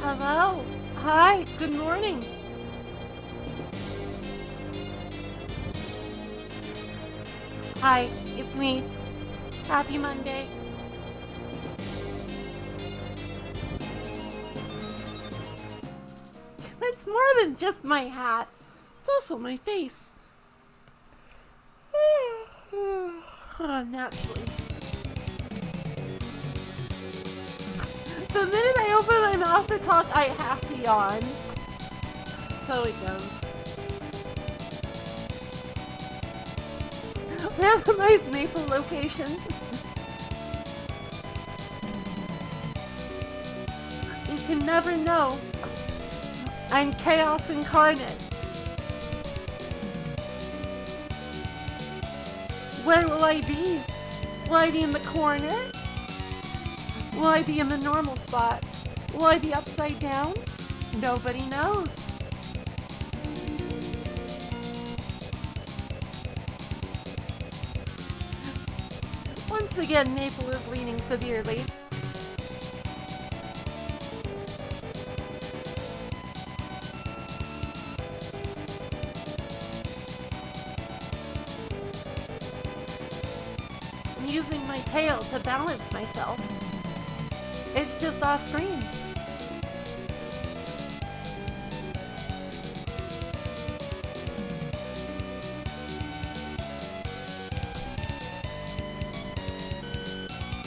Hello. Hi. Good morning. Hi. It's me. Happy Monday. It's more than just my hat. It's also my face. Naturally. The minute I open my mouth to talk, I have to yawn. So it goes. Randomized maple location. You can never know. I'm chaos incarnate. Where will I be? Will I be in the corner? Will I be in the normal spot? Will I be upside down? Nobody knows. Once again, Maple is leaning severely. I'm using my tail to balance myself. It's just off screen.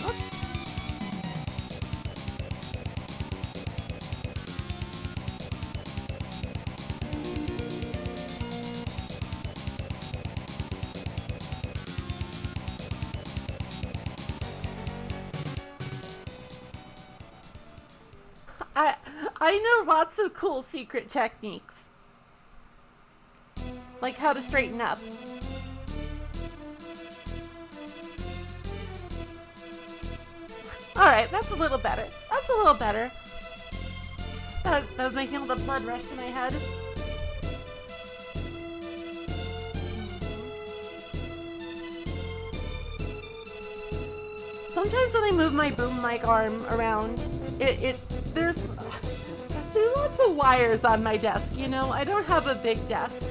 Oops. I know lots of cool secret techniques. Like how to straighten up. Alright, that's a little better. That's a little better. That was making all the blood rush in my head. Sometimes when I move my boom mic arm around, there's lots of wires on my desk, you know? I don't have a big desk.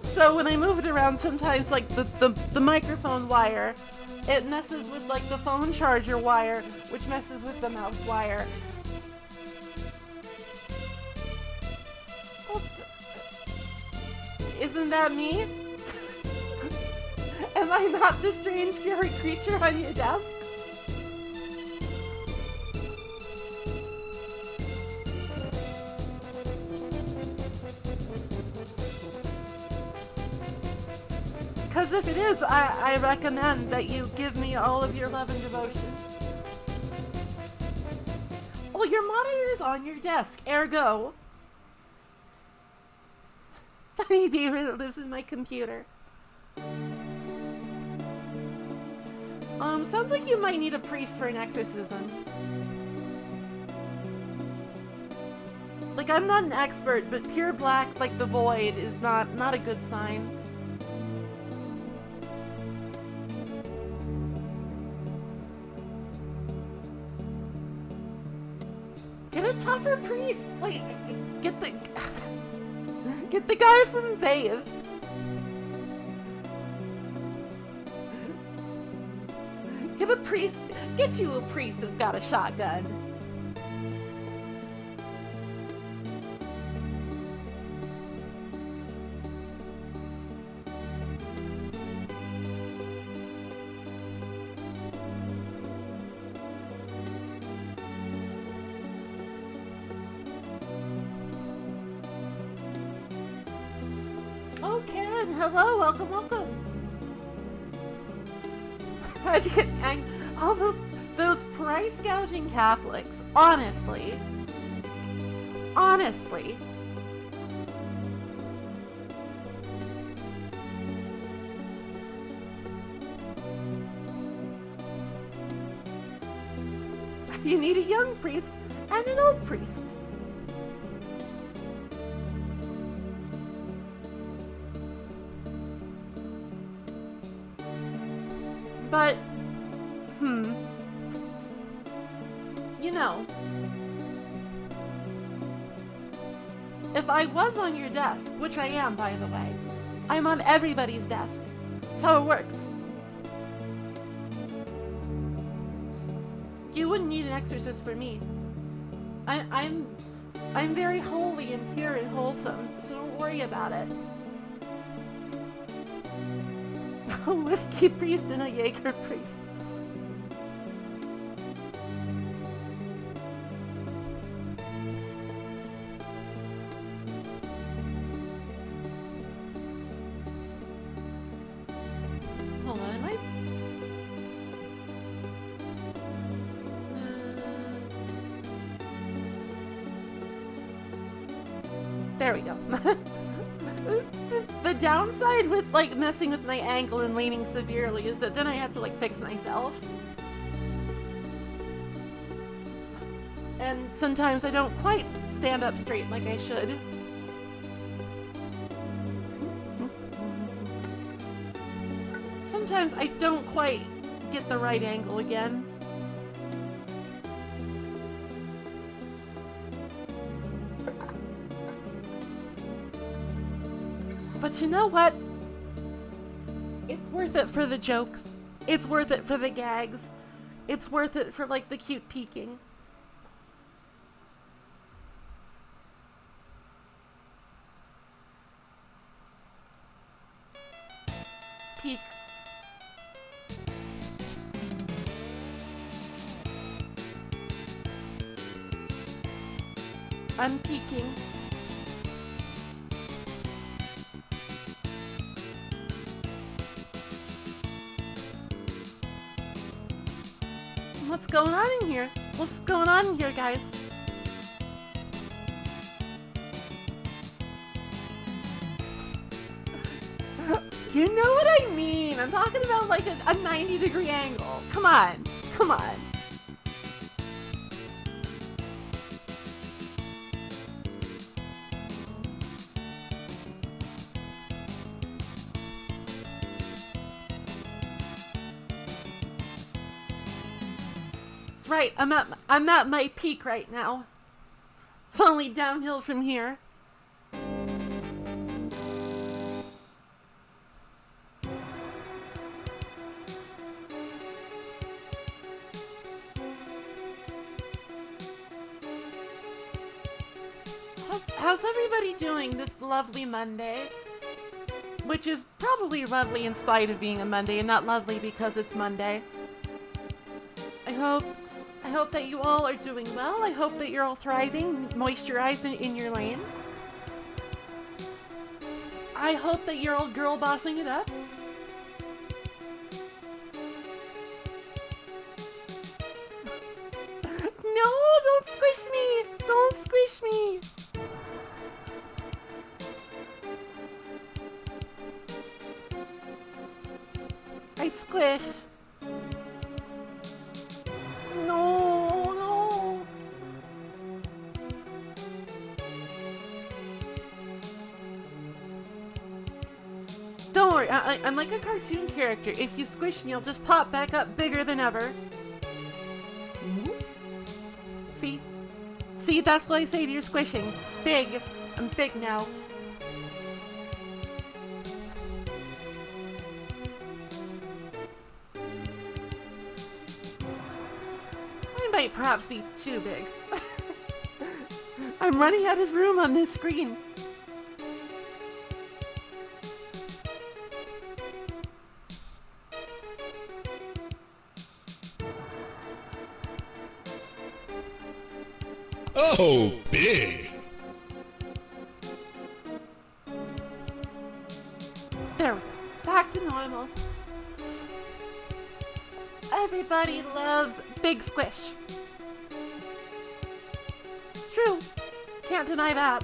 So when I move it around, sometimes like the microphone wire, it messes with like the phone charger wire, which messes with the mouse wire. Well, isn't that me? Am I not the strange furry creature on your desk? Because if it is, I recommend that you give me all of your love and devotion. Well, your monitor's on your desk, ergo. Funny beaver that lives in my computer. Sounds like you might need a priest for an exorcism. Like, I'm not an expert, but pure black, like the void, is not a good sign. Get a tougher priest. Like, get the guy from Bathe. Get a priest. Get you a priest that's got a shotgun. Oh, Karen, hello, welcome. I get all those price gouging Catholics. Honestly. You need a young priest and an old priest. But, you know, If I was on your desk, which I am, by the way, I'm on everybody's desk. That's how it works. You wouldn't need an exorcist for me. I'm very holy and pure and wholesome, so don't worry about it. A whiskey priest and a Jaeger priest. Hold on, am I? There we go. The downside with like messing with my ankle and leaning severely is that then I have to like fix myself. And sometimes I don't quite stand up straight like I should. Sometimes I don't quite get the right angle again. But you know what? It's worth it for the jokes. It's worth it for the gags. It's worth it for like the cute peeking. Peek. I'm peeking. What's going on in here? What's going on in here, guys? You know what I mean. I'm talking about like a 90-degree angle. Come on. Come on. Right, I'm at my peak right now. It's only downhill from here. How's everybody doing this lovely Monday? Which is probably lovely in spite of being a Monday and not lovely because it's Monday. I hope that you all are doing well. I hope that you're all thriving, moisturized in your lane. I hope that you're all girl bossing it up. No, don't squish me! Don't squish me! I squish. No, no. Don't worry, I'm like a cartoon character. If you squish me, I'll just pop back up bigger than ever. See? See, that's what I say to your squishing. Big. I'm big now. Might perhaps be too big. I'm running out of room on this screen. Oh, big. There we go. Back to normal. Everybody loves big squish. It's true. Can't deny that.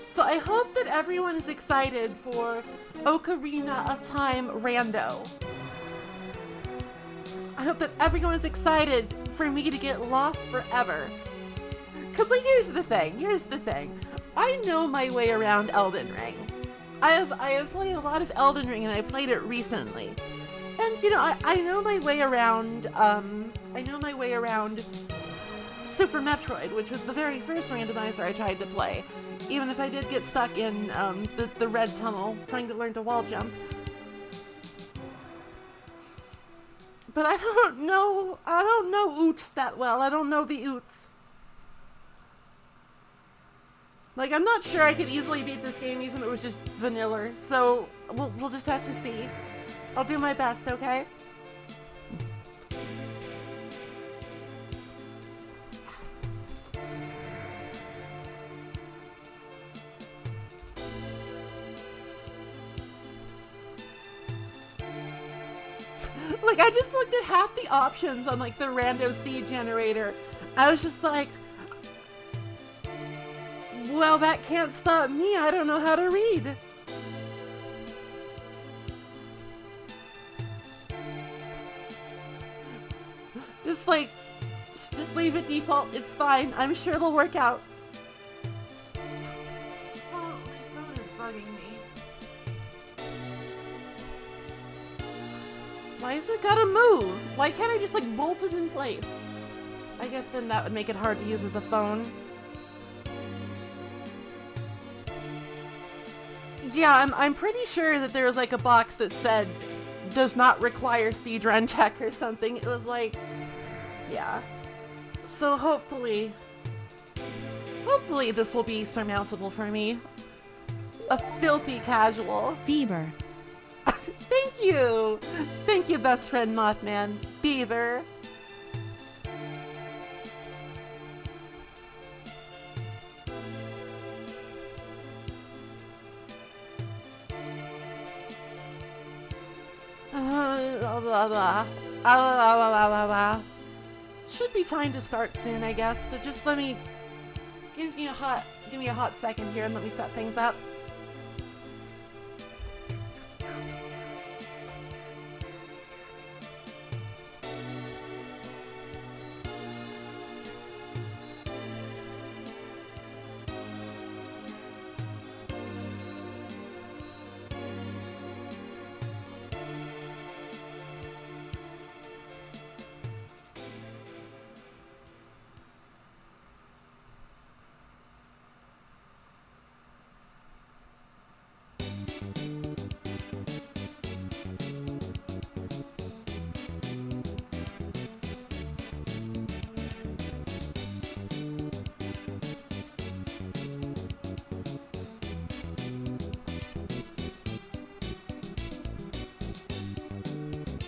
So I hope that everyone is excited for Ocarina of Time Rando. I hope that everyone is excited for me to get lost forever. Cause like here's the thing. I know my way around Elden Ring. I have played a lot of Elden Ring and I played it recently. And you know, I know my way around, I know my way around Super Metroid, which was the very first randomizer I tried to play. Even if I did get stuck in, the red tunnel trying to learn to wall jump. But I don't know Oot that well. I don't know the Oots. Like, I'm not sure I could easily beat this game even if it was just vanilla, so we'll just have to see. I'll do my best, okay? Like, I just looked at half the options on, like, the rando seed generator. I was just like, well, that can't stop me. I don't know how to read. Just, like, just leave it default. It's fine. I'm sure it'll work out. Oh, my phone is bugging me. Why has it gotta move? Why can't I just, like, bolt it in place? I guess then that would make it hard to use as a phone. Yeah, I'm pretty sure that there was, like, a box that said, does not require speedrun check or something. It was like, yeah. So hopefully this will be surmountable for me. A filthy casual. Beaver. Thank you! Thank you, best friend Mothman. Beaver. Should be time to start soon, I guess. So just let me give me a hot second here and let me set things up.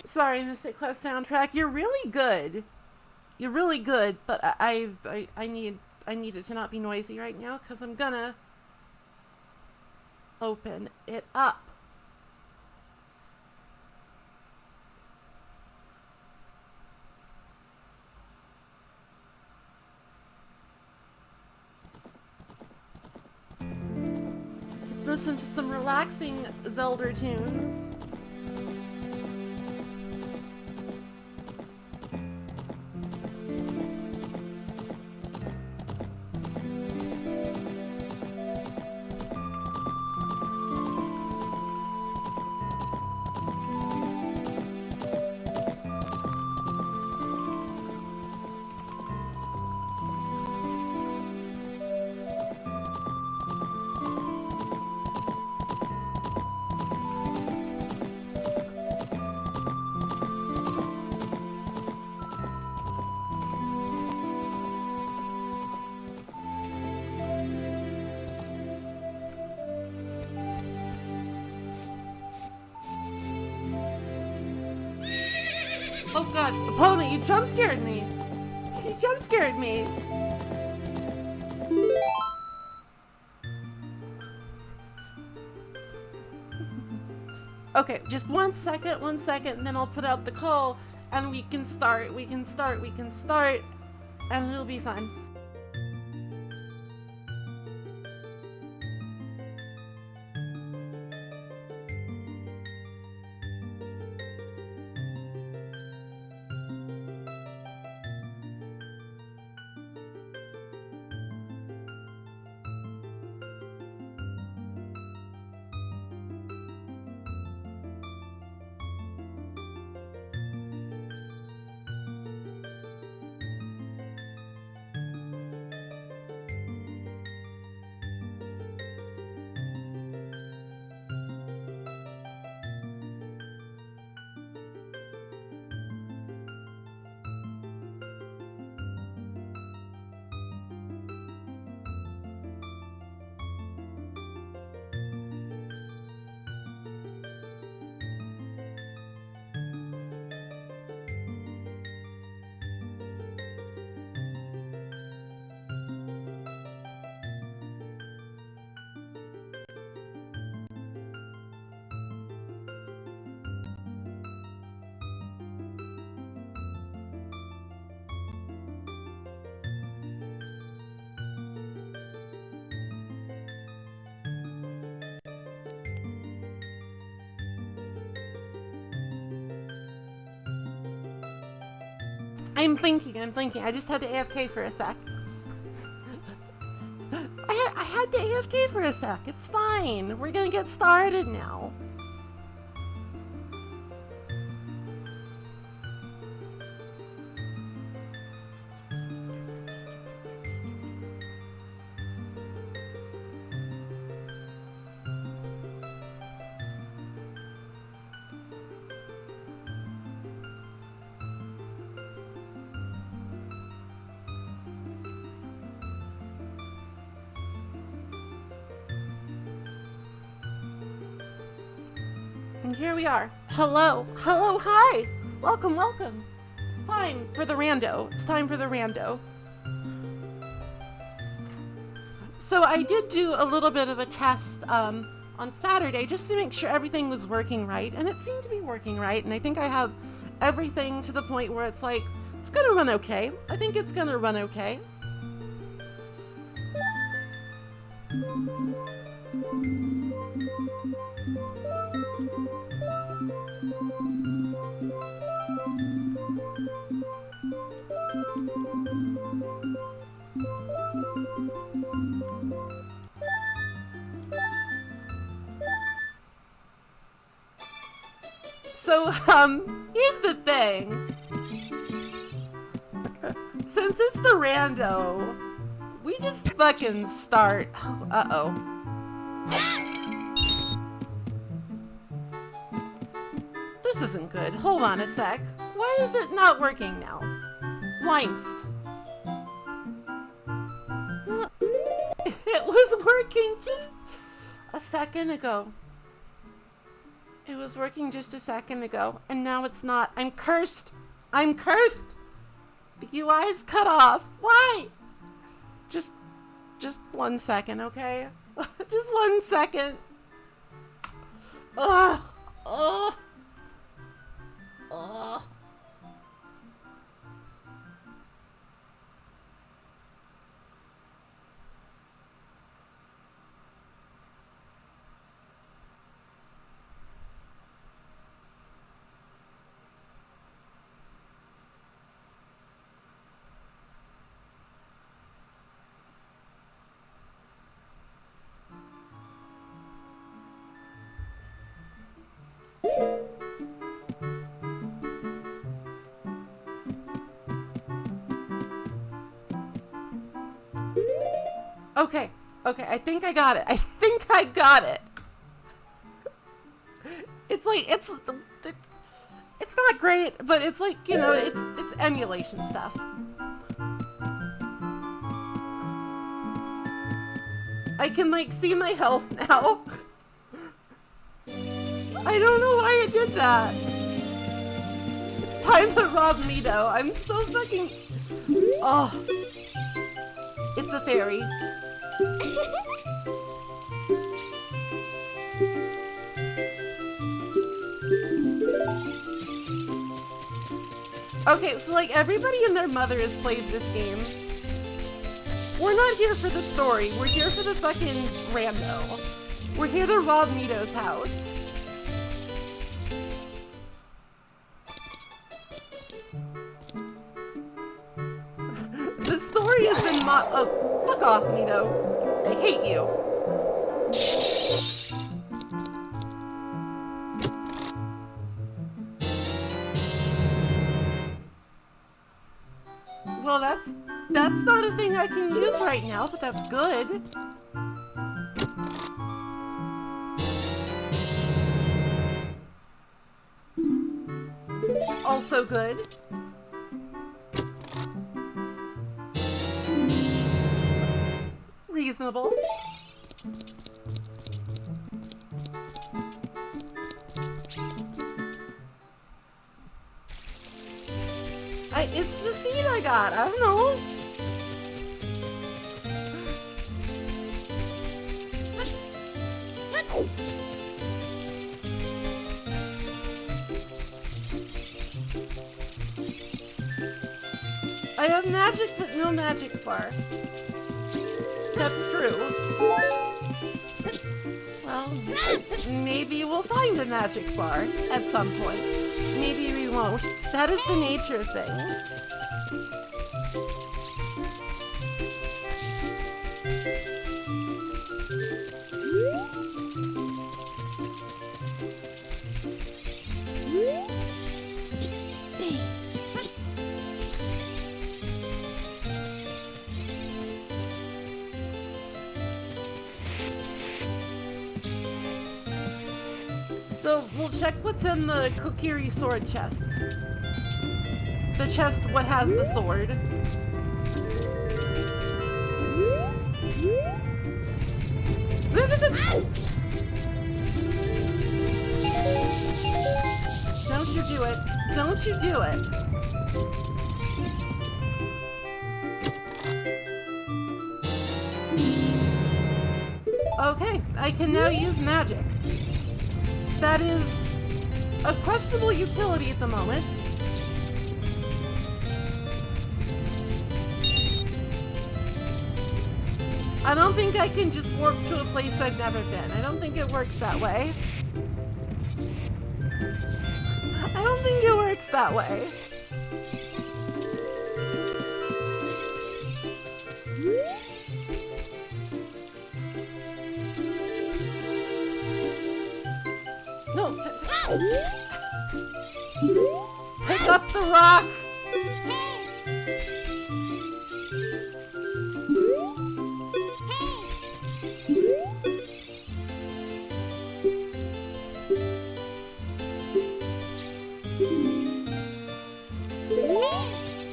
Sorry, Mystic Quest soundtrack. You're really good. You're really good, but I need it to not be noisy right now because I'm gonna open it up. Listen to some relaxing Zelda tunes. Oh god, Pony, you jump scared me. You jump scared me. Okay, just one second, and then I'll put out the call and we can start, and it'll be fun. I'm thinking. I just had to AFK for a sec. I had to AFK for a sec. It's fine. We're gonna get started now. And here we are. Hello, hi. Welcome. It's time for the rando. So I did do a little bit of a test on Saturday just to make sure everything was working right, and it seemed to be working right, and I think I have everything to the point where it's like, it's gonna run okay. I think it's gonna run okay. So, here's the thing. Since it's the rando, we just fucking start. Uh-oh. This isn't good. Hold on a sec. Why is it not working now? Wimps. It was working just a second ago. It was working just a second ago, and now it's not. I'm cursed. The UI is cut off. Why? Just 1 second, okay? Just 1 second. Ugh. Okay, I think I got it. It's like, it's not great, but it's like, you know, it's emulation stuff. I can, like, see my health now. I don't know why it did that. It's time to rob Mito. I'm so fucking... Oh. It's a fairy. Okay, so like everybody and their mother has played this game. We're not here for the story. We're here for the fucking rando. We're here to rob Mito's house. The story has been oh, fuck off, Mito. I hate you. Well, that's not a thing I can use right now, but that's good. Also good. Reasonable. It's the seed I got. I don't know. I have magic, but no magic bar. That's true. Well, maybe we'll find a magic bar at some point. Maybe we won't. That is the nature of things. So we'll check what's in the Kokiri sword chest. The chest what has the sword. Don't you do it. Don't you do it. Okay, I can now use magic. That is a questionable utility at the moment. I don't think I can just warp to a place I've never been. I don't think it works that way. I don't think it works that way. No. Pick up the rock.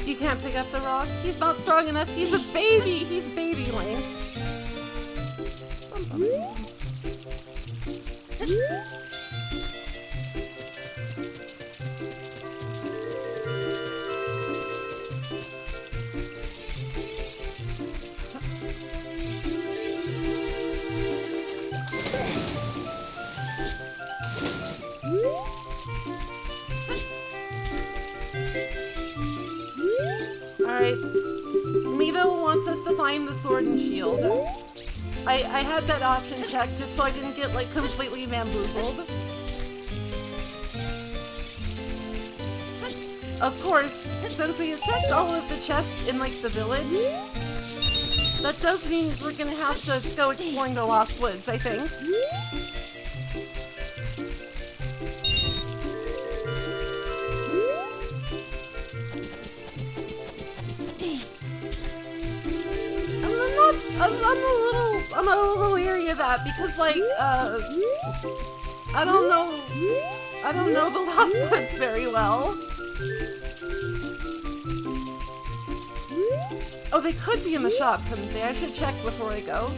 You can't pick up the rock. He's not strong enough. He's a baby. He's baby Link. Alright. Mito wants us to find the sword and shield. I had that option checked just so I didn't get, like, completely bamboozled. Of course, since we have checked all of the chests in, like, the village, that does mean we're gonna have to go exploring the Lost Woods, I think. I'm a little weary of that because, like, I don't know the Lost Woods very well. Oh, they could be in the shop, couldn't they? I should check before I go.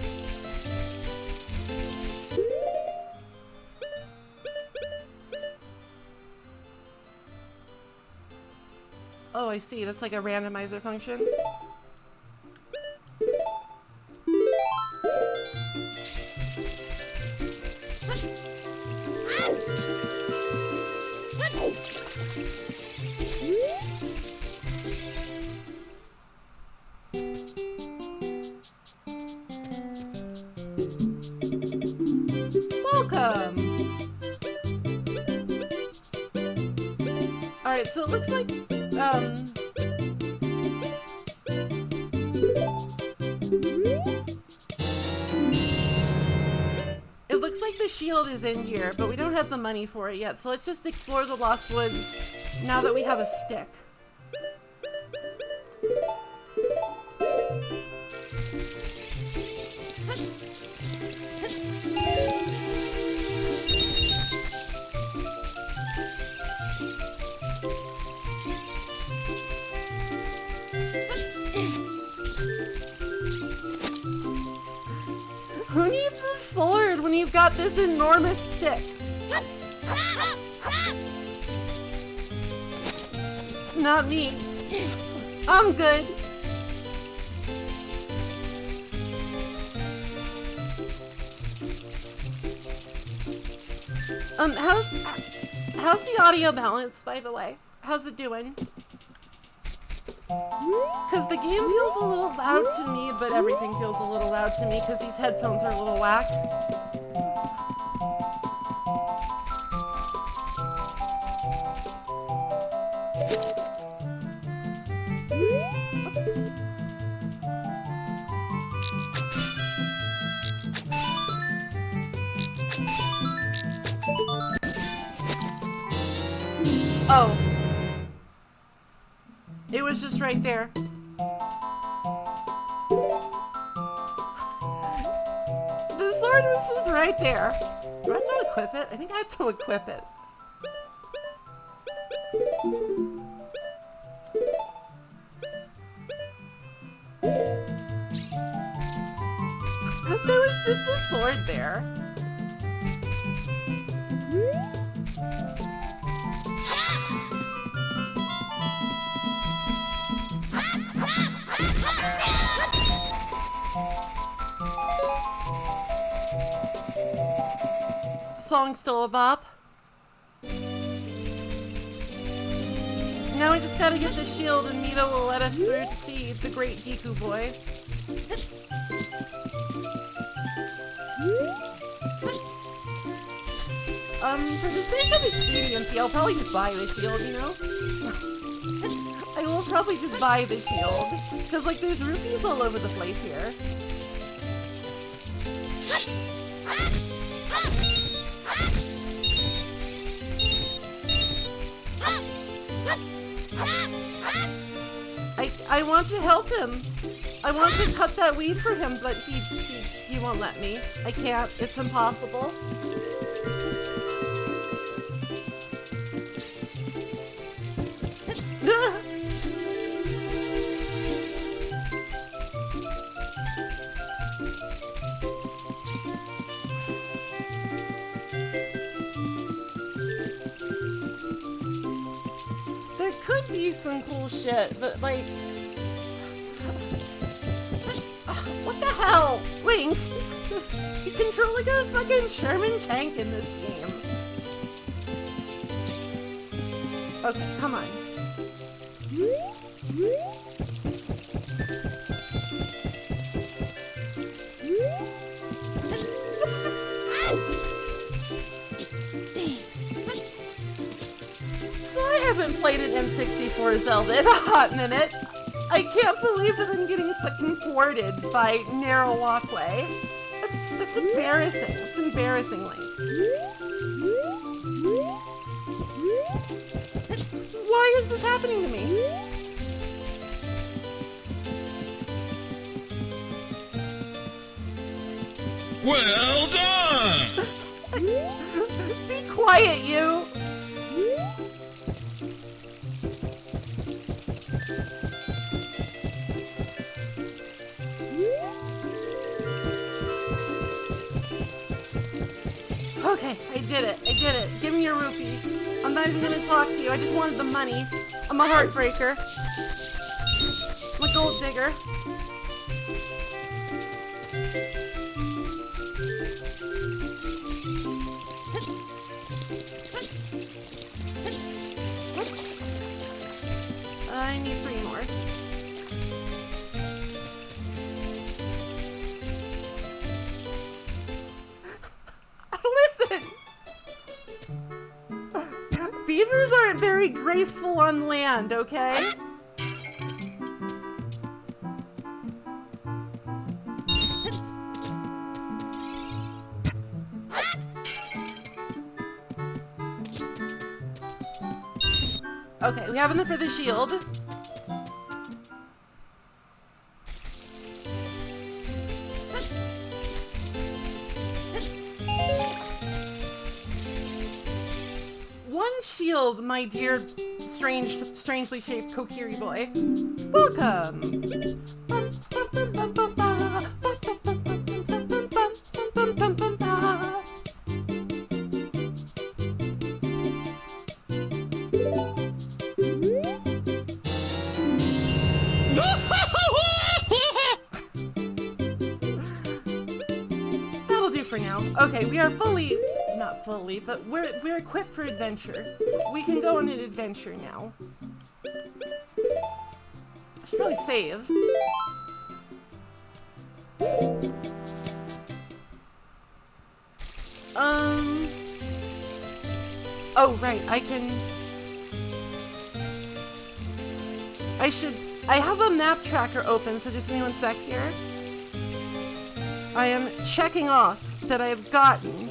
Oh, I see. That's like a randomizer function. Welcome! Alright, so it looks like, it looks like the shield is in here, but we don't have the money for it yet, so let's just explore the Lost Woods now that we have a stick. Who needs a sword when you've got this enormous stick? Not me. I'm good. How's the audio balance, by the way? How's it doing? Because the game feels a little loud to me, but everything feels a little loud to me because these headphones are a little whack. Oh. It was just right there. The sword was just right there. Do I have to equip it? I think I have to equip it. There was just a sword there. Song's still a bop. Now we just gotta get the shield and Mito will let us through to see the great Deku boy. For the sake of expediency, I'll probably just buy the shield, you know? I will probably just buy the shield. Because, like, there's rupees all over the place here. I want to help him. I want to cut that weed for him, but he won't let me. I can't. It's impossible. There could be some cool shit, but like... What the hell? Link! You control like a fucking Sherman tank in this game. Okay, come on. So I haven't played an N64 Zelda in a hot minute. I can't believe that I'm getting fucking thwarted by Narrow Walkway. That's embarrassing. It's embarrassing, Link. Why is this happening to me? Well done! Be quiet, you! Okay, I did it. I did it. Give me your rupee. I'm not even gonna talk to you. I just wanted the money. I'm a heartbreaker. I'm a gold digger. I need 3 more. Listen! Beavers aren't very graceful on land, okay? Okay, we have enough for the shield. One shield, my dear strangely shaped Kokiri boy. Welcome! That'll do for now. Okay, we are not fully, but we're equipped for adventure. We can go on an adventure now. I should probably save. Oh, right, I have a map tracker open, so just give me 1 sec here. I am checking off that I have gotten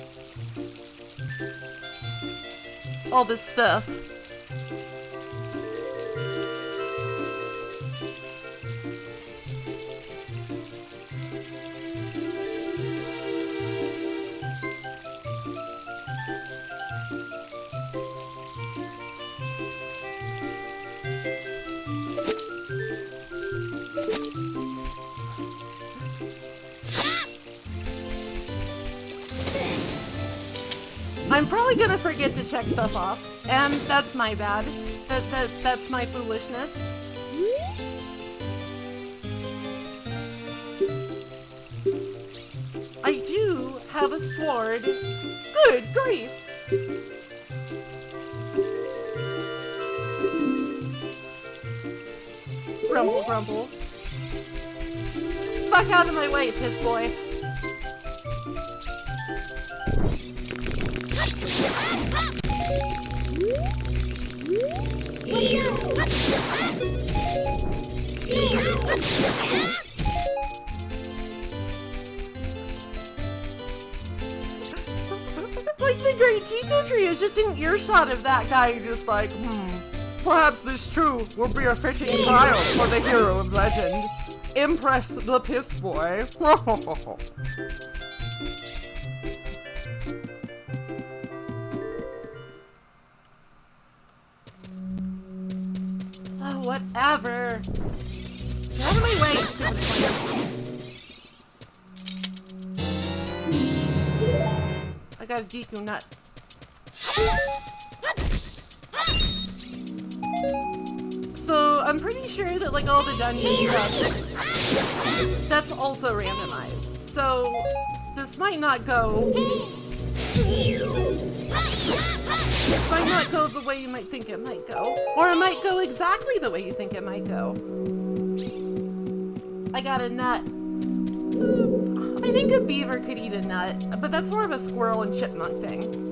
all this stuff. I'm probably gonna forget to check stuff off, and that's my bad. That's my foolishness. I do have a sword. Good grief! Grumble, grumble. Fuck out of my way, piss boy. Like the Great Chico Tree is just an earshot of that guy just like, perhaps this too will be a fitting trial for the hero of legend. Impress the piss boy. Oh, whatever. Get out of my way, stupid plant. I got a Geeku nut. So I'm pretty sure that like all the dungeon stuff, that's also randomized. So this might not go. This might not go the way you might think it might go, or it might go exactly the way you think it might go. I got a nut. I think a beaver could eat a nut, but that's more of a squirrel and chipmunk thing.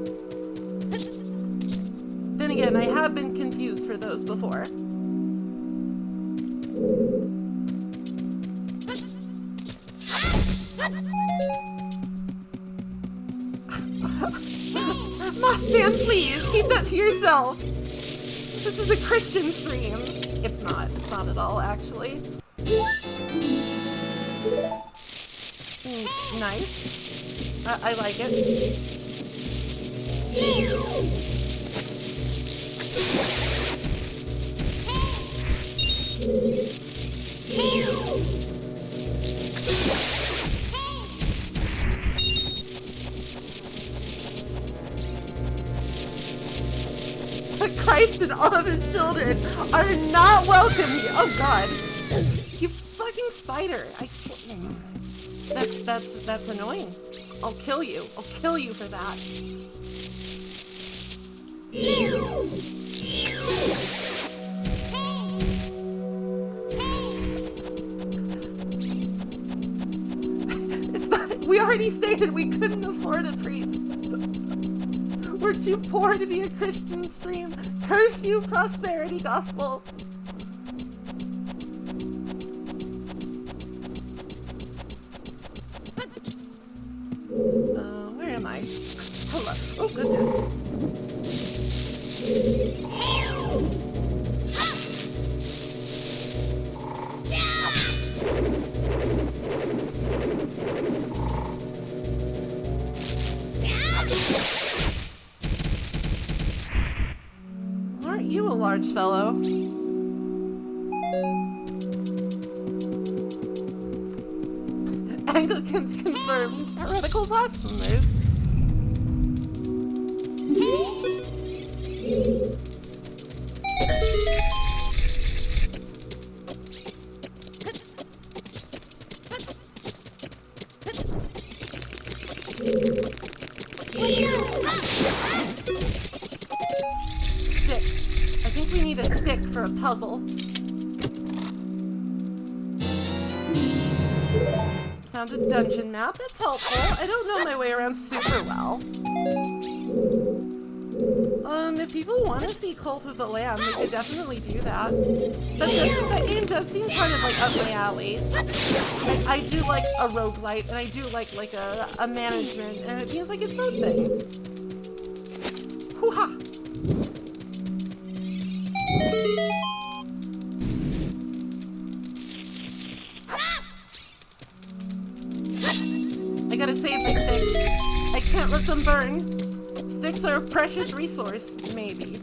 Then again, I have been confused for those before. Mothman, please, keep that to yourself. This is a Christian stream. It's not at all, actually. Nice. I like it. Christ and all of his children are not welcome here. Oh God. You fucking spider. I swear. That's annoying. I'll kill you. I'll kill you for that. It's not. We already stated we couldn't afford a priest. We're too poor to be a Christian stream. Curse you, prosperity gospel. Where am I? Hello. Oh, goodness. Aren't you a large fellow? Anglicans confirmed heretical blasphemers. Stick. I think we need a stick for a puzzle. Found a dungeon map. That's helpful. I don't know my way around super well. If people want to see Cult of the Lamb, they could definitely do that. That game does seem kind of like up my alley. I do like a roguelite, and I do like a management, and it seems like it's both things. Hoo-ha! I gotta save my sticks. I can't let them burn. Sticks are a precious resource, maybe.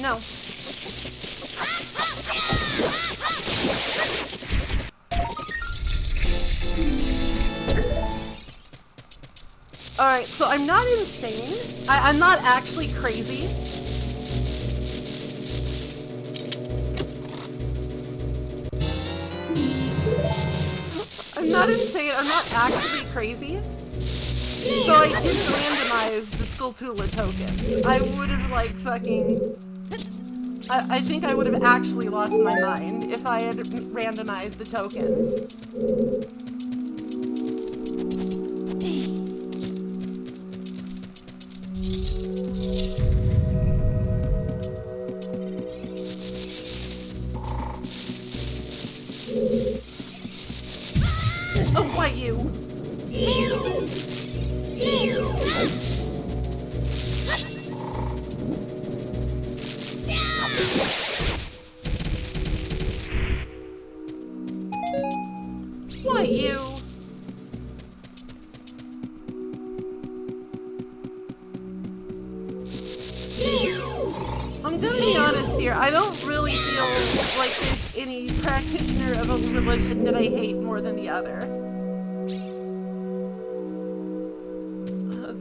No. Alright, so I'm not insane. I'm not actually crazy. I'm not insane. I'm not actually crazy. So I didn't randomize the Skulltula tokens. I would have, like, fucking... I think I would have actually lost my mind if I had randomized the tokens. Oh, why you? Why you? I'm gonna be honest here, I don't really feel like there's any practitioner of a religion that I hate more than the other.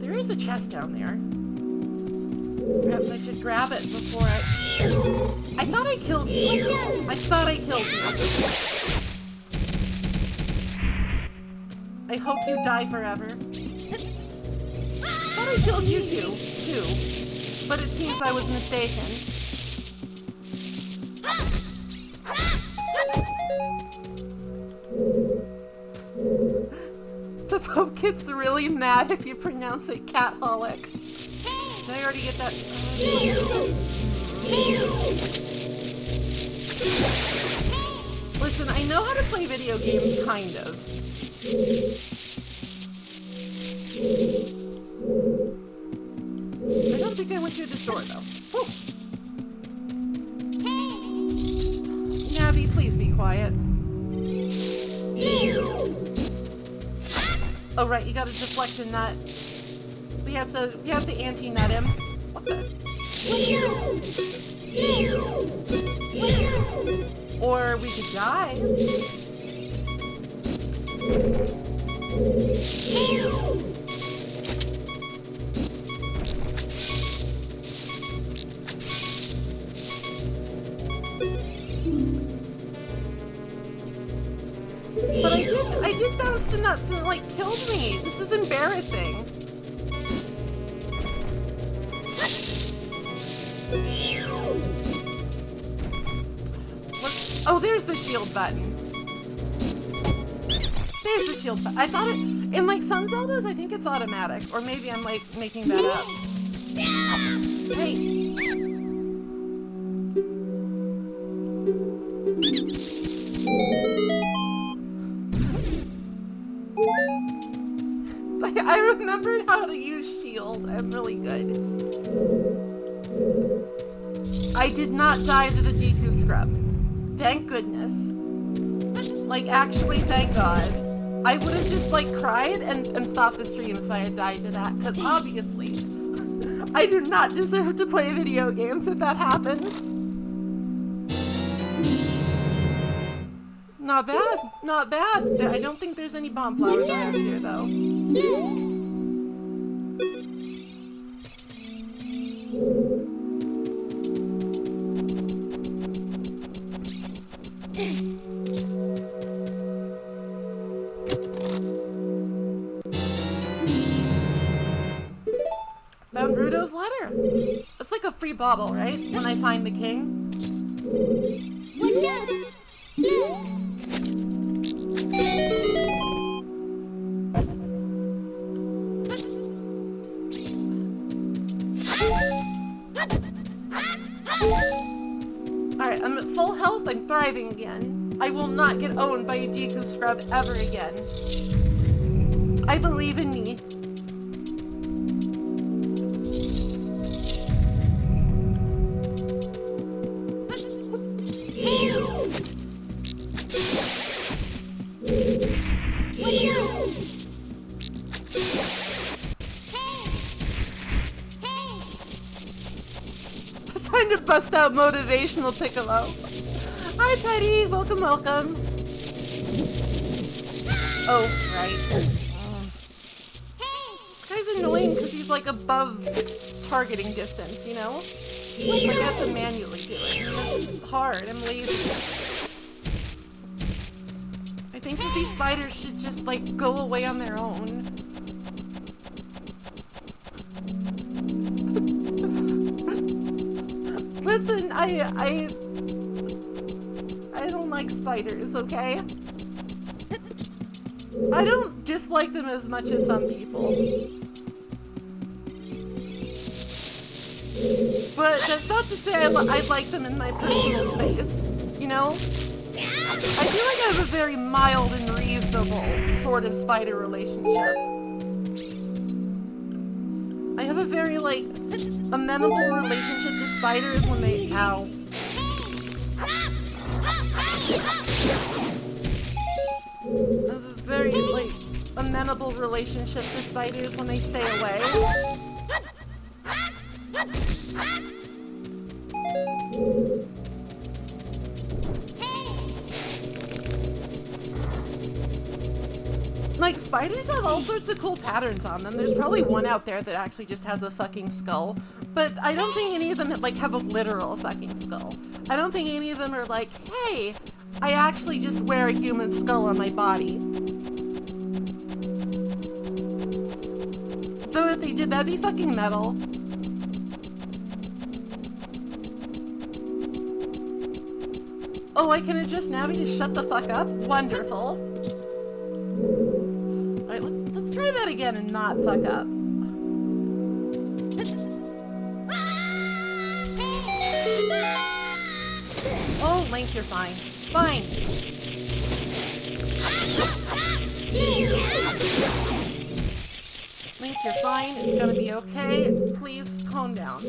There is a chest down there. Perhaps I should grab it before I thought I killed you. I thought I killed you. I hope you die forever. I thought I killed you too. But it seems I was mistaken. The Pope gets really mad if you pronounce it catholic. Did I already get that? Listen, I know how to play video games, kind of. I don't think I went through this door, though. Whew. Navi, please be quiet. Oh, right, you gotta deflect a nut. We have to anti-nut him. What the? Or we could die. But I did bounce the nuts and it, like, killed me. This is embarrassing. Oh, there's the shield button. There's the shield button. I thought it, in, like, some Zeldas, I think it's automatic. Or maybe I'm, like, making that up. Hey. I remembered how to use shield. I'm really good. I did not die to the Deku scrub. Thank goodness. Like, actually, thank God. I would have just, like, cried and stopped the stream if I had died to that, because obviously, I do not deserve to play video games if that happens. Not bad. Not bad. I don't think there's any bomb flowers around here, though. Found Rudo's letter. It's like a free bauble, right? When I find the king. Alright, I'm at full health. I'm thriving again. I will not get owned by a Deku scrub ever again. I believe in me. It's time to bust out motivational Piccolo. Hi, Petty. Welcome, welcome. Oh, right. This guy's annoying because he's like above targeting distance, you know? Like I have to manually do it. It's hard. I'm lazy. I think that these spiders should just like go away on their own. Listen, I don't like spiders, okay? I don't dislike them as much as some people. But that's not to say I like them in my personal space, you know? I feel like I have a very mild and reasonable sort of spider relationship. I have a very, like, amenable relationship to spiders when they... Ow. I have a very, like, amenable relationship to spiders when they stay away. Like, spiders have all sorts of cool patterns on them. There's probably one out there that actually just has a fucking skull. But I don't think any of them, like, have a literal fucking skull. I don't think any of them are like, hey, I actually just wear a human skull on my body. Though if they did, that'd be fucking metal. Oh, I can adjust Navi to shut the fuck up? Wonderful. Alright, let's try that again and not fuck up. Oh, Link, you're fine. It's fine. Link, you're fine. It's gonna be okay. Please calm down.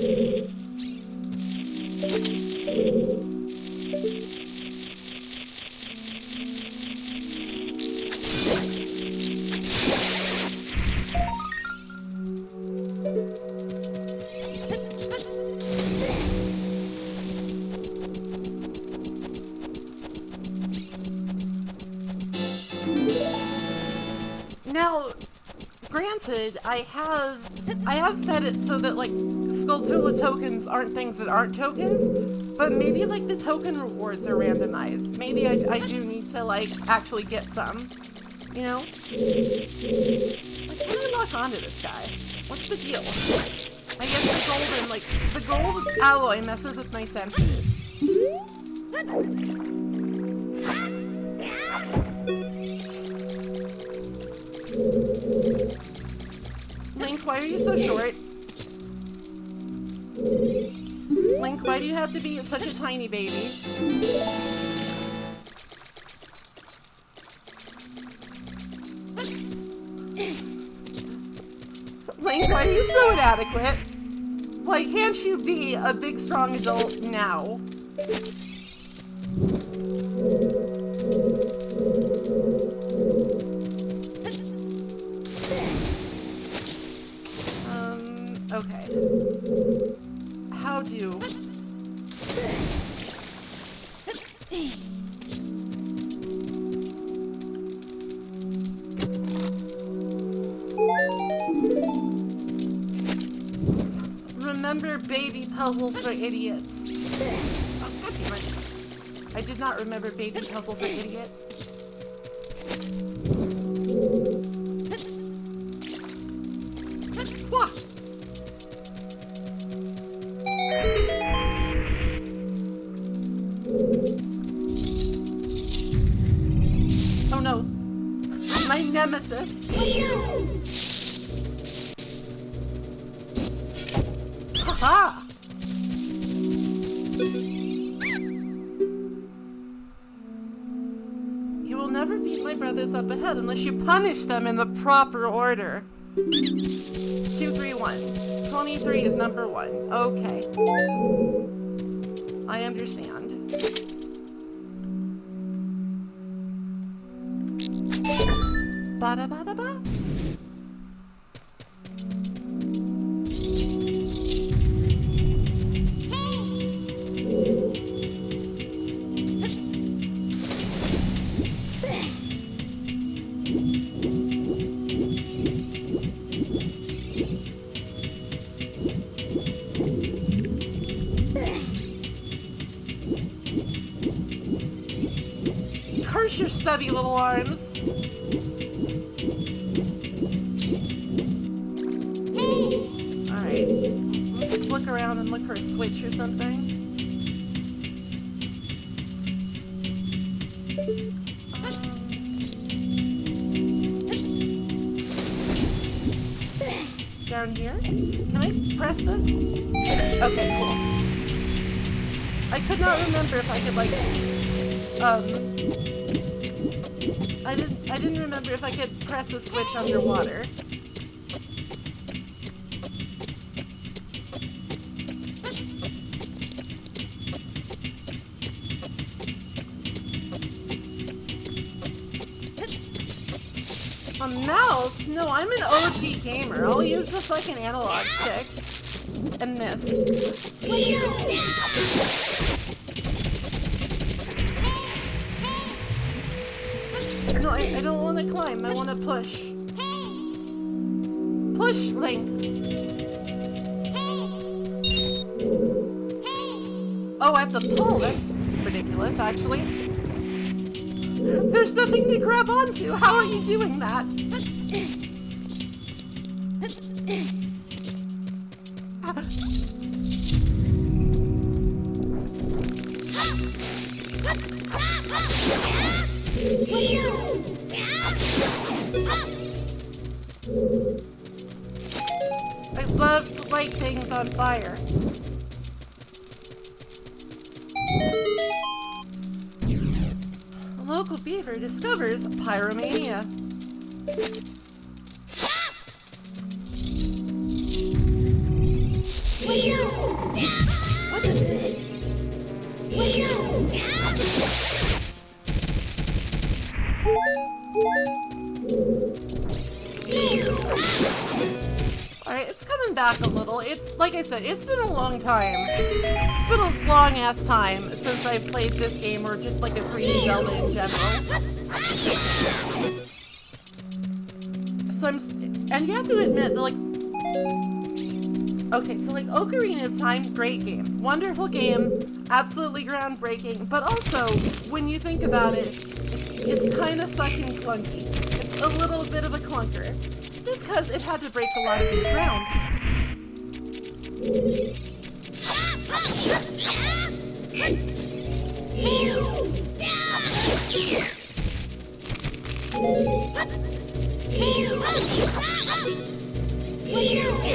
Now, granted, I have set it so that, like, Skulltula tokens aren't things that aren't tokens, but maybe, like, the token rewards are randomized. Maybe I do need to, like, actually get some, you know? Like, how do I lock onto this guy? What's the deal? I guess the golden, like, the gold alloy messes with my senses. Link, why are you so short? Link, why do you have to be such a tiny baby? Link, why are you so inadequate? Why can't you be a big, strong adult now? Okay. How do... Remember baby puzzles for idiots. Oh, God damn it. I did not remember baby puzzle for idiot. Wah! Oh no. My nemesis. Haha! You will never beat my brothers up ahead unless you punish them in the proper order. 2, 3, 1. 23 is number 1. Okay. I understand. Ba-da-ba-da-ba. course, your stubby little arms. Alright. Let's look around and look for a switch or something. Down here? Can I press this? Okay, cool. I could not remember if I could, like, I didn't remember if I could press a switch underwater. A mouse? No, I'm an OG gamer. I'll use the fucking analog stick and miss. No, I don't want to climb. I want to push. Push, Link. Oh, I have to pull. That's ridiculous, actually. There's nothing to grab onto. How are you doing that? I love to light things on fire. A local beaver discovers pyromania. Alright, it's coming back a little. It's, like I said, it's been a long time. It's been a long-ass time since I've played this game, or just like a 3D Zelda in general. So and you have to admit that, like, okay, so like Ocarina of Time, great game. Wonderful game, absolutely groundbreaking, but also, when you think about it, it's kind of fucking clunky. It's a little bit of a clunker. Just because it had to break a lot of new ground.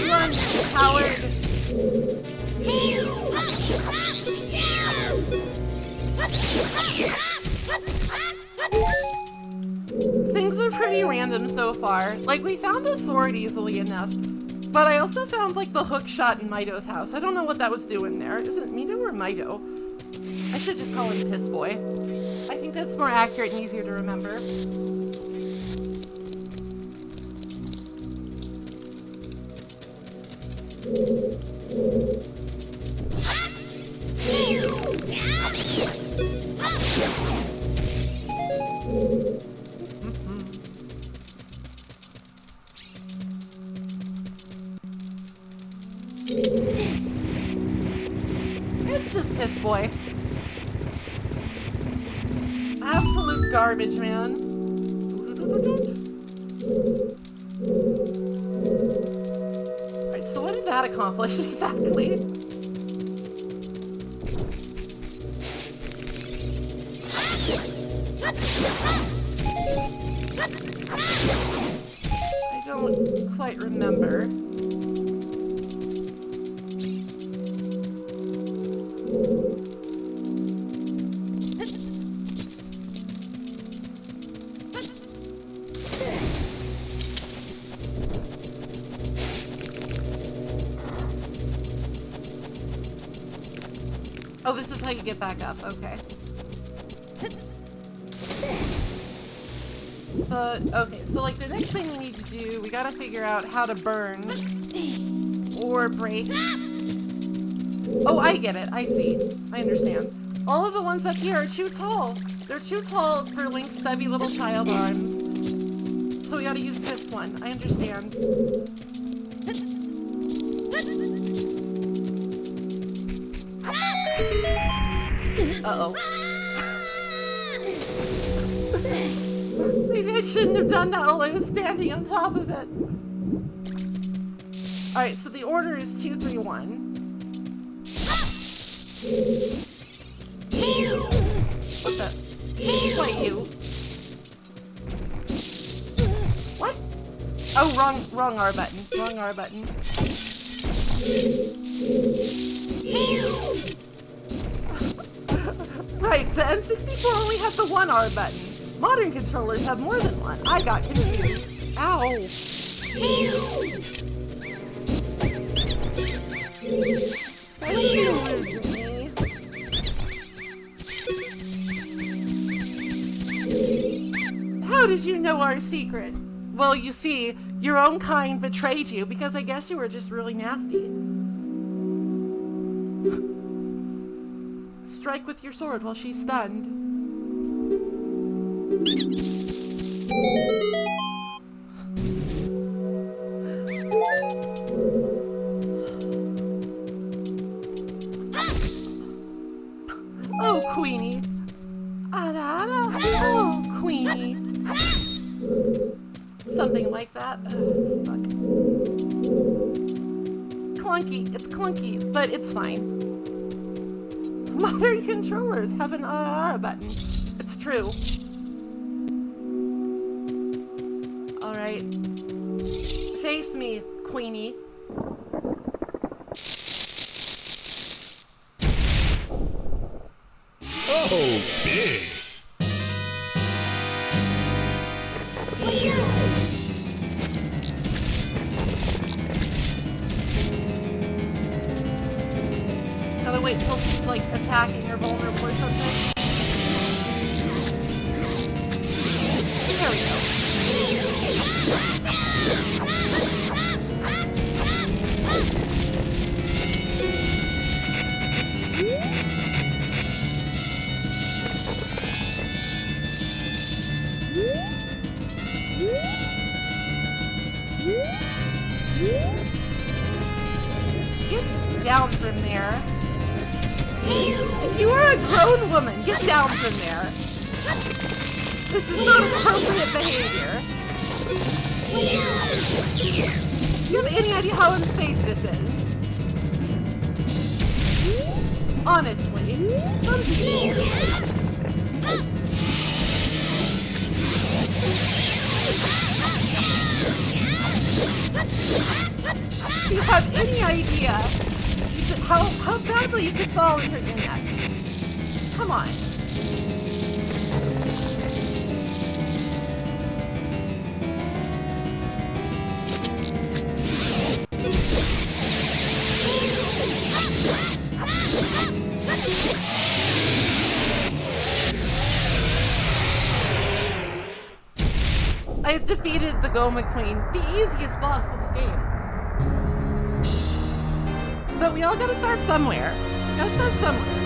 Run, coward! Things are pretty random so far. Like, we found the sword easily enough, but I also found, like, the hook shot in Mito's house. I don't know what that was doing there. Is it Mito or Mito? I should just call him Piss Boy. I think that's more accurate and easier to remember. It's just Piss Boy. Absolute garbage, man. Alright, so what did that accomplish exactly? I don't quite remember. Oh, this is how you get back up, okay. But, okay, so like the next thing we need to do, we gotta figure out how to burn or break. Oh, I get it, I see, I understand. All of the ones up here are too tall. They're too tall for Link's stubby little child arms. So we gotta use this one, I understand. Uh-oh. Maybe I shouldn't have done that while I was standing on top of it. Alright, so the order is 2, 3, 1. What the? What, you? What? Oh, wrong R button. Wrong R button. Right, the N64 only had the 1 R button. Modern controllers have more than one. I got confused. Ow. This guy's being rude to me. How did you know our secret? Well, you see, your own kind betrayed you because I guess you were just really nasty. Strike with your sword while she's stunned. Oh, Queenie. Oh, Queenie. Something like that. Oh, fuck. Clunky. It's clunky, but it's fine. Modern controllers have an R button. It's true. Alright. Face me, Queenie. Oh, big. Gotta wait till she's like attacking or vulnerable or something. There we go. Get down from there. You are a grown woman. Get down from there. This is not appropriate behavior. Do you have any idea how unsafe this is? Honestly, some people. Do you have any idea how badly you could fall and hurt your neck? Come on. I have defeated the Goma Queen, the easiest boss in the game. But we all gotta start somewhere. Gotta start somewhere.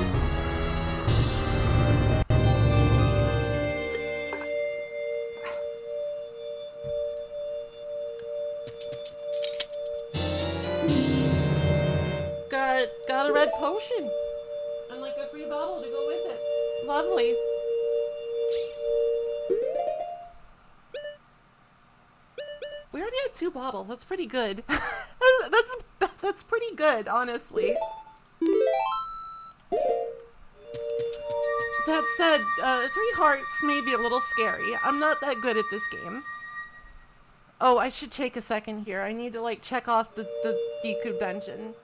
Got a red potion. And like a free bottle to go with it. Lovely. We already had 2 bottles. That's pretty good. That's pretty good, honestly. That said, 3 hearts may be a little scary. I'm not that good at this game. Oh, I should take a second here. I need to, like, check off the Deku dungeon.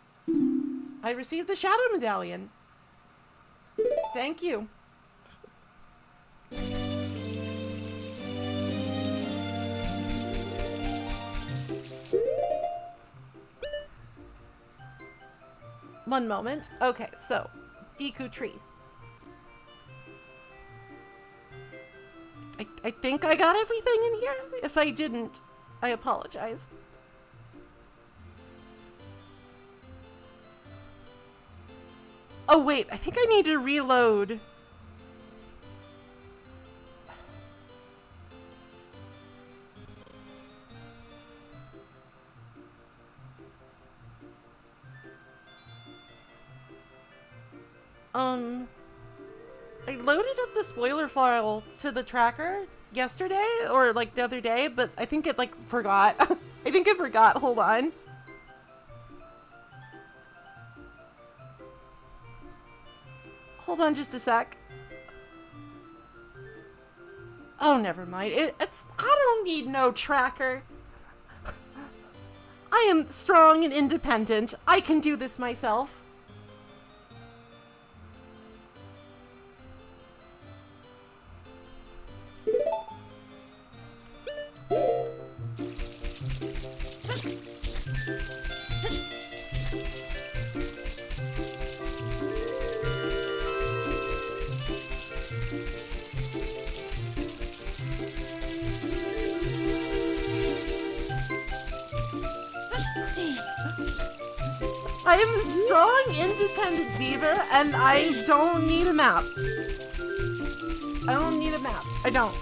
I received the Shadow Medallion. Thank you. One moment. Okay, so, Deku Tree. I think I got everything in here. If I didn't, I apologize. Oh wait, I think I need to reload. I loaded up the spoiler file to the tracker, yesterday or like the other day, but I think it like forgot. I think it forgot. Hold on. Hold on just a sec. Oh, never mind. It's I don't need no tracker. I am strong and independent. I can do this myself. I am a strong, independent beaver, and I don't need a map. I don't need a map. I don't.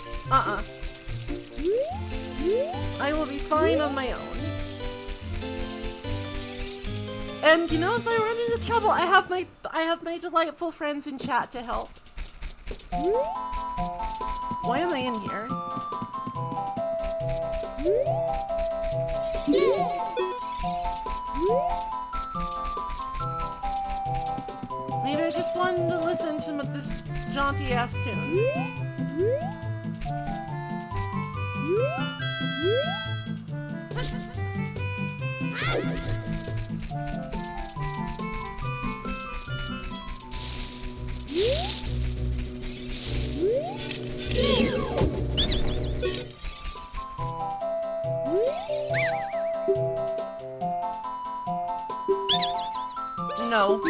I will be fine on my own. And you know, if I run into trouble, I have my delightful friends in chat to help. Why am I in here? Maybe I just wanted to listen to this jaunty ass tune. No.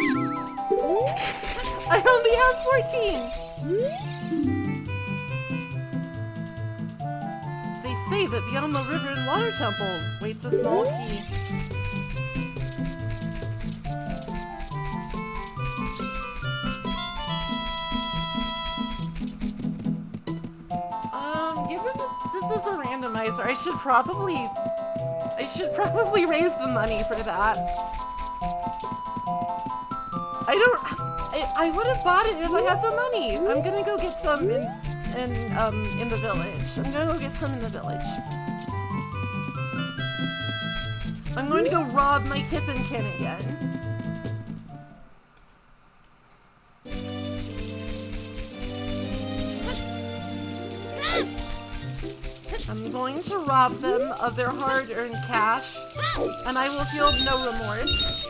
I only have 14! They say that beyond the river and water temple waits a small key. Given that this is a randomizer, I should probably raise the money for that. I would have bought it if I had the money. I'm gonna go get some in the village. I'm gonna go get some in the village. I'm going to go rob my kith and kin again. I'm going to rob them of their hard-earned cash, and I will feel no remorse.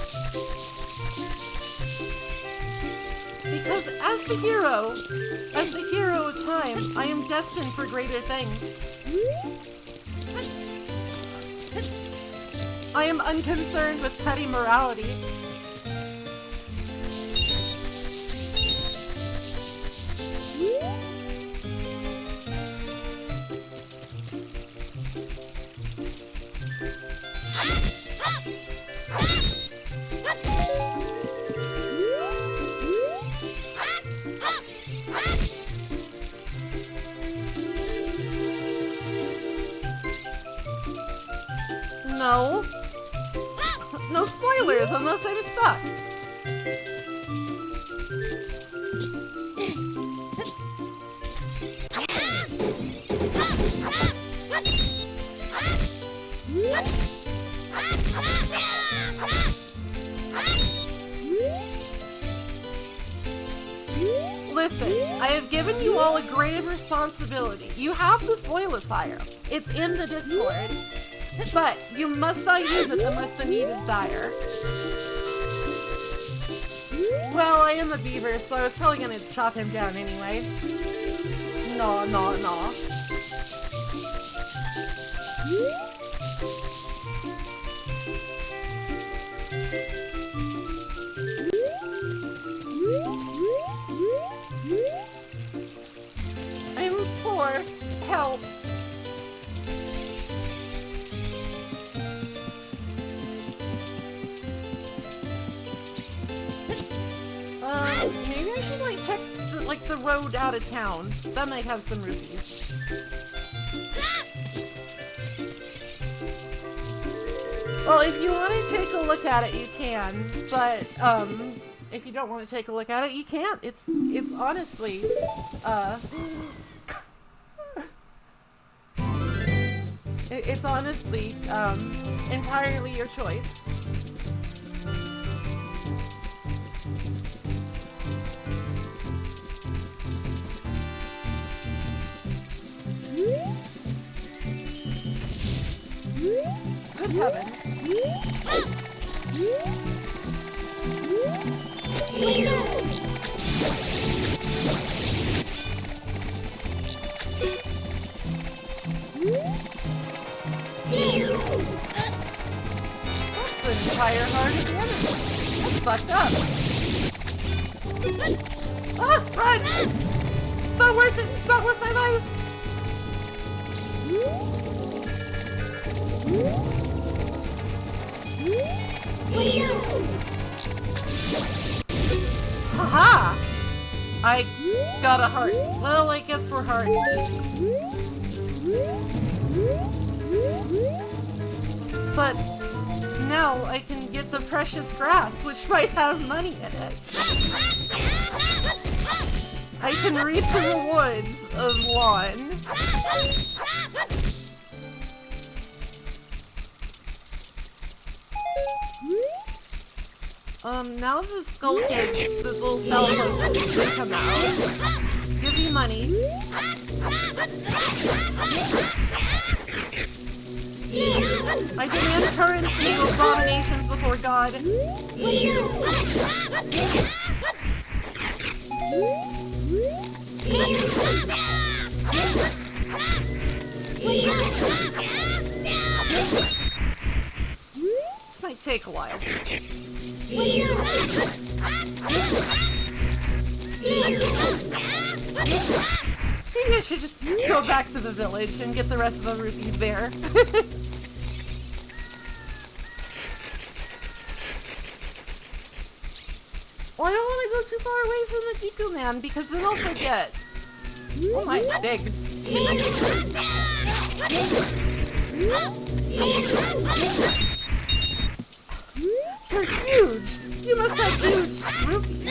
Because as the hero of time, I am destined for greater things. I am unconcerned with petty morality. No. No spoilers unless I'm stuck. Listen, I have given you all a grave responsibility. You have the spoiler fire. It's in the Discord. But you must not use it unless the need is dire. Well, I am a beaver, so I was probably gonna chop him down anyway. No. I'm poor. Help. Maybe I should check the road out of town. That might have some rupees. Well, if you want to take a look at it, you can. But if you don't want to take a look at it, you can't. It's honestly It's honestly entirely your choice. Good heavens. That's the entire heart of the enemy. That's fucked up. Ah, run! It's not worth it. It's not worth my life. Haha! I got a heart. Well, I guess we're heart. But now I can get the precious grass, which might have money in it. I can reap the rewards of lawn. Now the skull kids, the little style houses, they come out. Give you money. I demand currency, abominations before God. This might take a while. Maybe I should just go back to the village and get the rest of the rupees there. Well, I don't want to go too far away from the Kiku Man because then I'll forget. Oh my, big. You're huge! You must have huge rupees.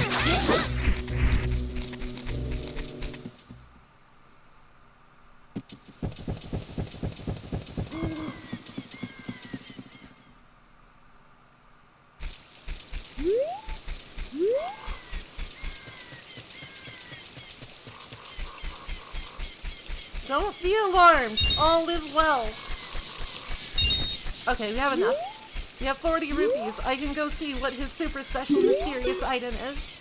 Don't be alarmed. All is well. Okay, we have enough. We have 40 rupees. I can go see what his super special mysterious item is.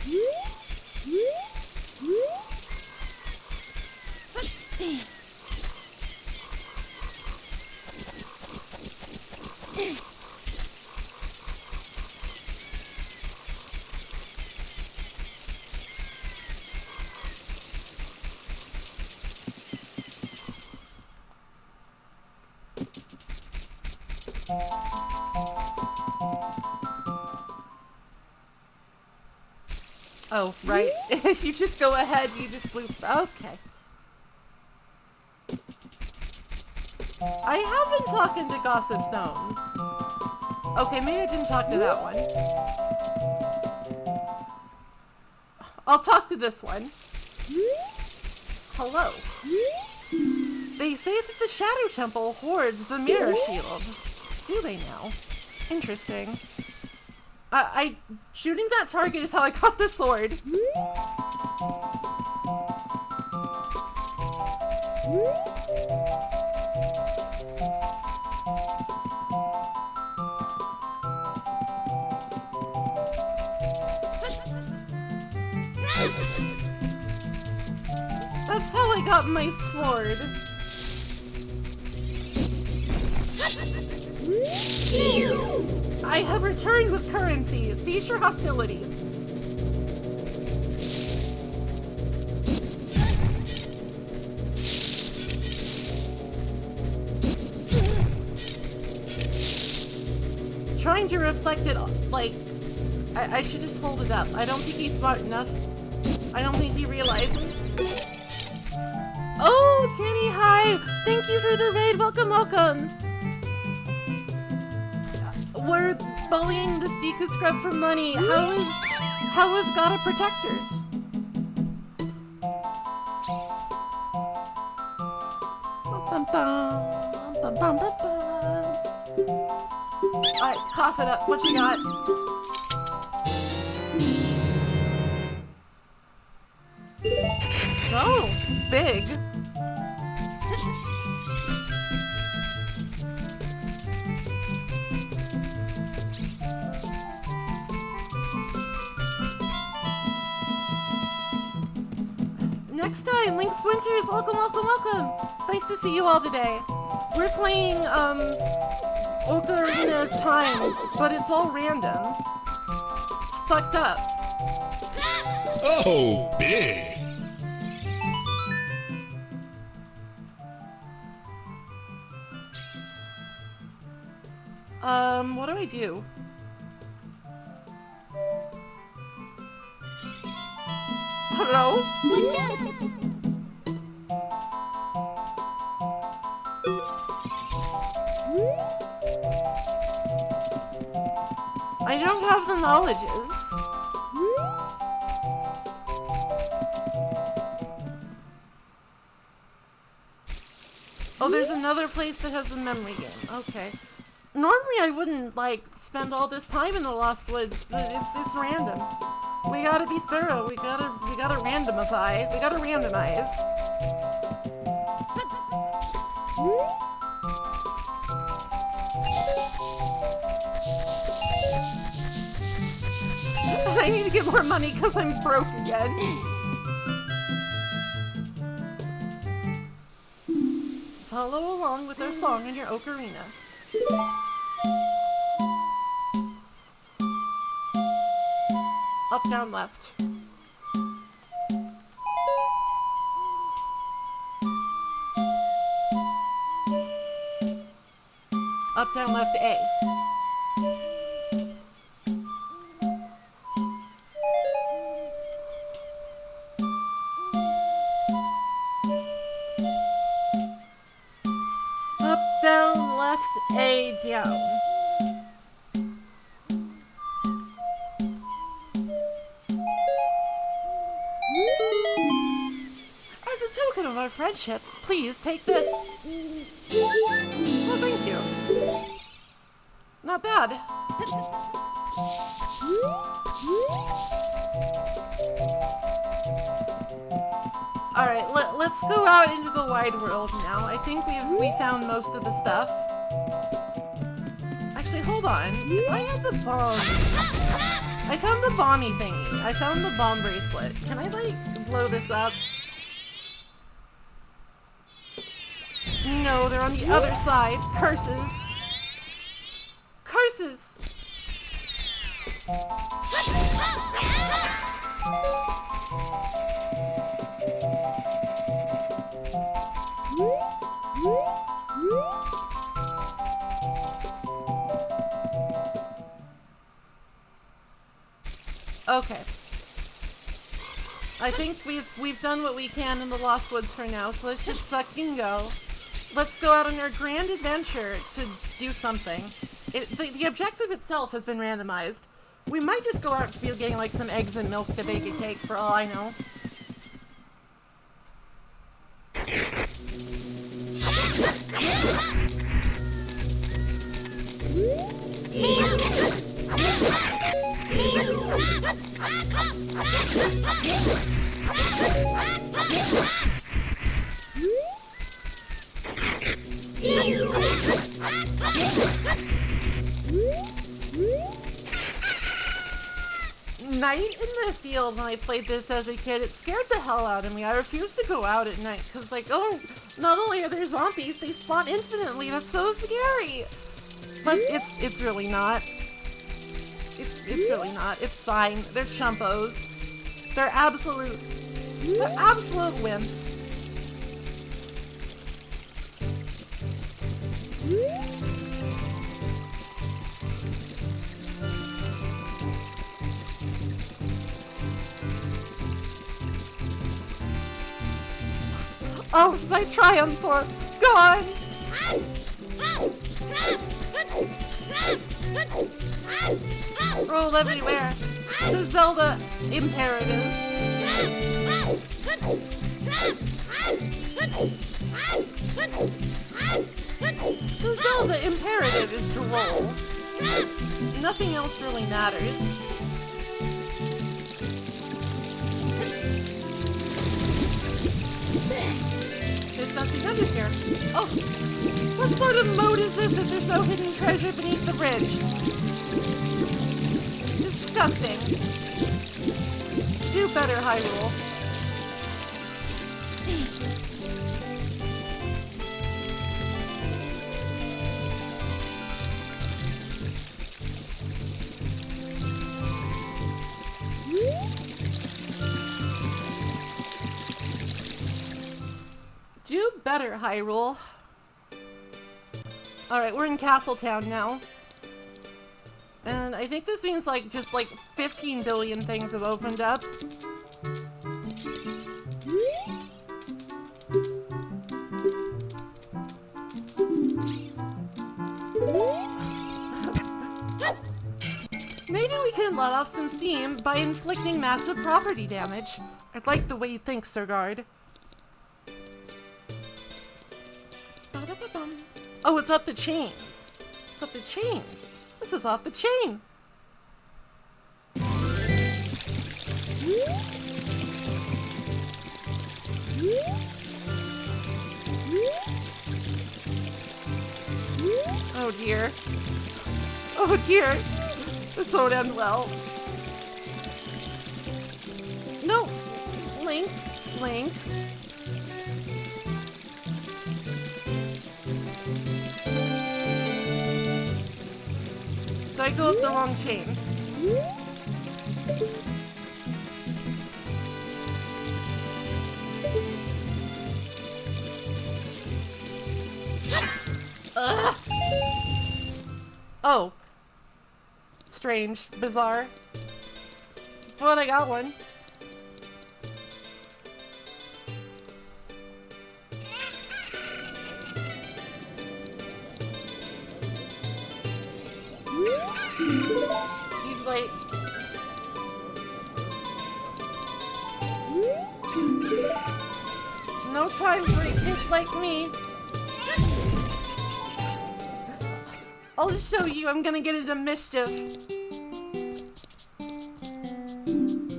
Oh, right. If you just go ahead, you just bloop. Okay. I have been talking to Gossip Stones. Okay, maybe I didn't talk to that one. I'll talk to this one. Hello. They say that the Shadow Temple hoards the Mirror Shield. Do they now? Interesting. Shooting that target is how I got the sword. That's how I got my sword. I have returned with currency. Cease your hostilities. Trying to reflect it, like, I should just hold it up. I don't think he's smart enough. I don't think he realizes. Oh, Kenny, hi! Thank you for the raid. Welcome, welcome. We're bullying this Deku Scrub for money. How is God a protectors? Bum, bum, bum. Bum, bum, bum, bum. Alright, cough it up. What you got? Oh, big. Next time, Link's Winters, welcome, welcome, welcome. It's nice to see you all today. We're playing, Ocarina of Time, but it's all random. It's fucked up. Oh, big. What do I do? Hello? I don't have the knowledges. Oh, there's another place that has a memory game. Okay. Normally I wouldn't, like, spend all this time in the Lost Woods, but it's random. We gotta be thorough. We gotta randomify. We gotta randomize. I need to get more money because I'm broke again. Follow along with our song in your ocarina. Up, down, left. Up, down, left, A. Up, down, left, A, down. As a token of our friendship, please take this. Well, thank you. Not bad. Alright, let's go out into the wide world now. I think we found most of the stuff. Actually, hold on. If I had the bomb... I found the bomby thingy. I found the bomb bracelet. Can I, like, blow this up? No, they're on the other side. Curses. Curses! Okay. I think we've done what we can in the Lost Woods for now, so let's just fucking go. Let's go out on our grand adventure to do something. The objective itself has been randomized. We might just go out to be getting like some eggs and milk to bake a cake for all I know. Night in the field, when I played this as a kid, it scared the hell out of me. I refused to go out at night because, like, oh, not only are there zombies, they spawn infinitely. That's so scary. But it's really not. It's really not. It's fine. They're chumpos. They're absolute wimps. Oh, my triumph orb's gone! Roll everywhere. The Zelda imperative. The Zelda imperative is to roll. Nothing else really matters. There's nothing under here. Oh! What sort of mode is this if there's no hidden treasure beneath the bridge? Disgusting. Do better, Hyrule. Do better, Hyrule. Alright, we're in Castletown now. And I think this means just 15 billion things have opened up. Maybe we can let off some steam by inflicting massive property damage. I like the way you think, Sir Guard. Oh, it's up the chains. It's up the chains. This is off the chain. Oh dear. Oh dear. This won't end well. No. Link. Link. Did I go up the wrong chain? Ugh. Oh. Strange. Bizarre. But I got one. He's late. No time for a kid like me. I'll show you I'm gonna get into mischief.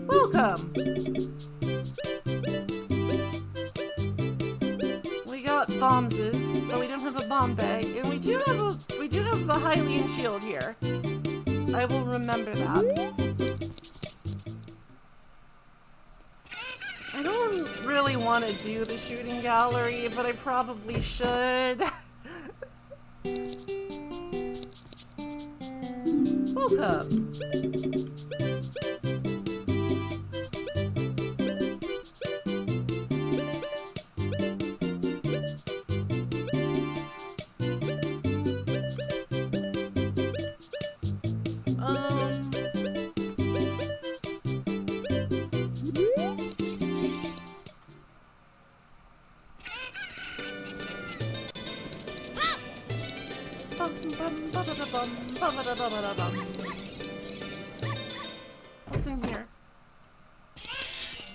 Welcome. We got bombses, but we don't have a bomb bag, and we do have a Hylian shield here. I will remember that. I don't really want to do the shooting gallery, but I probably should. Welcome. What's in here?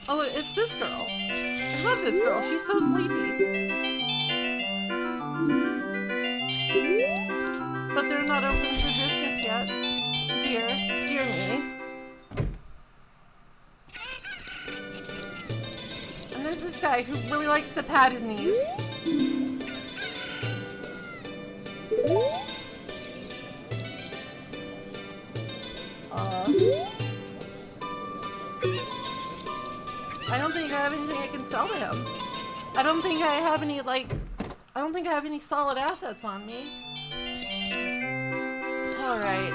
Oh, it's this girl. I love this girl. She's so sleepy. But they're not open for business yet. Dear me. And there's this guy who really likes to pat his knees. I don't think I have anything I can sell to him. I don't think I have any solid assets on me. Alright.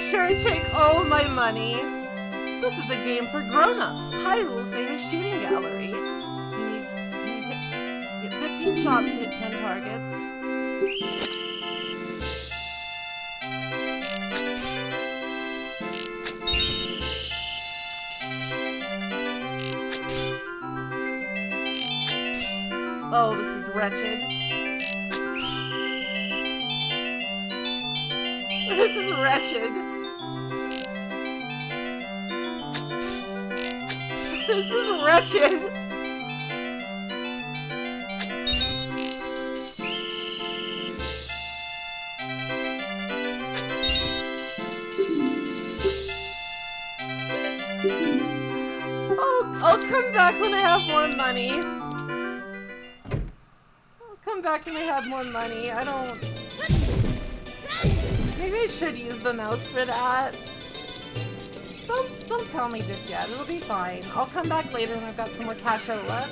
Sure, take all my money. This is a game for grown-ups. Hyrule's famous shooting gallery. You get 15 shots to hit 10 targets. Oh, this is wretched. This is wretched. wretched. I'll come back when I have more money. I'll come back when I have more money. I don't... Maybe I should use the mouse for that. Don't tell me just yet. It'll be fine. I'll come back later when I've got some more cashola.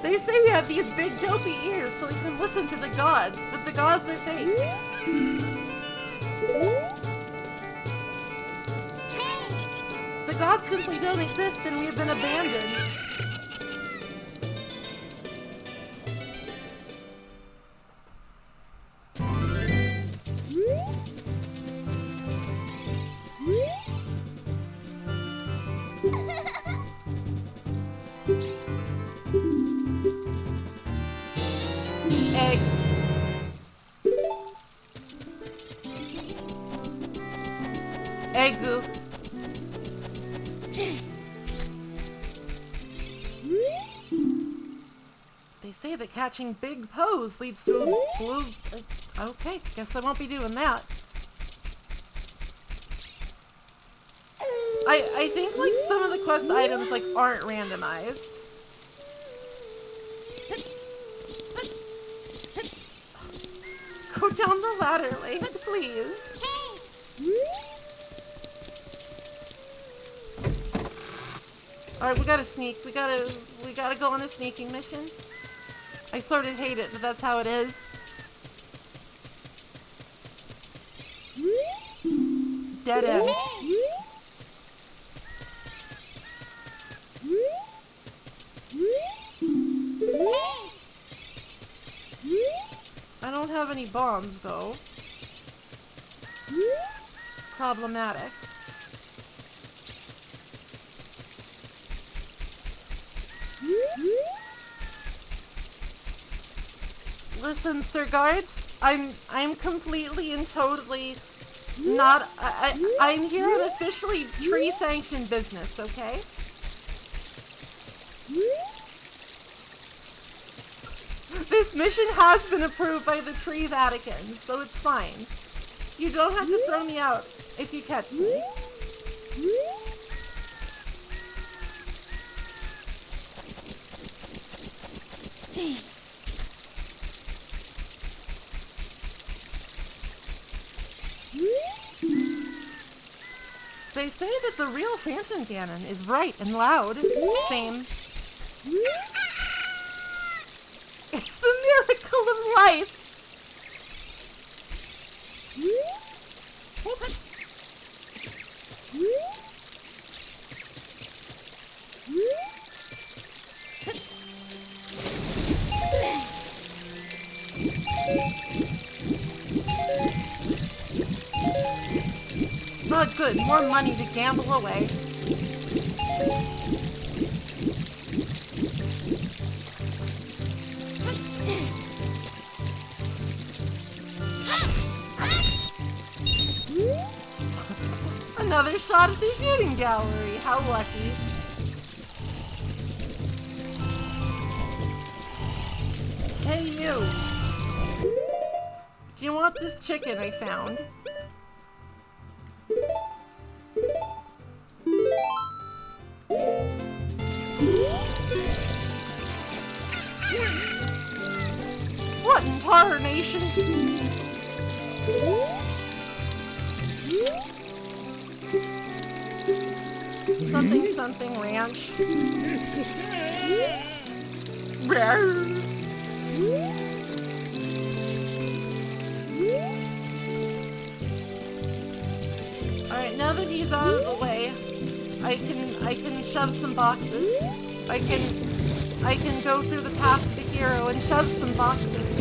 They say you have these big dopey ears so you can listen to the gods, but the gods are fake. The gods simply don't exist and we've been abandoned. Egg. Egg. They say that catching big pose leads to blue... Okay, guess I won't be doing that. I think like some of the quest items like aren't randomized. Go down the ladder, Link, please. Alright, we gotta sneak. We gotta go on a sneaking mission. I sort of hate it, but that's how it is. Dead end. I don't have any bombs, though. Problematic. Listen, Sir Guards, I'm completely and totally not... I'm here on officially tree-sanctioned business, okay? This mission has been approved by the Tree Vatican, so it's fine. You don't have to throw me out if you catch me. They say that the real Phantom Cannon is bright and loud. Same. It's the miracle of life! Oh, good. More money to gamble away. Another shot at the shooting gallery. How lucky. Hey, you. Do you want this chicken I found? What in tarnation? Something something ranch. Alright, now that he's out of the way, I can shove some boxes. I can go through the path of the hero and shove some boxes.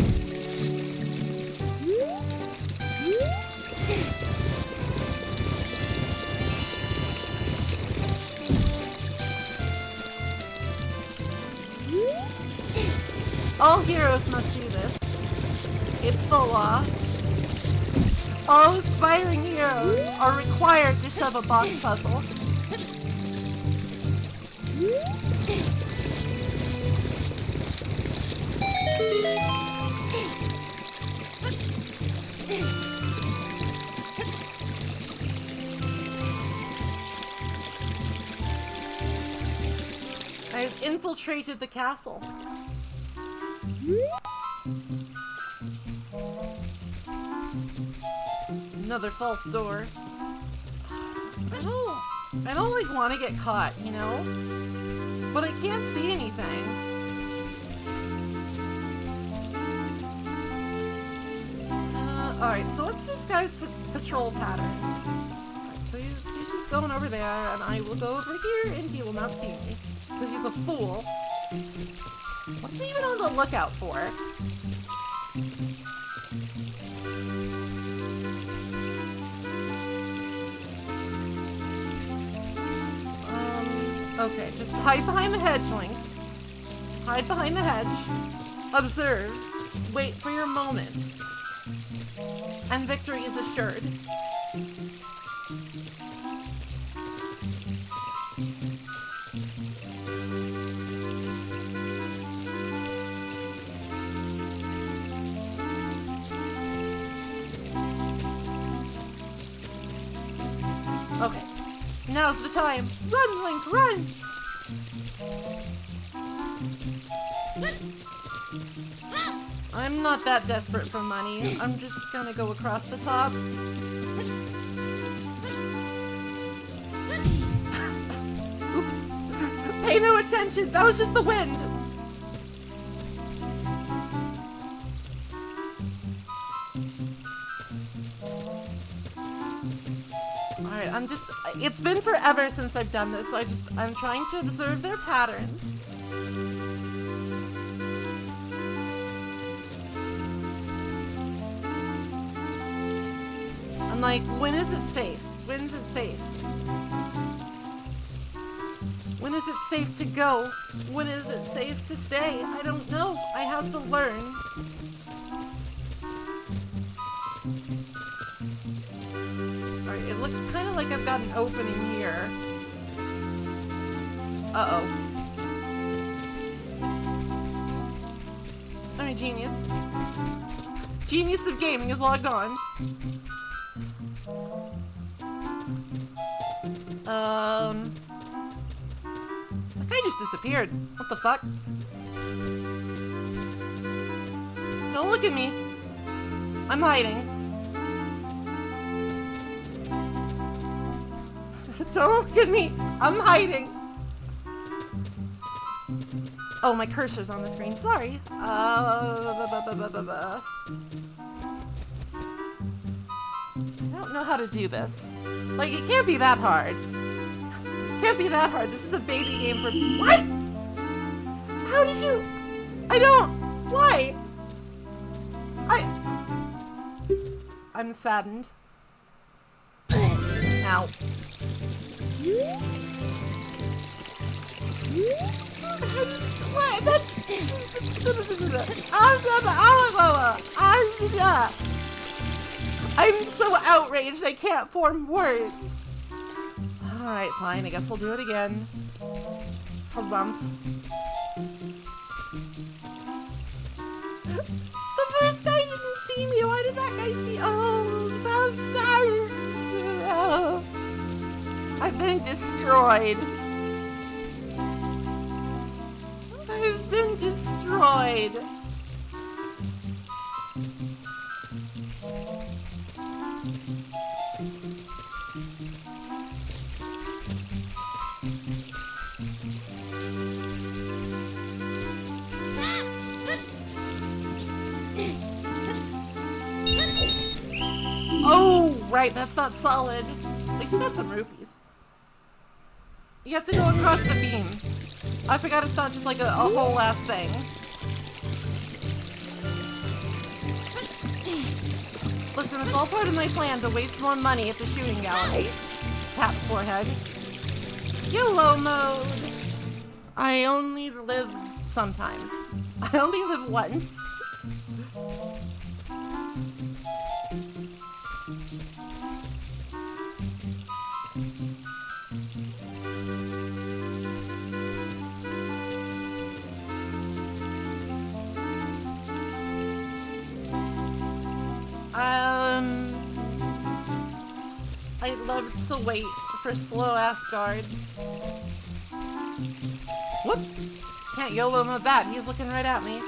All heroes must do this. It's the law. All aspiring heroes are required to shove a box puzzle. I've infiltrated the castle. Another false door. I don't like want to get caught, you know? But I can't see anything. Alright, so what's this guy's patrol pattern? Alright, so he's just going over there, and I will go over here, and he will not see me. Because he's a fool. What's he even on the lookout for? Okay, just hide behind the hedge, Link. Hide behind the hedge. Observe. Wait for your moment. And victory is assured. Okay, now's the time. Run, Link, run! I'm not that desperate for money. I'm just gonna go across the top. Oops. Pay no attention, that was just the wind! Alright, it's been forever since I've done this, so I'm trying to observe their patterns. I'm like, when is it safe? When is it safe? When is it safe to go? When is it safe to stay? I don't know. I have to learn. Alright, it looks kind of like I've got an opening here. Uh-oh. I'm a genius. Genius of gaming is logged on. That guy just disappeared. What the fuck? Don't look at me. I'm hiding. Don't look at me. I'm hiding. Oh, my cursor's on the screen. Sorry. I don't know how to do this. Like, it can't be that hard. It can't be that hard. This is a baby game for... What? How did you... I don't... Why? I'm saddened. Ow. What? That... I'm so outraged I can't form words. Alright, fine. I guess I'll do it again. Harumph. The first guy didn't see me. Why did that guy see? Oh, I've been destroyed. I've been destroyed. Oh, right, that's not solid. At least we got some rupees. You have to go across the beam. I forgot it's not just like a whole ass thing. Listen, it's all part of my plan to waste more money at the shooting gallery. Taps forehead. YOLO mode. I only live sometimes. I only live once. I love to wait for slow-ass guards. Whoop! Can't YOLO him with that. He's looking right at me.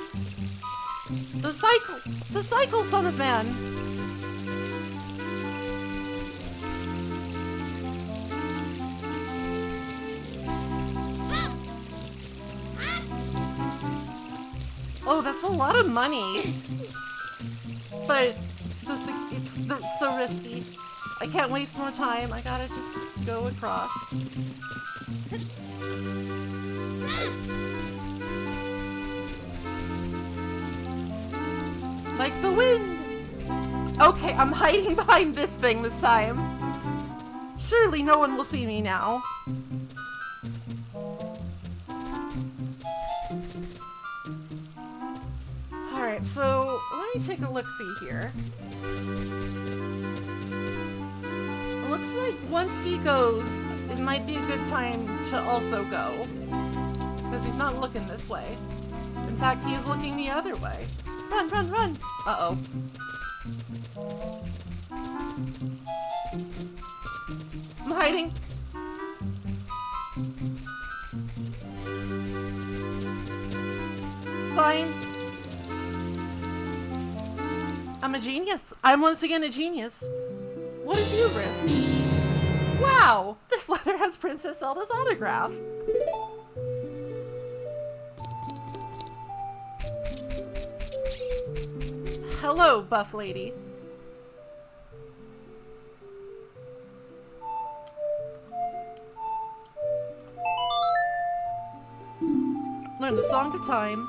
The cycles! The cycle, son of man! Oh, that's a lot of money. But it's so risky. I can't waste more time. I gotta just go across. Like the wind. Okay, I'm hiding behind this thing this time. Surely no one will see me now. Alright, so let me take a look-see here. It looks like once he goes, it might be a good time to also go. Because he's not looking this way. In fact, he is looking the other way. Run, run, run! Uh-oh. I'm hiding. Fine. I'm a genius. I'm once again a genius. What is hubris? Wow! This letter has Princess Zelda's autograph. Hello, buff lady. Learn the song for time.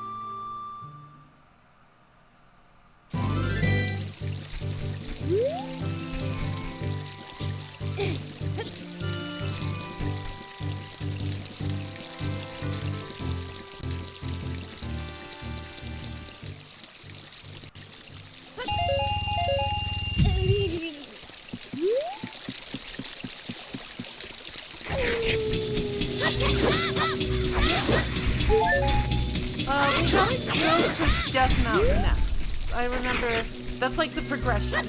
We don't go to Death Mountain next. I remember that's like the progression.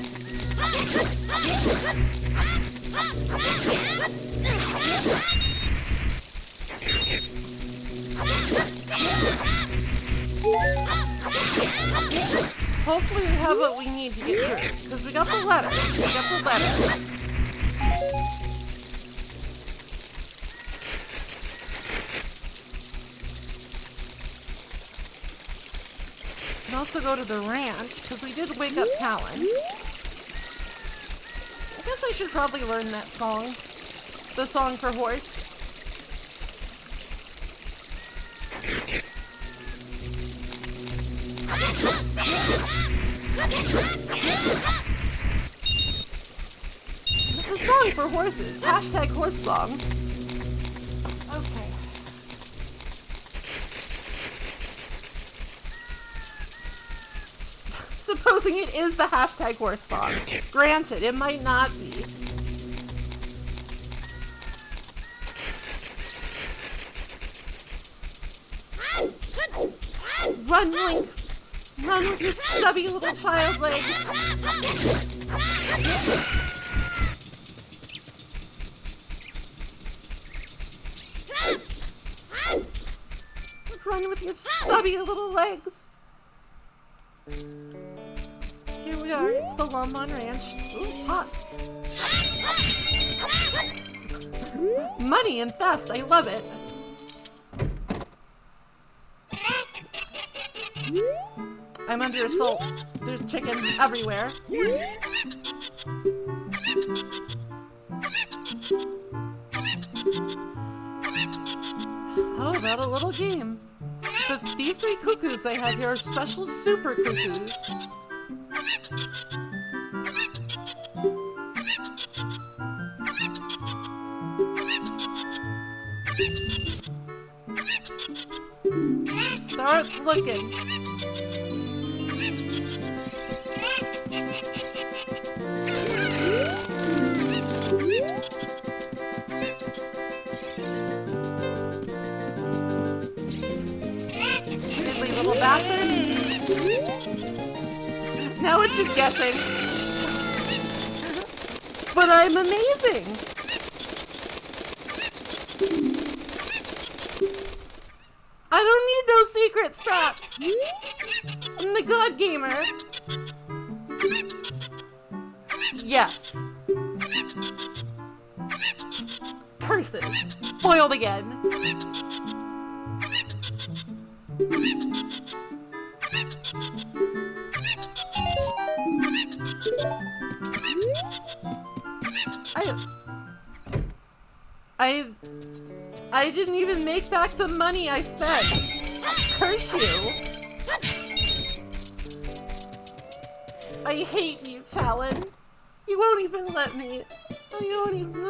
Hopefully we have what we need to get through, because we got the letter. We got the letter. We can also go to the ranch, because we did wake up Talon. I guess I should probably learn that song. The song for horse. The song for horses. Hashtag horse song. Okay. Supposing it is the hashtag horse song. Granted, it might not be. Run, Link! Run with your stubby little child legs! Run with your stubby little legs! Here we are, it's the Lombon Ranch. Ooh, pots. Money and theft, I love it. I'm under assault. There's chicken everywhere. How about a little game? But these three cuckoos I have here are special super cuckoos. Star Start looking. Diddly little bastard. Now it's just guessing. But I'm amazing. I don't need no secret stats. I'm the god gamer. Yes. Curses. Foiled again. I didn't even make back the money I spent. Curse you. I hate you, Talon. You won't even let me. You won't even.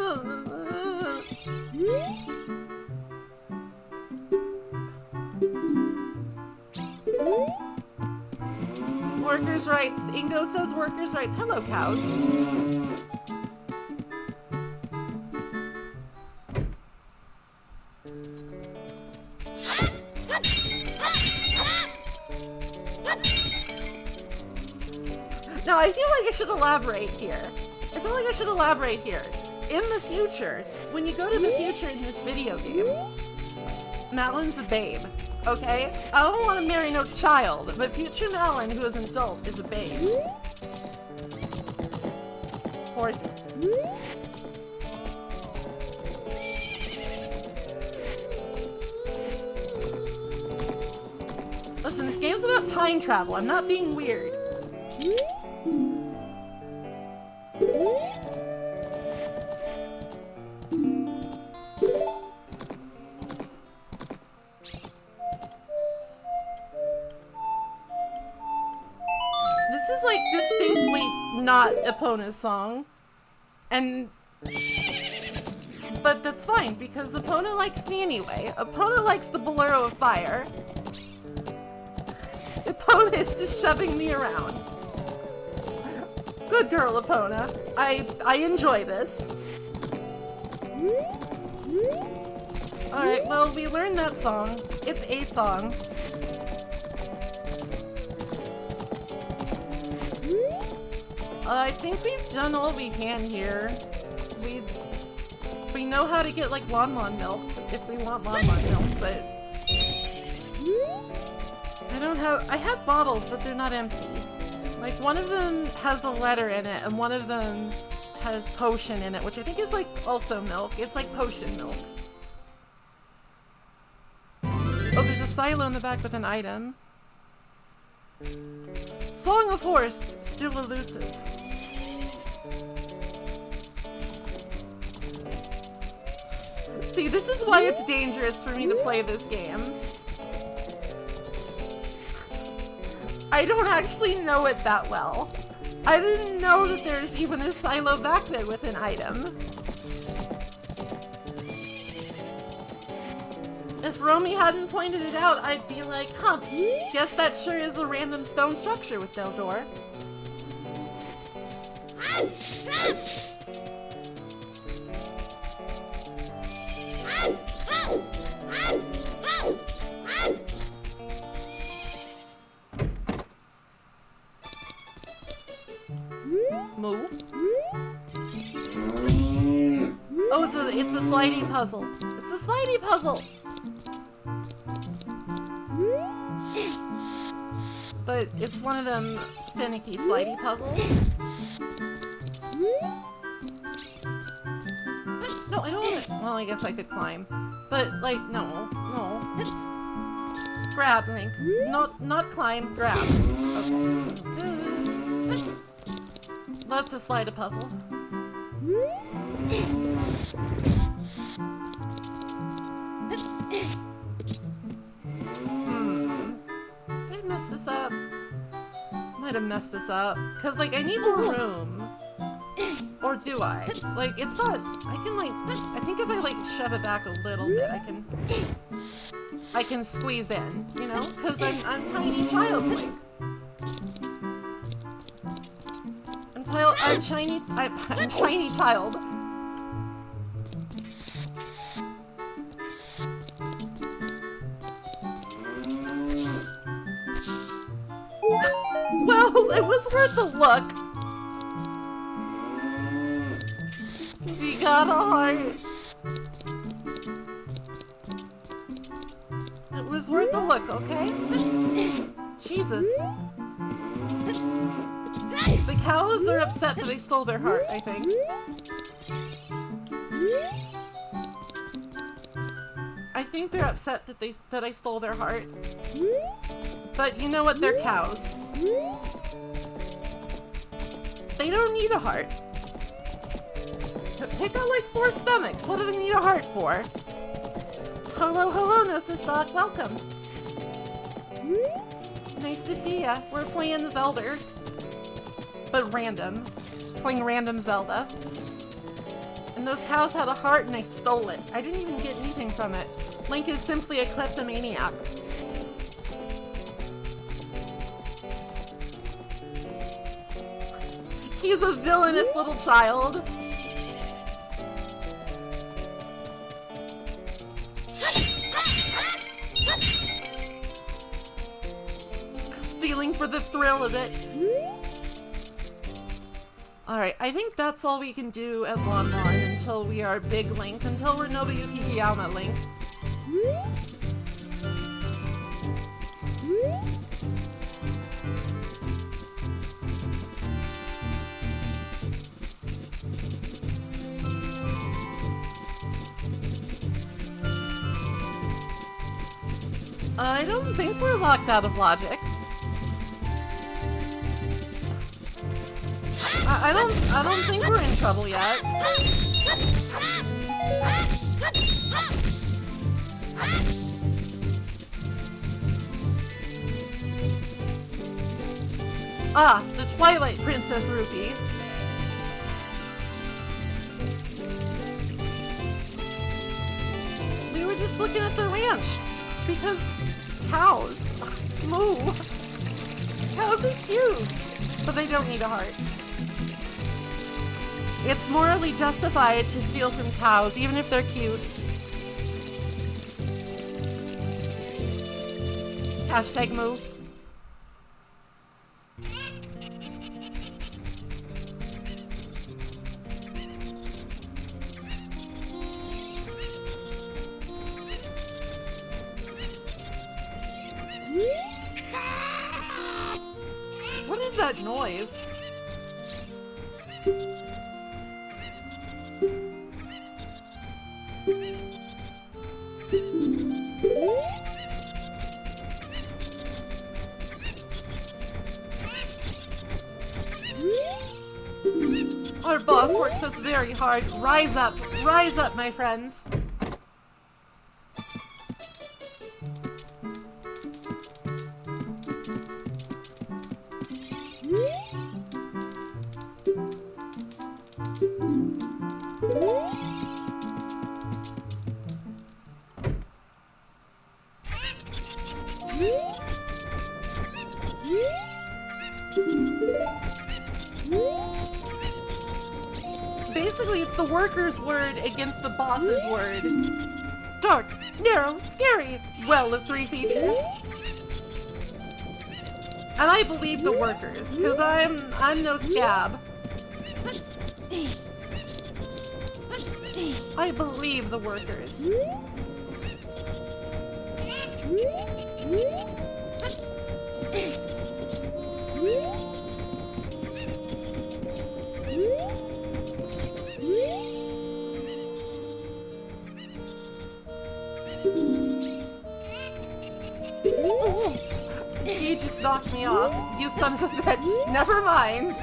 Workers' rights. Ingo says workers' rights. Hello, cows. Now, I feel like I should elaborate here. In the future, when you go to the future in this video game, Madeleine's a babe, okay? I don't want to marry no child, but future Madeleine, who is an adult, is a babe. Horse. Listen, this game's about time travel. I'm not being weird. This is like distinctly not Epona's song. But that's fine because Epona likes me anyway. Epona likes the Bolero of Fire. Epona is just shoving me around. Good girl, Epona. I enjoy this. Alright, well, we learned that song. It's a song. I think we've done all we can here. We know how to get, like, Lon milk, if we want Lon milk, but... I have bottles, but they're not empty. Like, one of them has a letter in it, and one of them has potion in it, which I think is, like, also milk. It's like potion milk. Oh, there's a silo in the back with an item. Song of Horse, still elusive. See, this is why it's dangerous for me to play this game. I don't actually know it that well. I didn't know that there's even a silo back there with an item. If Romy hadn't pointed it out, I'd be like, huh, guess that sure is a random stone structure with no door. Moo? Oh, it's a slidey puzzle. It's a slidey puzzle! But it's one of them finicky slidey puzzles. No, I don't want to. Well, I guess I could climb. But, like, no. Grab, Link. Not climb, grab. Okay. Love to slide a puzzle. Did I mess this up? Might have messed this up. Cause, like, I need more room. Or Or do I? Like, it's not... I can, like... I think if I, like, shove it back a little bit, I can squeeze in, you know? Because I'm tiny child Link. I'm shiny child. Well, it was worth a look. We got a heart. It was worth a look, okay? Jesus. The cows are upset that I stole their heart, I think. I think they're upset that I stole their heart. But you know what? They're cows. They don't need a heart. Pick out like 4 stomachs. What do they need a heart for? Hello, hello, Gnosis Doc. Welcome. Nice to see ya. We're playing Zelda. But random. Playing random Zelda. And those cows had a heart and I stole it. I didn't even get anything from it. Link is simply a kleptomaniac. He's a villainous little child. Stealing for the thrill of it. Alright, I think that's all we can do at Lon Lon until we are Big Link, until we're Nobuyuki Kiyama Link. I don't think we're locked out of logic. I don't think we're in trouble yet. Ah, the Twilight Princess Rupee. We were just looking at the ranch because cows. Moo. Cows are cute, but they don't need a heart. It's morally justified to steal from cows, even if they're cute. Hashtag moo. What is that noise? Our boss works us very hard. Rise up, my friends. Basically, it's the worker's word against the boss's word. Dark, narrow, scary. Well of 3 features. And I believe the workers, because I'm no scab. I believe the workers. He just knocked me off. You son of a bitch. Never mind.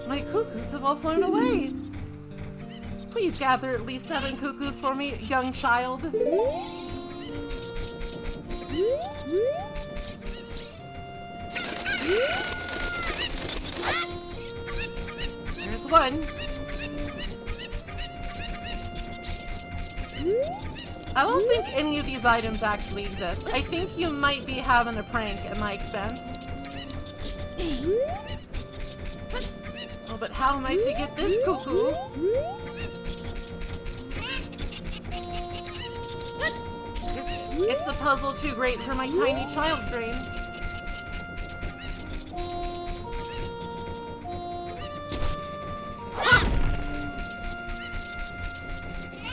My cuckoos have all flown away. Please gather at least 7 cuckoos for me, young child. one. I don't think any of these items actually exist. I think you might be having a prank at my expense. Oh, but how am I to get this cuckoo? It's a puzzle too great for my tiny child brain. Ha!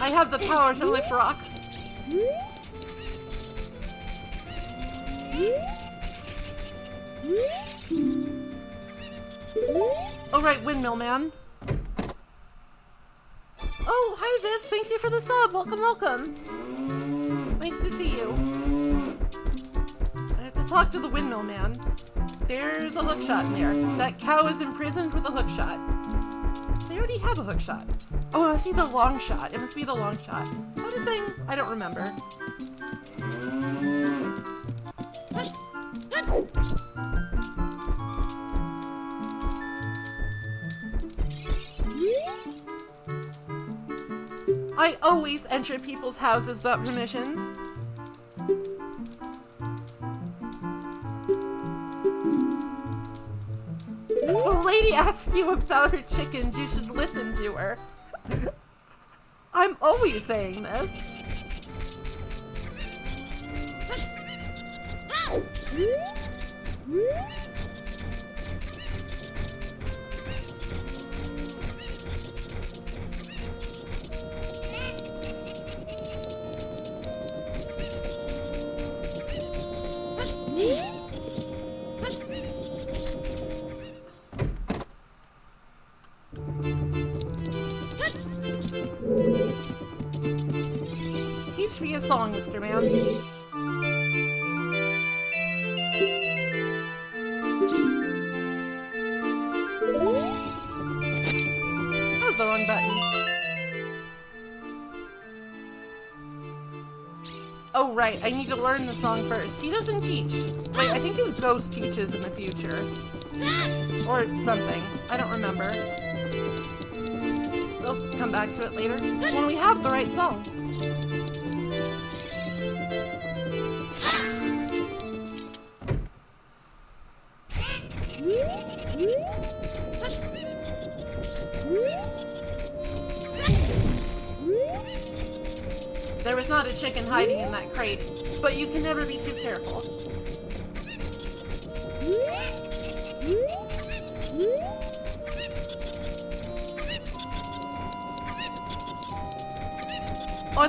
I have the power to lift rock. Oh, right, Windmill Man. Oh, hi, Viv. Thank you for the sub. Welcome, welcome. Nice to see you. I have to talk to the Windmill Man. There's a hookshot in there. That cow is imprisoned with a hookshot. They already have a hookshot. Oh, it must be the long shot. It must be the long shot. What a thing? I don't remember. I always enter people's houses without permissions. If a lady asks you about her chickens, you should listen to her. I'm always saying this. Teach me a song, Mr. Man. That was the wrong button. Oh, right. I need to learn the song first. He doesn't teach. Wait, I think his ghost teaches in the future. Or something. I don't remember. We'll come back to it later. When we have the right song. There was not a chicken hiding in that crate, but you can never be too careful. Oh, I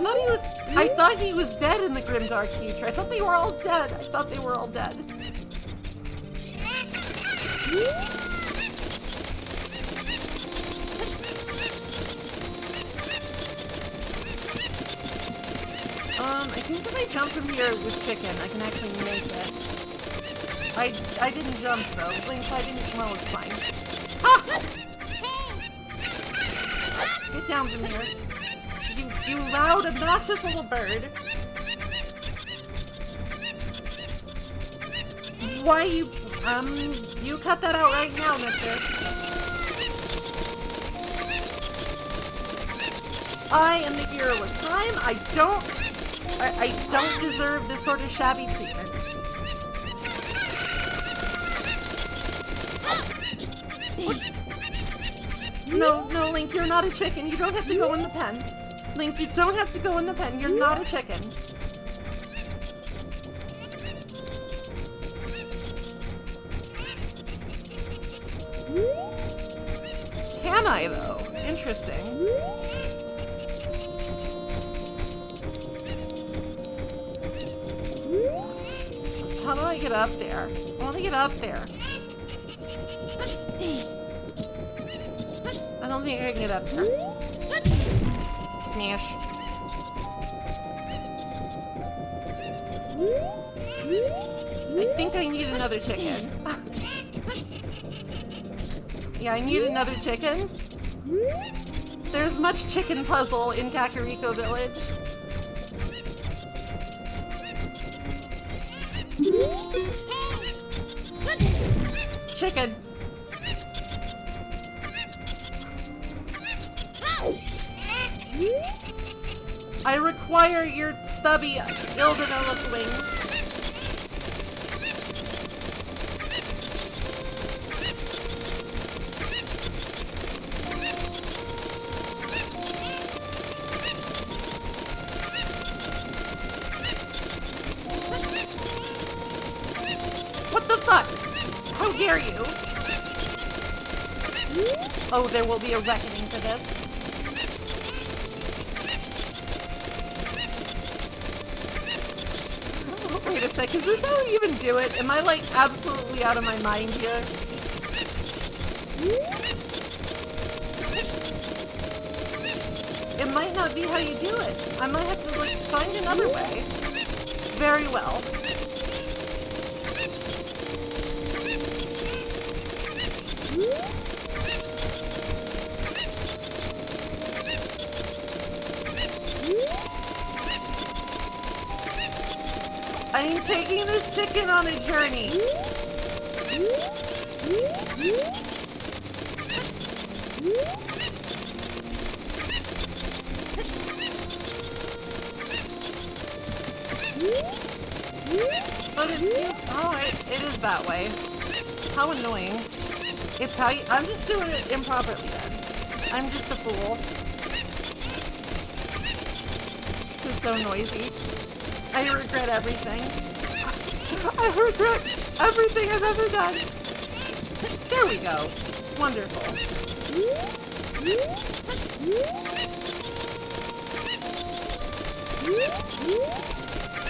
thought he was dead in the grimdark future. I thought they were all dead. I think if I jump from here with chicken, I can actually make it. I didn't jump though. Link, I didn't. Well, it's fine. Ah! Get down from here. You loud, obnoxious little bird. Why you cut that out right now, mister. I am the hero of time. I don't deserve this sort of shabby treatment. No, Link, you're not a chicken. You don't have to go in the pen. Link, you don't have to go in the pen. You're not a chicken. Can I, though? Interesting. How do I get up there? I want to get up there. I don't think I can get up there. Smash. I think I need another chicken. Yeah, I need another chicken. There's much chicken puzzle in Kakariko Village. Chicken. I require your stubby, ill-developed wings. What the fuck? How dare you? Oh, there will be a reckoning for this. Oh, wait a sec, is this how we even do it? Am I, like, absolutely out of my mind here? It might not be how you do it. I might have to, like, find another way. Very well. I'm taking this chicken on a journey. But it seems, oh, it is that way. How annoying. It's how you, I'm just doing it improperly then. I'm just a fool. This is so noisy. I regret everything. I regret everything I've ever done. There we go. Wonderful.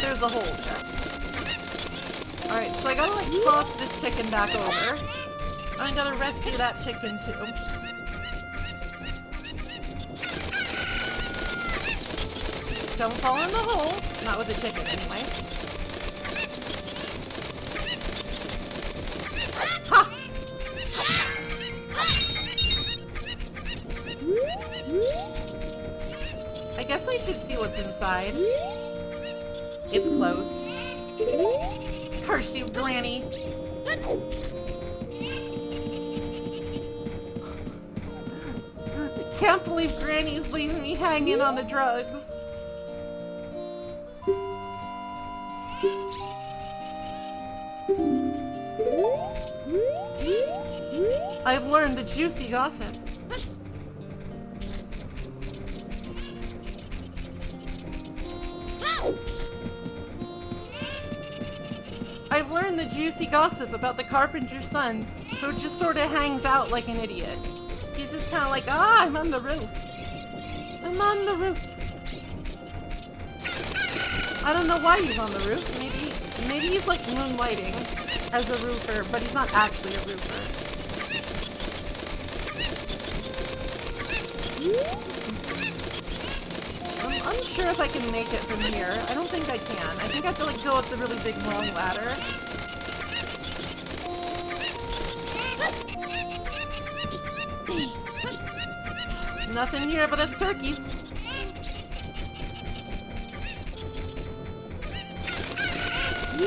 There's a hole there. Alright, so I gotta like toss this chicken back over. I gotta rescue that chicken too. Don't fall in the hole. Not with the chicken, anyway. Ha! I guess I should see what's inside. It's closed. Curse you, Granny! I can't believe Granny's leaving me hanging on the drugs. I've learned the juicy gossip. I've learned the juicy gossip about the carpenter's son who just sort of hangs out like an idiot. He's just kind of like, ah, I'm on the roof. I'm on the roof. I don't know why he's on the roof. Maybe he's like moonlighting as a roofer, but he's not actually a roofer. I'm unsure if I can make it from here. I don't think I can. I think I have to like go up the really big long ladder. Nothing here but us turkeys.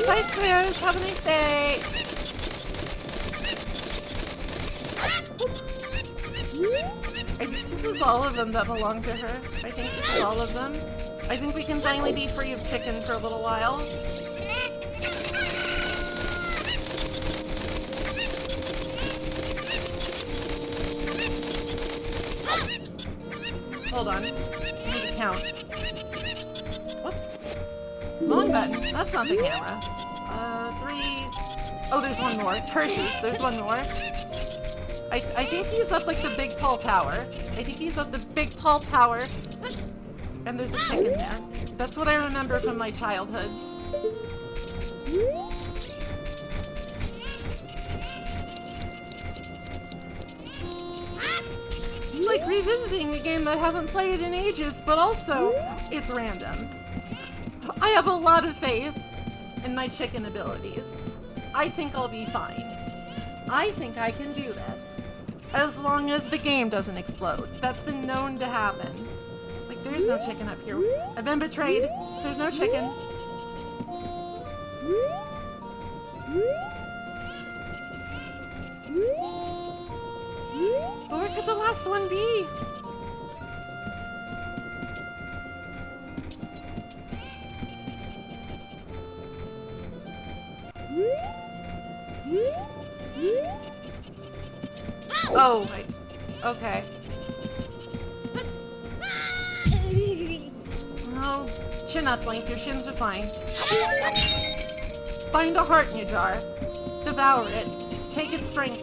Bye, squares. Have a nice day. I think this is all of them that belong to her. I think this is all of them. I think we can finally be free of chicken for a little while. Hold on. I need to count. Whoops. Long button. That's not the camera. 3. Oh, there's one more. Curses. There's one more. I think he's up like the big tall tower. I think he's up the big tall tower. And there's a chicken there. That's what I remember from my childhoods. It's like revisiting a game I haven't played in ages, but also, it's random. I have a lot of faith in my chicken abilities. I think I'll be fine. I think I can do this. As long as the game doesn't explode. That's been known to happen. Like, there's no chicken up here. I've been betrayed. There's no chicken. But where could the last one be? Oh, okay. No, chin up, Link. Your shins are fine. Find a heart in your jar. Devour it. Take its strength.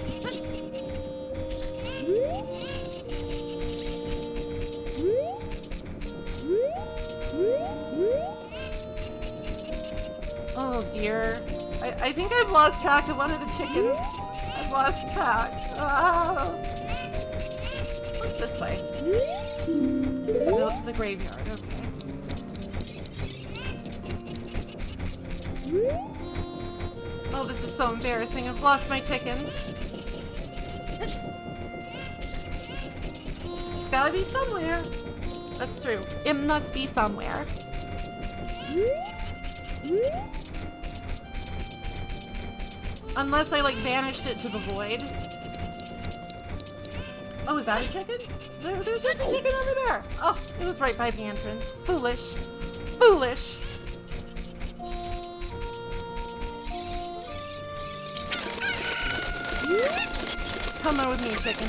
Oh dear. I think I've lost track of one of the chickens. I've lost track. Oh. What's this way? The graveyard, okay. Oh, this is so embarrassing. I've lost my chickens. It's gotta be somewhere. That's true. It must be somewhere. Unless I, like, banished it to the void. Oh, is that a chicken? There's just a chicken over there. Oh, it was right by the entrance. Foolish. Foolish. Come on with me, chicken.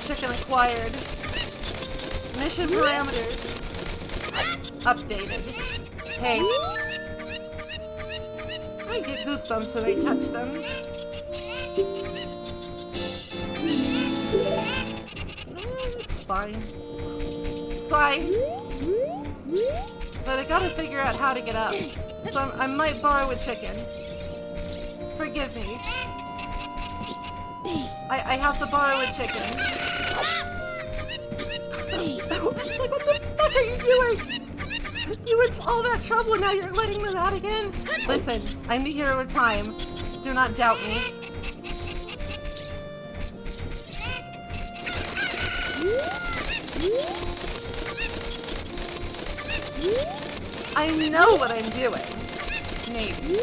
Chicken acquired. Mission parameters updated. Hey. I get goosebumps when I touch them. It's fine. It's fine. But I gotta figure out how to get up. So I might borrow a chicken. Forgive me. I have to borrow a chicken. It's like, what the fuck are you doing? You were in all that trouble and now you're letting them out again? Listen, I'm the hero of time. Do not doubt me. I know what I'm doing. Maybe.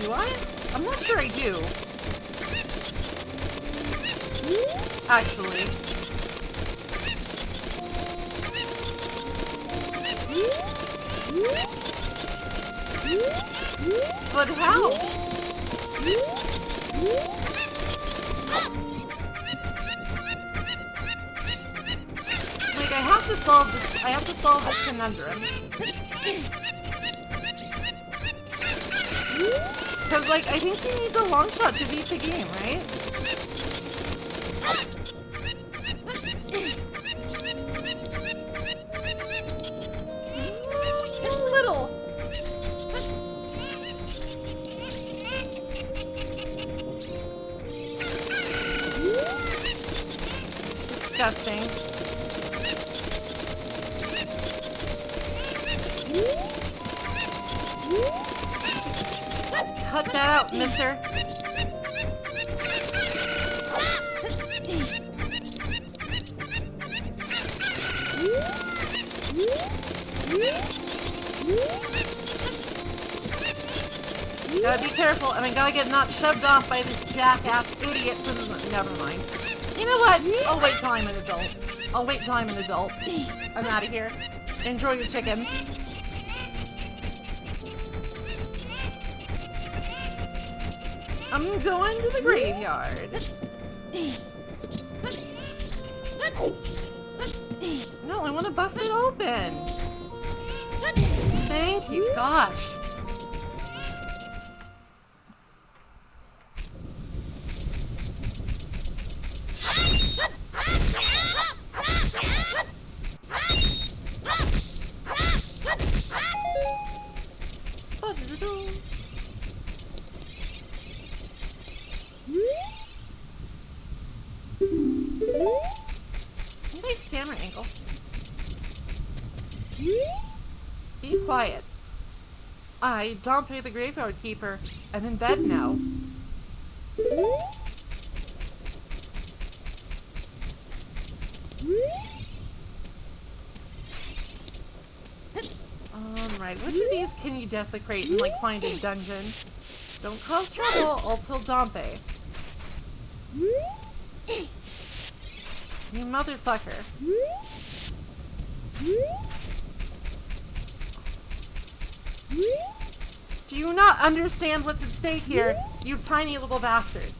Do I? I'm not sure I do. Actually. But how? Like, I have to solve this conundrum. Because, like, I think you need the long shot to beat the game, right? He's little. Disgusting. Cut that out, mister. Gotta be careful, and I gotta get not shoved off by this jackass idiot from the... Never mind. You know what? I'll wait till I'm an adult. I'll wait till I'm an adult. I'm out of here. Enjoy your chickens. I'm going to the graveyard. No, I want to bust it open. Thank you, gosh. Nice camera angle. Be quiet. I, Dante the Graveyard Keeper, am in bed now. Alright, which of these can you desecrate and, like, find a dungeon? Don't cause trouble, I'll tell Dompe. You motherfucker. Do you not understand what's at stake here, you tiny little bastard?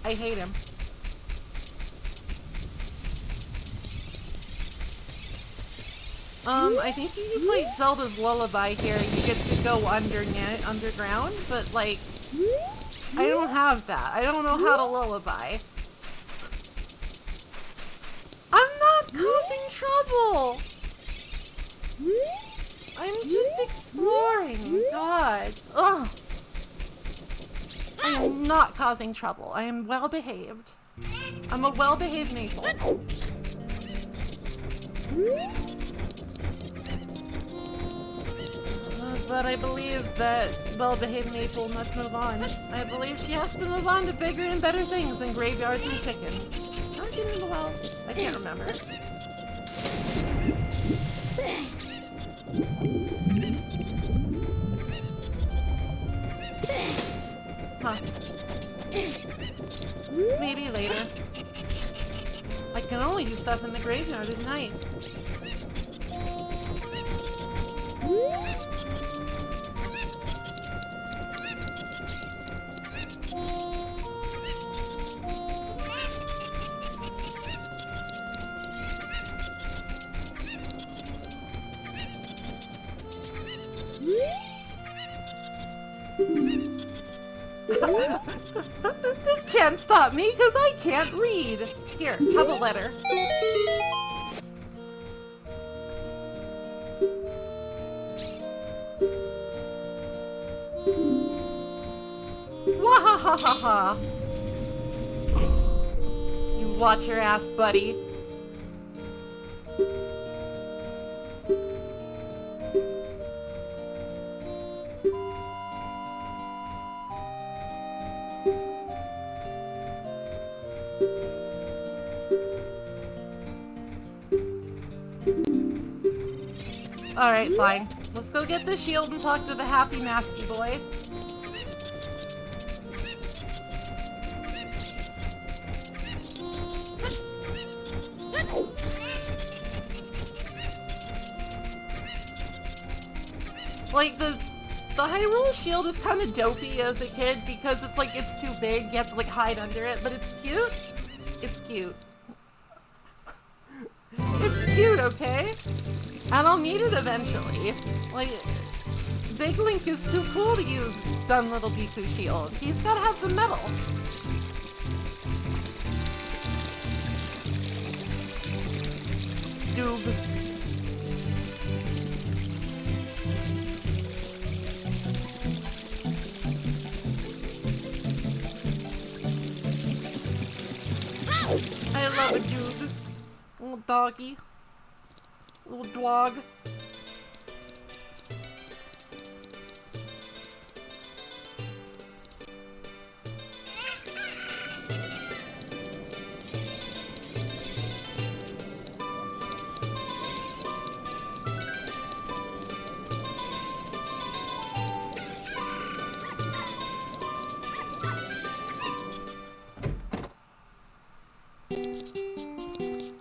I hate him. I think if you played Zelda's Lullaby here, you get to go underground, but, like, I don't have that. I don't know how to lullaby. I'm not causing trouble! I'm just exploring. God. Ugh. I am not causing trouble. I am well behaved. I'm a well behaved maple. But I believe that well-behaved Maple must move on. I believe she has to move on to bigger and better things than graveyards and chickens. Or getting in the well. I can't remember. Huh. Maybe later. I can only do stuff in the graveyard at night. This can't stop me because I can't read. Here, have a letter. Wahahaha. You watch your ass, buddy. Alright, fine. Let's go get the shield and talk to the happy masky boy. Like, the Hyrule shield is kind of dopey as a kid because it's like, it's too big, you have to like hide under it, but it's cute. It's cute. It's cute, okay? And I'll need it eventually. Like, Big Link is too cool to use Dun Little Biku shield. He's gotta have the metal. Doob. I love a doob. Little doggy. Little dog.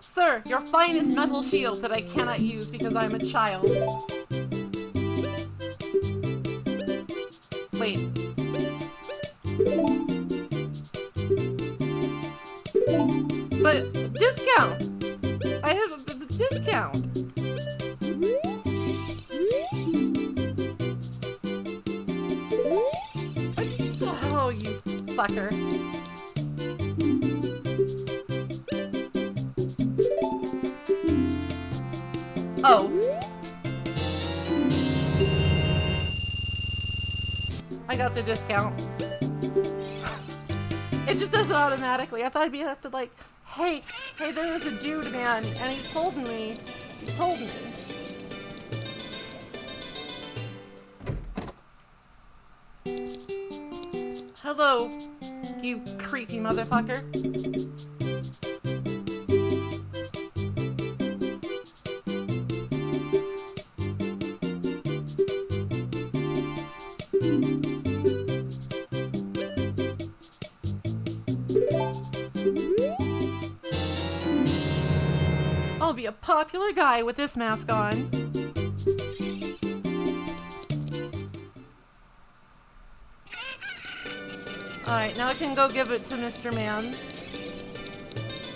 Sir, your finest metal shield that I cannot use because I'm a child. Wait. But discount! I have a discount! Oh, you fucker. Oh. I got the discount. It just does it automatically. I thought I'd have to like, hey, there was a dude, man, and he's holding me. He's holding me. Hello, you creepy motherfucker. popular guy with this mask on. Alright, now I can go give it to Mr. Man.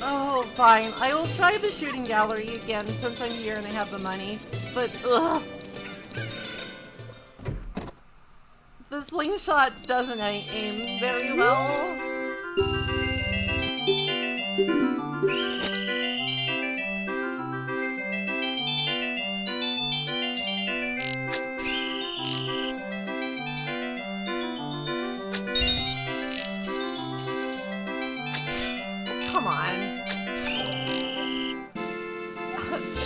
Oh, fine. I will try the shooting gallery again since I'm here and I have the money. But, ugh. The slingshot doesn't aim very well. Come on.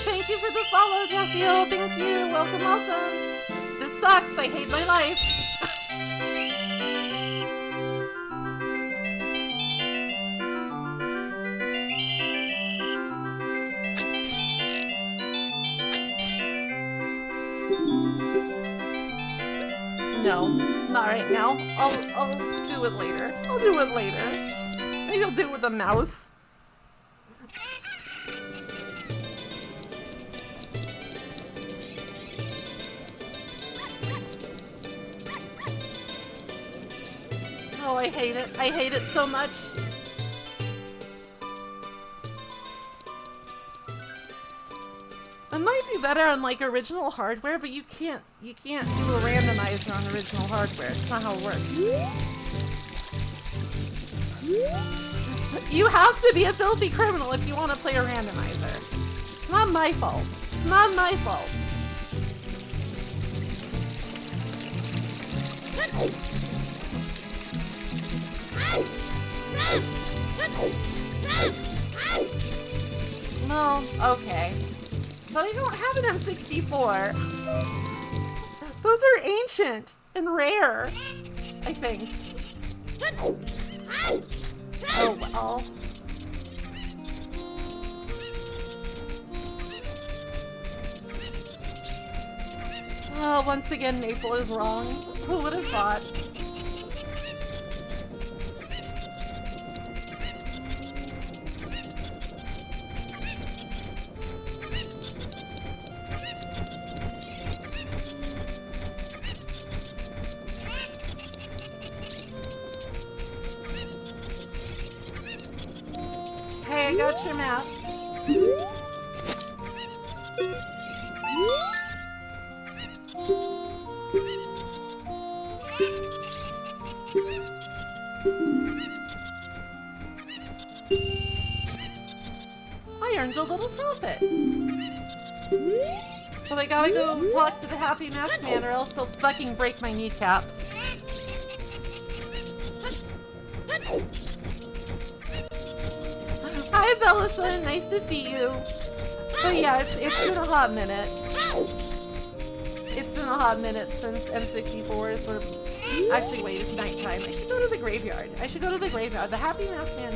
Thank you for the follow, Jessio. Thank you. Welcome, welcome. This sucks. I hate my life. No, not right now. I'll do it later. I'll do it later. Maybe I'll do it with a mouse. Oh, I hate it. I hate it so much. It might be better on like original hardware, but you can't do a randomizer on original hardware. It's not how it works. You have to be a filthy criminal if you want to play a randomizer. It's not my fault. It's not my fault. Well, okay. But I don't have an N64. Those are ancient and rare, I think. Oh well. Oh, once again, Maple is wrong. Who would have thought? Hey, I got your mask. I earned a little profit. But I gotta go talk to the Happy Mask Man or else he'll fucking break my kneecaps. Hi, Bellafin. Nice to see you. But yeah, it's been a hot minute. It's been a hot minute since N64s were... Actually, wait, it's nighttime. I should go to the graveyard. The Happy Mask Man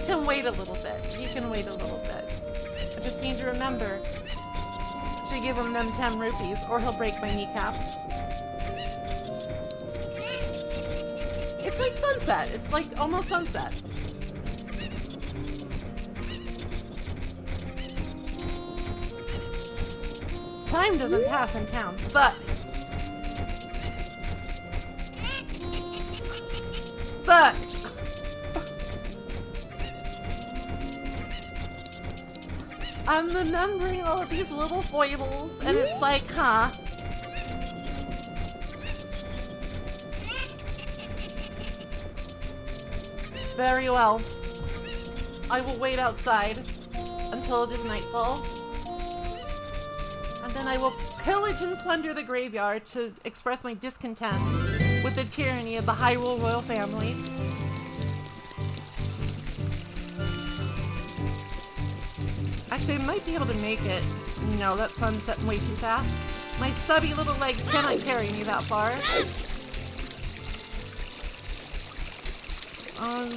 can wait a little bit. He can wait a little bit. I just need to remember to give him them 10 rupees or he'll break my kneecaps. It's like sunset. It's like almost sunset. Time doesn't pass in town, but I'm remembering all of these little foibles, and it's like, huh? Very well. I will wait outside until it is nightfall. And then I will pillage and plunder the graveyard to express my discontent with the tyranny of the Hyrule royal family. Actually, I might be able to make it. No, that sun's setting way too fast. My stubby little legs cannot carry me that far.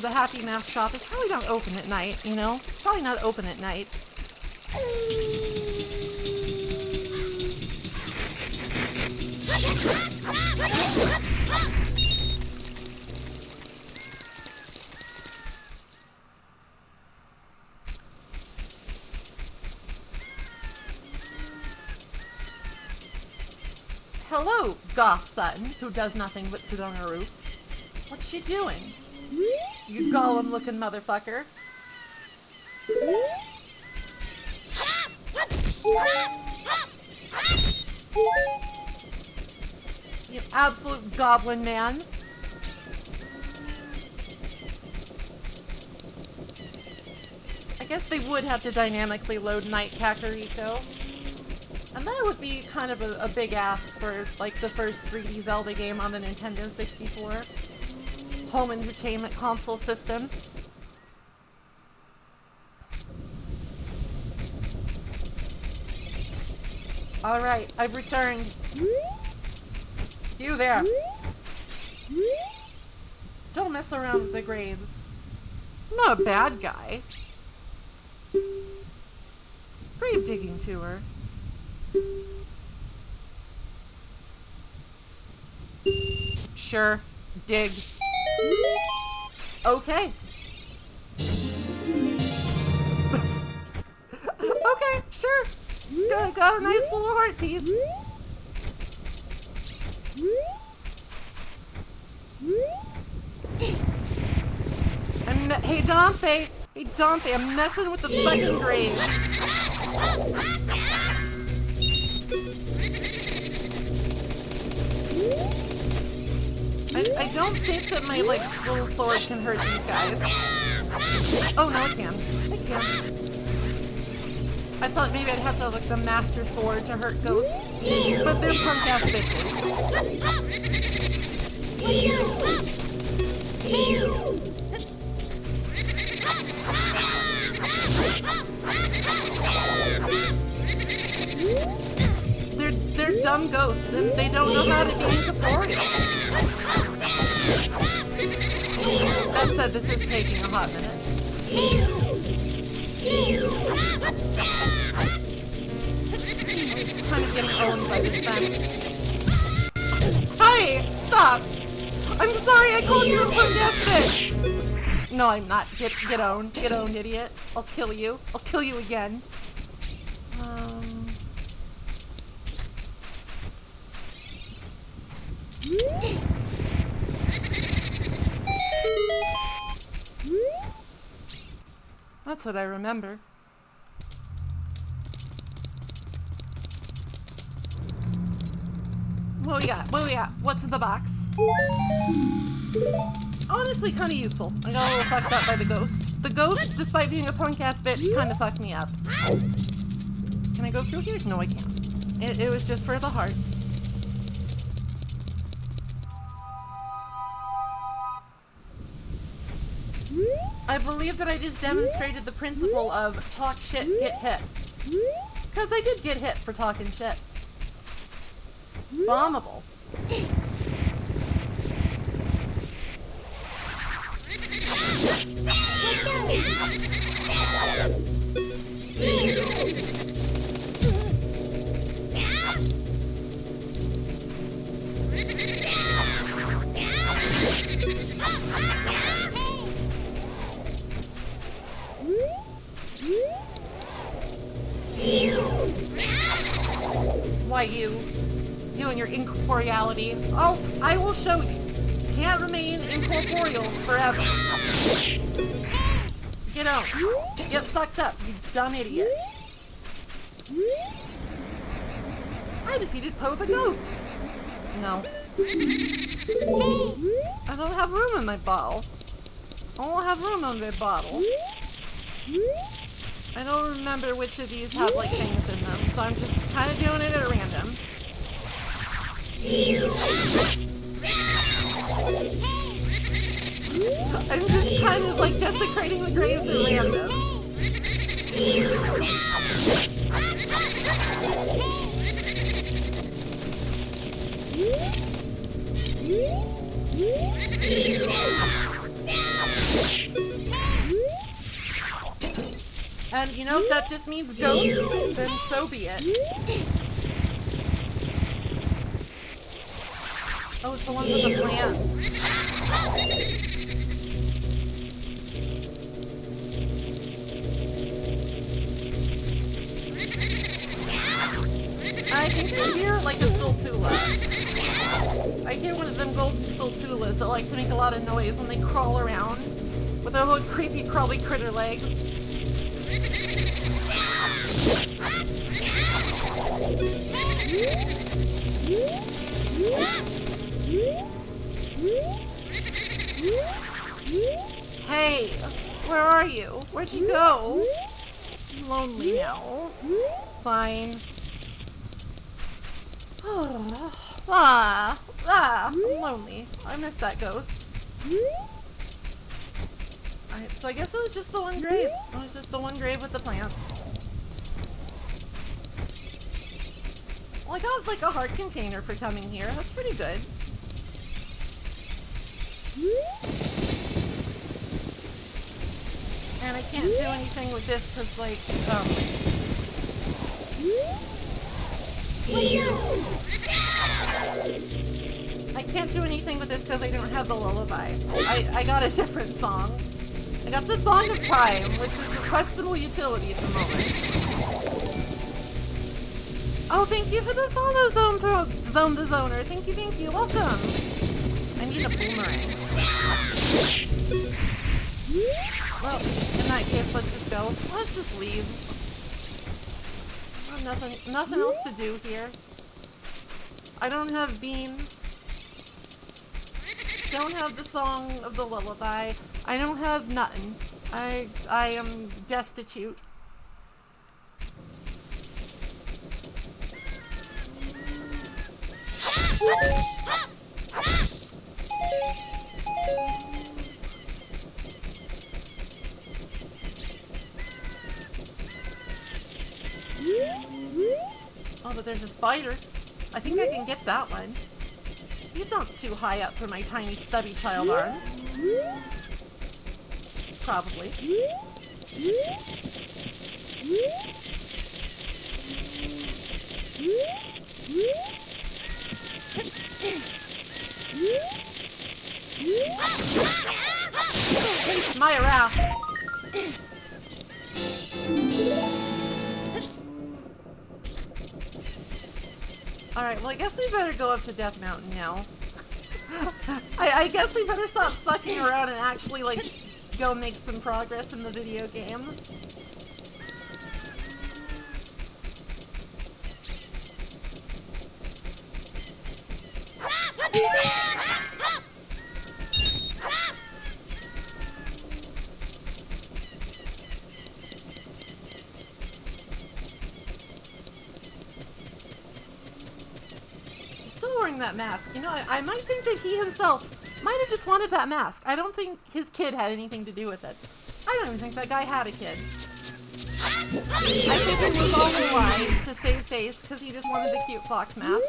The Happy Mask shop is probably not open at night, you know? It's probably not open at night. Hello, goth son, who does nothing but sit on a roof. What's she doing? You golem-looking motherfucker. You absolute goblin man. I guess they would have to dynamically load Night Kakariko. And that would be kind of a big ask for, like, the first 3D Zelda game on the Nintendo 64. Home entertainment console system. Alright, I've returned. You there. Don't mess around with the graves. I'm not a bad guy. Grave digging tour. Sure. Dig. Okay. Okay, sure. Got a nice little heart piece. Hey Dante! Hey Dante, I'm messing with the fucking graves. I don't think that my, like, little sword can hurt these guys. Oh, no, it can. It can. I thought maybe I'd have to, like, the master sword to hurt ghosts. But they're punk-ass bitches. They're dumb ghosts, and they don't know how to be incorporeal. That said, this is taking a hot minute. I'm kind of getting owned by this fence. Hi! Stop! I'm sorry, I called you a punk-ass bitch! No, I'm not. Get owned. Get owned, idiot. I'll kill you. I'll kill you again. That's what I remember. What we got? What we got? What's in the box? Honestly, kind of useful. I got a little fucked up by the ghost. The ghost, despite being a punk-ass bitch, kind of fucked me up. Can I go through here? No, I can't. It was just for the heart. I believe that I just demonstrated the principle of talk shit, get hit. Because I did get hit for talking shit. It's bombable. Why you and your incorporeality. Oh, I will show you. Can't remain incorporeal forever. Get out. Get fucked up, you dumb idiot. I defeated Poe the Ghost. No. I don't have room in my bottle. I don't have room in my bottle. I don't remember which of these have, like, things in them, so I'm just kind of doing it at random. I'm just kind of, like, desecrating the graves at random. And, you know, if that just means ghosts, then so be it. Oh, it's the ones with the plants. I I think I hear like a Skulltula. I hear one of them golden Skulltulas that like to make a lot of noise when they crawl around with their little creepy crawly critter legs. Hey, where are you? Where'd you go? I'm lonely now. Fine. I'm lonely. I miss that ghost. So I guess it was just the one grave. It was just the one grave with the plants. Well, I got like a heart container for coming here. That's pretty good. And I can't do anything with this because, like, I can't do anything with this because I don't have the lullaby. I got a different song. I got the Song of Time, which is a questionable utility at the moment. Oh, thank you for the follow, Zone the Zoner. Thank you. Welcome. I need a boomerang. Well, in that case, let's just go. Let's just leave. Nothing else to do here. I don't have beans. Don't have the Song of the Lullaby. I don't have nothing. I am destitute. Oh, but there's a spider. I think I can get that one. He's not too high up for my tiny stubby child arms. Probably. Taste my wrath. Alright, well I guess we better go up to Death Mountain now. I guess we better stop fucking around and actually, like, go make some progress in the video game. That mask. You know, I might think that he himself might have just wanted that mask. I don't think his kid had anything to do with it. I don't even think that guy had a kid. I think it was all a lie to save face because he just wanted the cute fox mask.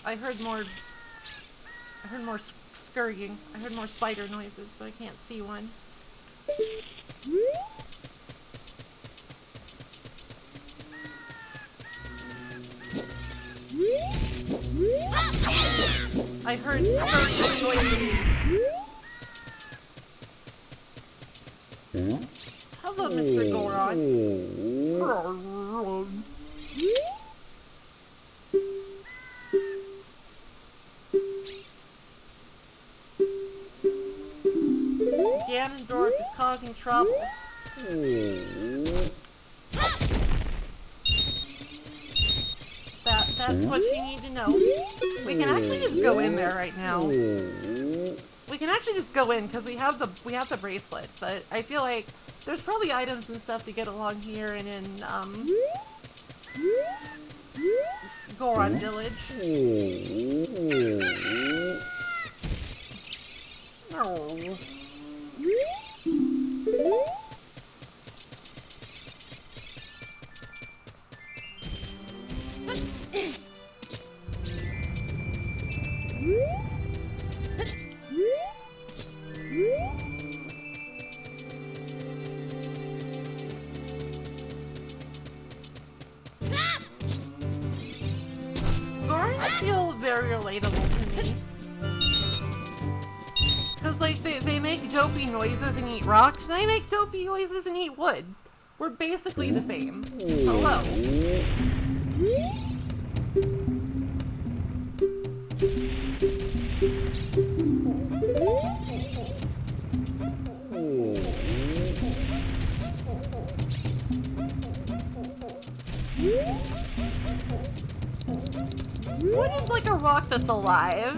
I heard more scurrying. I heard more spider noises, but I can't see one. I heard scurrying noises. Hello, Mr. Goron. Ganondorf is causing trouble. That's what you need to know. We can actually just go in there right now. We can actually just go in because we have the bracelet, but I feel like there's probably items and stuff to get along here and in Goron Village. Oh. Goron very relatable to me. Because, like, they make dopey noises and eat rocks, and I make dopey noises and eat wood. We're basically the same. Hello. What is like a rock that's alive?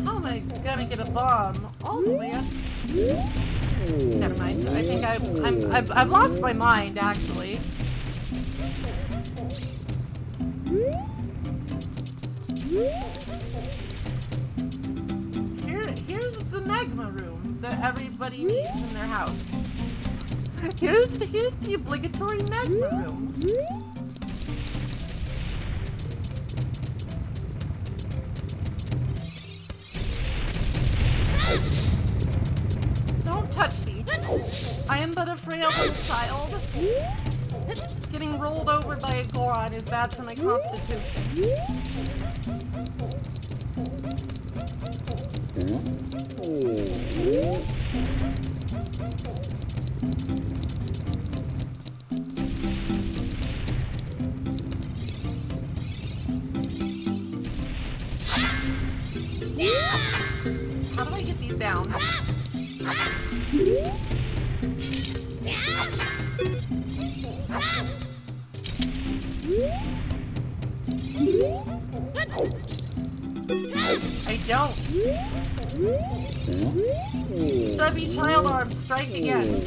How am I gonna get a bomb all the way up? Never mind. I think I've lost my mind actually. Here's the magma room that everybody needs in their house. Here's the obligatory magma room. Don't touch me. I am but a frail little child. Getting rolled over by a Goron is bad for my constitution. How do I get these down? I don't. Stubby child arms, strike again.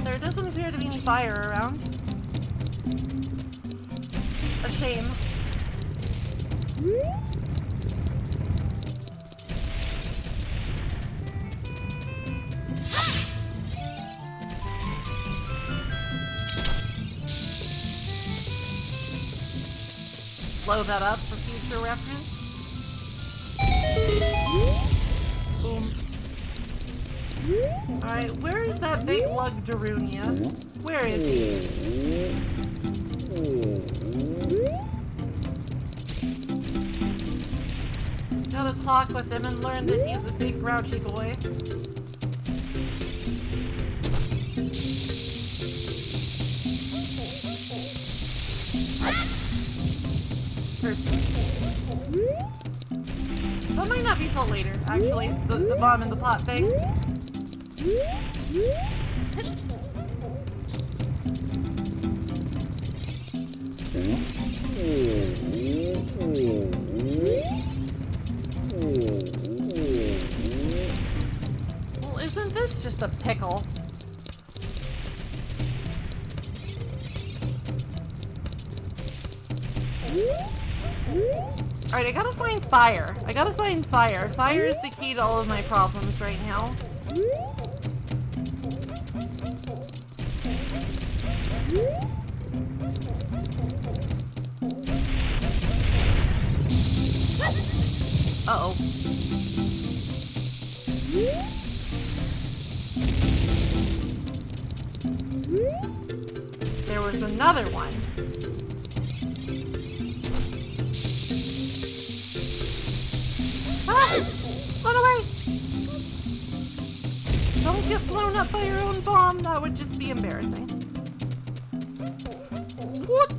There doesn't appear to be any fire around. A shame. Blow that up for future reference. Boom. Alright, where is that big lug Darunia? Where is he? Gotta talk with him and learn that he's a big grouchy boy. That might not be till later, actually. The bomb in the pot thing. Well, isn't this just a pickle? Alright, I gotta find fire. I gotta find fire. Fire is the key to all of my problems right now. Uh-oh. There was another one. Run away! Don't get blown up by your own bomb. That would just be embarrassing. What?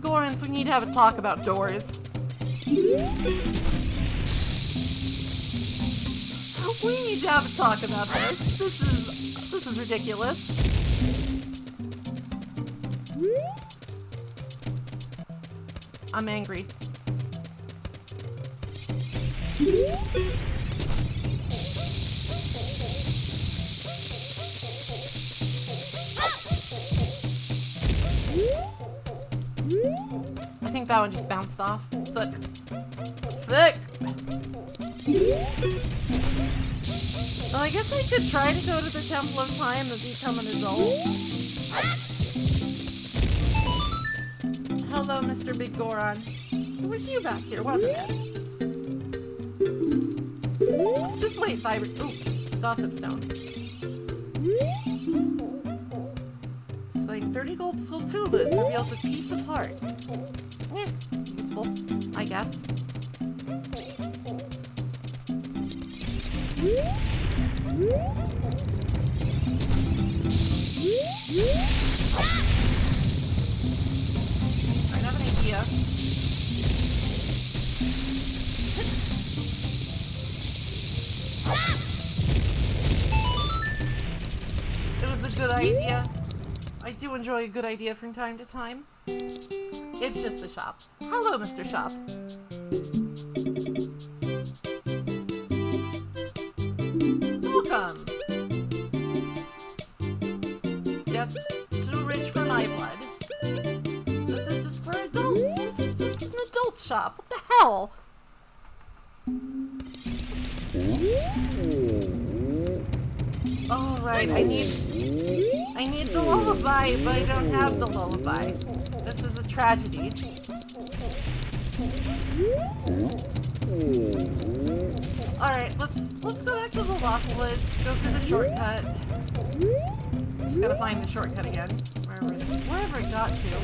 Gorons, we need to have a talk about doors. We need to have a talk about this. This is ridiculous. I'm angry. I think that one just bounced off. Look. Look! Well, I guess I could try to go to the Temple of Time and become an adult. Hello, Mr. Big Goron. It was you back here, wasn't it? Just wait, Vibrant. Ooh, Gossip Stone. Slaying 30 gold Skulltulas reveals a piece of heart. Useful, I guess. I have an idea. It was a good idea. I do enjoy a good idea from time to time. It's just the shop. Hello, Mr. Shop. Welcome. That's too rich for my blood. This is just for adults. This is just an adult shop. What the hell? Alright, I need the lullaby, but I don't have the lullaby. This is a tragedy. Alright, let's go back to the Lost Woods, go through the shortcut. Just gotta find the shortcut again. Wherever it got to.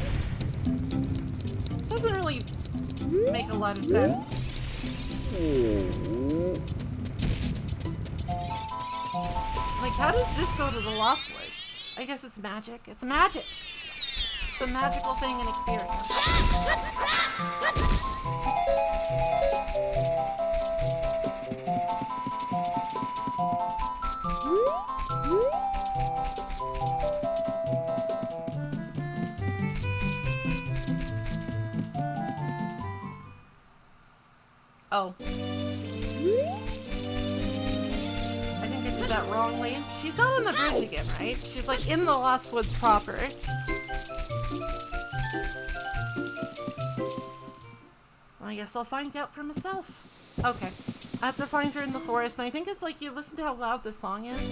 Doesn't really make a lot of sense. Like, how does this go to the Lost Woods? I guess it's magic. It's magic! It's a magical thing and experience. Oh. I think I did that wrongly. She's not on the bridge again, right? She's like in the Lost Woods proper. Well, I guess I'll find out for myself. Okay. I have to find her in the forest, and I think it's like you listen to how loud the song is.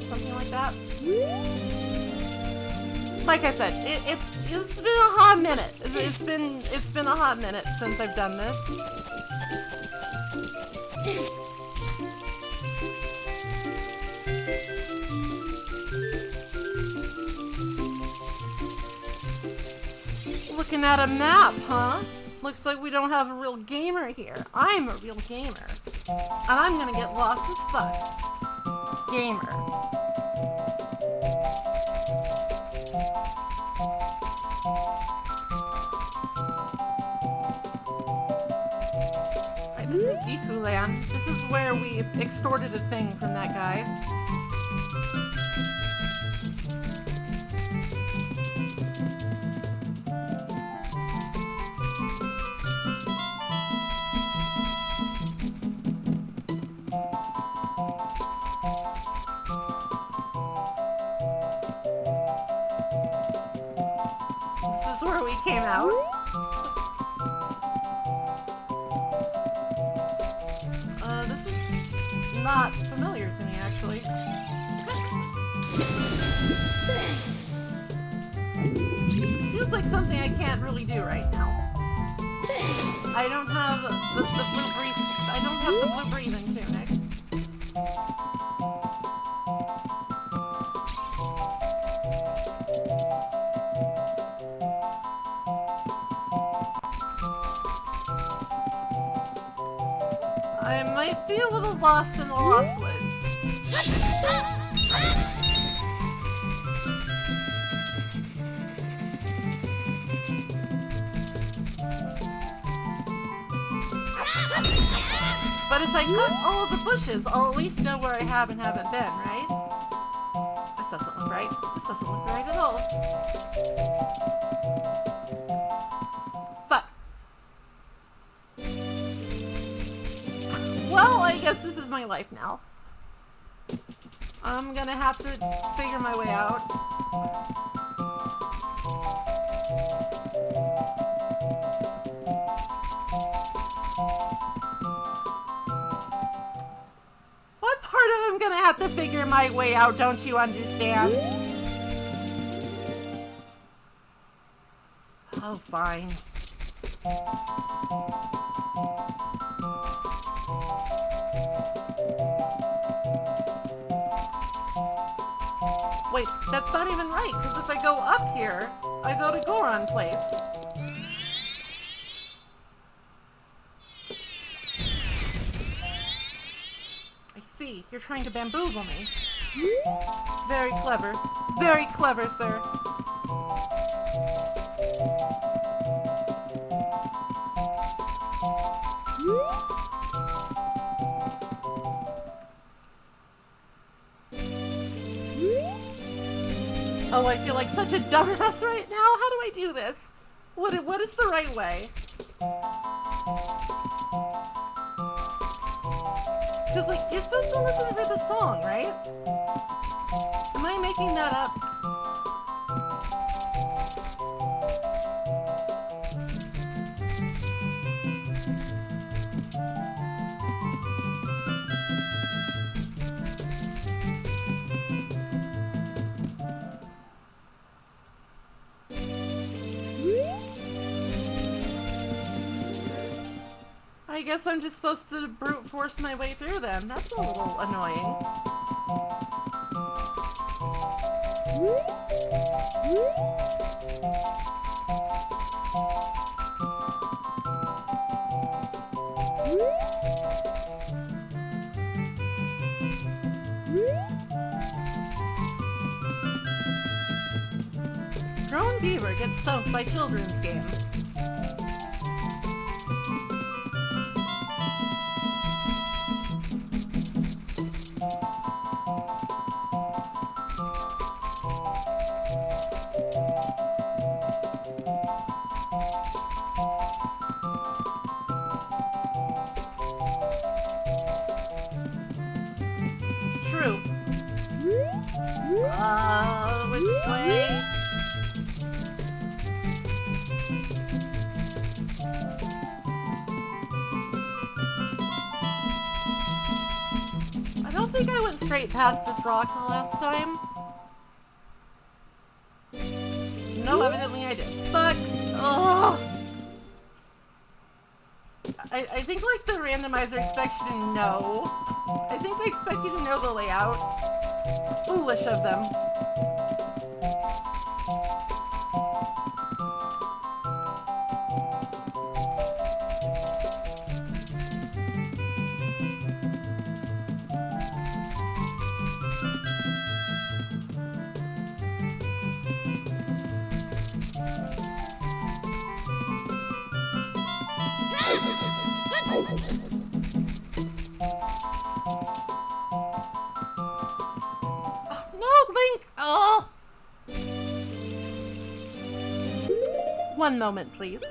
Something like that. Like I said, it's been a hot minute. It's been a hot minute since I've done this. Looking at a map, huh? Looks like we don't have a real gamer here. I'm a real gamer. And I'm gonna get lost as fuck. Gamer. Alright, this is Deku Land. This is where we extorted a thing from that guy. Where we came out. This is not familiar to me, actually. This feels like something I can't really do right now. I don't have the blue breathing. I don't have the blue breathing tunic. I might be a little lost in the Lost Woods. But if I cut all of the bushes, I'll at least know where I have and haven't been, right? This doesn't look right. This doesn't look right at all. Fuck. Well, I guess this is my life now. I'm gonna have to figure my way out. What part of him I'm gonna have to figure my way out, don't you understand? Oh, fine. Wait, that's not even right, because if I go up here, I go to Goron Place. I see, you're trying to bamboozle me. Very clever, sir. Oh, I feel like such a dumbass right now. How do I do this? What is the right way? Because, like, you're supposed to listen for the song, right? Am I making that up? I guess I'm just supposed to brute force my way through then. That's a little annoying. Grown beaver gets stumped by children's game. Which way? I don't think I went straight past this rock the last time. No, evidently I did. Fuck! Ugh! I think, like, the randomizer expects you to know. I think they expect you to know the layout. Foolish of them. One moment, please.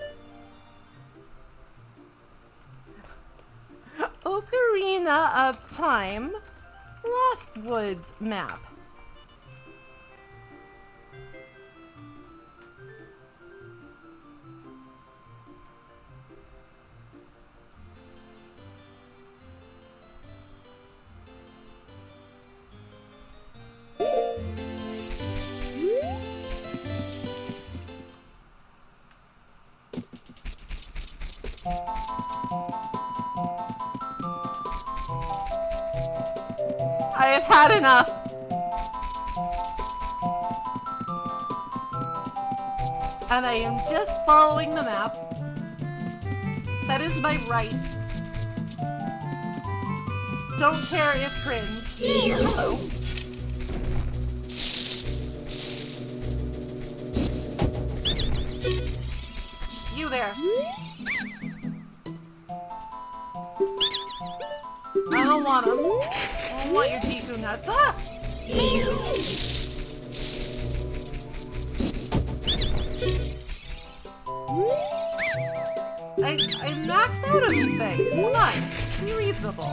Ocarina of Time, Lost Woods map. I have had enough. And I am just following the map. That is my right. Don't care if cringe. Hello. You there. I don't want them. I don't want your Tiku nuts. Ah! I maxed out on these things. Come on. Be reasonable.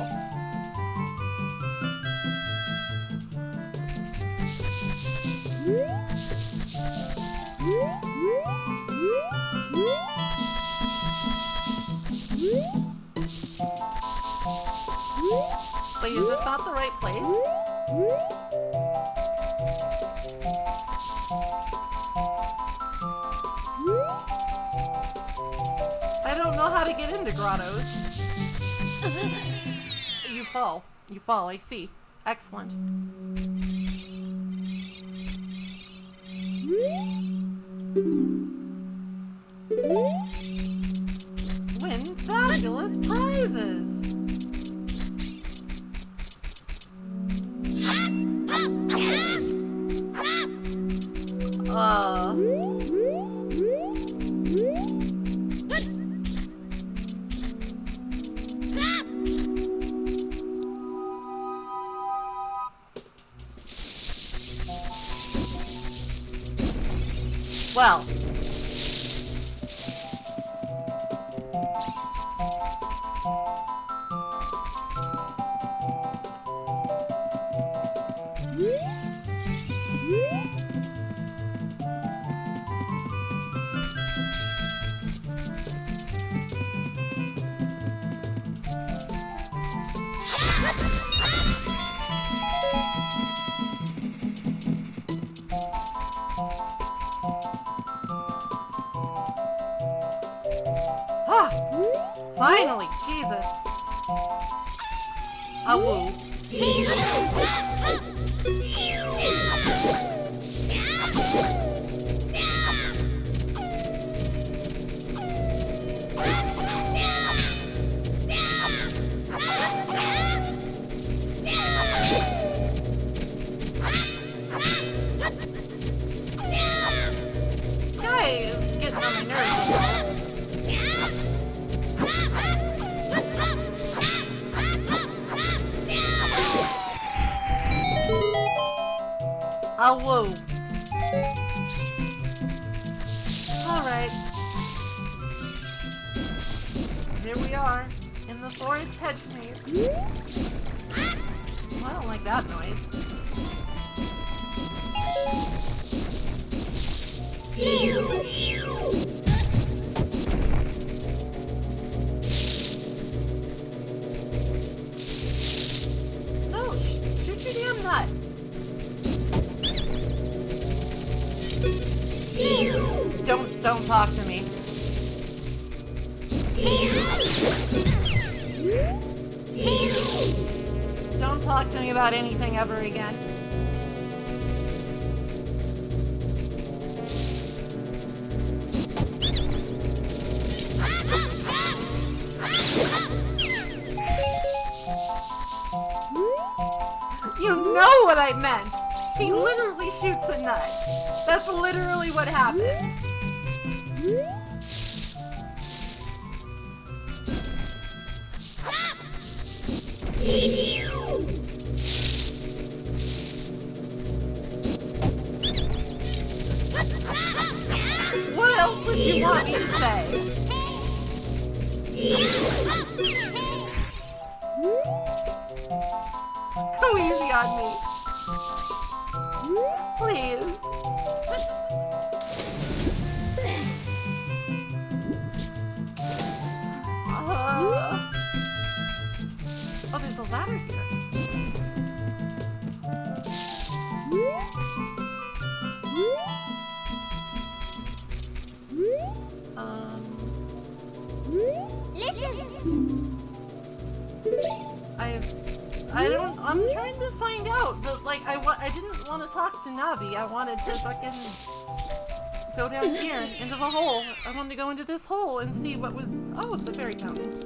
Wait, is this not not the right place? I don't know how to get into grottos. You fall. You fall, I see. Excellent. Win fabulous prizes! Well. Finally, Jesus. A woo. Sky is getting on my nerves. Oh, whoa. Alright. Here we are, in the forest hedge maze. Well, I don't like that noise. No, shoot your damn nut. Don't talk to me. Don't talk to me about anything ever again. You know what I meant! He literally shoots a nut. That's literally what happens. What else would you want me to say? Go easy on me. Please. Oh, there's a ladder here. I'm trying to find out, but like I didn't want to talk to Navi. I wanted to fucking go down here into the hole. I wanted to go into this hole and see what was. Oh, it's a fairy fountain.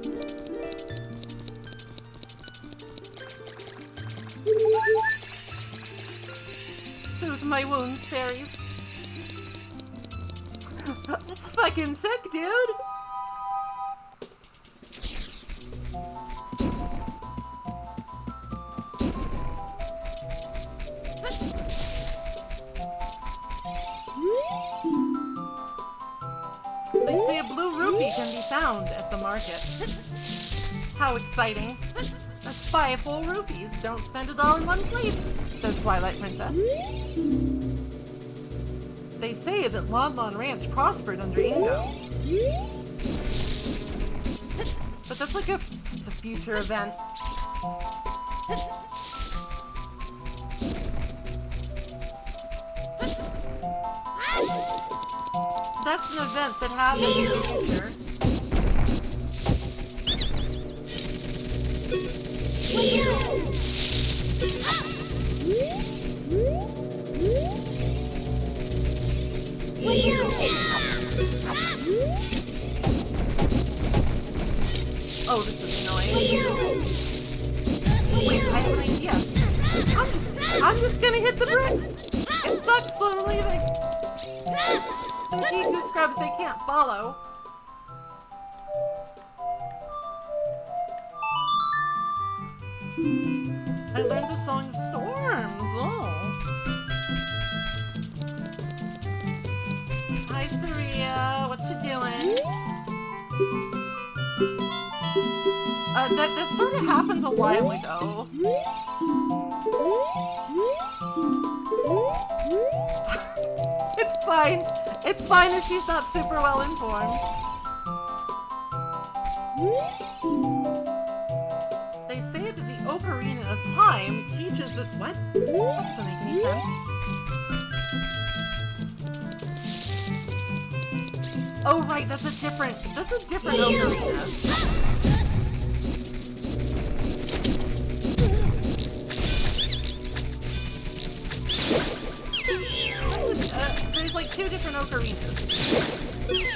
Soothe my wounds, fairies. That's fucking sick, dude. They say a blue rupee can be found at the market. How exciting. That's 5 whole rupees. Don't spend it all in one place, says Twilight Princess. They say that Lon Lon Ranch prospered under Ingo. But that's like it's a future event. that's an event that happens in the future. Oh, this is annoying. Wait, I have an idea. I'm just gonna hit the bricks. It sucks slowly. The Giku scrubs, they can't follow. I learned the song Storms. Oh. Hi, Saria. What you doing? That sort of happened a while ago. It's fine. It's fine if she's not super well informed. They say that the Ocarina of Time teaches that what? That doesn't make any sense. Oh right, that's a different Ocarina. There's like two different ocarinas.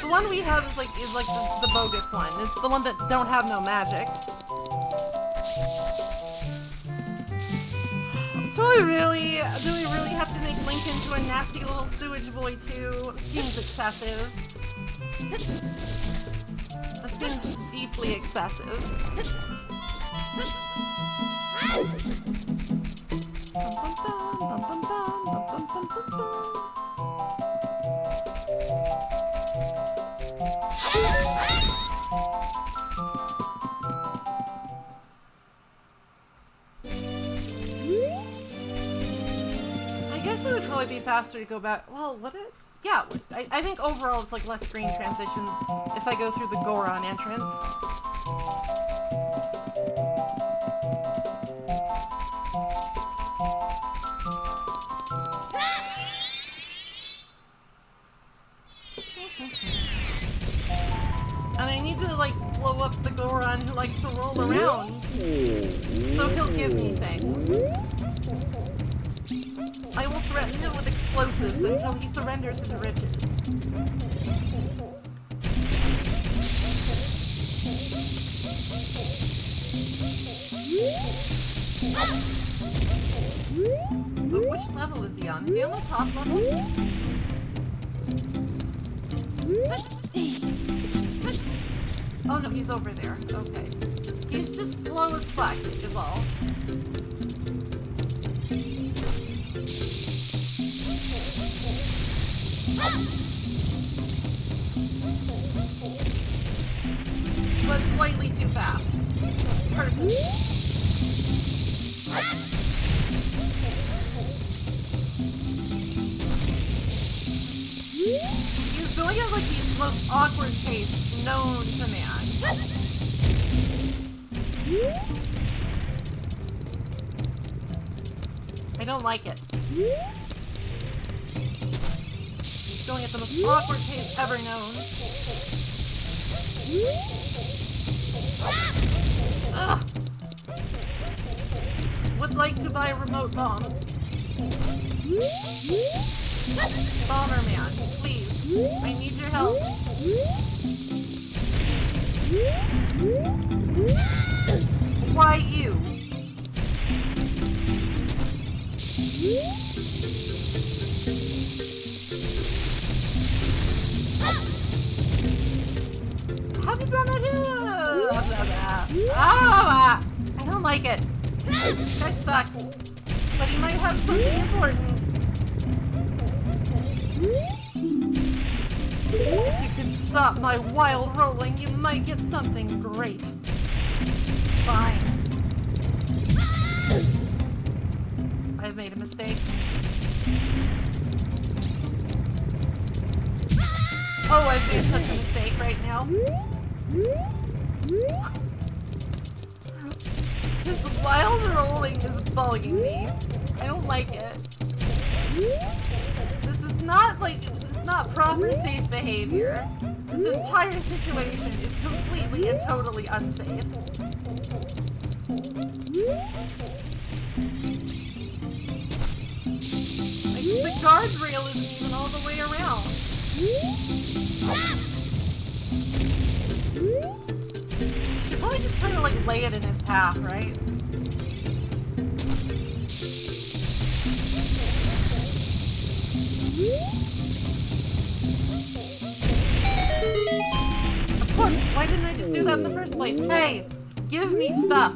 The one we have is like the bogus one. It's the one that don't have no magic. Do we really have to make Link into a nasty little sewage boy too? It seems excessive. That seems deeply excessive. I guess it would probably be faster to go back. Well, would it? Yeah, I think overall it's like less screen transitions if I go through the Goron entrance. And I need to like blow up the Goron who likes to roll around, so he'll give me things. I will threaten him with explosives until he surrenders his riches. But which level is he on? Is he on the top level? Oh no, he's over there. Okay. He's just slow as fuck, is all. But slightly too fast. Persons. He's going at like the most awkward pace known to man. I don't like it. He's going at the most awkward pace ever known. Ugh. Would like to buy a remote bomb. Bomber man, please. I need your help. Why you? How did that not I don't like it. This guy sucks. But he might have something important. If you can stop my wild rolling, you might get something great. Fine. I've made a mistake. Oh, I've made such a mistake right now. This wild rolling is bugging me. I don't like it. This is not like, this is not proper safe behavior. This entire situation is completely and totally unsafe. Like, the guardrail isn't even all the way around. Should probably just try to like lay it in his path, right? Of course, why didn't I just do that in the first place? Hey, give me stuff.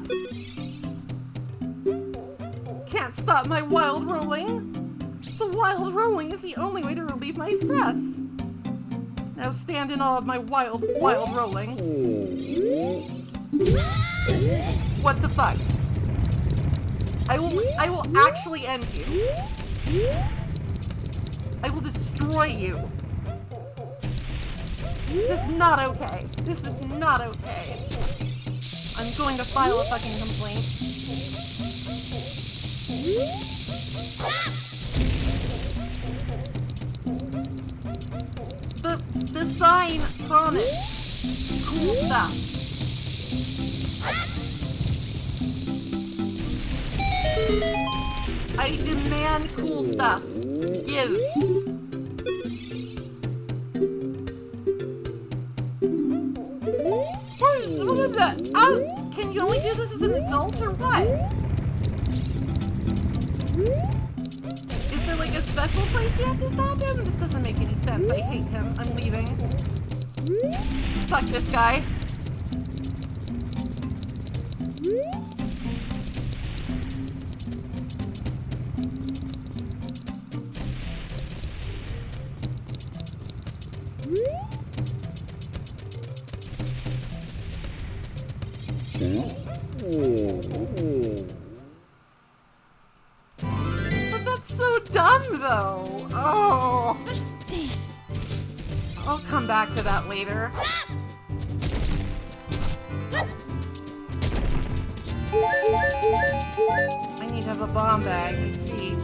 Can't stop my wild rolling. The wild rolling is the only way to relieve my stress. Now stand in awe of my wild rolling. What the fuck? I will actually end you. I will destroy you. This is not okay. This is not okay. I'm going to file a fucking complaint. The sign promised cool stuff. I demand cool stuff. Give. What is that? Can you only do this as an adult or what? Is there like a special place you have to stop him? This doesn't make any sense. I hate him. I'm leaving. Fuck this guy. But that's so dumb, though. Oh. I'll come back to that later. I need to have a bomb bag, I see.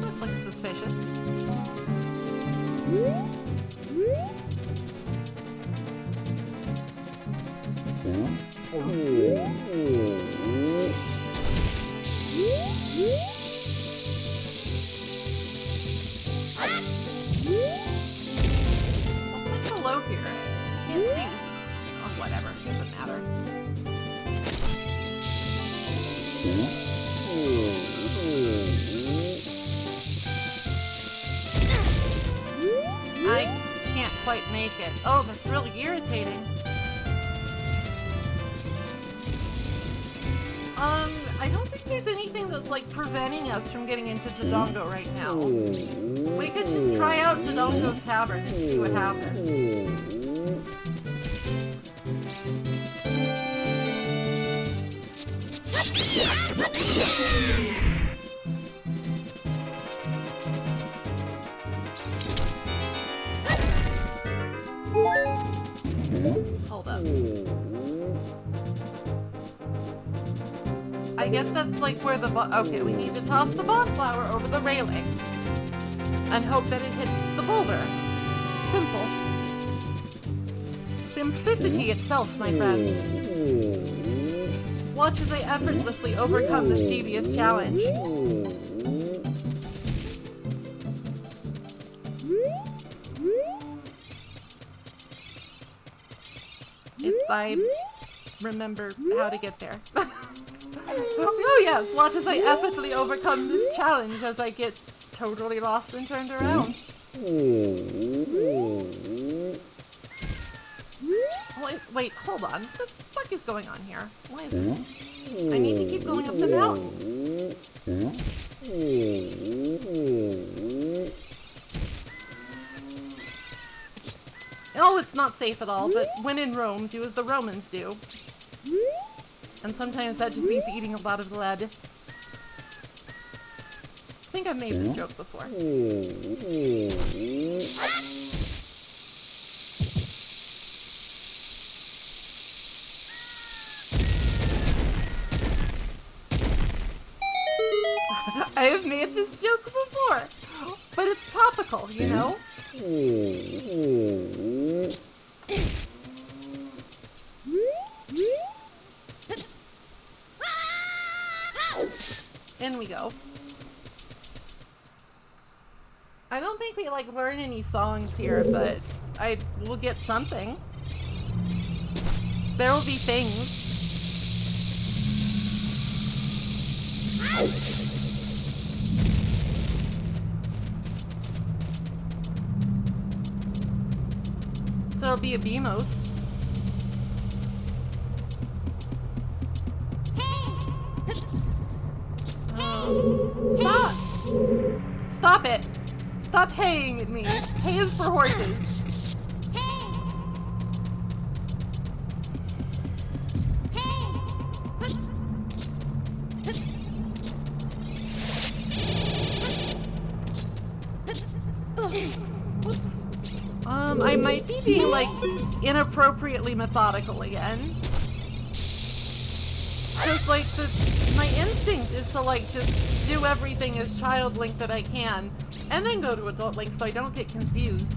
This looks suspicious. What's like below here? Can't see. Oh, whatever. Doesn't matter. I can't quite make it. Oh, that's really irritating. I don't think there's anything that's like preventing us from getting into Dodongo right now. We could just try out Dodongo's cavern and see what happens. Hold up. I guess that's like where the okay, we need to toss the bonflower over the railing and hope that it hits the boulder. Simple. Simplicity itself, my friends. Watch as I effortlessly overcome this devious challenge. If I remember how to get there. Oh yes, watch as I effortlessly overcome this challenge as I get totally lost and turned around. Wait, hold on. What the fuck is going on here? Why is this? I need to keep going up the mountain. Oh, it's not safe at all, but when in Rome, do as the Romans do. And sometimes that just means eating a lot of lead. I think I've made this joke before. have made this joke before, but it's topical, you know? In we go. I don't think we like learn any songs here, but I will get something. There will be things. There'll be a Beamos. Stop! Stop it! Stop haying at me. Hay is for horses. Whoops. I might be being, like, inappropriately methodical again. Because, like, my instinct is to, like, just do everything as Child Link that I can, and then go to Adult Link so I don't get confused.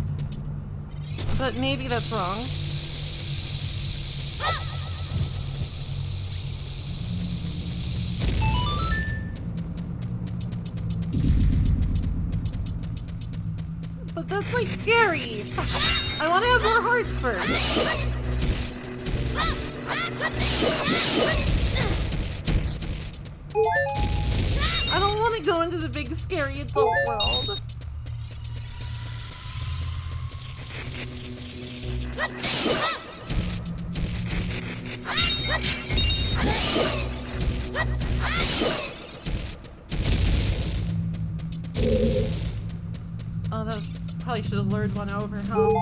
But maybe that's wrong. But that's, like, scary. I want to have more hearts first. I don't want to go into the big scary adult world. Oh, that was... Probably should have lured one over, huh?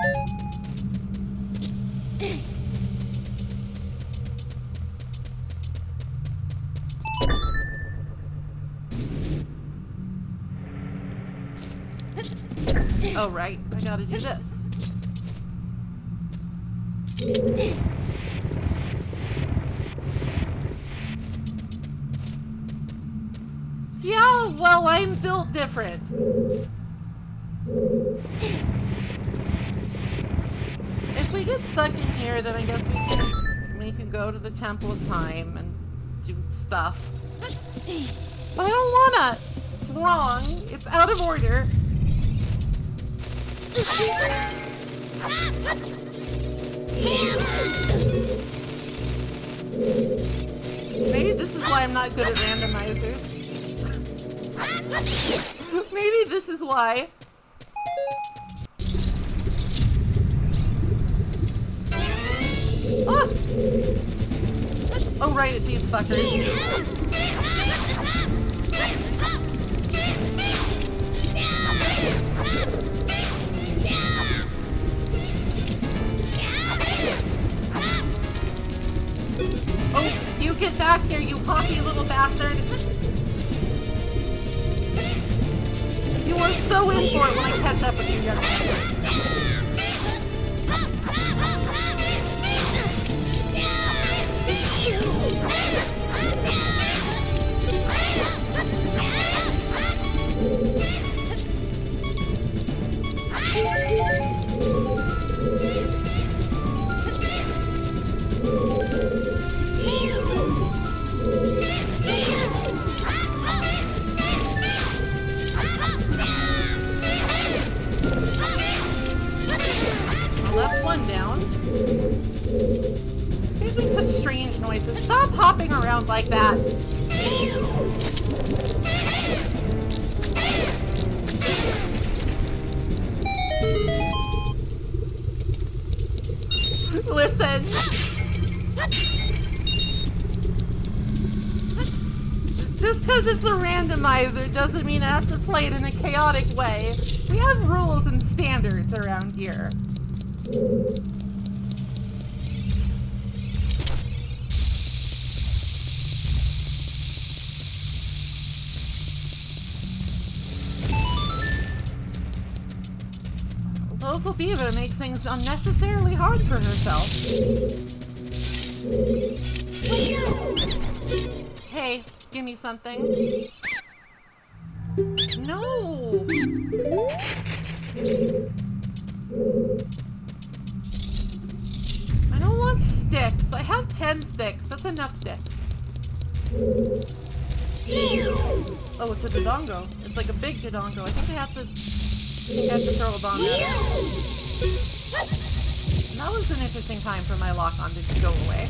Oh, right. I gotta do this. Yeah, well, I'm built different. If we get stuck in here, then I guess we can go to the Temple of Time and do stuff. But I don't wanna. It's wrong. It's out of order. Maybe this is why I'm not good at randomizers. Maybe this is why. Ah! Oh right, it's these fuckers. Oh, you get back here, you hoppy little bastard! You are so in for it when I catch up with you, young man. That's one down. He's making such strange noises. Stop hopping around like that. Listen. Just because it's a randomizer doesn't mean I have to play it in a chaotic way. We have rules and standards around here. Local Beaver makes things unnecessarily hard for herself. Hey, give me something. I don't want sticks. I have 10 sticks. That's enough sticks. Oh, it's a dodongo. It's like a big dodongo. I think I have to throw a bomb at it. And that was an interesting time for my lock-on to go away.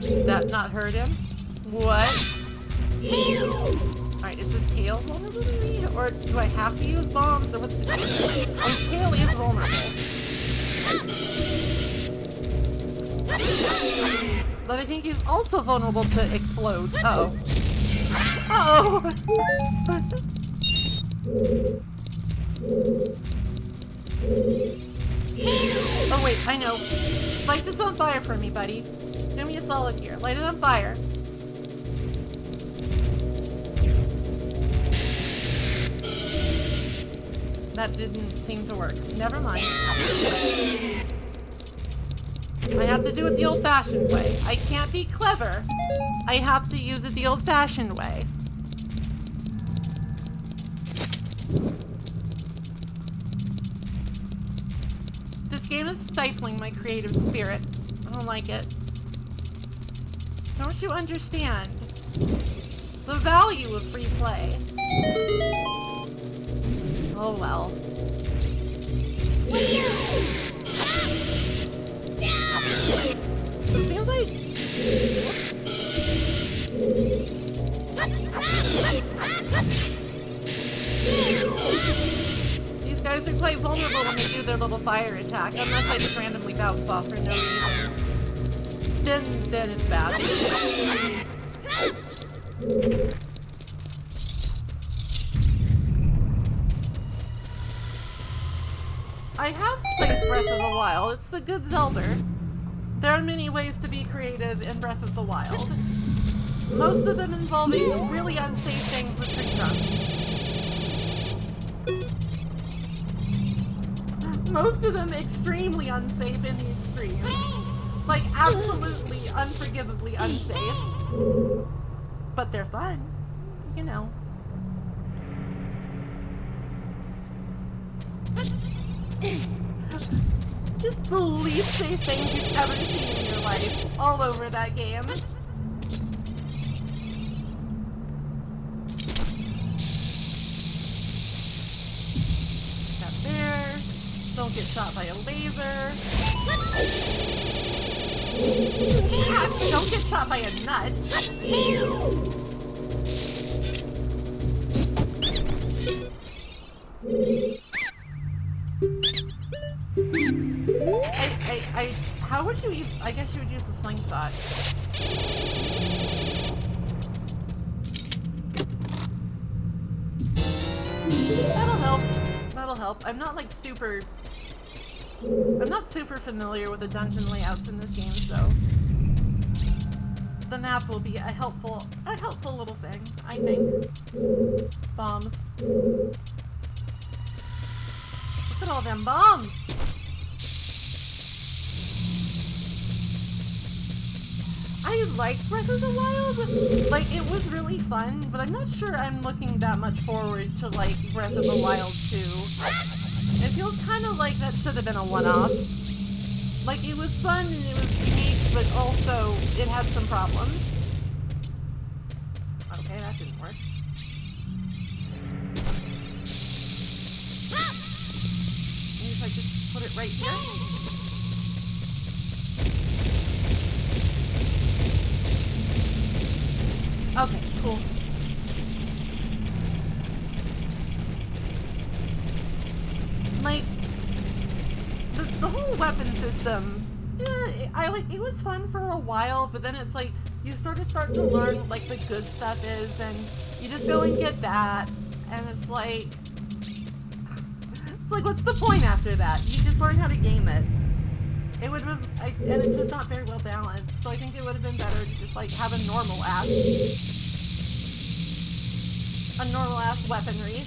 Did that not hurt him? What? Alright, is his tail vulnerable to me? Or do I have to use bombs? Or what's the deal? Oh, his tail is vulnerable. But I think he's also vulnerable to explodes. Uh-oh. Uh-oh! Oh wait, I know. Light this on fire for me, buddy. Do me a solid here. Light it on fire. That didn't seem to work. Never mind. I have to do it the old-fashioned way. I can't be clever. I have to use it the old-fashioned way. This game is stifling my creative spirit. I don't like it. Don't you understand the value of free play? Oh well. So it feels like... These guys are quite vulnerable when they do their little fire attack, unless I just randomly bounce off for no reason. Then it's bad. I have played Breath of the Wild. It's a good Zelda. There are many ways to be creative in Breath of the Wild. Most of them involving really unsafe things with tree trunks. Most of them extremely unsafe in the extreme. Like, absolutely, unforgivably unsafe. But they're fun. You know. Just the least safe things you've ever seen in your life. All over that game. That there. Don't get shot by a laser. Don't get shot by a nut. How would you use, I guess you would use the slingshot. That'll help. That'll help. I'm not like super familiar with the dungeon layouts in this game, so the map will be a helpful little thing, I think. Bombs. Look at all them bombs! I liked Breath of the Wild. Like, it was really fun, but I'm not sure I'm looking that much forward to, like, Breath of the Wild 2. It feels kind of like that should have been a one-off. Like, it was fun and it was unique, but also it had some problems. Okay, that didn't work. Maybe if I just put it right here. Okay, cool. Like, the whole weapon system, it was fun for a while, but then it's like, you sort of start to learn what, like, the good stuff is, and you just go and get that, and it's like, what's the point after that? You just learn how to game it. It would have, and it's just not very well balanced, so I think it would have been better to just, like, have a normal ass weaponry.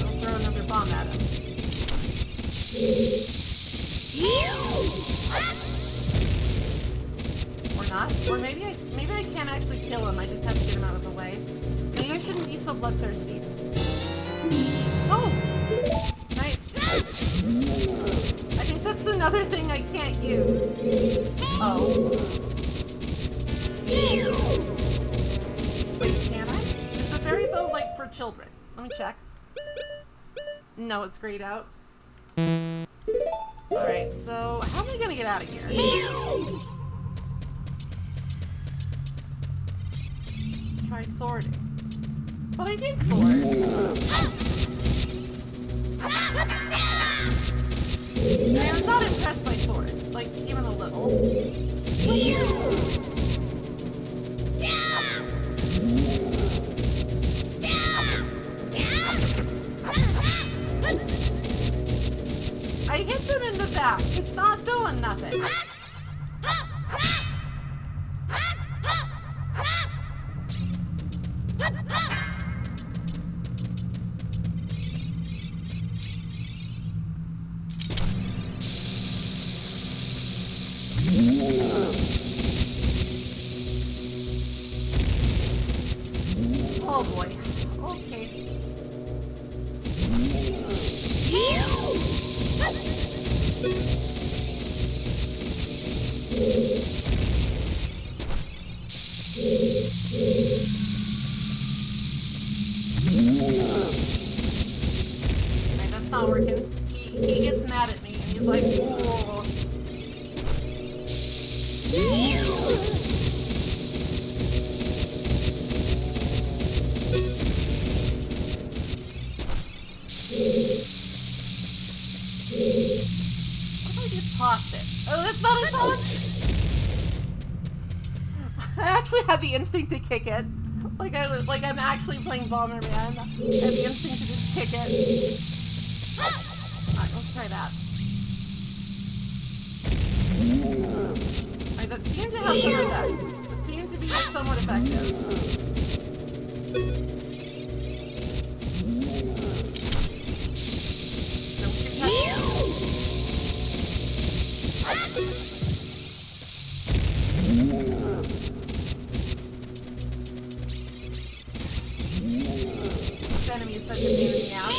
I'll throw another bomb at him. Or not. Or maybe I can't actually kill him. I just have to get him out of the way. Maybe I shouldn't be so bloodthirsty. Oh! Nice. I think that's another thing I can't use. Oh. Wait, can I? Is the fairy bow like for children? Let me check. No, it's grayed out. Alright, so how am I gonna get out of here? Try sorting. But I did sword. I am not impressed by sword. Like, even a little. I hit them in the back. It's not doing nothing. Oh boy. Okay. Alright, that's not working. He gets mad at me and he's like, oh. What if I just tossed it? Oh, that's not a toss! I actually had the instinct to kick it. Like I'm actually playing Bomberman. I had the instinct to just kick it. Alright, let's try that. Alright, that seemed to have some effect. It seemed to be somewhat effective. Don't you touch me. This enemy is such a pain in the ass.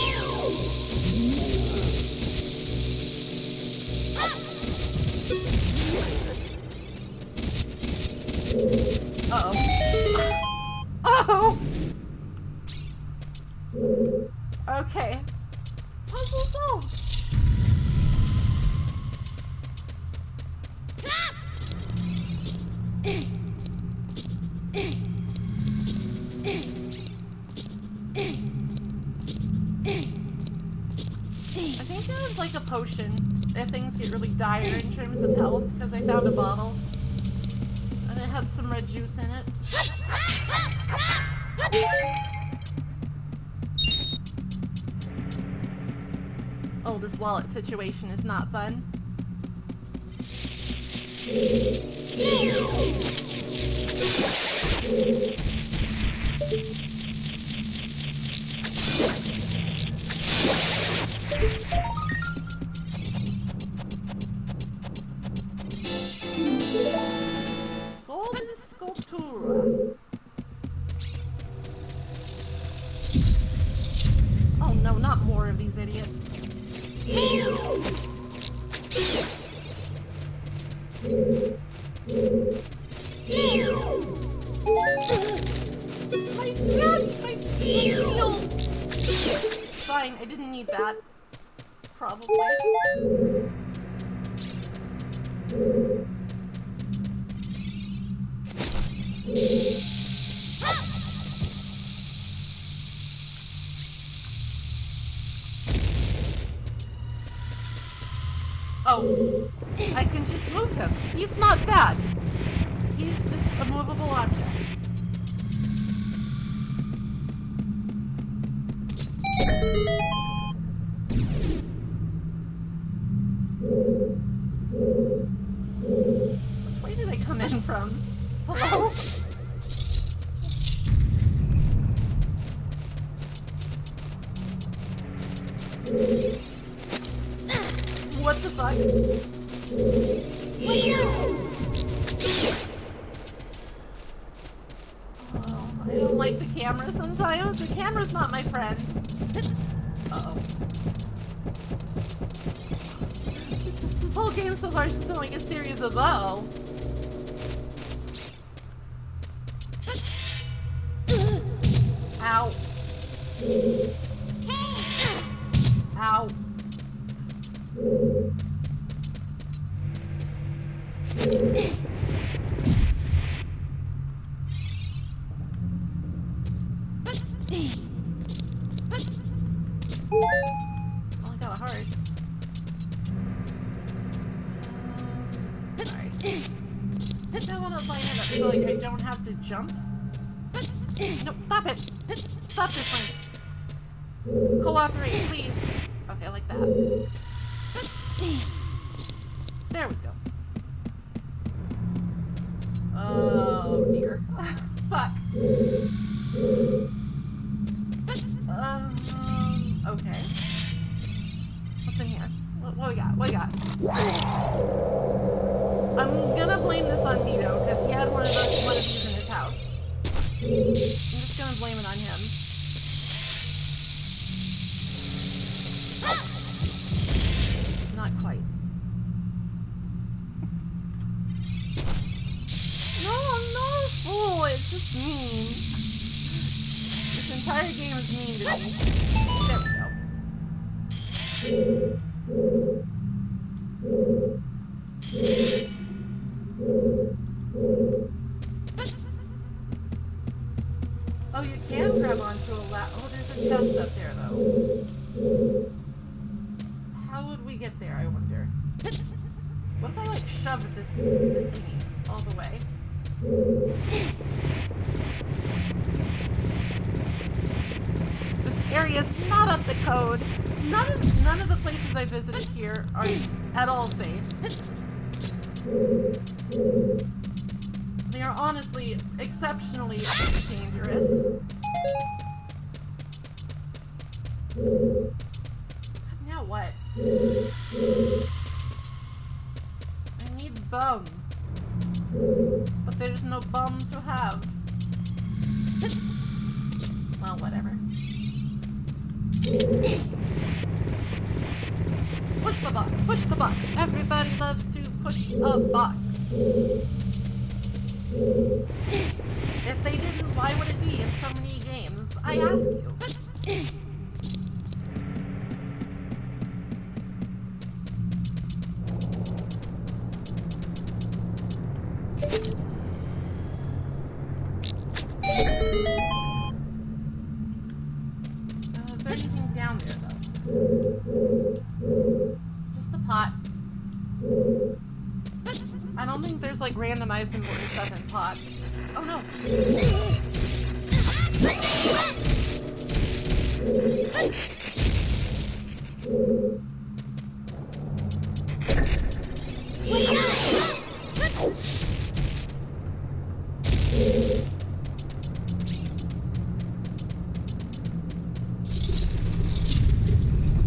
Uh-oh. Oh! Okay. Puzzle solved. I think I would like a potion if things get really dire in terms of health, because I found a bottle. And it had some red juice in it. Oh, this wallet situation is not fun. Golden Sculptura. Oh no, not more of these idiots. My shield! Fine, I didn't need that. Probably. Oh, I can just move him. He's not bad. He's just a movable object. in from? Hello? What the fuck? Oh, I don't like the camera sometimes. The camera's not my friend. Uh-oh. This whole game so far has just been like a series of uh-oh. Ow. Ow. Oh, I got a heart. Alright. I want to line it up so like I don't have to jump. No, stop it! Stop this one! Cooperate, please! Okay, like that. There we go. Oh dear. Fuck. Okay. What's in here? What we got? What we got? I'm gonna blame this on Mito, because he had one of these in his house. I'm just gonna blame it on him. Oh. Not quite. No, I'm not a fool. It's just mean. This entire game is mean to me. There we go. Oh, you can grab onto a ladder. Oh, there's a chest up there, though. How would we get there, I wonder? What if I, like, shove this thingy all the way? This area is not up the code. None of the places I visited here are at all safe. They are honestly exceptionally dangerous. Now what? I need bum. But there's no bum to have. Well, whatever. Push the box, push the box. Everybody loves to push a box. If they didn't, why would it be in so many games? I ask you. Is there anything down there, though? Just a pot. I don't think there's, like, randomized important stuff in pots. Oh, no.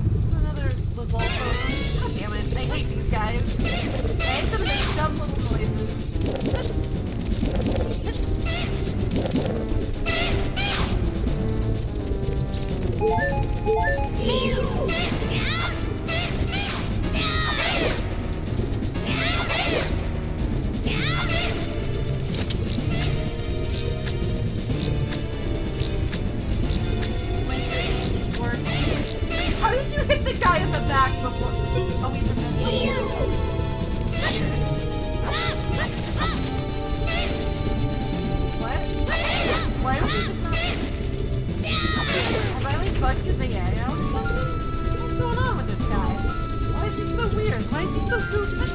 Is this another Lazulfo? God damn it. I hate these guys. I hate them making dumb little noises. How did you hit the guy in the back before? Oh, he's invincible. What? Why was he just not? Have I like bugged his AI out or something? What's going on with this guy? Why is he so weird? Why is he so goofy?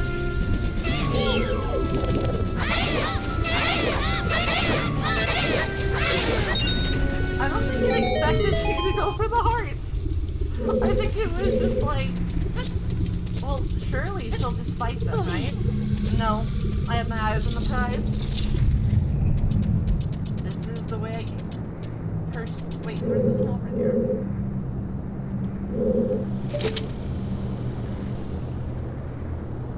I don't think he expected me to go for the hearts. I think it was just like, well, surely she'll just fight them, right? No. I have my eyes on the prize. This is the way I can curse. Wait, there was something over there.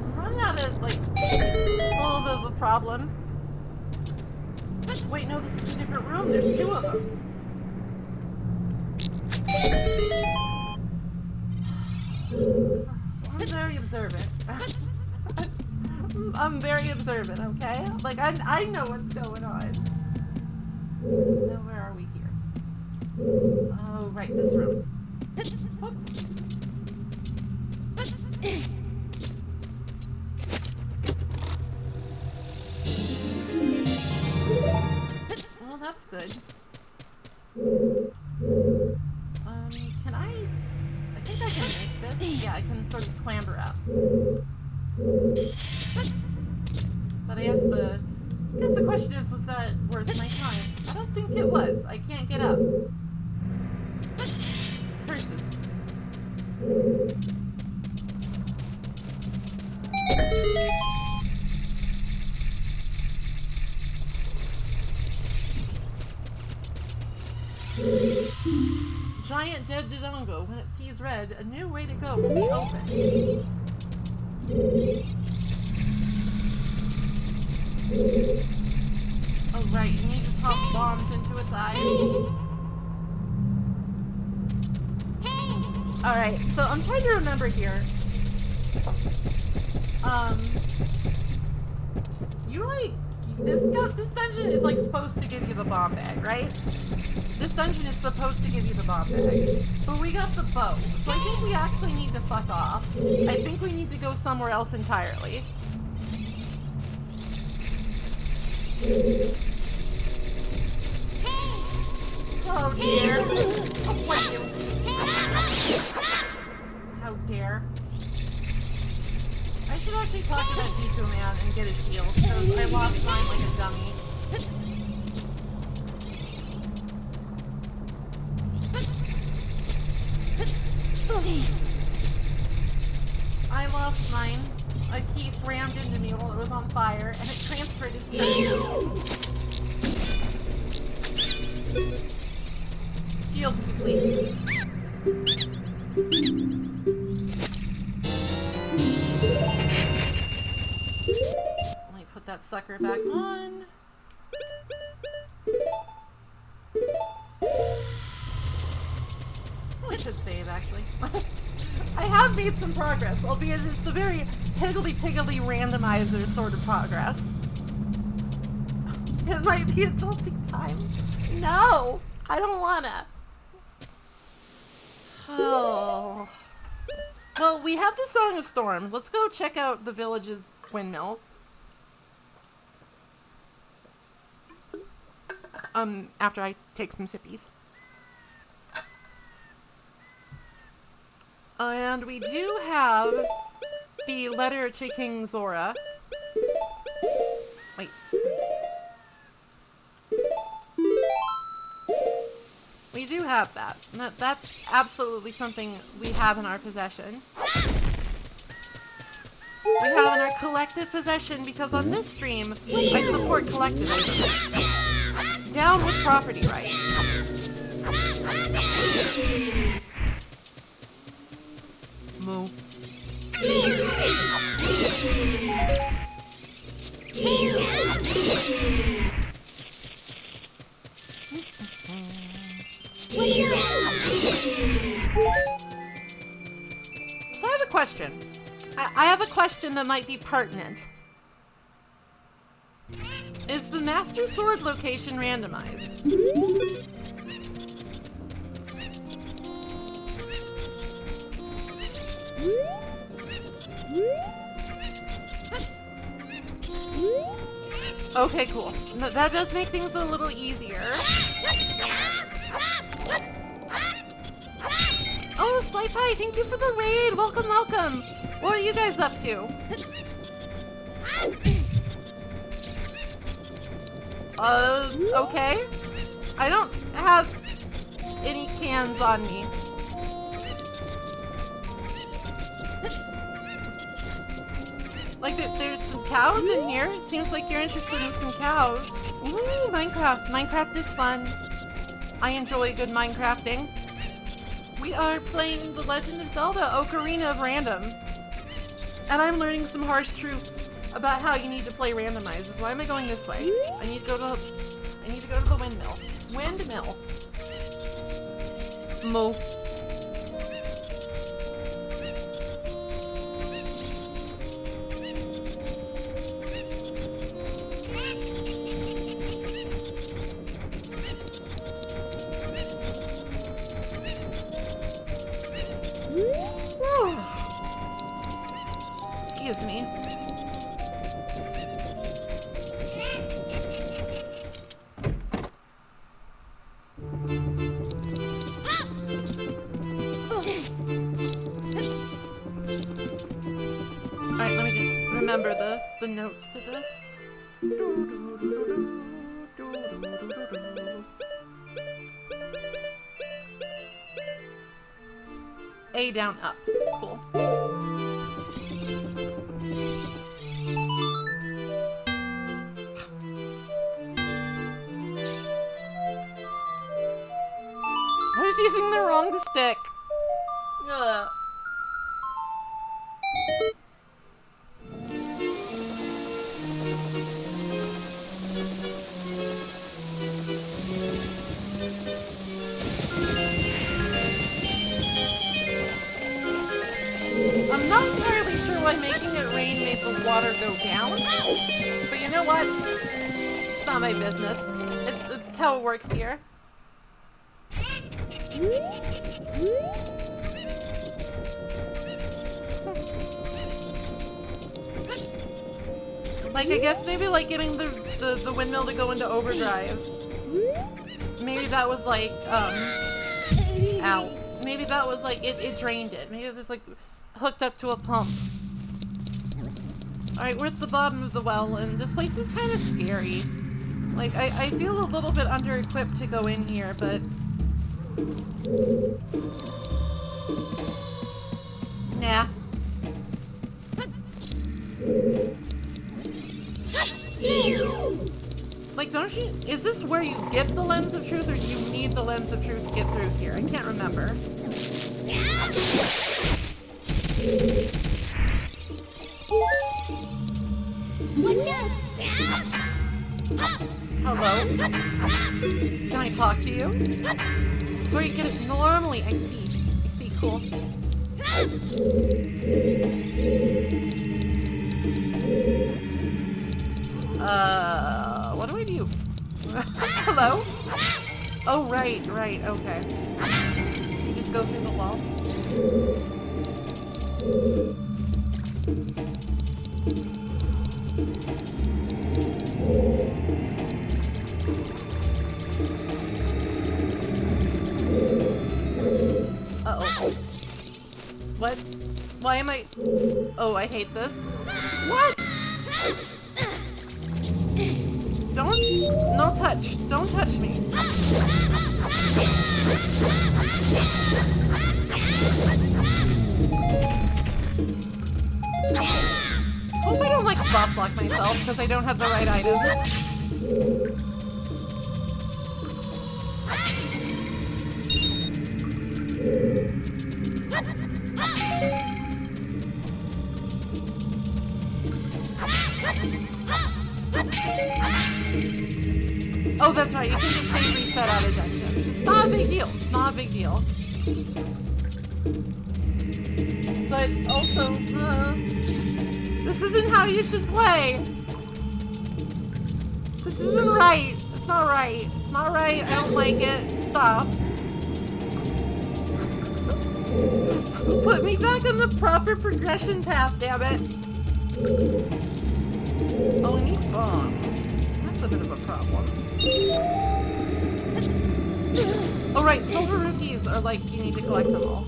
I'm running out of, like, it's a little bit of a problem. Wait, no, this is a different room. There's two of them. I'm very observant. I'm very observant, okay? Like, I know what's going on. Now, where are we here? Oh, right, this room. Whoop. Well, that's good. Can I think I can make this. Yeah, I can sort of clamber up. But I guess the question is, was that worth my time? I don't think it was. I can't get up. Curses. Giant dead Dodongo. When it sees red, a new way to go will be open. Oh right, you need to toss bombs into its eyes. Alright, so I'm trying to remember here. This dungeon is like supposed to give you the bomb bag, right? This dungeon is supposed to give you the bomb bag. But we got the bow, so I think we actually need to fuck off. I think we need to go somewhere else entirely. Oh dear. Oh, bless you. How dare. I should actually talk to that Deku man and get a shield, because I lost mine like a dummy. I lost mine. A key rammed into me while it was on fire, and it transferred its face. Shield me, please. Let me put that sucker back on. I should save, actually. I have made some progress, albeit it's the very higgledy-piggledy randomizer sort of progress. It might be a jolting time. No! I don't wanna. Oh. Well, we have the Song of Storms. Let's go check out the village's windmill. After I take some sippies. And we do have the letter to King Zora. Wait. We do have that. That's absolutely something we have in our possession. We have in our collective possession because on this stream, I support collectivism. Down with property rights. Moo. So I have a question. I have a question that might be pertinent. Is the Master Sword location randomized? Okay, cool. That does make things a little easier. Oh, Sly Pie, thank you for the raid! Welcome, welcome! What are you guys up to? Okay. I don't have any cans on me. Like, there's some cows in here. It seems like you're interested in some cows. Ooh, Minecraft. Minecraft is fun. I enjoy good Minecrafting. We are playing The Legend of Zelda Ocarina of Random. And I'm learning some harsh truths about how you need to play randomizers. Why am I going this way? I need to go to the windmill. Windmill. Moo. Excuse me. Alright, let me just remember the notes to this. A down up. Cool. I was using the wrong stick. Ugh. I'm not entirely sure why making it rain made the water go down, but you know what? It's not my business. It's how it works here. Like, I guess maybe like getting the windmill to go into overdrive. Maybe that was like, ow. Maybe that was like, it drained it. Maybe it was like hooked up to a pump. Alright, we're at the bottom of the well, and this place is kind of scary. Like, I feel a little bit under-equipped to go in here, but... Nah. Like, don't you... Is this where you get the lens of truth, or do you need the lens of truth to get through here? I can't remember. Hello? Can I talk to you? It's where you get it normally. I see. Cool. What do I do? Hello? Oh, right, okay. You just go through the wall? Uh-oh. What? Why am I... Oh, I hate this. What? No touch. Don't touch me. Hope I don't like soft block myself because I don't have the right items. Oh, that's right. You can just save reset out of dungeons. It's not a big deal. But also, this isn't how you should play. This isn't right. It's not right. I don't like it. Stop. Put me back on the proper progression path, damn it. Oh, I need bombs. That's a bit of a problem. Oh, right. Silver rupees are like, you need to collect them all.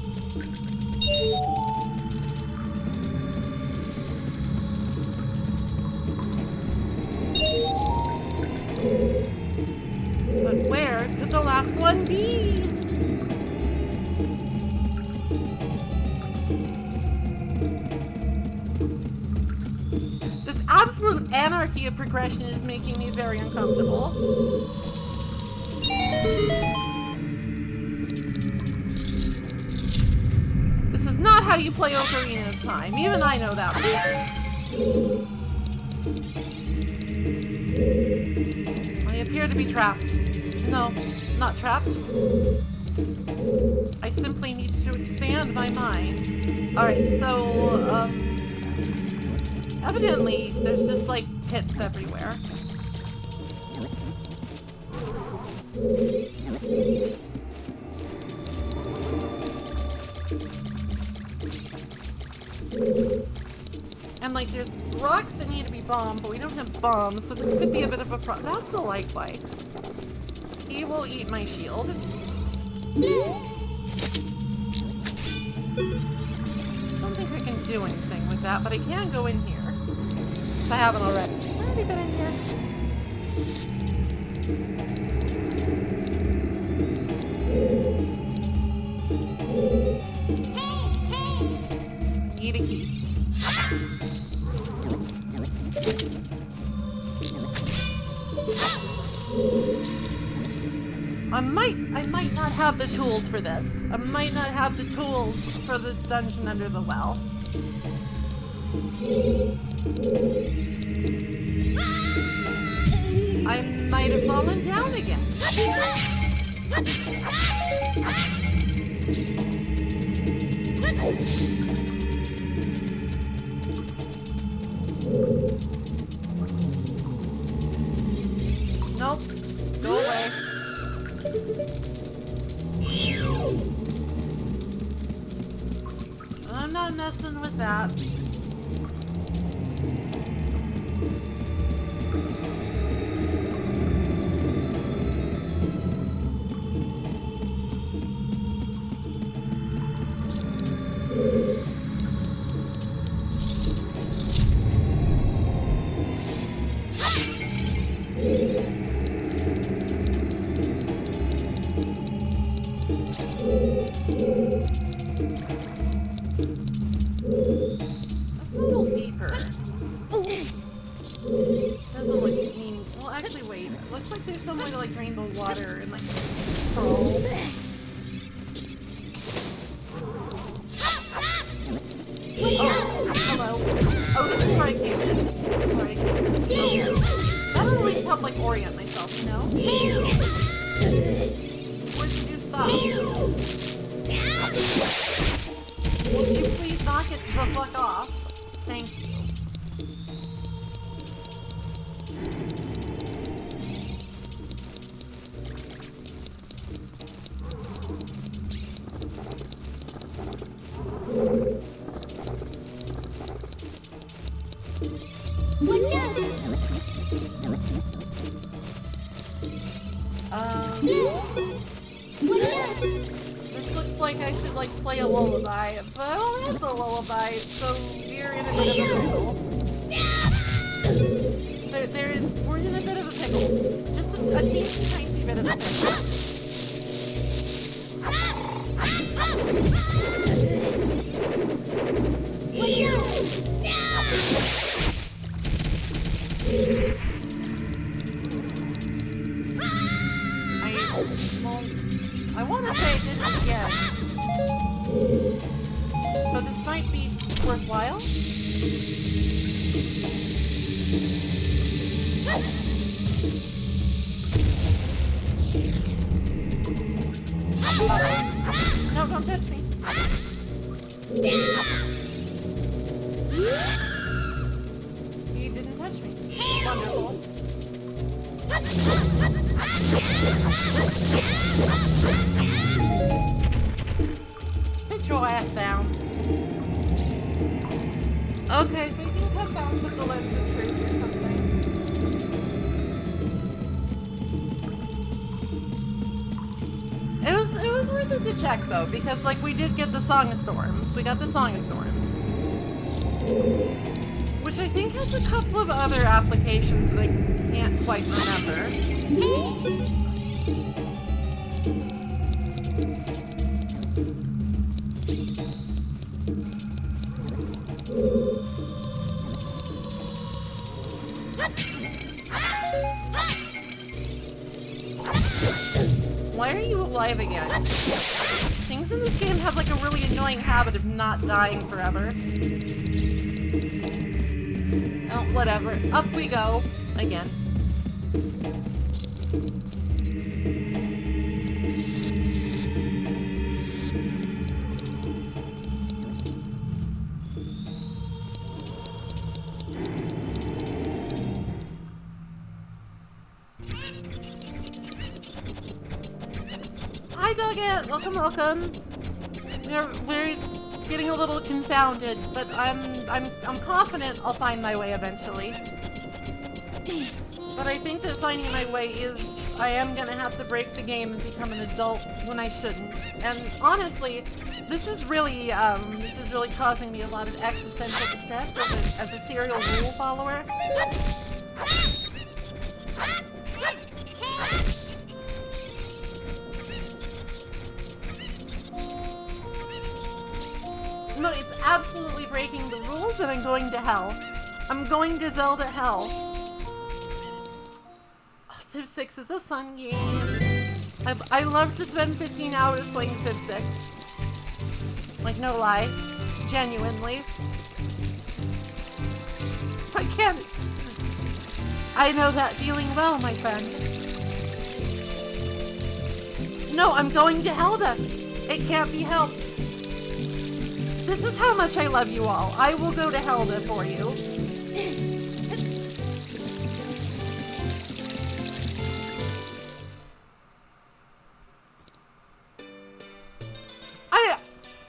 But where could the last one be? hierarchy of progression is making me very uncomfortable. This is not how you play Ocarina of Time. Even I know that much. I appear to be trapped. No, not trapped. I simply need to expand my mind. Alright, so, evidently, there's just, like, pits everywhere. And, like, there's rocks that need to be bombed, but we don't have bombs, so this could be a bit of a That's a like. He will eat my shield. Don't think I can do anything with that, but I can go in here. If I haven't already. I've already been in here. Need a key. I might not have the tools for this. I might not have the tools for the dungeon under the well. I might have fallen down again. Nope. Go away. I'm not messing with that. That's a little deeper. Doesn't look mean. Well, actually, wait. It looks like there's some way to like drain the water and like crawl. Oh, hello. Oh, this is where I came in. This is where I came in. Okay. That'll at least help like orient myself, you know? Would you stop? Would you please knock it the fuck off? Thank you. This looks like I should like play a lullaby, but I don't have the lullaby, so we're in a bit of a pickle. We're in a bit of a pickle. Just a teensy tiny bit of a pickle. I want to say I did it again, but this might be worthwhile. No, don't touch me. He didn't touch me. Wonderful. Sit your ass down. Okay, we can come down with the lens of truth or something. It was worth it to check though, because like we did get the Song of Storms. We got the Song of Storms. Which I think has a couple of other applications that I can't quite remember. why are you alive again? Things in this game have like a really annoying habit of not dying forever. Oh, whatever. Up we go. Again. Hi, Doggett! Welcome, welcome. We're getting a little confounded, but I'm confident I'll find my way eventually. But I think that finding my way is I am gonna have to break the game and become an adult when I shouldn't. And honestly, this is really causing me a lot of existential distress as a serial rule follower. No, it's absolutely breaking the rules and I'm going to hell. I'm going to Zelda hell. Civ 6 is a fun game. I love to spend 15 hours playing Civ 6. Like, no lie. Genuinely. I can't. I know that feeling well, my friend. No, I'm going to Helda. It can't be helped. This is how much I love you all. I will go to Helda for you.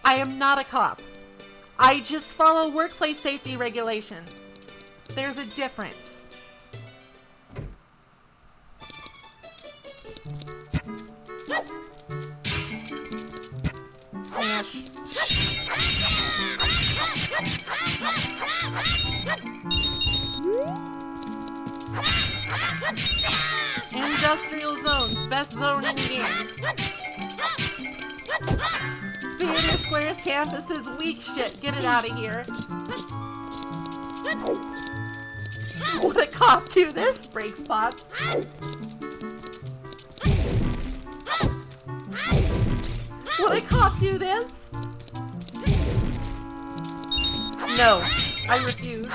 I am not a cop. I just follow workplace safety regulations. There's a difference. Smash. Industrial zones, best zone in the game. Theater Square's campus is weak shit. Get it out of here. Would a cop do this? Break spots. Would a cop do this? No, I refuse.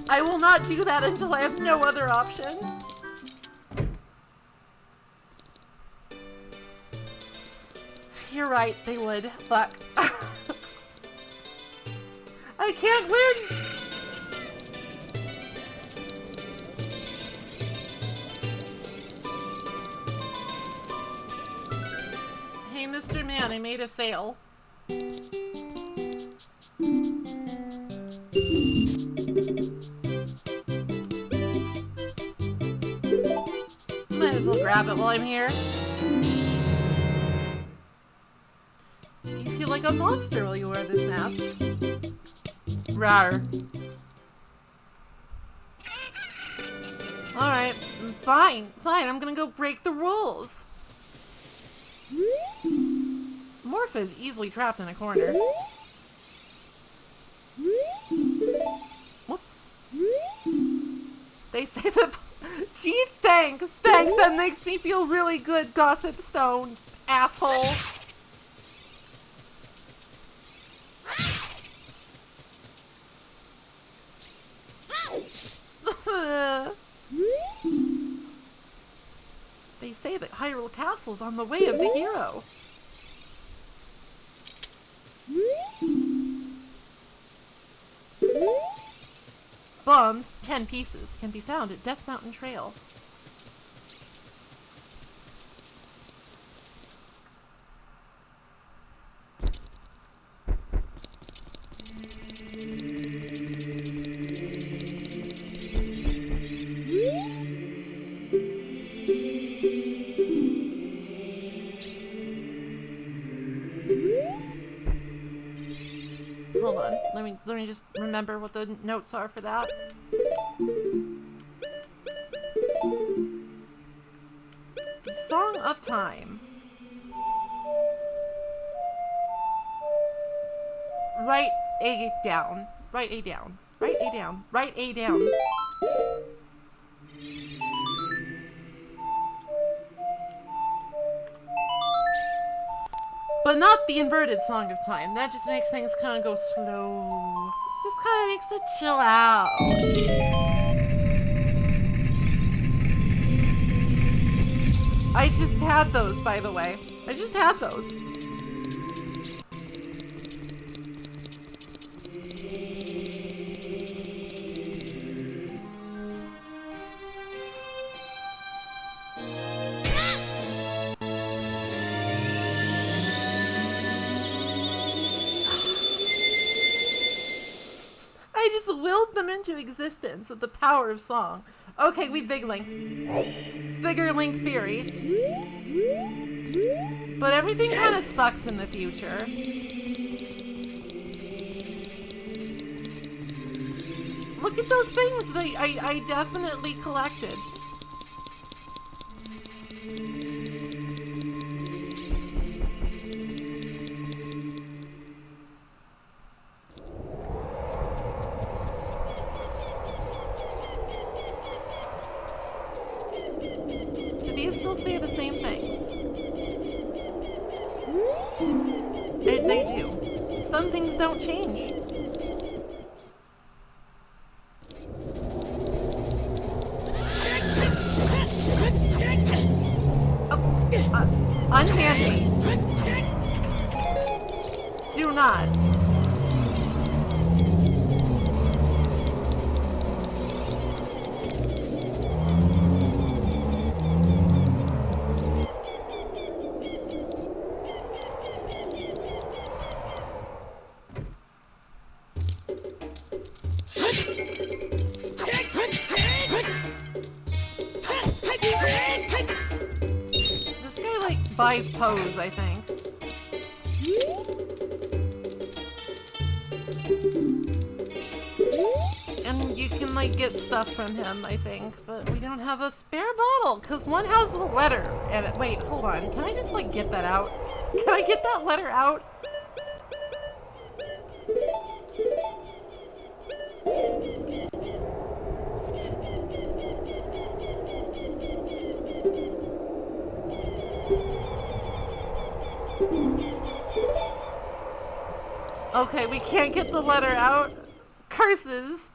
I will not do that until I have no other option. You're right, they would. Fuck. I can't win! Hey, Mr. Man, I made a sale. Might as well grab it while I'm here. You feel like a monster while you wear this mask. Rawr. Alright, fine, I'm gonna go break the rules. Morpha is easily trapped in a corner. Whoops. They say that... Gee, thanks, that makes me feel really good, Gossip Stone, asshole. They say that Hyrule Castle's on the way of the hero. Bombs, 10 pieces, can be found at Death Mountain Trail. Hold on, let me just remember what the notes are for that. The Song of Time. Write A down. Write A down. Write A down. Write A down. But not the inverted Song of Time. That just makes things kind of go slow. Just kind of makes it chill out. I just had those, by the way. I just had those. I just willed them into existence with the power of song. Okay, we big link. Bigger link theory. But everything kind of sucks in the future. Look at those things that I definitely collected. Do these still say the same things? They do. Some things don't change. Unhand me. Do not. This guy, like, buys pose, I think. And you can, like, get stuff from him, I think. But we don't have a spare bottle, because one has a letter in it. Wait, hold on. Can I just, like, get that out? Can I get that letter out? Okay, we can't get the letter out. Curses.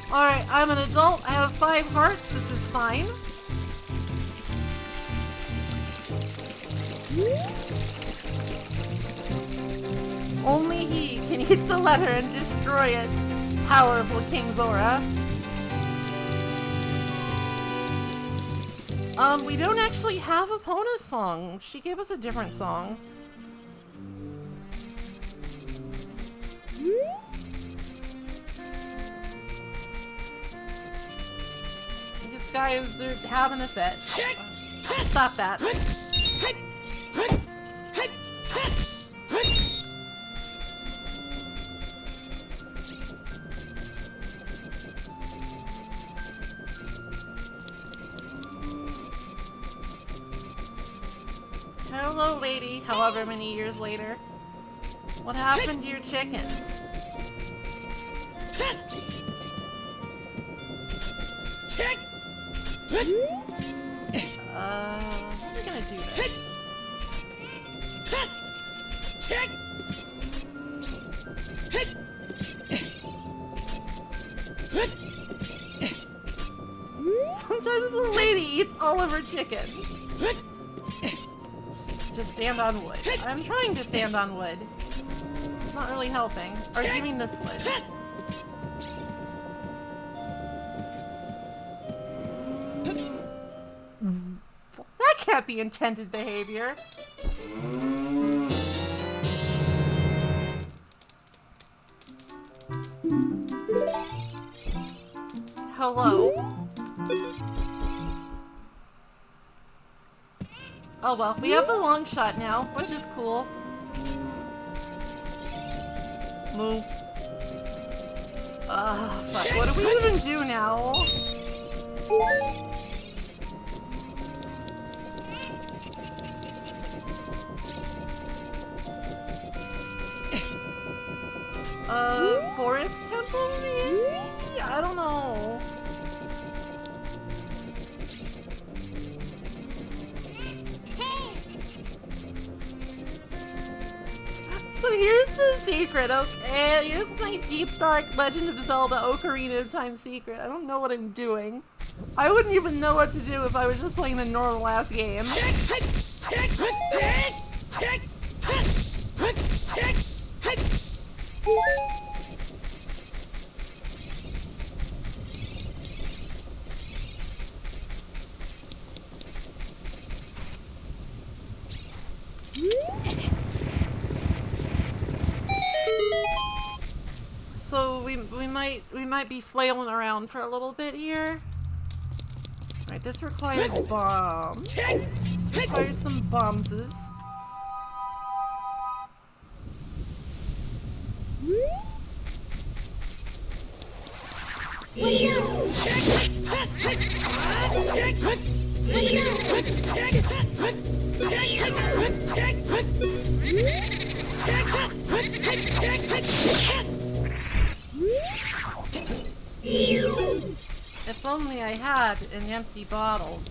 Alright, I'm an adult. I have 5 hearts. This is fine. Only he can hit the letter and destroy it. Powerful King Zora. We don't actually have a Pona song. She gave us a different song. These guys are having a fit. Stop that. Hello, lady, however many years later. What happened to your chickens? How are we gonna do this? Sometimes the lady eats all of her chickens. Just stand on wood. I'm trying to stand on wood. It's not really helping. Or do you mean this wood? That can't be intended behavior. Hello? Oh well, we have the long shot now, which is cool. Moo. Fuck, what do we even do now? Forest temple maybe? I don't know. secret, okay? Here's my deep, dark Legend of Zelda Ocarina of Time secret. I don't know what I'm doing. I wouldn't even know what to do if I was just playing the normal-ass game. So we might be flailing around for a little bit here. Alright, this requires bombs. This requires some bombses. If only I had an empty bottle.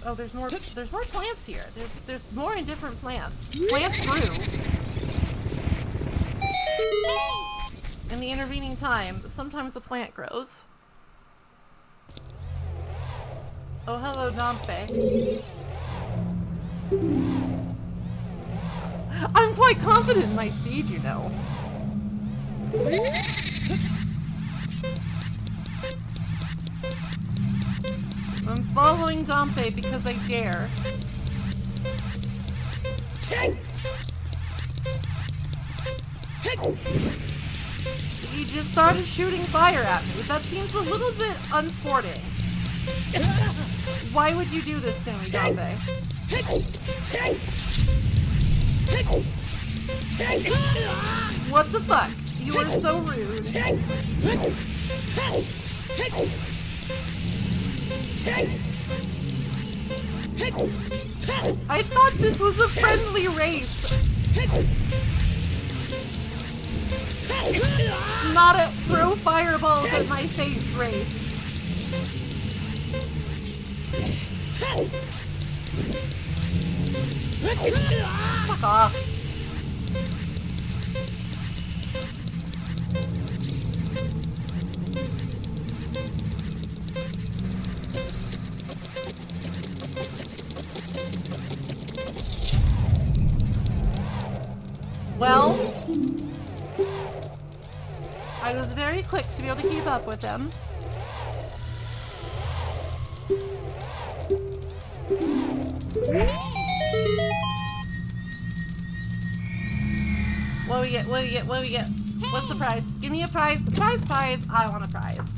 Oh, there's more plants here. There's more in different plants. Plants grew. In the intervening time, sometimes a plant grows. Oh, hello, Dompe. I'm quite confident in my speed, you know. I'm following Dompe because I dare. He just started shooting fire at me. That seems a little bit unsporting. Why would you do this to me, Dompe? What the fuck? You are so rude. I thought this was a friendly race. Not a throw fireballs at my face race. Fuck off. Well, I was very quick to be able to keep up with them. What do we get? What do we get? What do we get? What's the prize? Give me a prize. Prize. I want a prize.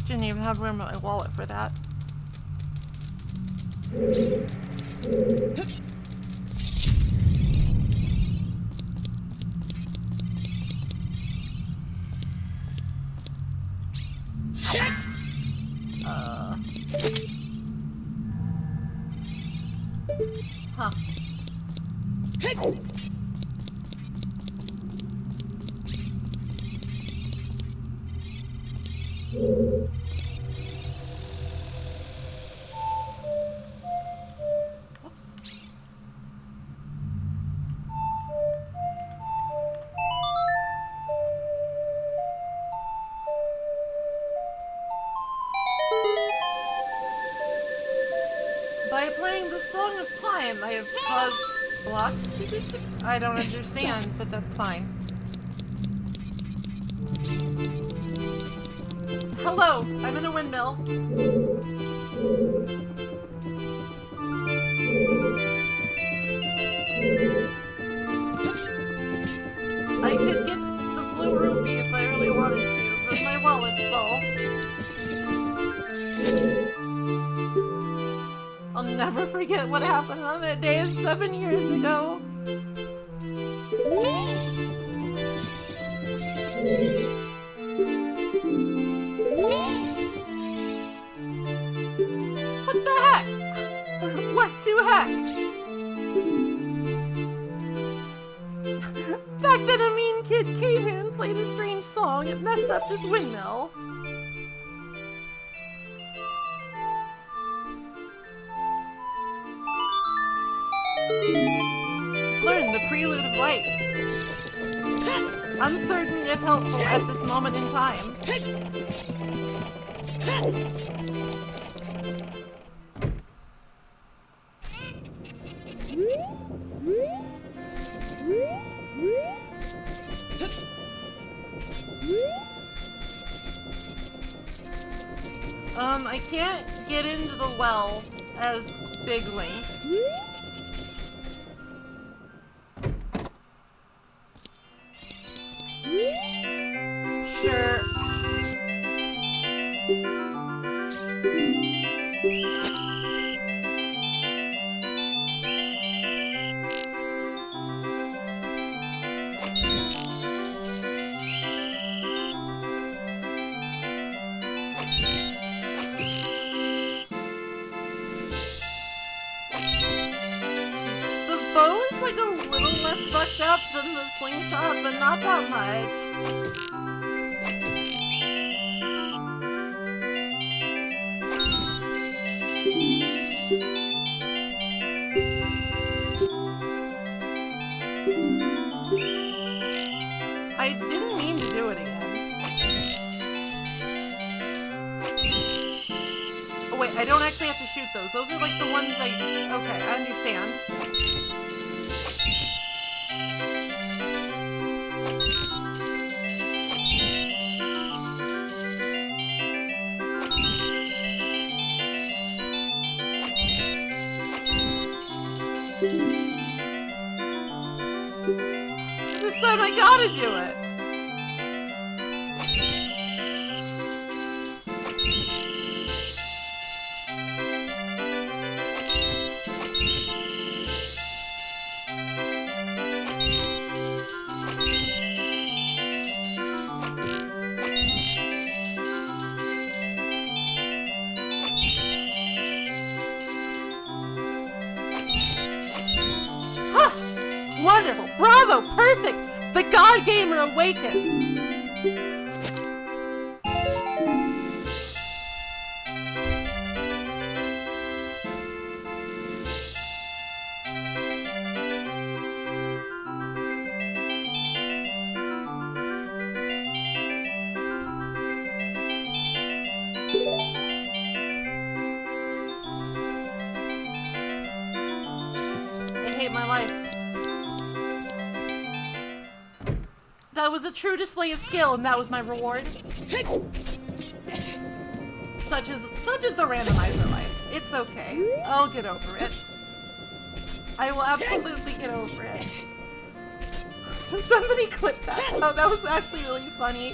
Didn't even have room in my wallet for that. Huh. By playing the Song of Time, I have caused blocks to be I don't understand, but that's fine. Hello, I'm in a windmill. I could get the blue rupee if I really wanted to, but my wallet's full. I'll never forget what happened on that day 7 years ago. What the heck? What to heck? Back then a mean kid came here and played a strange song. It messed up this windmill. prelude of light. Uncertain if helpful at this moment in time. I can't get into the well as Big Link. Sure. Like a little less fucked up than the slingshot, but not that much. I didn't mean to do it again. Oh wait, I don't actually have to shoot those. Those are like the ones okay, I understand. This time I gotta do it. Wonderful! Bravo! Perfect! The God Gamer awakens! I hate my life. That was a true display of skill, and that was my reward. Such is the randomizer life. It's okay. I'll get over it. I will absolutely get over it. Somebody clip that. Oh, that was actually really funny.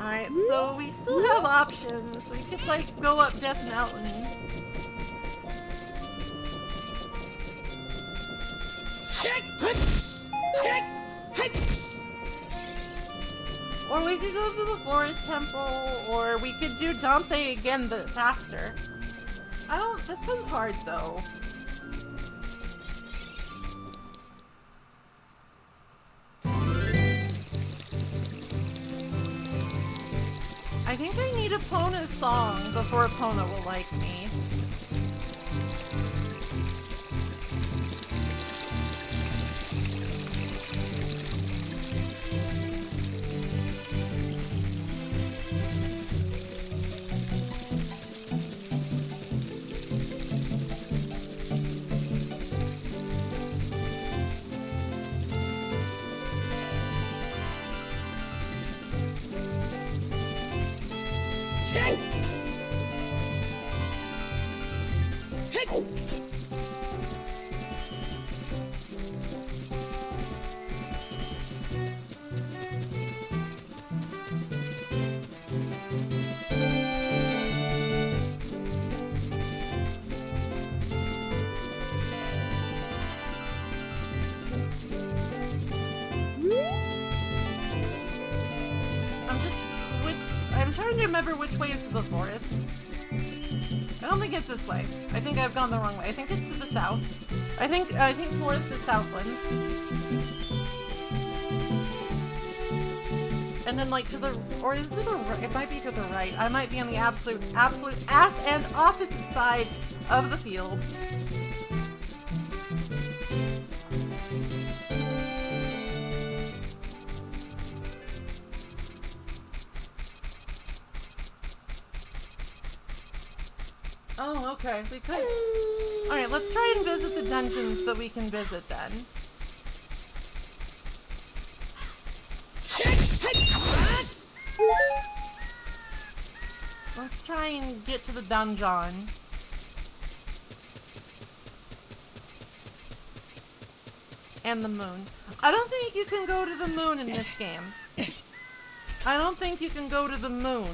Alright, so we still have options. We could, like, go up Death Mountain. Or we could go to the Forest Temple, or we could do Dante again, but faster. That sounds hard, though. I think I need Epona's song before Epona will like me. I'm trying to remember which way is to the forest. I don't think it's this way. I think I've gone the wrong way. I think it's to the south. I think forest is Southlands. And then like to the, or is it to the right? It might be to the right. I might be on the absolute ass and opposite side of the field. Oh, okay, we could. Alright, let's try and visit the dungeons that we can visit then. Let's try and get to the dungeon. And the moon. I don't think you can go to the moon in this game. I don't think you can go to the moon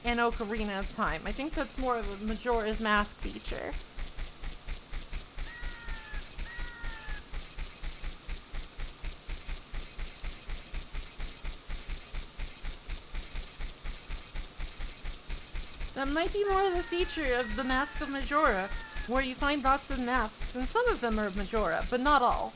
in Ocarina of Time. I think that's more of a Majora's Mask feature. That might be more of a feature of the Mask of Majora, where you find lots of masks, and some of them are Majora, but not all.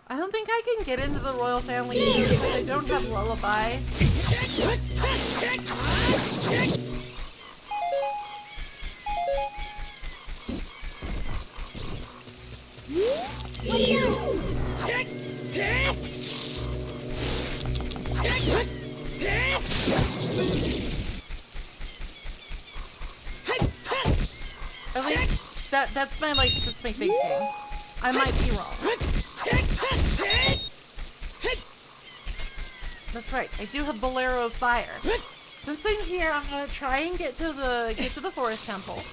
I don't think I can get into the royal family too because I don't have Lullaby. At least that's my thinking. I might be wrong. That's right. I do have Bolero of Fire. Since I'm here, I'm gonna try and get to the forest temple.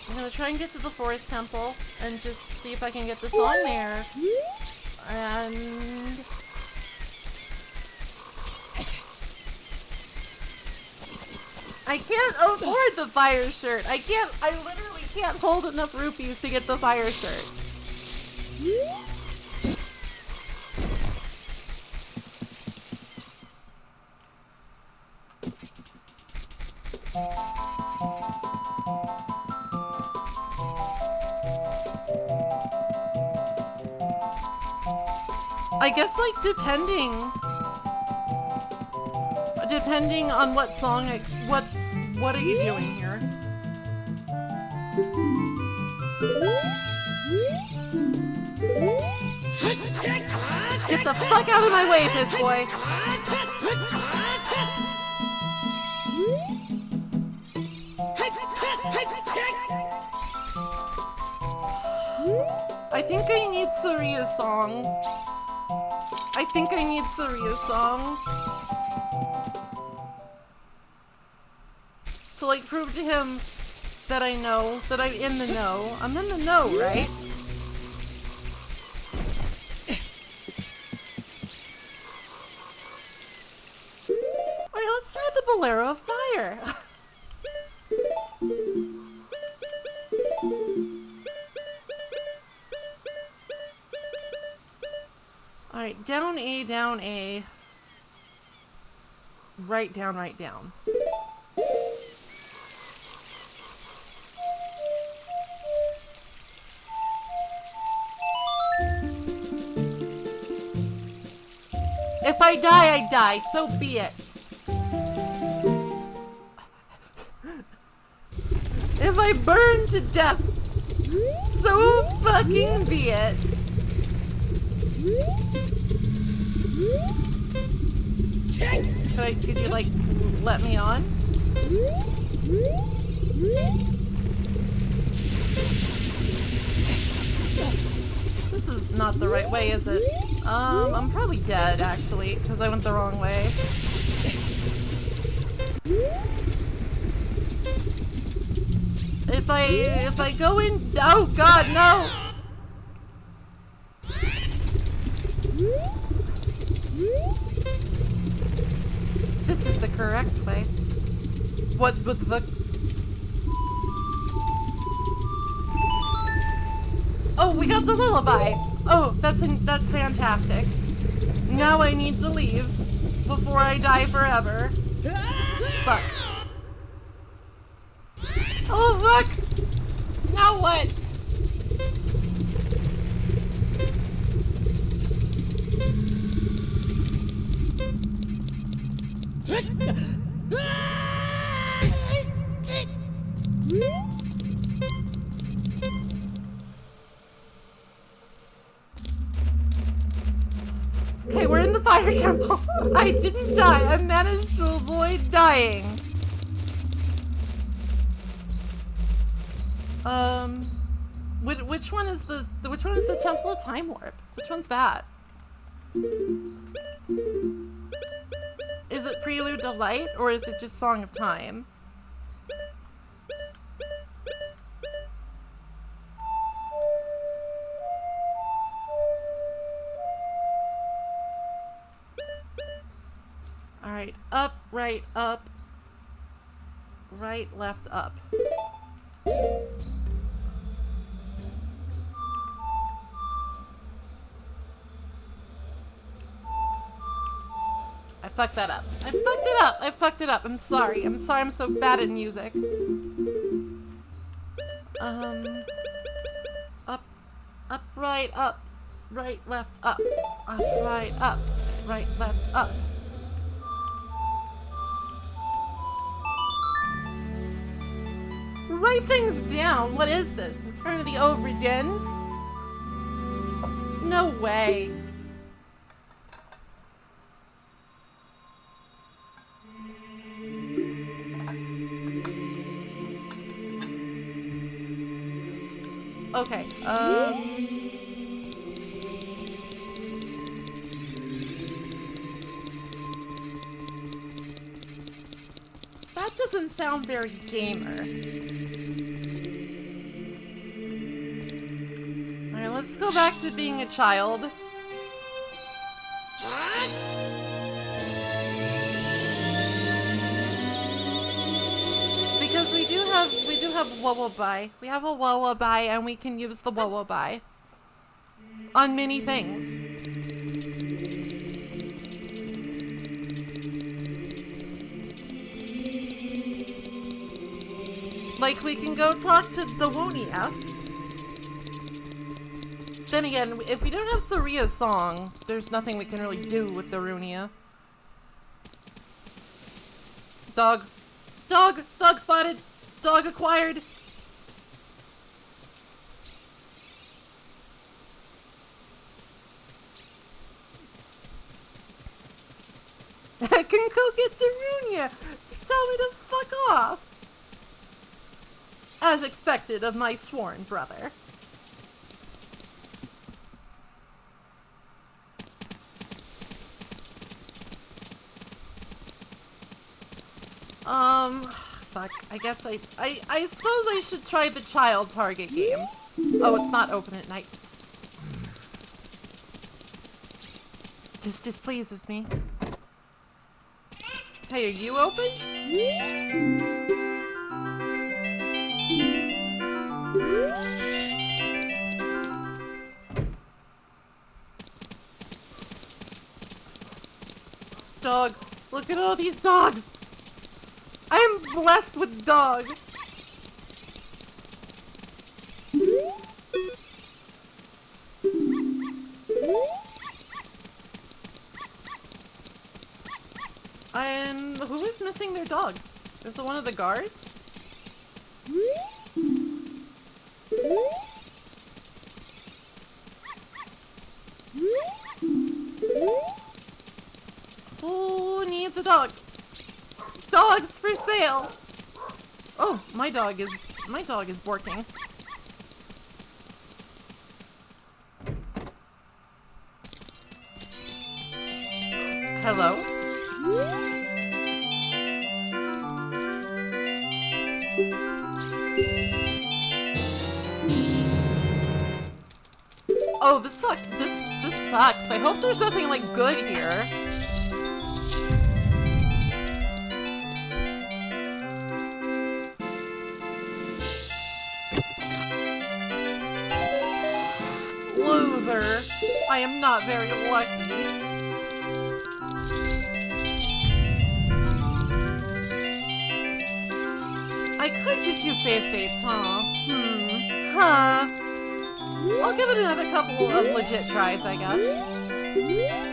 I'm gonna try and get to the forest temple and just see if I can get the song there. And I can't afford the fire shirt. I literally can't hold enough rupees to get the fire shirt. I guess like depending on what song what are you doing here? Get the fuck out of my way, piss boy. I think I need Saria's song. To like prove to him that I know, that I'm in the know. I'm in the know, right? Alright, let's try the Bolero of Fire. Alright, down A, down A. Right down, right down. If I die, I die. So be it. If I burn to death, so fucking be it. Could you like let me on? This is not the right way, is it? I'm probably dead actually, because I went the wrong way. If I go in, oh god, no! This is the correct way. What the fuck? Oh, we got the lullaby. Oh, that's fantastic. Now I need to leave before I die forever. Fuck. Oh, fuck! Now what? Okay, we're in the fire temple. I didn't die. I managed to avoid dying. Which one is the Temple of Time Warp? Which one's that? Is it Prelude to Light or is it just Song of Time? Alright, up, right, left, up. I fucked that up. I fucked it up. I'm sorry. I'm so bad at music. Up, right, left, up, right, left, up. Write things down. What is this? Return of the Obra Dinn? No way. Okay, that doesn't sound very gamer. Alright, let's go back to being a child. Because we do have Lullaby. We have a Lullaby and we can use the Lullaby on many things. Like, we can go talk to Dawonia. Then again, if we don't have Saria's song, there's nothing we can really do with Dawonia. Dog spotted! Dog acquired! I can go get Dawonia to tell me to fuck off! As expected of my sworn brother. Fuck. I guess I suppose I should try the child target game. Oh, it's not open at night. This displeases me. Hey, are you open? Dog. Look at all these dogs. I am blessed with dog. And who is missing their dog? Is it one of the guards? Who needs a dog? Dogs for sale. Oh, my dog is barking. Hello? Oh, this sucks. I hope there's nothing like good here. I am not very lucky. I could just use save states, huh? Huh. I'll give it another couple of legit tries, I guess.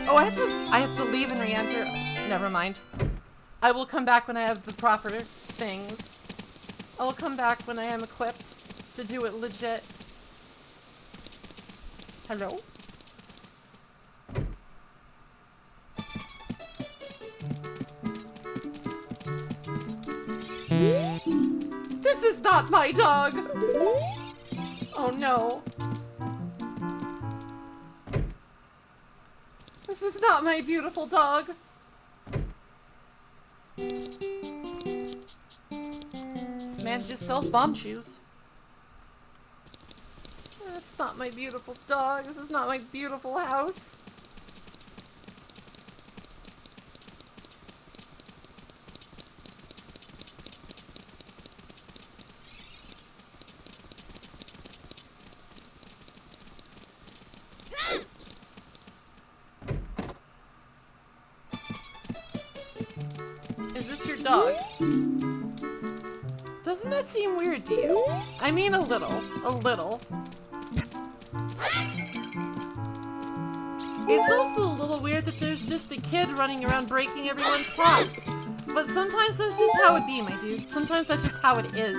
Oh, I have to leave and re-enter. Never mind. I will come back when I have the proper things. I will come back when I am equipped to do it legit. Hello? This is not my dog! Oh no. This is not my beautiful dog. This man just sells bomb shoes. That's not my beautiful dog. This is not my beautiful house. Is this your dog? Doesn't that seem weird to you? I mean a little. A little. It's also a little weird that there's just a kid running around breaking everyone's pots. But sometimes that's just how it be, my dude. Sometimes that's just how it is.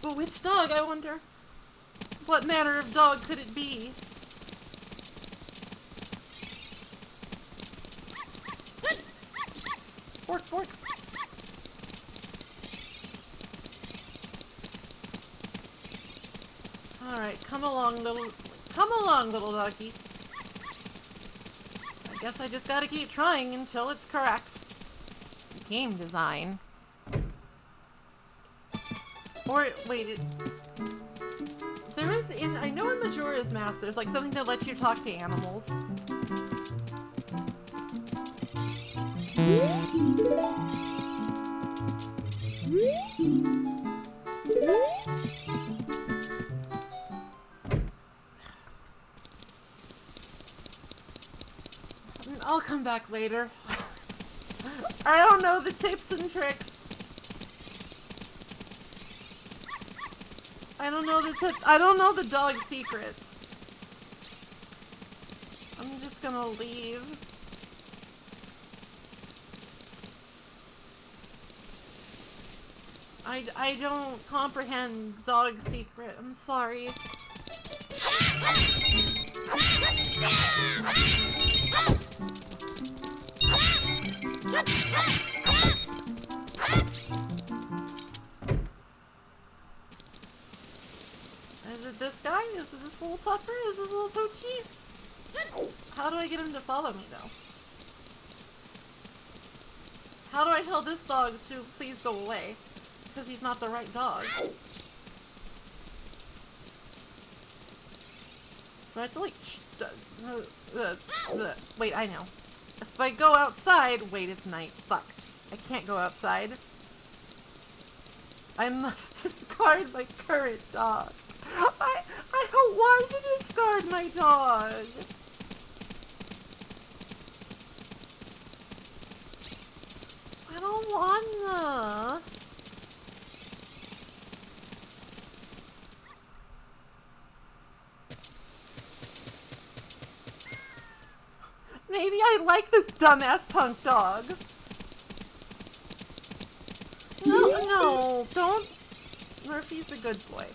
But which dog, I wonder? What manner of dog could it be? Bork, bork. Alright, come along, little doggy. I guess I just gotta keep trying until it's correct. Game design. Or, wait, there is, I know in Majora's Mask, there's like something that lets you talk to animals. I'll come back later. I don't know the tips and tricks. I don't know the tips. I don't know the dog secrets. I'm just gonna leave. I don't comprehend dog secret. I'm sorry. Is it this guy? Is it this little pupper? Is this little poochie? How do I get him to follow me, though? How do I tell this dog to please go away? Because he's not the right dog. Do I have to, like, wait, I know. If I go outside... Wait, it's night. Fuck. I can't go outside. I must discard my current dog. I don't want to discard my dog. I don't wanna. Maybe I like this dumbass punk dog. No, don't. Murphy's a good boy.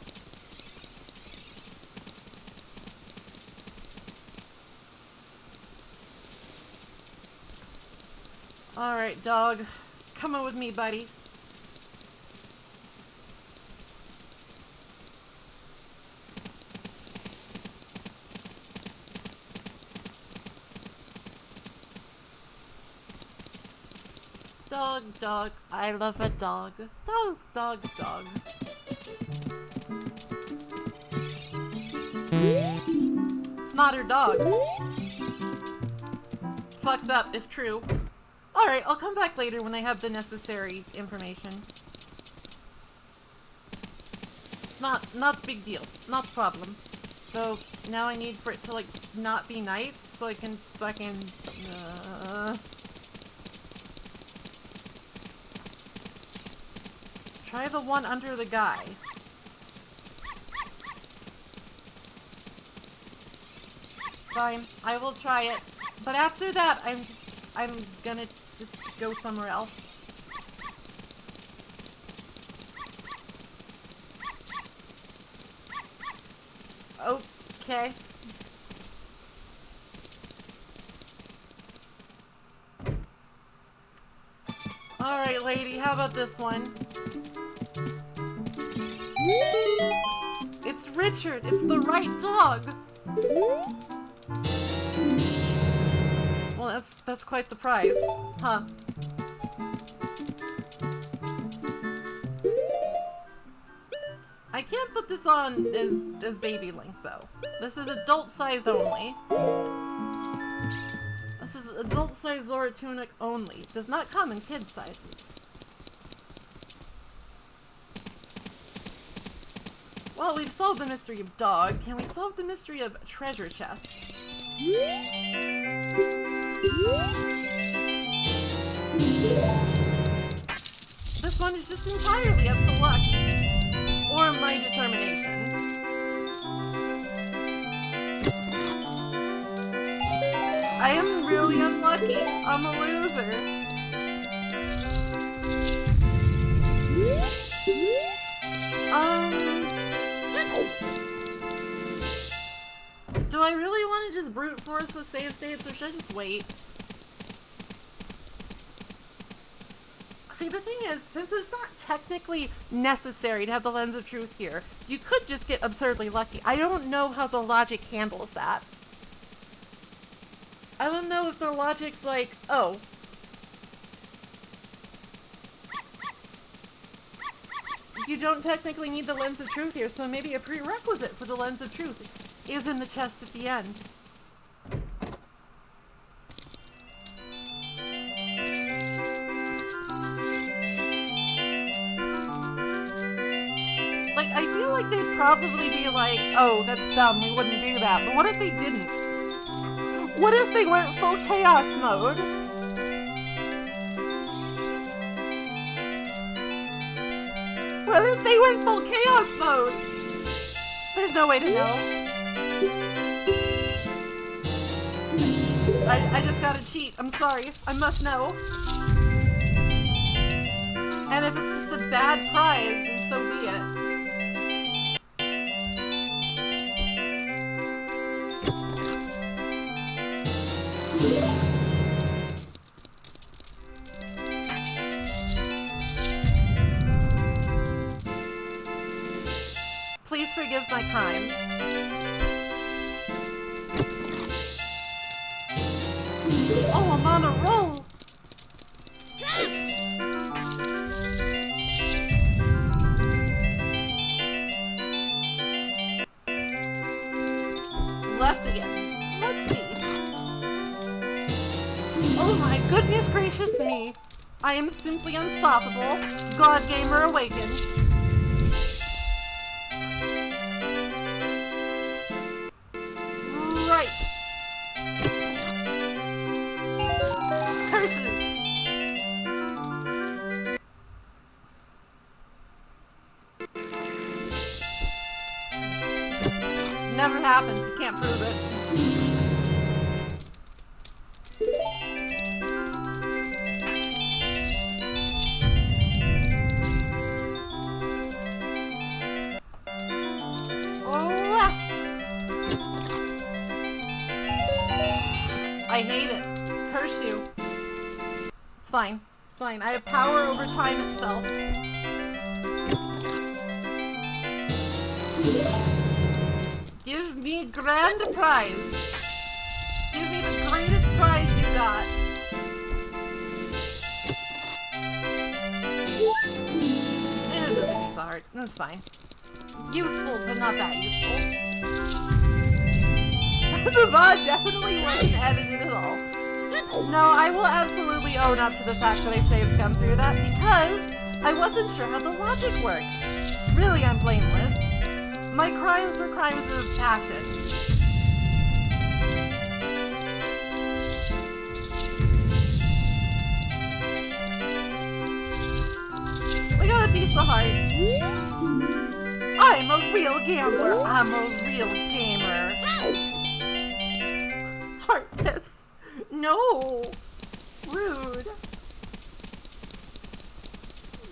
Alright, dog. Come on with me, buddy. Dog, dog. I love a dog. Dog, dog, dog. It's not her dog. fucked up, if true. Alright, I'll come back later when I have the necessary information. It's not a big deal. Not a problem. So, now I need for it to, like, not be night, so I can fucking... Try the one under the guy. Fine, I will try it. But after that, I'm gonna just go somewhere else. Okay. Alright, lady, how about this one? It's Richard! It's the right dog! Well, that's quite the prize. Huh. I can't put this on as baby Link, though. This is adult-sized only. This is adult-sized Zora tunic only. It does not come in kid sizes. Well, we've solved the mystery of dog. Can we solve the mystery of treasure chest? This one is just entirely up to luck. Or my determination. I am really unlucky. I'm a loser. Do I really want to just brute force with save states, or should I just wait? See, the thing is, since it's not technically necessary to have the Lens of Truth here, you could just get absurdly lucky. I don't know how the logic handles that. I don't know if the logic's like, oh, you don't technically need the Lens of Truth here, so maybe a prerequisite for the Lens of Truth is in the chest at the end. Like, I feel like they'd probably be like, oh, that's dumb, we wouldn't do that. But what if they didn't? What if they went full chaos mode? What if they went full chaos mode? There's no way to know. I just gotta cheat. I'm sorry. I must know. And if it's just a bad prize, then so be it. Please forgive my crimes. Oh, I'm on a roll! Left again. Let's see. Oh my goodness gracious me! I am simply unstoppable. God Gamer awakened. Right. Curses. Never happened. You can't prove it. I hate it. Curse you. It's fine. It's fine. I have power over time itself. Give me grand prize. Give me the greatest prize you got. It's hard. That's fine. Useful, but not that useful. The VOD definitely wasn't edited at all. No, I will absolutely own up to the fact that I save scum through that because I wasn't sure how the logic worked. Really, I'm blameless. My crimes were crimes of passion. We got a piece of heart. I'm a real gambler. I'm a real gamer. Heart piss. No. Rude.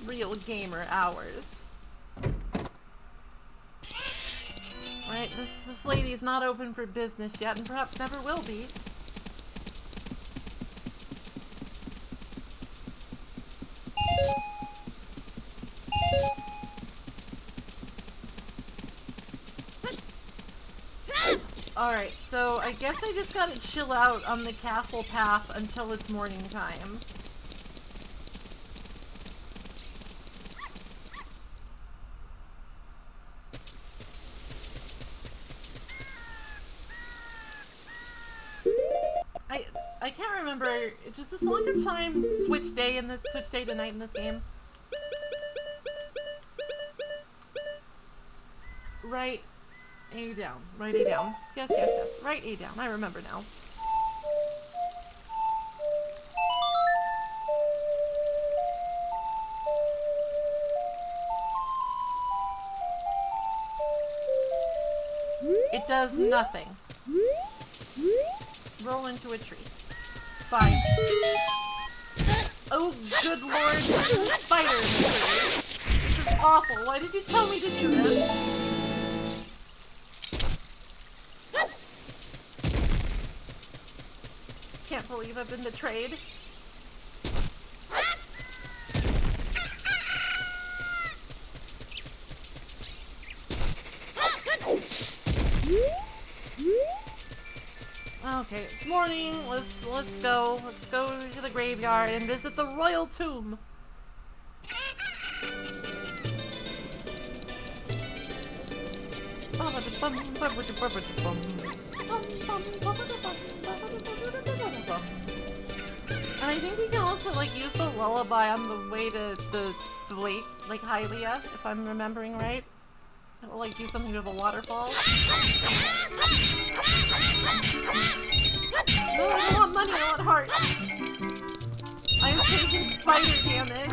Real gamer hours. Right, this lady's not open for business yet and perhaps never will be. Alright, so I guess I just gotta chill out on the castle path until it's morning time. I can't remember, does this longer time switch day to night in this game? Right A down. Right A down. Yes, yes, yes. Right A down. I remember now. It does nothing. Roll into a tree. Fine. Oh, good lord. There's a spider in the tree. This is awful. Why did you tell me to do this? Can't believe I've been betrayed. Okay, it's morning. Let's go. Let's go to the graveyard and visit the royal tomb. And I think we can also like use the lullaby on the way to the lake, like Hylia, if I'm remembering right. It will like do something with a waterfall. No, I don't want money, I want hearts. I am taking spider damage.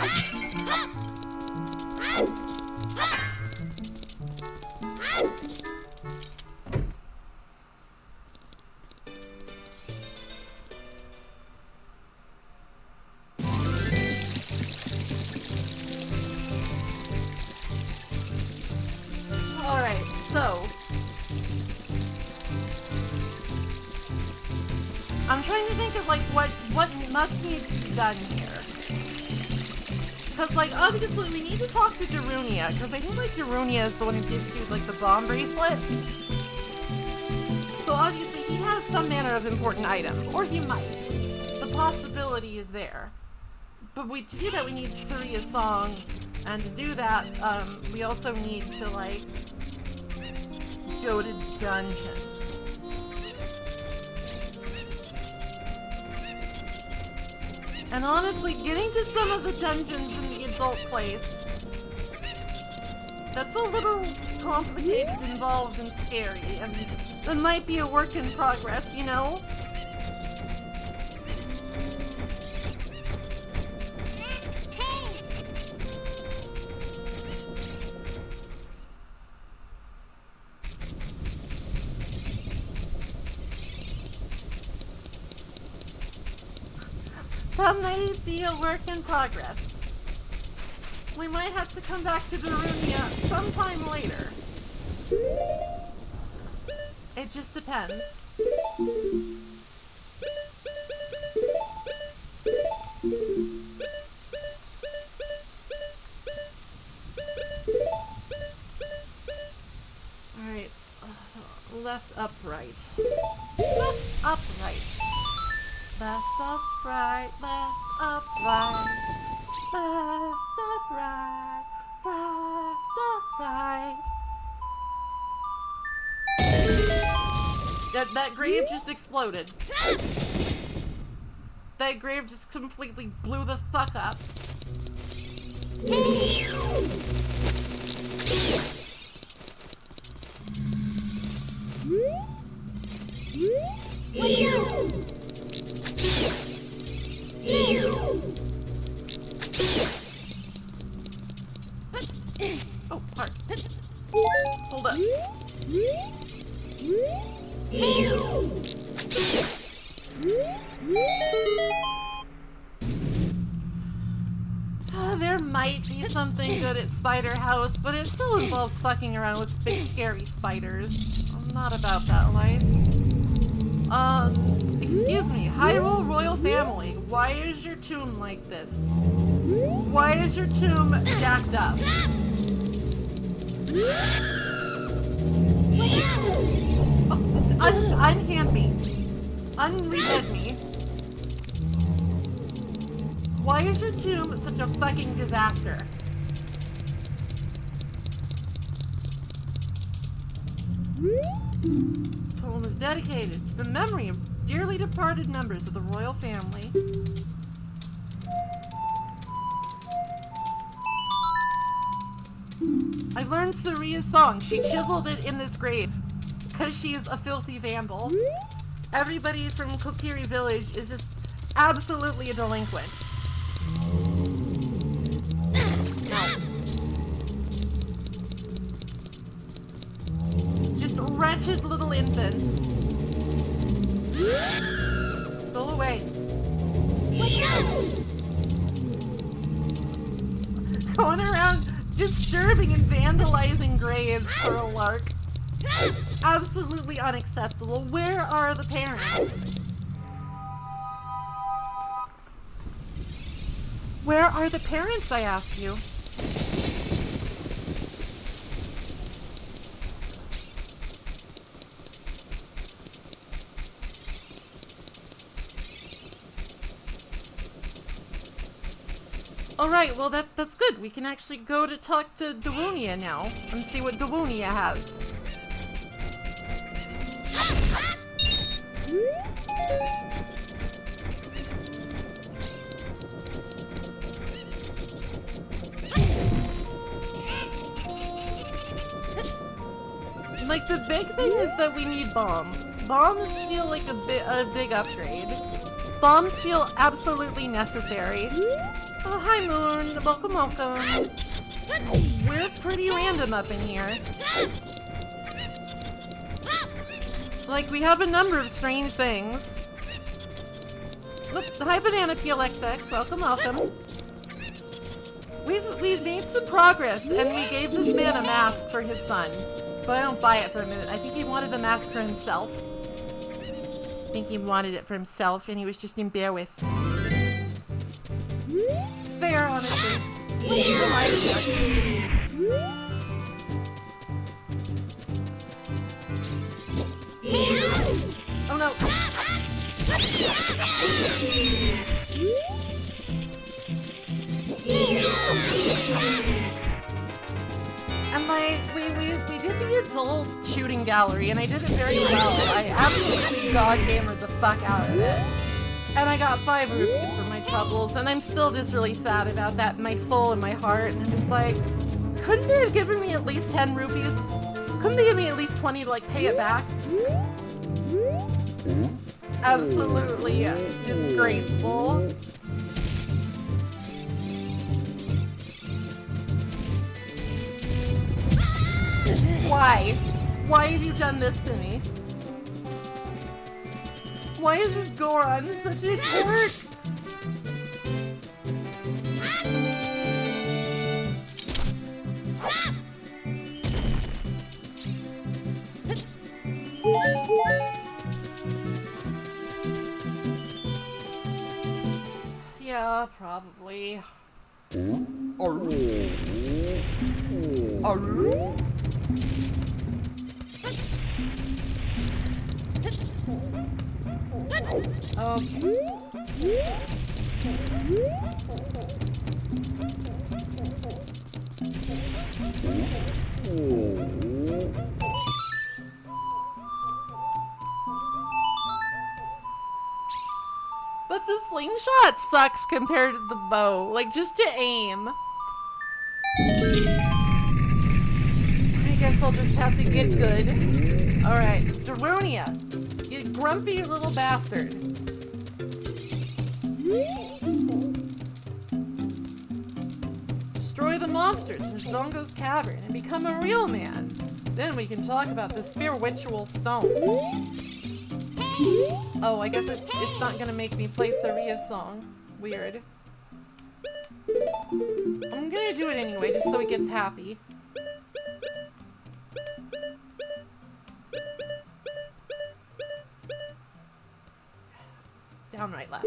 Alright, so I'm trying to think of like what must needs to be done here. Because like obviously we need to talk to Darunia, because I think like Darunia is the one who gives you like the bomb bracelet. So obviously he has some manner of important item, or he might. The possibility is there. But to do that we need Suria's song, and to do that we also need to like go to dungeons. And honestly, getting to some of the dungeons in the adult place, that's a little complicated, involved, and scary, and it might be a work in progress, you know? That may be a work in progress. We might have to come back to Darunia sometime later. It just depends. Alright. Left, up, right. Left, up, right. Left, up, right, left, up, right. Left, up, right, left, up, right. That grave just exploded. that grave just completely blew the fuck up. Oh, hard. Hold up. There might be something good at Spider House, but it still involves fucking around with big scary spiders. I'm not about that life. Excuse me, Hyrule Royal Family, why is your tomb like this? Why is your tomb jacked up? Unhand me. Unrehead me. Why is your tomb such a fucking disaster? This poem is dedicated to the memory of dearly departed members of the royal family. I learned Saria's song. She chiseled it in this grave because she is a filthy vandal. Everybody from Kokiri Village is just absolutely a delinquent. Just wretched little infants. Go away. Going around disturbing and vandalizing graves for a lark. Absolutely unacceptable. Where are the parents? Where are the parents, I ask you? Alright, well that's good. We can actually go to talk to Dawonia now and see what Dawonia has. Like, the big thing is that we need bombs. Bombs feel like a big upgrade. Bombs feel absolutely necessary. Oh, hi, Moon. Welcome, welcome. We're pretty random up in here. Like, we have a number of strange things. Look, hi, Banana Peel XX. Welcome, welcome. We've made some progress, and we gave this man a mask for his son. But I don't buy it for a minute. I think he wanted the mask for himself. I think he wanted it for himself, and he was just embarrassed. Fair, honestly. Oh no! And like, we did the adult shooting gallery, and I did it very well. I absolutely god-gamered the fuck out of it. And I got 5 rupees for my troubles, and I'm still just really sad about that in my soul and my heart, and I'm just like, couldn't they have given me at least 10 rupees? Couldn't they give me at least 20 to, like, pay it back? Absolutely disgraceful. Why? Why have you done this to me? Why is this Goron such a jerk? Yeah, probably. Okay. But the slingshot sucks compared to the bow. Like, just to aim. I guess I'll just have to get good. Alright, Daronia, you grumpy little bastard. Destroy the monsters in Zongo's cavern and become a real man. Then we can talk about the spiritual stone. Oh, I guess it's not gonna make me play Saria's song. Weird. I'm gonna do it anyway, just so he gets happy. Down, right, left.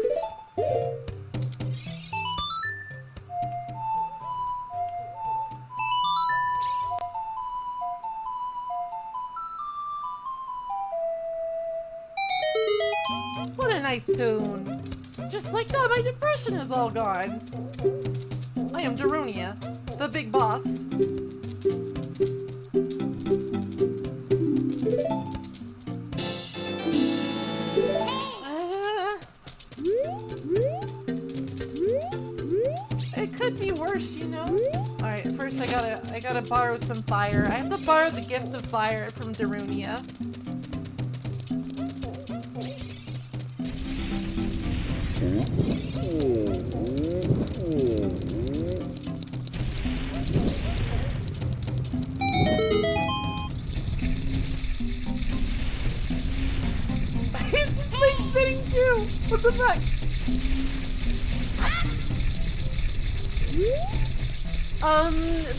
What a nice tune. Just like that, my depression is all gone. I am Daronia, the big boss. It could be worse, you know? Alright, first I gotta borrow some fire. I have to borrow the gift of fire from Daronia. Link's spinning too! What the fuck?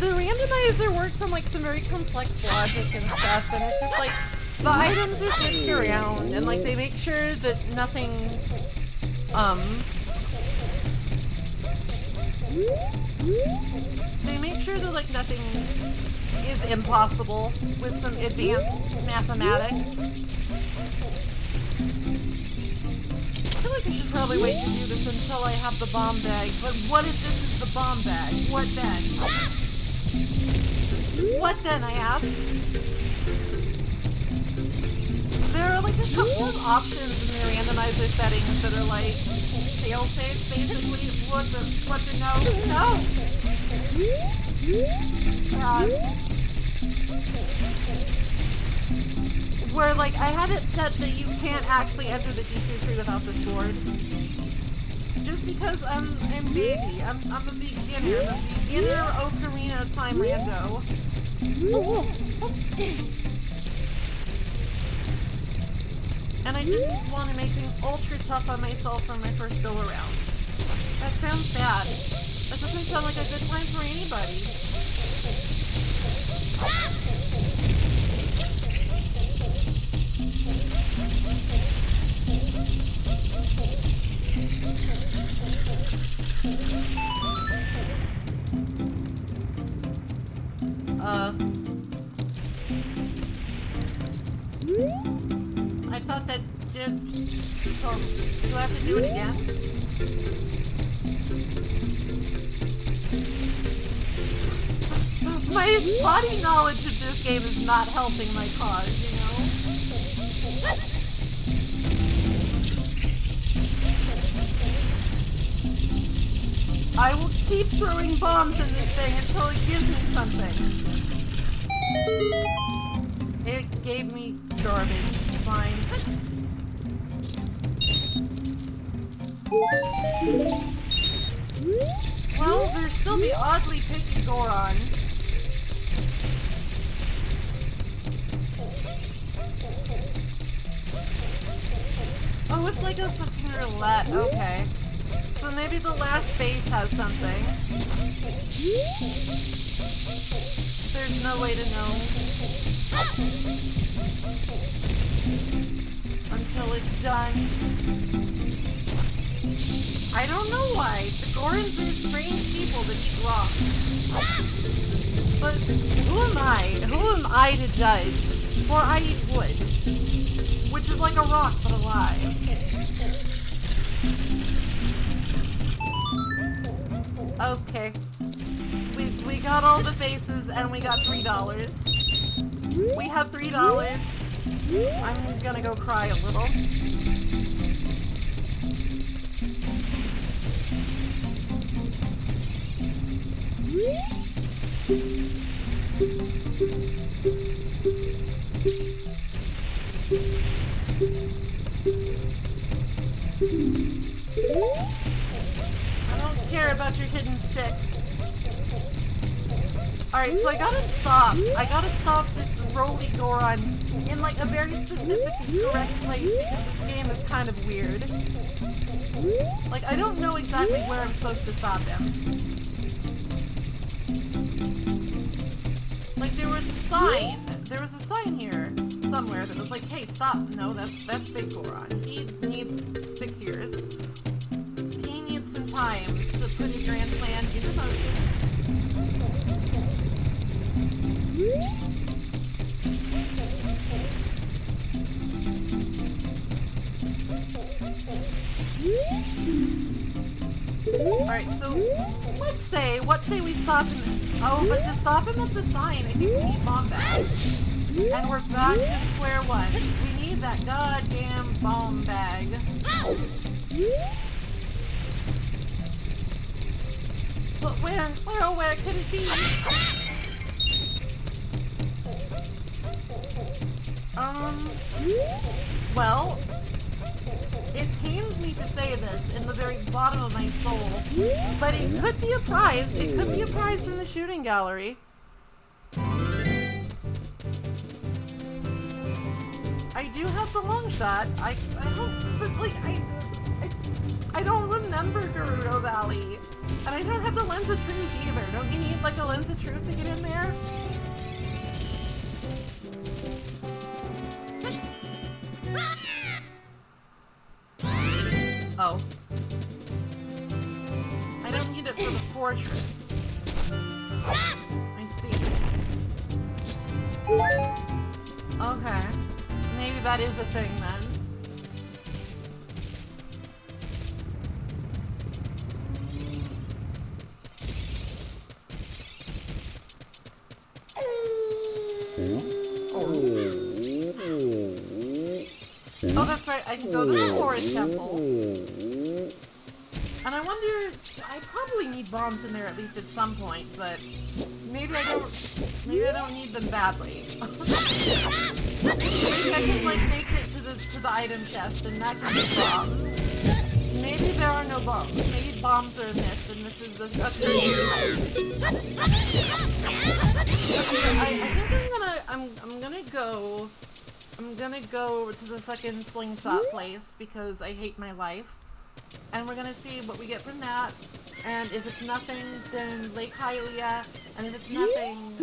The randomizer works on like some very complex logic and stuff, and it's just like the items are switched around, and like they make sure that nothing, they make sure that like nothing is impossible with some advanced mathematics. I feel like I should probably wait to do this until I have the bomb bag, but what if this is the bomb bag? What then? What then, I ask? There are like a couple of options in the randomizer settings that are like fail-safe, basically. What the no? No! Sad. Where, like, I had it set that you can't actually enter the Deku tree without the sword. Just because I'm baby. I'm a beginner. I'm a beginner Ocarina time rando. And I didn't want to make things ultra tough on myself for my first go around. That sounds bad. That doesn't sound like a good time for anybody. I thought that did... So, do I have to do it again? My spotty knowledge of this game is not helping my cause, you know? I will keep throwing bombs in this thing until it gives me something. It gave me garbage. Fine. Well, there's still the oddly picky Goron. Oh, it's like a fucking roulette. Okay. So maybe the last phase has something. There's no way to know. Until it's done. I don't know why. The Gorons are strange people that eat rocks. But who am I? Who am I to judge? For I eat wood. Which is like a rock, but alive. Okay. We got all the faces and we got $3. We have $3. I'm gonna go cry a little. I don't care about your hidden stick. Alright, so I gotta stop. I gotta stop this roly Goron in like a very specific and correct place because this game is kind of weird. Like, I don't know exactly where I'm supposed to stop him. Like, there was a sign here somewhere that was like, hey, stop. No, that's Big Goron. He needs 6 years. He needs some time to put his grand plan into motion. Alright, so let's say we stop him. Oh, but to stop him at the sign, I think we need bomb bag. And we're back to square one. We need that goddamn bomb bag. But where could it be? Well, it pains me to say this in the very bottom of my soul, but it could be a prize. It could be a prize from the shooting gallery. I do have the long shot. I don't, but like, I don't remember Gerudo Valley. And I don't have the Lens of Truth either. Don't you need like a Lens of Truth to get in there? Oh. I don't need it for the fortress. I see. Okay. Maybe that is a thing then. Oh, that's right, I can go to the Forest Temple. And I wonder, I probably need bombs in there at least at some point, but maybe I don't need them badly. Maybe I can like make it to the item chest and that can be bombs. Maybe there are no bombs. Maybe bombs are a myth and this is a crazy I think I'm gonna go to the fucking slingshot place because I hate my life. And we're gonna see what we get from that. And if it's nothing, then Lake Hylia. And if it's nothing,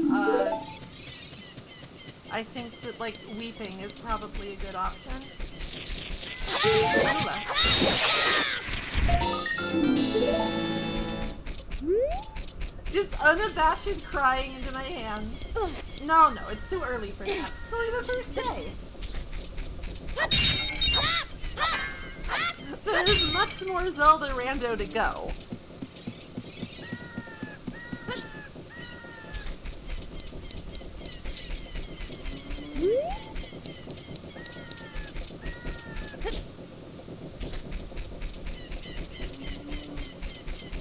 I think that, like, weeping is probably a good option. Just unabashed crying into my hands. No, it's too early for that. It's only the first day. There's much more Zelda Rando to go.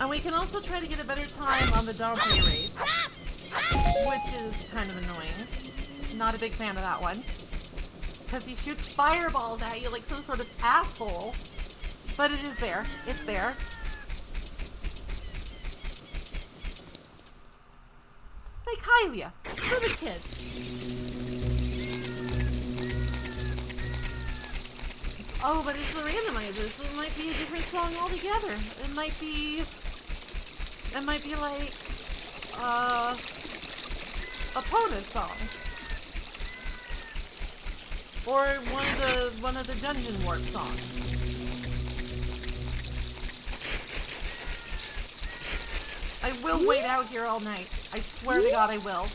And we can also try to get a better time on the donkey race, which is kind of annoying. Not a big fan of that one. Because he shoots fireballs at you like some sort of asshole. But it is there. It's there. Like Hylia, for the kids. Oh, but it's the randomizer, so it might be a different song altogether. It might be like, a Pona song. Or one of the Dungeon Warp songs. I will wait out here all night. I swear to God I will.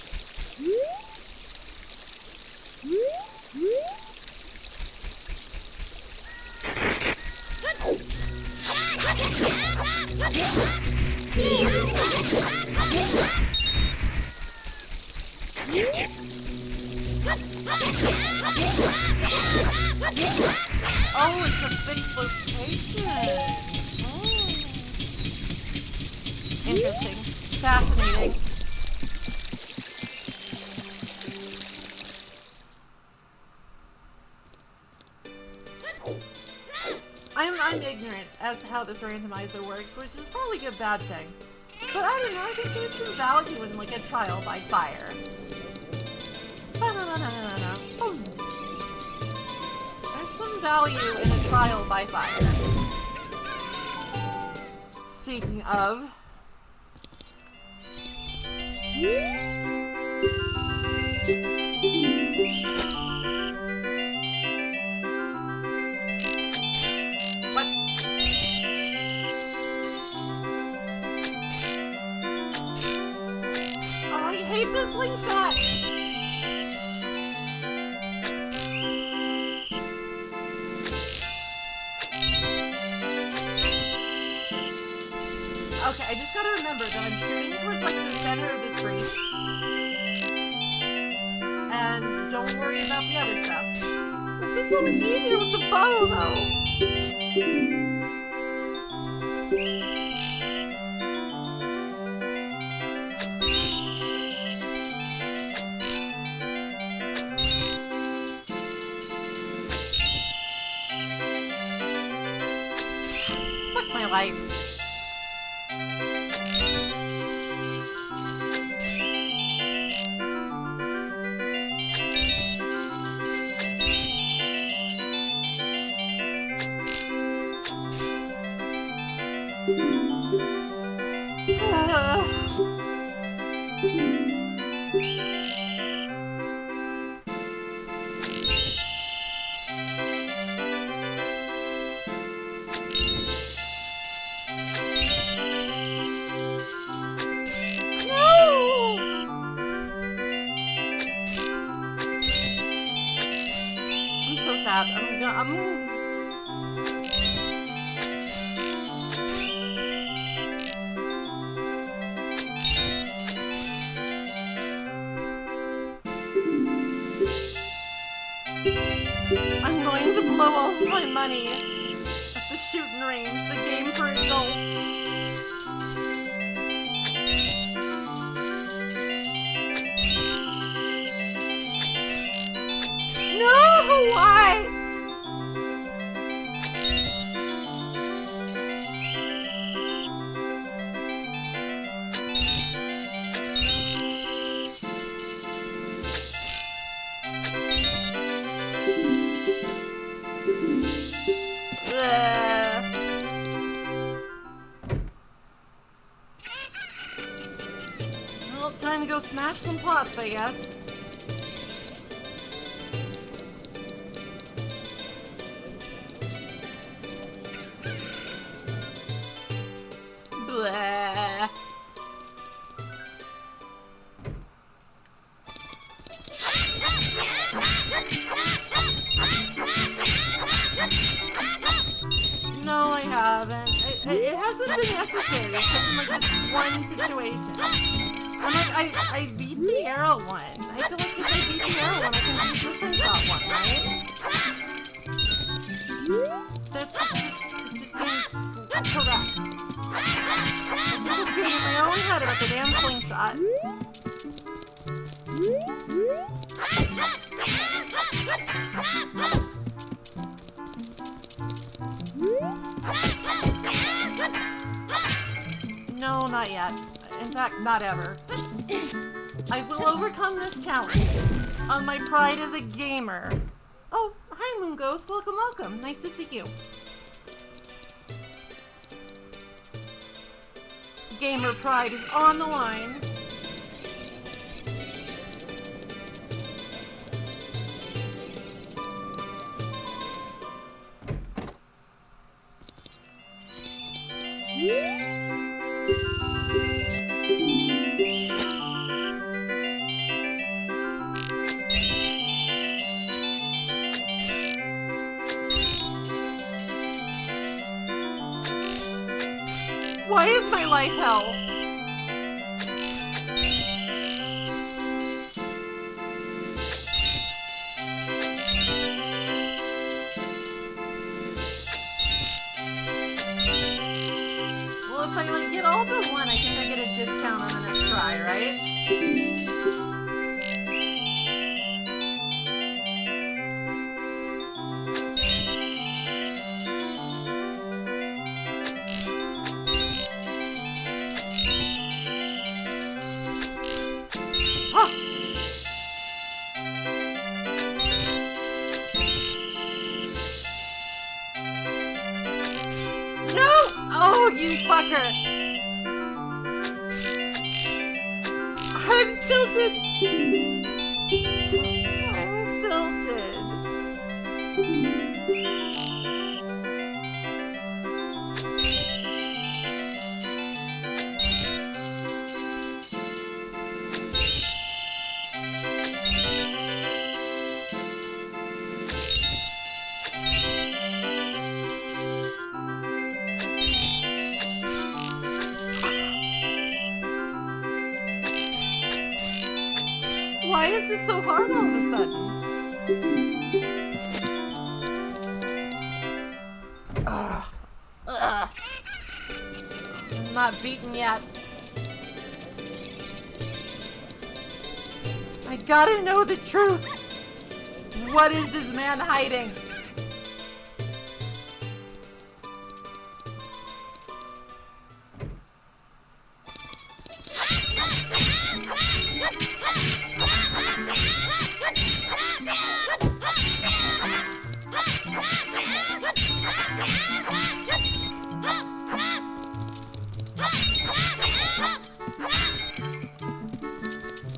Oh, it's a fixed location. Oh. Interesting. fascinating. I'm ignorant as to how this randomizer works, which is probably a bad thing. But I don't know, I think there's some value in like a trial by fire. There's some value in a trial by fire. Speaking of... What? Oh, I hate this slingshot! Okay, I just gotta remember that I'm shooting towards like the center of the screen. And don't worry about the other stuff. It's just so much easier with the bow, though. Fuck my life. I'm going to blow all of my money at the shooting range, the game for adults. No, why? Well, it's time to go smash some pots, I guess. Blah. No, I haven't. It hasn't been necessary, except in like this one situation. I'm like, I beat the arrow one. I feel like if I beat the arrow one, I can beat the slingshot one, right? It just seems correct. I think I'm getting in my own head about the damn slingshot. No, not yet. In fact, not ever. I will overcome this challenge on my pride as a gamer. Oh, hi Moon Ghost. Welcome, welcome. Nice to see you. Gamer pride is on the line. Why is my life hell? Well, if I like get all but one, I think I get a discount on the you fucker! I'm tilted! I'm tilted. Why is this so hard all of a sudden? Ugh. Ugh. I'm not beaten yet. I gotta know the truth. What is this man hiding?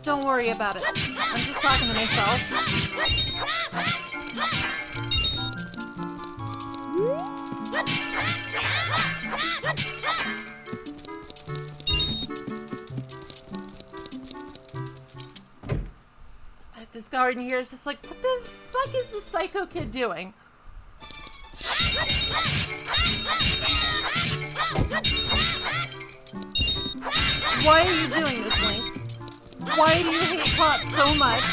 Don't worry about it. I'm just talking to myself. This guard in here is just like, what the fuck is this psycho kid doing? Why are you doing this, Link? Why do you hate cops so much?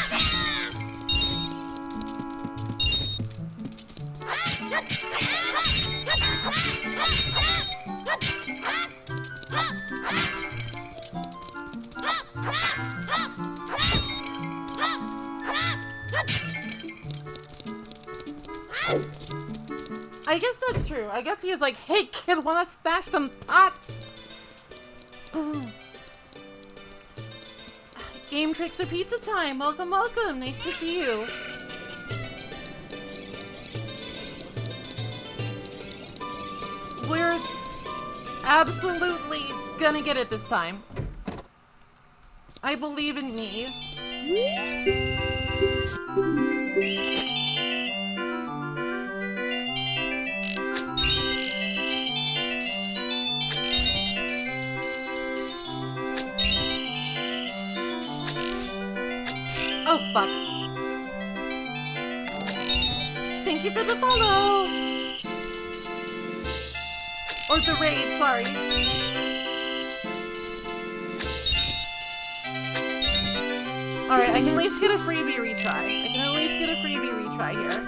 I guess that's true. I guess he is like, hey kid, wanna stash some pots? Game Tricks or Pizza Time! Welcome, welcome! Nice to see you! We're absolutely gonna get it this time. I believe in me. Oh, fuck. Thank you for the follow! Or the raid, sorry. Alright, I can at least get a freebie retry. I can at least get a freebie retry here.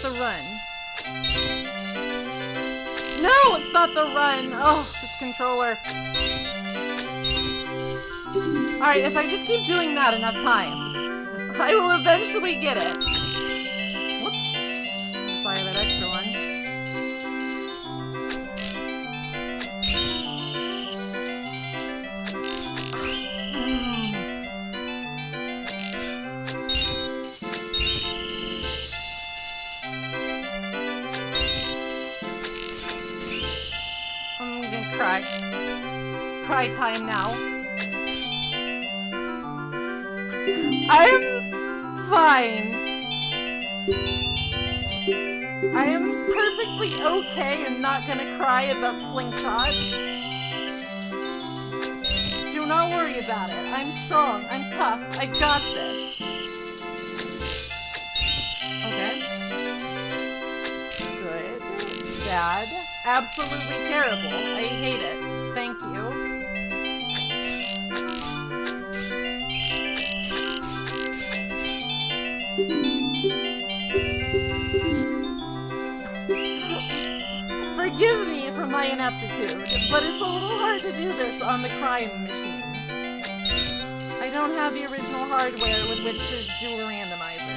Run. No, it's not the run. Oh, this controller. Alright, if I just keep doing that enough times, I will eventually get it. Whoops. Fire that extra one. Cry. Cry time now. I'm fine. I am perfectly okay and not gonna cry about slingshots. Do not worry about it. I'm strong. I'm tough. I got this. Okay. Good. Bad. Absolutely terrible. I hate it. Thank you. Forgive me for my ineptitude, but it's a little hard to do this on the crime machine. I don't have the original hardware with which to do a randomizer.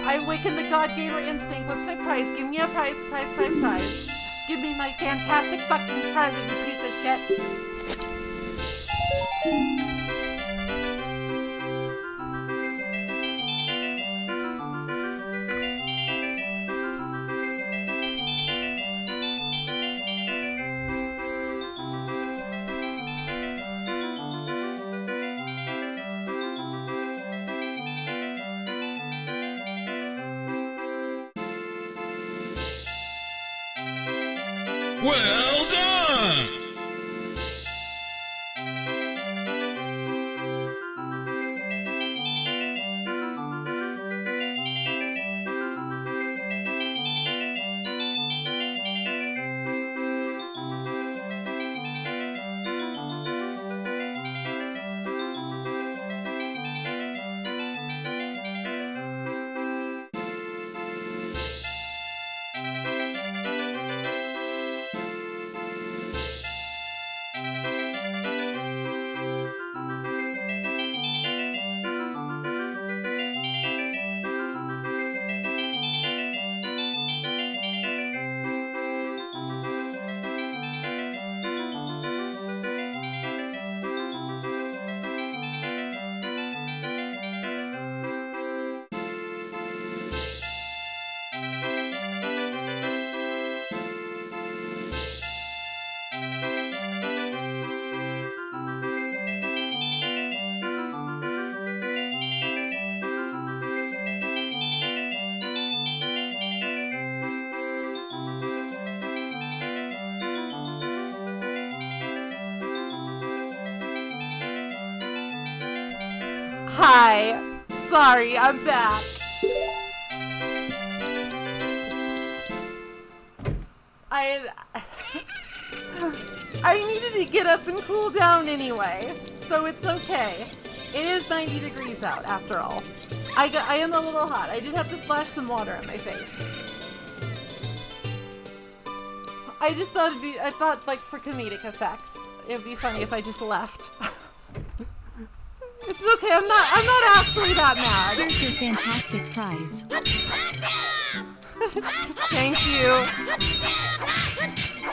I awakened the God Gamer instinct. What's my prize? Give me a prize. Give me my fantastic fucking present, you piece of shit. Well done! Hi. Sorry, I'm back. I needed to get up and cool down anyway, so it's okay. It is 90 degrees out, after all. I am a little hot. I did have to splash some water on my face. I just thought I thought, like, for comedic effect, it'd be funny if I just left. It's okay, I'm not actually that mad. Here's your fantastic prize. Thank you.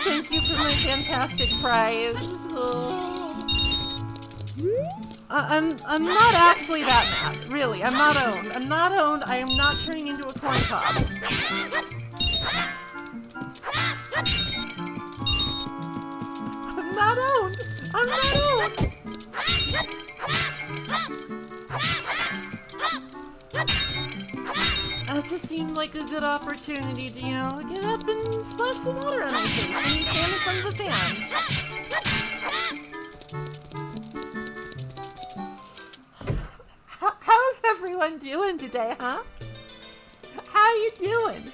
Thank you for my fantastic prize. I'm not actually that mad. Really, I'm not owned. I'm not owned. I am not turning into a corn cob. I'm not owned. I'm not owned. It just seemed like a good opportunity to, get up and splash some water on my face and stand in front of the fan. How's everyone doing today, huh? How you doing?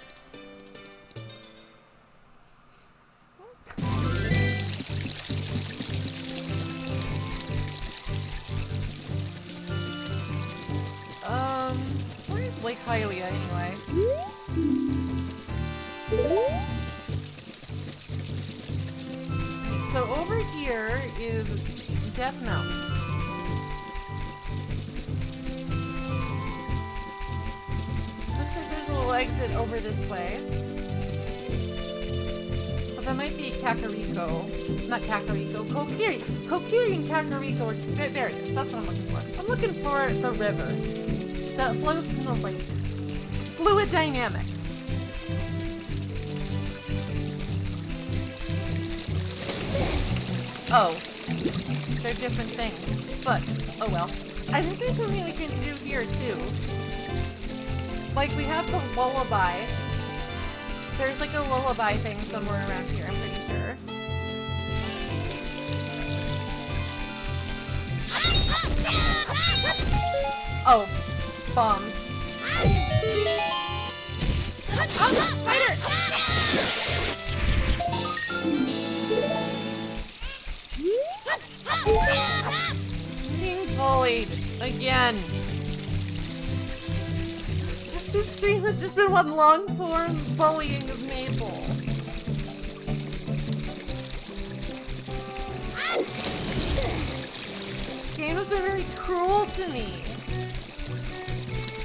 Where's Lake Hylia anyway? So over here is Death Mountain. Looks like there's a little exit over this way. But that might be Kakariko. Not Kakariko. Kokiri. Kokiri and Kakariko are... There it is. That's what I'm looking for. I'm looking for the river that flows from the lake. Fluid dynamics. Oh. They're different things. But, oh well. I think there's something we can do here too. Like, we have the lullaby. There's like a lullaby thing somewhere around here, I'm pretty sure. Oh. Bombs. Oh, spider! I'm being bullied again. This stream has just been one long form bullying of Maple. This game has been very cruel to me.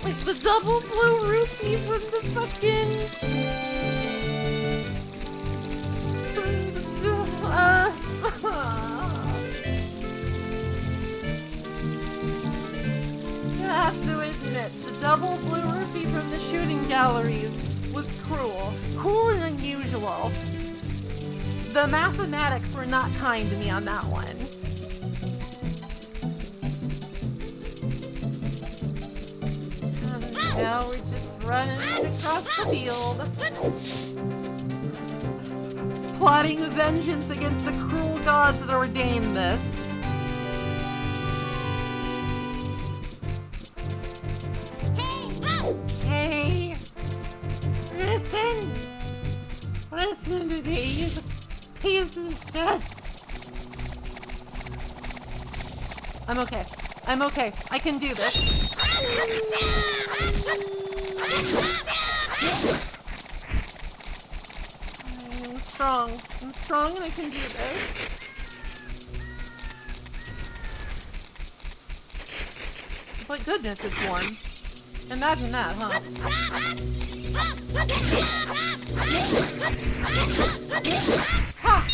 Wait, The double blue rupee from the fucking... I have to admit, the double blue rupee from the shooting galleries was cruel. Cruel and unusual. The mathematics were not kind to me on that one. And now we're just running across the field. Plotting vengeance against the cruel gods that ordained this. Hey! Listen! Listen to me, you piece of shit! I'm okay. I'm okay. I can do this. I'm strong. I'm strong and I can do this. But goodness, it's warm. Imagine that, huh? Ha!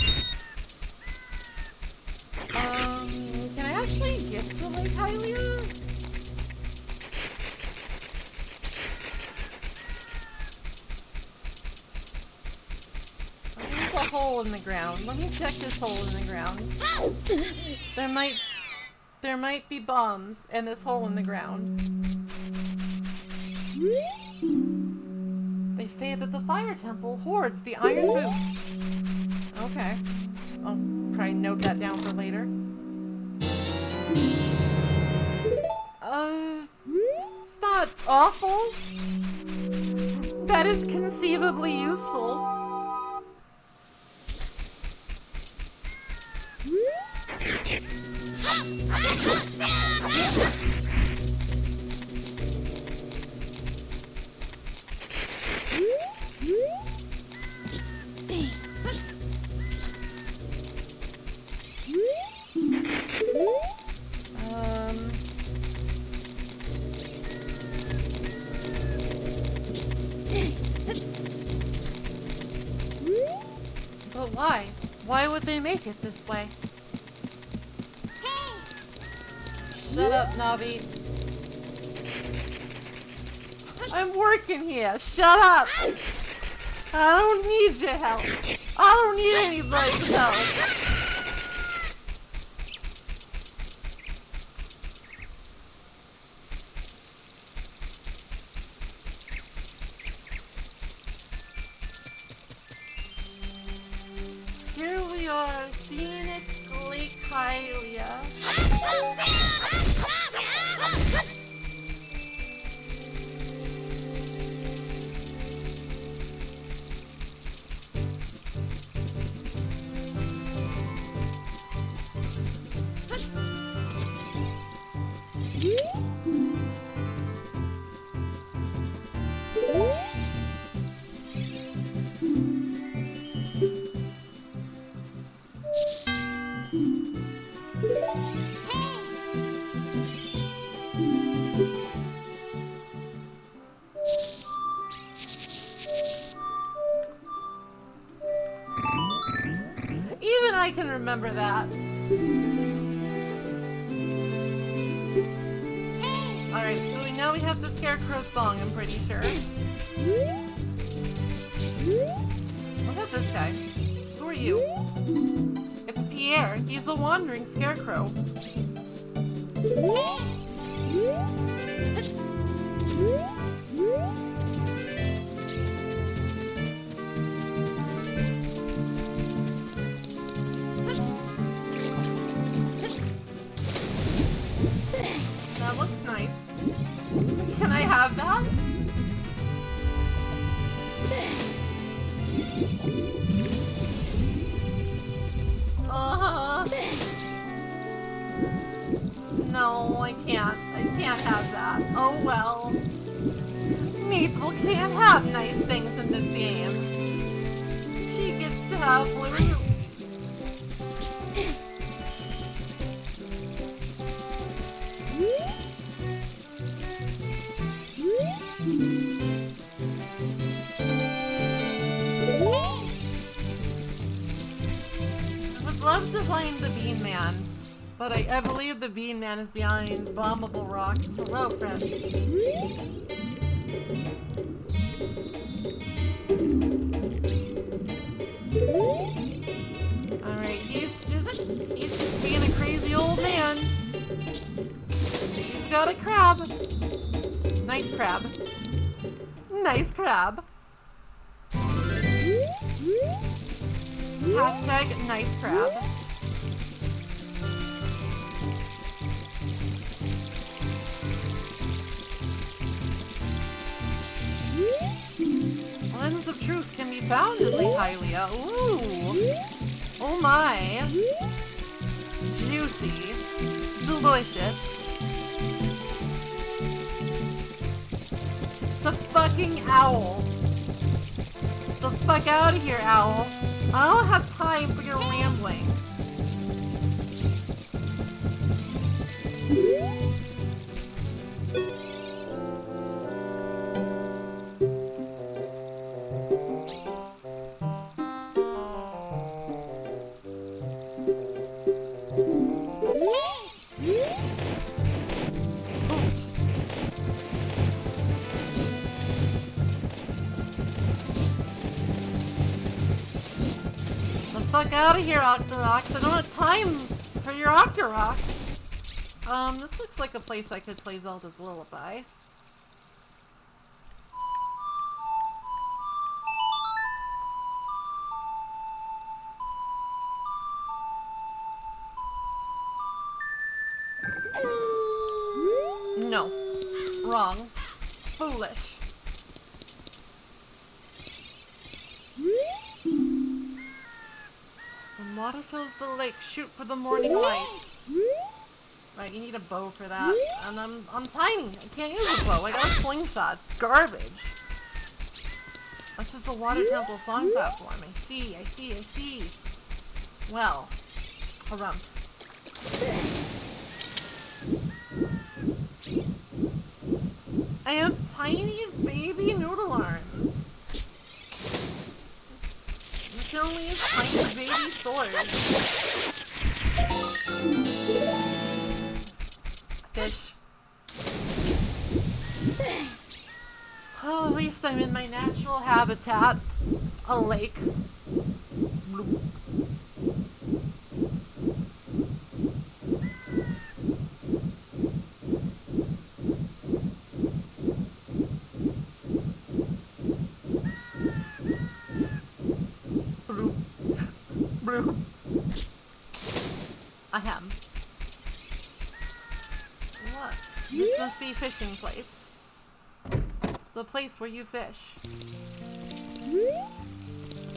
Can I actually get to Lake Hylia? There's a hole in the ground. Let me check this hole in the ground. There might be bombs in this hole in the ground. They say that the fire temple hoards the iron boots. Okay. I'll try and note that down for later. It's not awful. That is conceivably useful. But why? Why would they make it this way? Shut up, Navi. I'm working here. Shut up. I don't need your help. I don't need anybody's help. Here we are, scenic Lake Hylia. Even I can remember that. Alright, so we know we have the Scarecrow song, I'm pretty sure. Look at this guy. Who are you? It's Pierre. He's the wandering Scarecrow. That looks nice. Can I have that? No, I can't. I can't have that. Oh well. Maple can't have nice things in this game. She gets to have blue rupees. love to find the Bean Man, but I believe the Bean Man is behind bombable rocks. Hello, friend. Alright, he's just being a crazy old man. He's got a crab. Nice crab. Nice crab. Hashtag nice crab. Lens of truth can be found in Lake Hylia. Ooh. Oh my. Juicy. Delicious. It's a fucking owl. The fuck out of here, owl. I don't have time for your rambling. Fuck out of here, Octoroks. I don't have time for your Octoroks. This looks like a place I could play Zelda's Lullaby. No. Wrong. Foolish. When water fills the lake, shoot for the morning light. Right, you need a bow for that. And I'm tiny. I can't use a bow. I got slingshots. Garbage. That's just the water temple song platform. I see. Well, harumph. I have tiny baby noodle arms. You can only use tiny baby swords. Fish. Oh, at least I'm in my natural habitat. A lake. Bloop. Bloop. Bloop. Ahem. What? This must be fishing place. The place where you fish.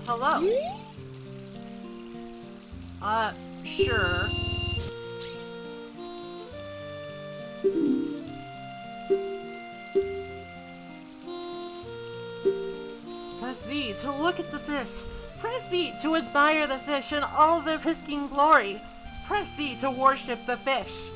Hello? Sure. Press Z to look at the fish. Press Z to admire the fish in all their pristine glory. Press Z to worship the fish.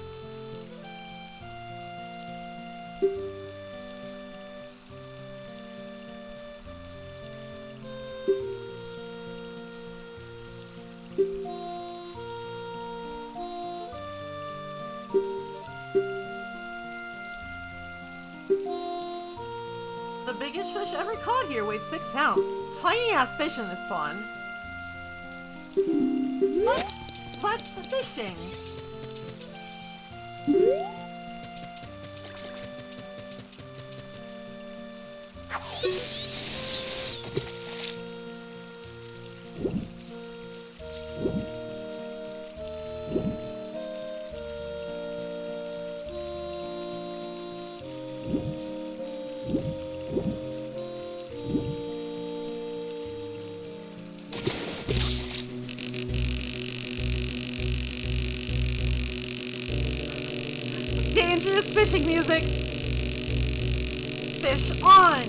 The biggest fish ever caught here weighed 6 pounds. Tiny ass fish in this pond. What's fishing? Dangerous fishing music! Fish on!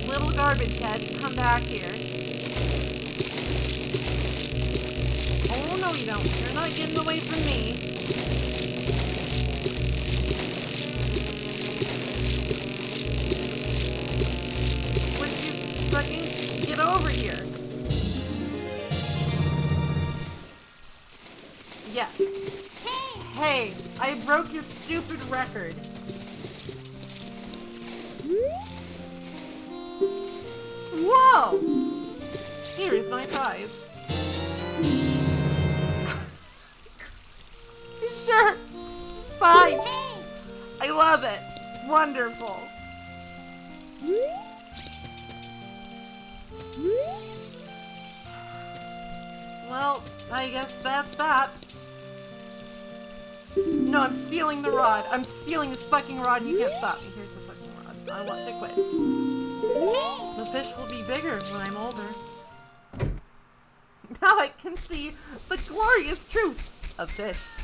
Little garbage head, come back here. Oh no you don't. You're not getting away from me. fucking get over here. Yes. Hey, I broke your stupid record. Whoa! Here is my prize. Sure. Fine. I love it. Wonderful. Well, I guess that's that. No, I'm stealing the rod. I'm stealing this fucking rod and you can't stop me. Here's the fucking rod. I want to quit. The fish will be bigger when I'm older. Now I can see the glorious truth of fish.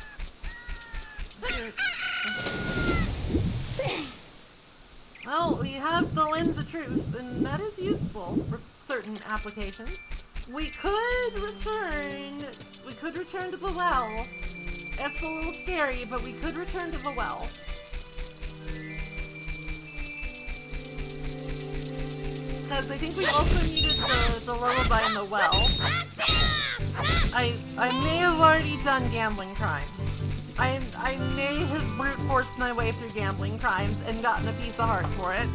Well, we have the lens of truth, and that is useful for certain applications. We could return to the well. It's a little scary, but we could return to the well. Because I think we also needed the lullaby in the well. I may have already done gambling crimes. I may have brute forced my way through gambling crimes and gotten a piece of heart for it.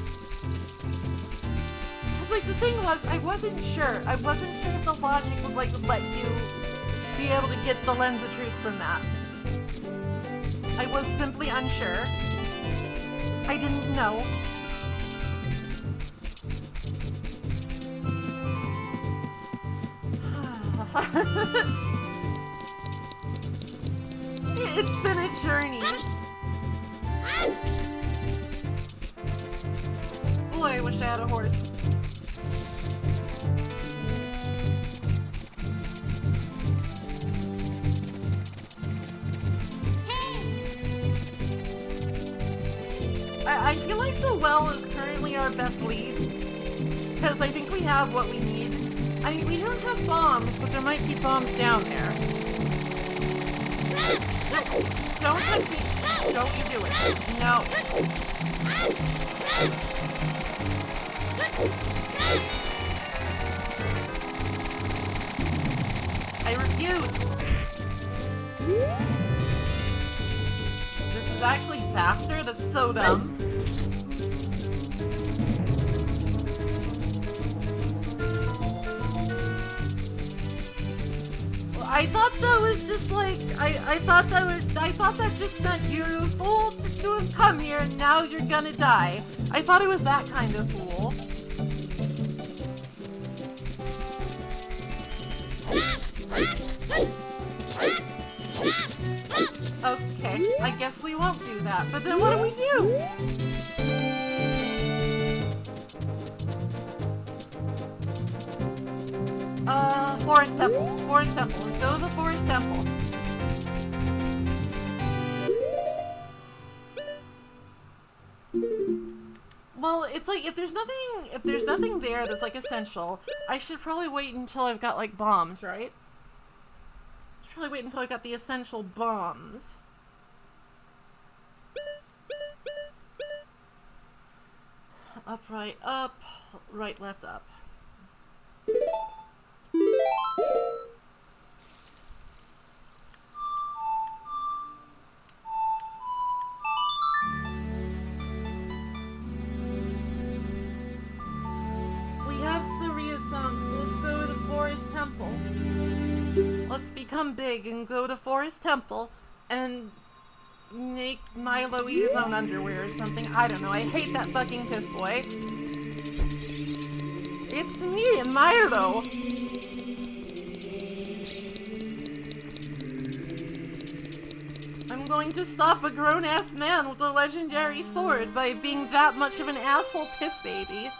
Because, like, the thing was, I wasn't sure. I wasn't sure if the logic would, like, let you be able to get the lens of truth from that. I was simply unsure. I didn't know. It's been a journey. Boy, I wish I had a horse. I feel like the well is currently our best lead. Because I think we have what we need. I mean, we don't have bombs, but there might be bombs down there. No, don't touch me. Don't you do it. No. I refuse. This is actually faster? That's so dumb. I thought that was just like I thought that just meant you're a fool to have come here and now you're gonna die. I thought it was that kind of fool. Okay, I guess we won't do that. But then what do we do? Forest Temple. Forest Temple. Let's go to the Forest Temple. Well, it's like if there's nothing there that's like essential, I should probably wait until I've got like bombs, right? I should probably wait until I've got the essential bombs. Up, right, up, right, left, up. So let's go to Forest Temple. Let's become big and go to Forest Temple and make Milo eat his own underwear or something. I don't know. I hate that fucking piss boy. It's me, Milo. I'm going to stop a grown-ass man with a legendary sword by being that much of an asshole piss baby.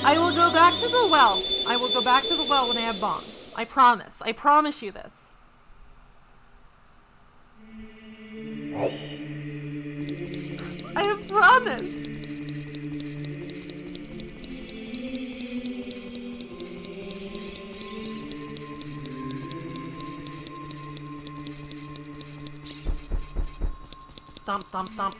I will go back to the well. I will go back to the well when I have bombs. I promise. I promise you this. I have promised. Stomp, stomp, stomp.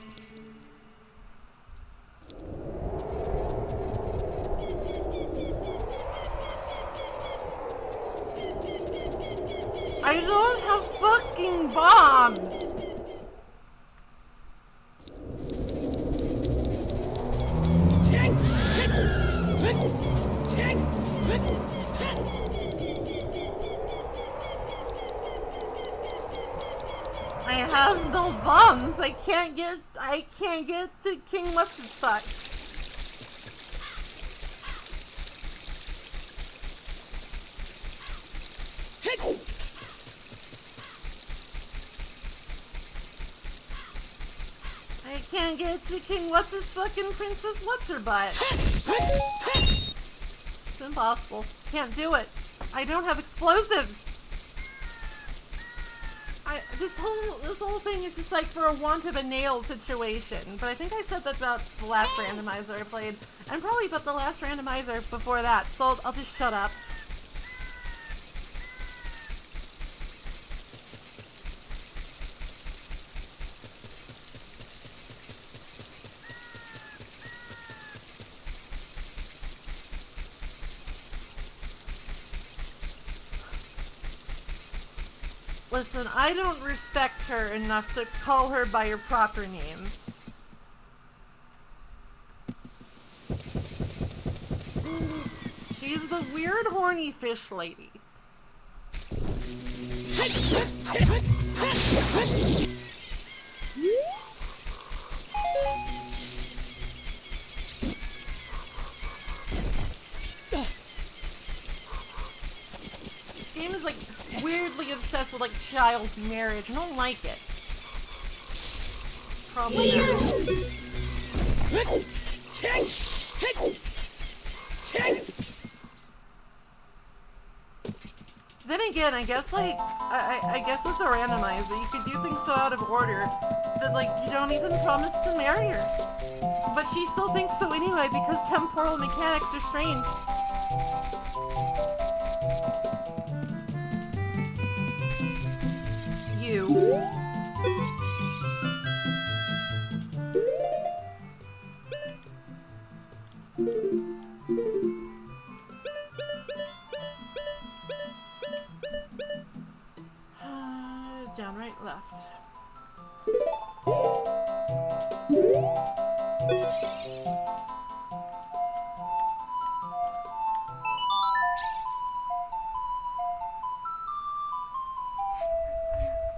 no bombs. I can't get to King What's His Fuck. I can't get to King What's His fucking Princess What's Her Butt. It's impossible. Can't do it. I don't have explosives. This whole thing is just like for a want of a nail situation. But I think I said that about the last randomizer I played, and probably about the last randomizer before that. So I'll just shut up. Listen, I don't respect her enough to call her by her proper name. She's the weird horny fish lady. This game is like weirdly obsessed with like child marriage. I don't like it. It's probably Then again, I guess like I guess with the randomizer, you could do things so out of order that like you don't even promise to marry her. But she still thinks so anyway because temporal mechanics are strange. You. Down, right, left.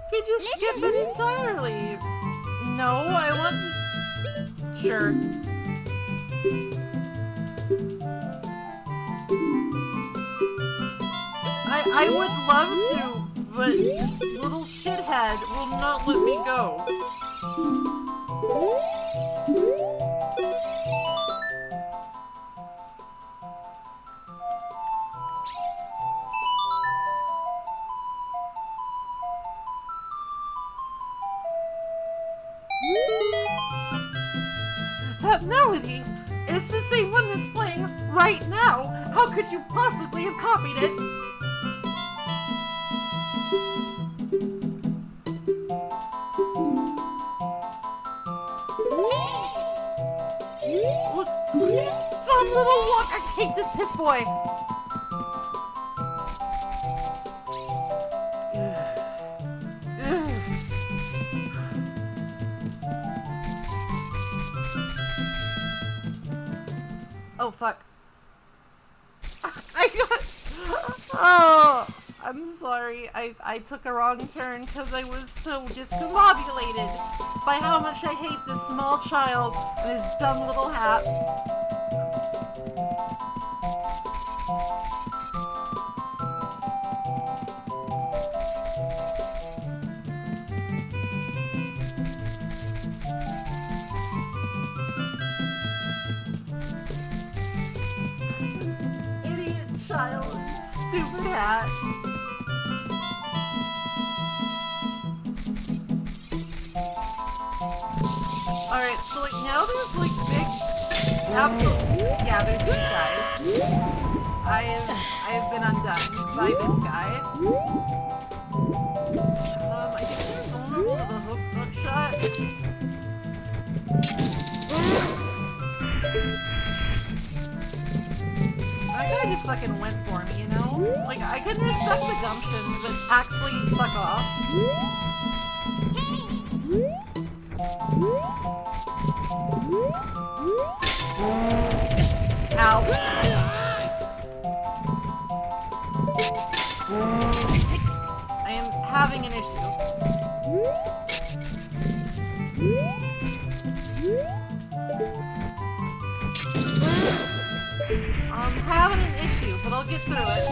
Could you skip it entirely? No, I want to... Sure. I would love to, but this little shithead will not let me go. That melody is the same one that's playing right now. How could you possibly have copied it? Look, some little look. I hate this piss boy. Oh, fuck. I got... Oh, I'm sorry. I took a wrong turn because I was so discombobulated by how much I hate this small child and his dumb little hat. Child, stupid hat. Alright, so like now there's like big absolute yeah, there's these guys. I have been undone by this guy. I think they're vulnerable to the hook shot. That guy just fucking went for me, you know? Like, I couldn't respect the gumption, but actually fuck off. Ow. I am having an issue. I'm having an issue, but I'll get through it.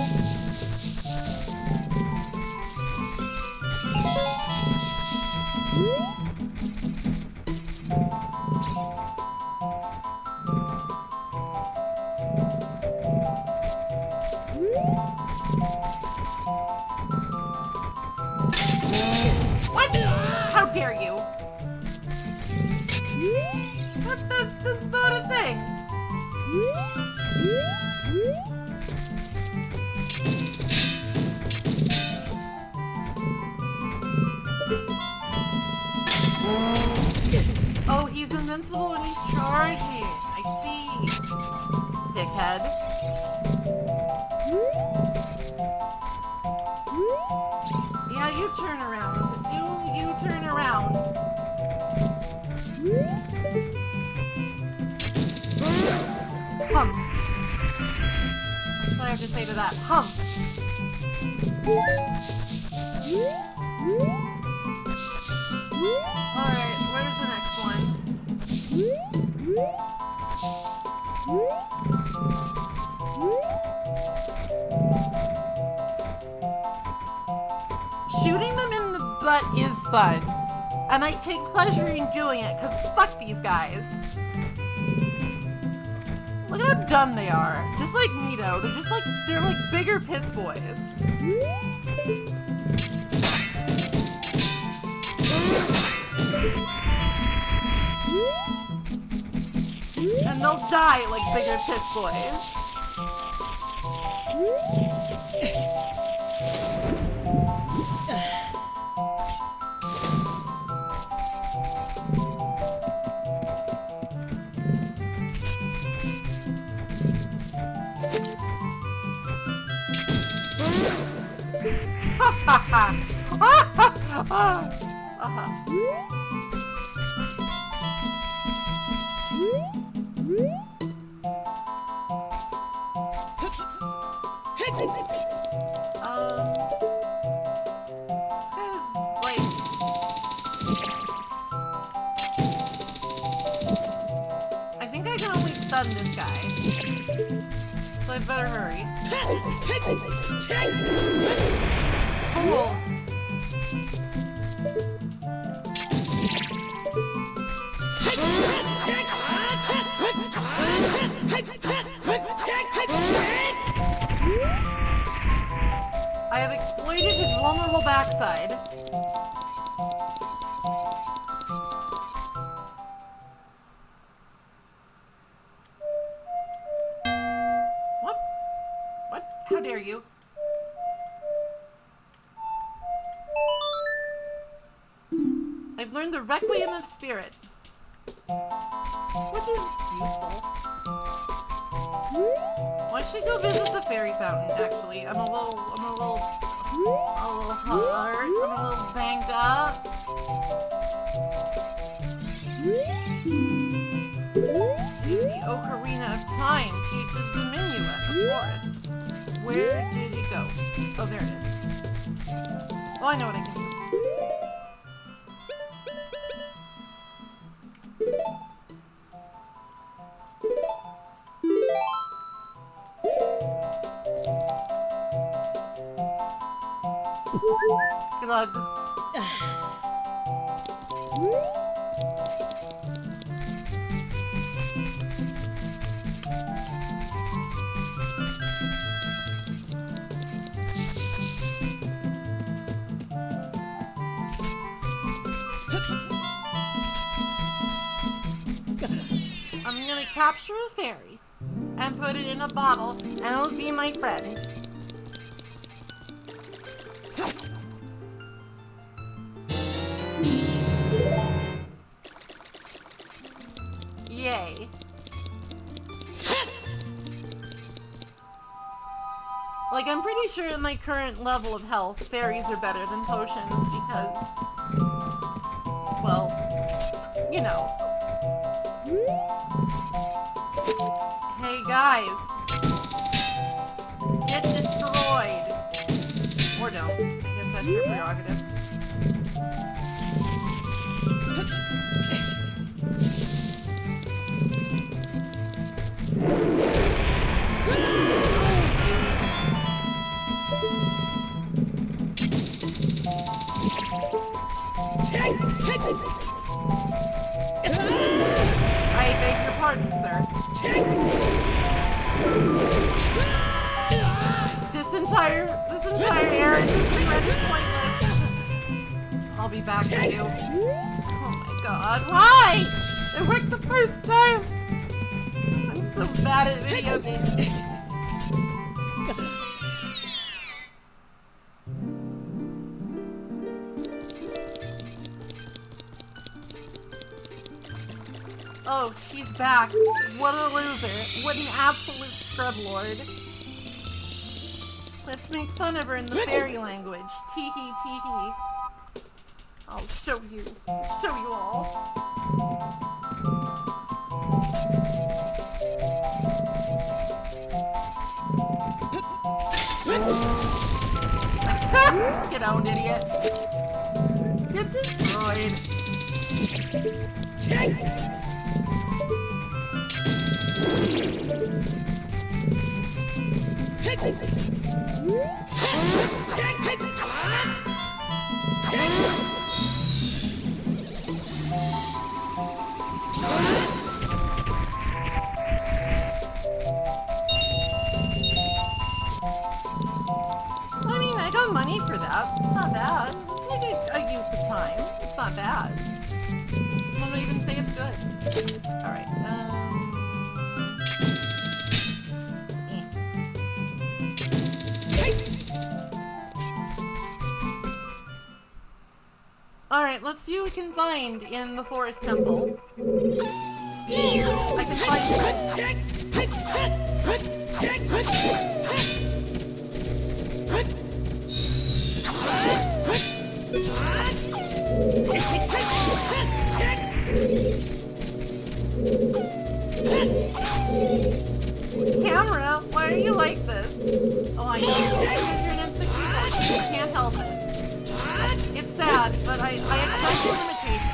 What? How dare you? That's not a thing. Oh, he's invincible when he's charging. I see. Dickhead. Yeah, you turn around. You turn around. Hump. That's what I have to say to that. Hump. Alright, where's the next one? Shooting them in the butt is fun. And I take pleasure in doing it, because fuck these guys. Look at how dumb they are. Just like Nito. They're like bigger piss boys. And they'll die like bigger piss boys. Ha ha ha! I think I can only stun this guy. So I better hurry. Cool. I have exploited his vulnerable backside. What? What? How dare you? I've learned the Requiem of Spirit, which is useful. Well, I should go visit the fairy fountain, actually. I'm a little hurt. I'm a little banged up. The Ocarina of Time teaches the minuet, of course. Where did it go? Oh, there it is. Well, I know what I can do. Glug. I'm gonna capture a fairy and put it in a bottle, and it'll be my friend. Yay. Like, I'm pretty sure at my current level of health, fairies are better than potions because, well, you know. Hey guys, get destroyed. Or don't. I guess that's your prerogative. I beg your pardon, sir. This entire errand has been rendered pointless. I'll be back with you. Oh my god, why? It worked the first time. I'm so bad at video games. Oh, she's back. What a loser. What an absolute scrub lord. Let's make fun of her in the fairy language. Tee-hee, tee-hee. I'll show you. I'll show you all. Get owned, idiot. Get destroyed. I mean, I got money for that. It's not bad. It's like a use of time. It's not bad. I won't even say it's good. Alright, Alright, let's see what we can find in the forest temple. I can find Camera, why are you like this? Oh, I know. It's because you're an N64. You can't help it. It's sad, but I accept your limitations.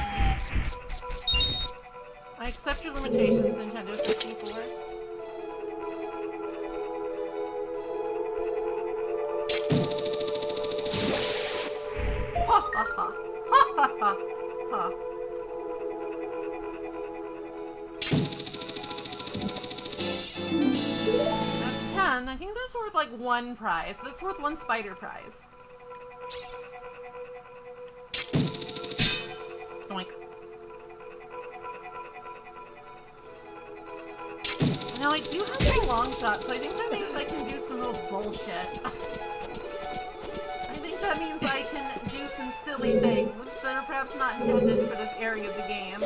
I accept your limitations, Nintendo 64. Ha ha ha. Ha ha ha. Ha. That's 10. I think that's worth like 1 prize. That's worth 1 spider prize. Doink. Now I do have the long shot, so I think that means I can do some real bullshit. I think that means I can do some silly things that are perhaps not intended for this area of the game.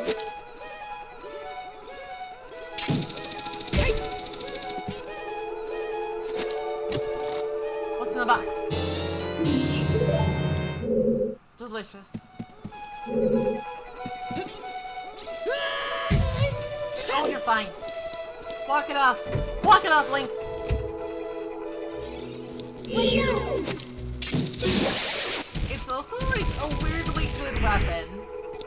What's in the box? Delicious. Oh, you're fine. Walk it off. Walk it off, Link. It's also like a weirdly good weapon.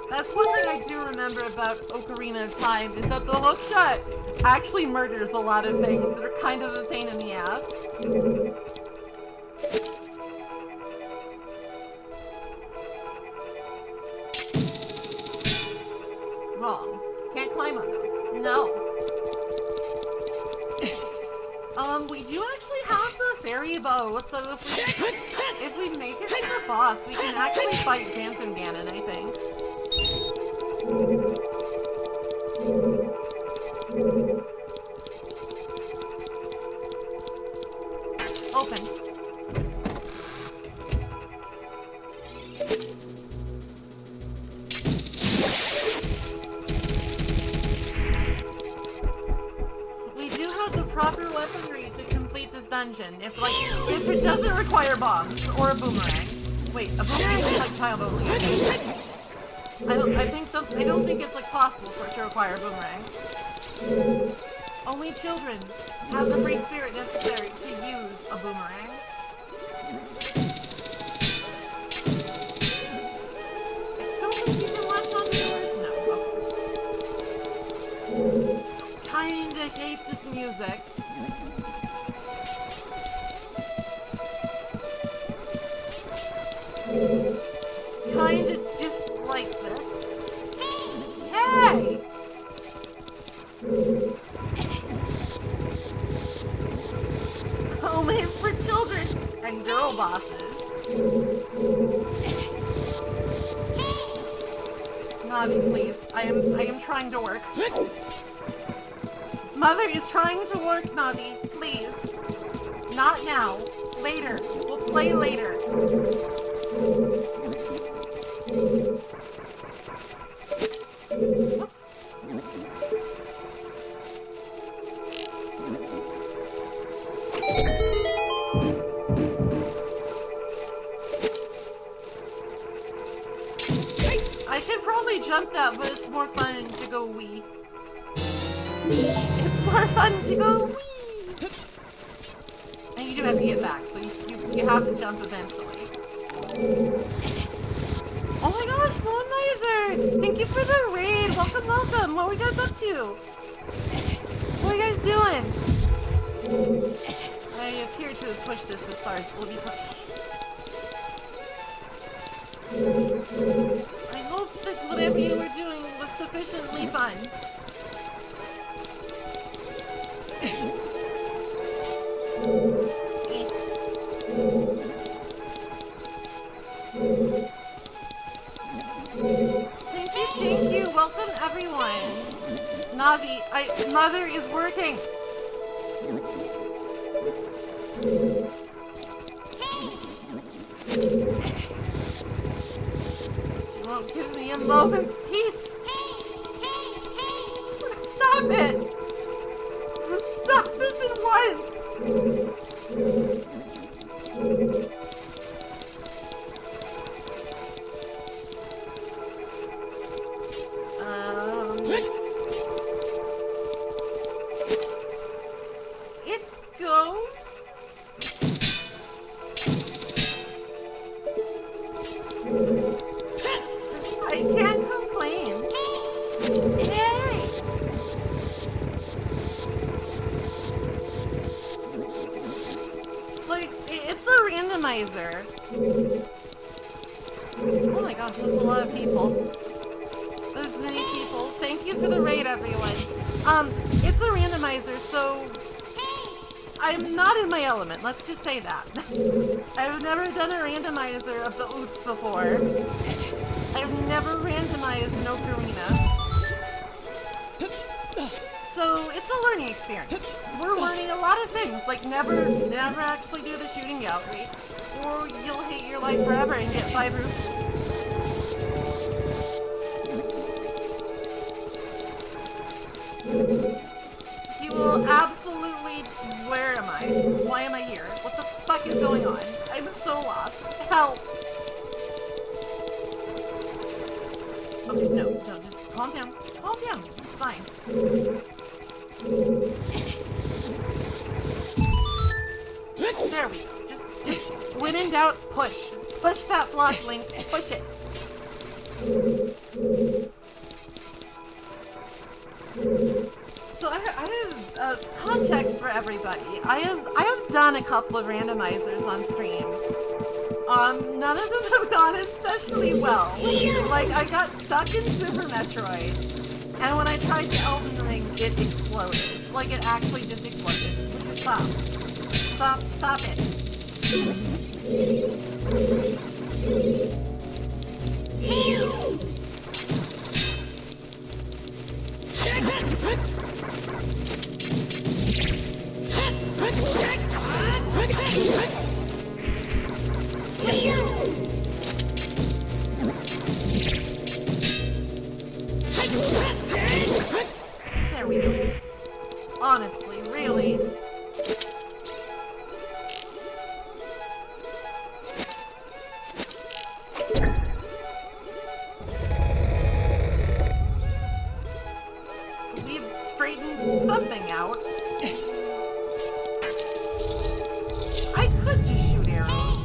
That's one thing I do remember about Ocarina of Time, is that the hookshot actually murders a lot of things that are kind of a pain in the ass. Wrong. Can't climb on those. No. We do actually have the fairy bow, so if we make it to the boss, we can actually fight Phantom Ganon, I think. Open. We do have the proper weaponry to complete this dungeon, if it doesn't require bombs or a boomerang. Wait, a boomerang is like child only. I don't think it's like possible for it to require a boomerang. Only children have the free spirit necessary to use a boomerang. I don't think you can latch on the doors? No. Kinda hate this music. Kinda just like this. Navi, please. I am trying to work. Mother is trying to work, Navi. Please. Not now. Later. We'll play later. Whoops. I could probably jump that, but it's more fun to go wee. It's more fun to go wee! And you do have to get back, so you have to jump eventually. Oh my gosh, Randomizer! Thank you for the raid! Welcome, welcome! What are you guys up to? What are you guys doing? I appear to have pushed this as far as it will be pushed. I hope that whatever you were doing was sufficiently fun. Thank you. Welcome, everyone. Navi, Mother is working. She won't give me a moment's peace. Stop it. Stop this at once. It goes. I can't complain. Yay! Like, it's a randomizer. Oh my gosh, there's a lot of people. There's many people. Thank you for the raid, everyone. It's a randomizer, so I'm not in my element. Let's just say that. I've never done a randomizer of the Oots before. I've never randomized an Ocarina. So it's a learning experience. We're learning a lot of things, like never actually do the shooting gallery, or you'll hate your life forever and get 5 rupees. You will absolutely... Where am I? Why am I here? What the fuck is going on? I'm so lost. Help! Okay, no, just calm down. Calm down. It's fine. There we go. Just when in doubt, push. Push that block, Link. Push it. So I have context for everybody. I have done a couple of randomizers on stream. None of them have gone especially well. Like, I got stuck in Super Metroid, and when I tried to Elden Ring, it exploded. Like, it actually just exploded. Would you stop? Stop it. There we go. Honestly, really. We've straightened something out. I could just shoot arrows.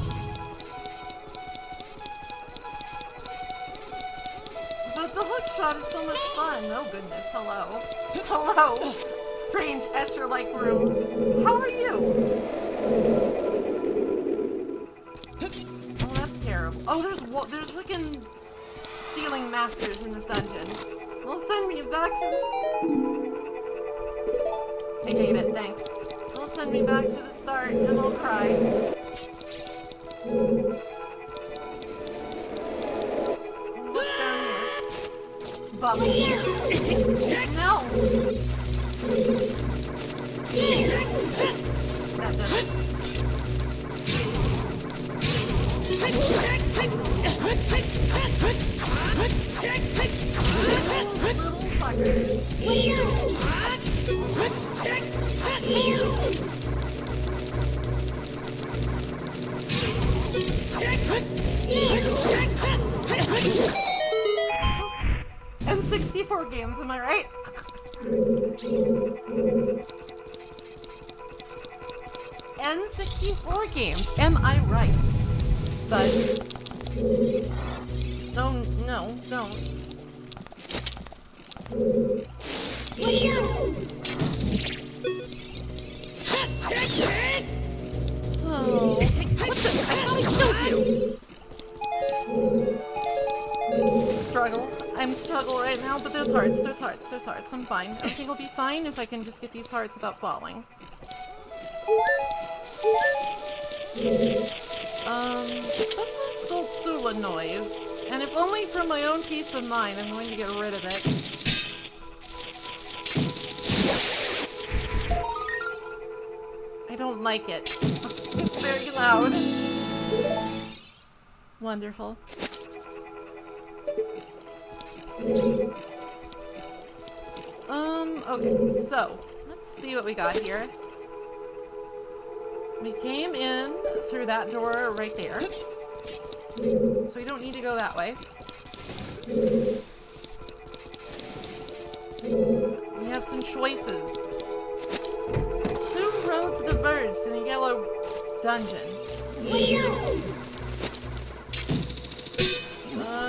But the hook shot is so much fun. Oh goodness, hello. Hello. Strange Escher-like room. How are you? Oh, that's terrible. Oh, there's freaking ceiling masters in this dungeon. They'll send me back to this. I hate it, thanks. They'll send me back to the start and I'll cry. What's down here? Bubbles. No! That does it. Little fuckers. And 64 games, am I right? And 64 games, am I right? But no, don't. Oh, what's this? I thought I killed you. Struggle. I'm struggling right now, but there's hearts. I'm fine. Everything will be fine if I can just get these hearts without falling. That's a Sculptula noise. And if only for my own peace of mind, I'm going to get rid of it. I don't like it. It's very loud. Wonderful. Okay, so let's see what we got here. We came in through that door right there. So we don't need to go that way. We have some choices. 2 roads diverged in a yellow dungeon.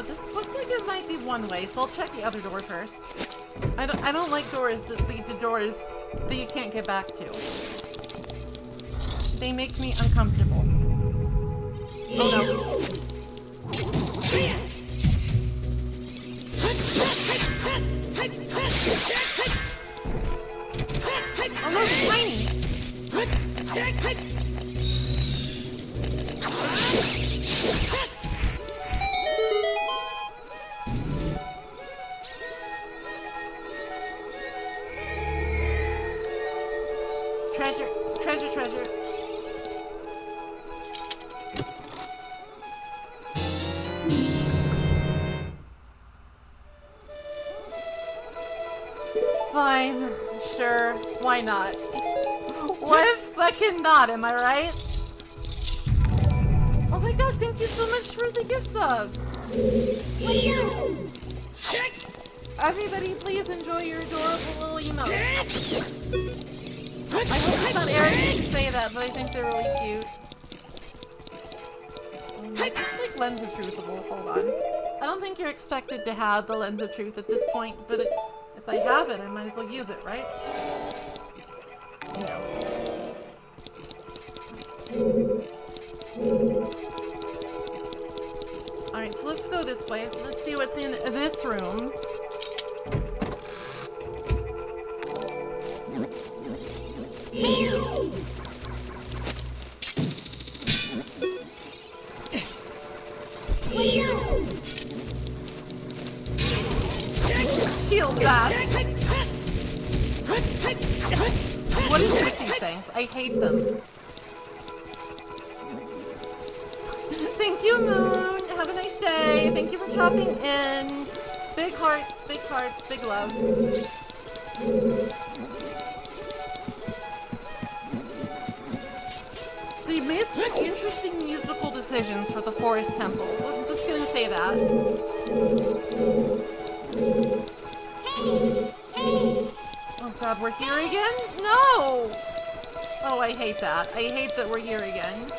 This looks like it might be one way, so I'll check the other door first. I don't like doors that lead to doors that you can't get back to. They make me uncomfortable. Oh no. Oh no, it's tiny! Treasure. Fine. Sure. Why not? Why fucking not, am I right? Oh my gosh, thank you so much for the gift subs! Everybody, please enjoy your adorable little emotes. I hope it's not arrogant to say that, but I think they're really cute. Is this like Lens of Truthable? Hold on. I don't think you're expected to have the Lens of Truth at this point, but if I have it, I might as well use it, right? No. Alright, so let's go this way. Let's see what's in this room. Shield bash. What is with these things? I hate them. Thank you, Moon. Have a nice day. Thank you for dropping in. Big hearts, big love. They made some interesting musical decisions for the Forest Temple. I'm just gonna say that. Oh god, we're here again? No! Oh, I hate that. I hate that we're here again.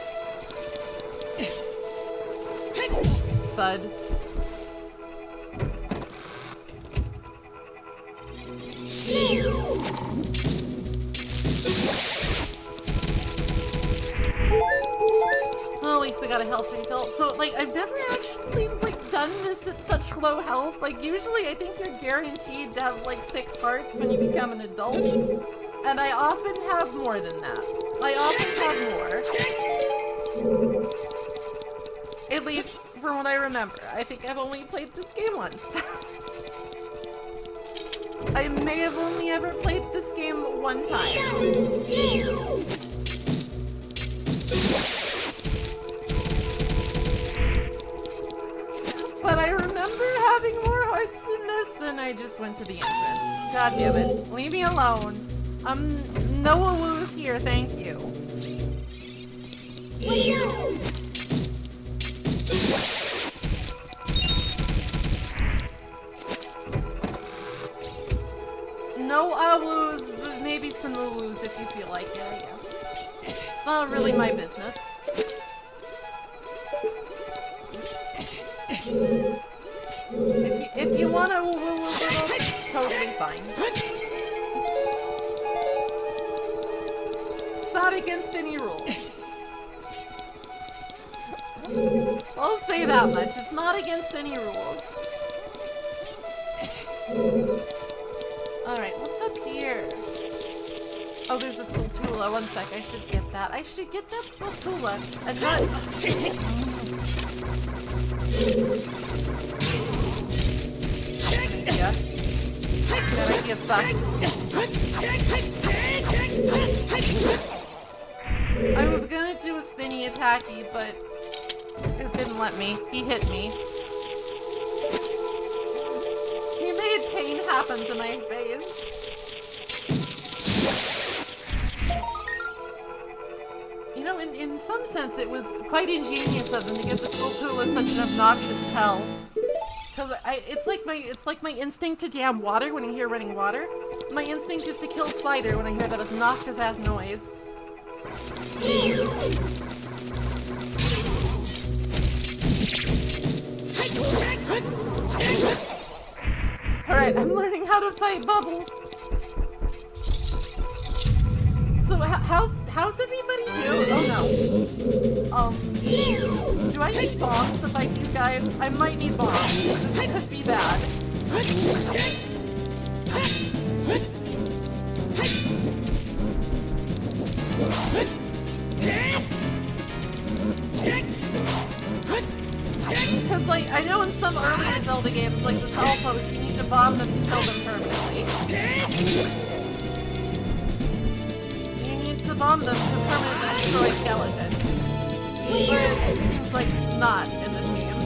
Thud. Well, at least I got a health refill. So, like, I've never actually, like, done this at such low health. Like, usually I think you're guaranteed to have, like, 6 hearts when you become an adult. And I often have more than that. I often have more. At least from what I remember. I think I've only played this game once. have only ever played this game one time. But I remember having more hearts than this, and I just went to the entrance. God damn it. Leave me alone. Noah Woo's here, thank you. No awwoos, but maybe some woos if you feel like it, I guess. It's not really my business. If you want to woo a little, it's totally fine. It's not against any rules. I'll say that much. It's not against any rules. Alright, what's up here? Oh, there's a Skulltula. One sec, I should get that. I should get that Skulltula. And not... That idea sucked. I was gonna do a spinny attacky, but it didn't let me. He hit me. He made pain happen to my face. You know, in some sense, it was quite ingenious of them to give the Skulltula such an obnoxious tell. Cause it's like my instinct to jam water when I hear running water. My instinct is to kill Spider when I hear that obnoxious ass noise. Alright, I'm learning how to fight bubbles. So how's everybody doing? Oh no. Do I need bombs to fight these guys? I might need bombs. This could be bad. Because, like, I know in some earlier Zelda games, like the Soul Post, you need to bomb them to kill them permanently. You need to bomb them to permanently destroy skeletons. But it seems like not in this game.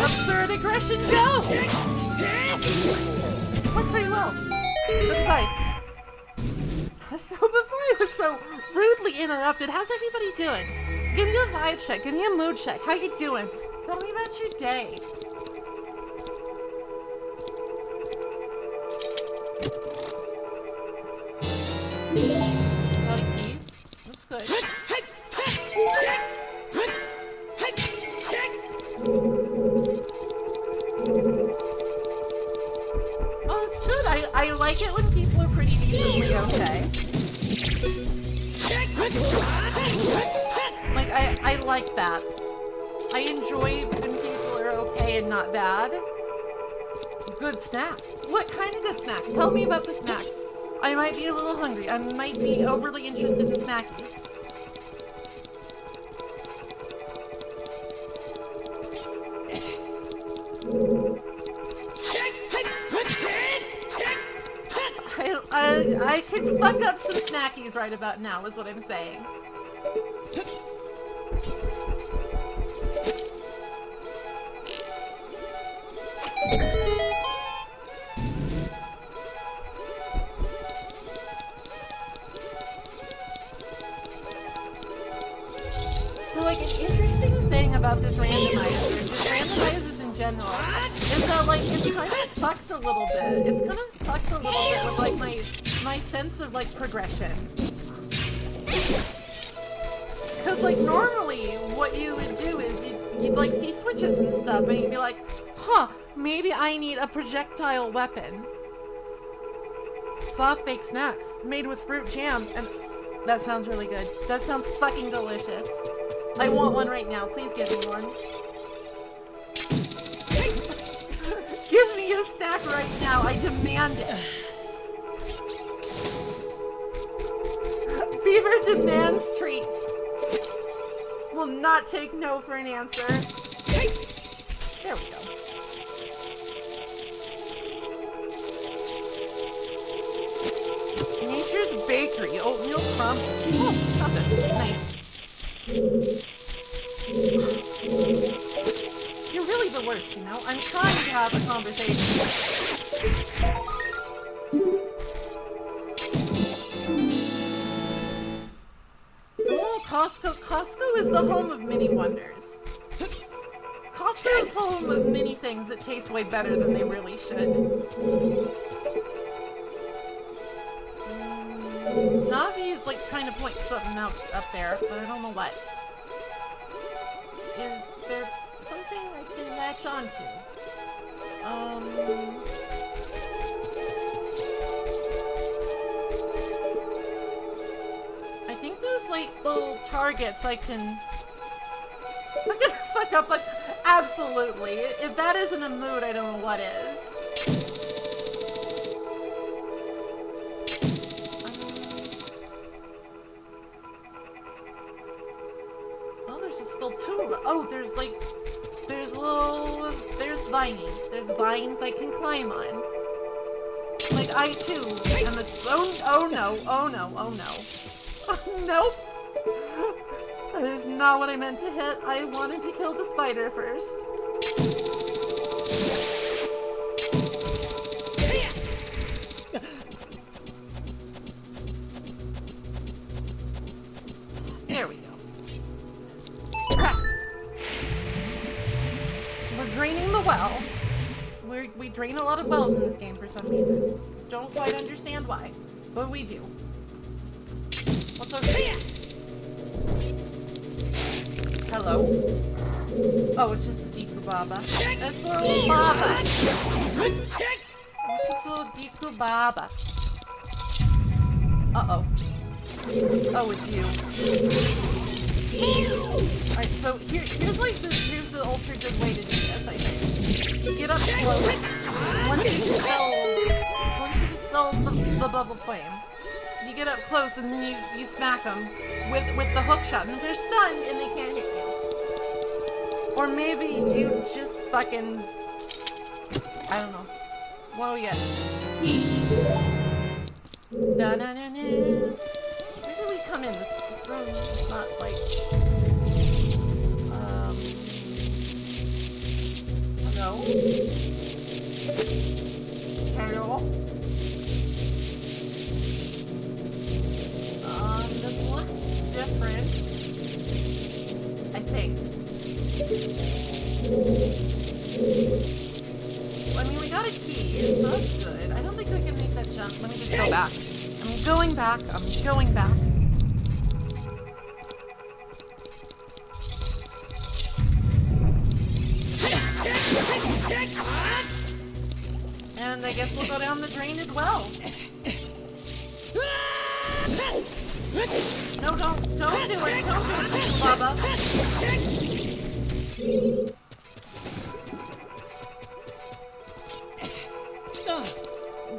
Absurd aggression, go! Worked pretty well. Good advice. So before I was so rudely interrupted, how's everybody doing? Give me a vibe check, give me a mood check. How you doing? Tell me about your day. That's good. Oh, it's good. I like it when people are pretty decently okay. Like, I like that. I enjoy when people are okay and not bad. Good snacks. What kind of good snacks? Tell me about the snacks. I might be a little hungry. I might be overly interested in snackies. I could fuck up some snackies right about now, is what I'm saying. So, like, an interesting thing about this randomizer, just randomizers in general, is that, like, it's kind of fucked a little bit. It's kind of fucked a little bit with, like, my sense of, like, progression. Because, like, normally, what you would do is you'd like, see switches and stuff, and you'd be like, huh, maybe I need a projectile weapon. Soft baked snacks, made with fruit jam, and that sounds really good. That sounds fucking delicious. I want one right now. Please give me one. Give me a snack right now. I demand it. Beaver demands treats. will not take no for an answer. There we go. Nature's Bakery, oatmeal crumble. Oh, compass, nice. You're really the worst, you know? I'm trying to have a conversation. Oh, Costco. Costco is the home of many wonders. Costco is home of many things that taste way better than they really should. Navi is like trying to point something out up there, but I don't know what. Is there something I can latch onto? I think there's like little targets I can fuck up, like, absolutely. If that isn't a mood, I don't know what is. Oh, there's just still two. Oh, there's vinies. There's vines I can climb on. Like, I too am a, oh no, oh no, oh no. Nope. That is not what I meant to hit. I wanted to kill the spider first. There we go. Press. We're draining the well. We drain a lot of wells in this game for some reason. Don't quite understand why, but we do. What's over here? Hello? Oh, it's just a Deku Baba. It's a little Baba. It's just a little Deku Baba. Uh-oh. Oh, it's you. Alright, so here's the ultra good way to do this, I think. You get up close. Once you dispel the bubble flame, you get up close and then you smack them with the hook shot. And they're stunned and they can't hit you. Or maybe you just fucking, I don't know. Whoa, yeah. Da-na-na-na. Where do we come in? This room is not like, hello? Hello? This looks different. I think. Well, I mean, we got a key, so that's good. I don't think we can make that jump. Let me just go back. I'm going back. I'm going back. And I guess we'll go down the drained well. No, don't do it. Don't do it, Baba.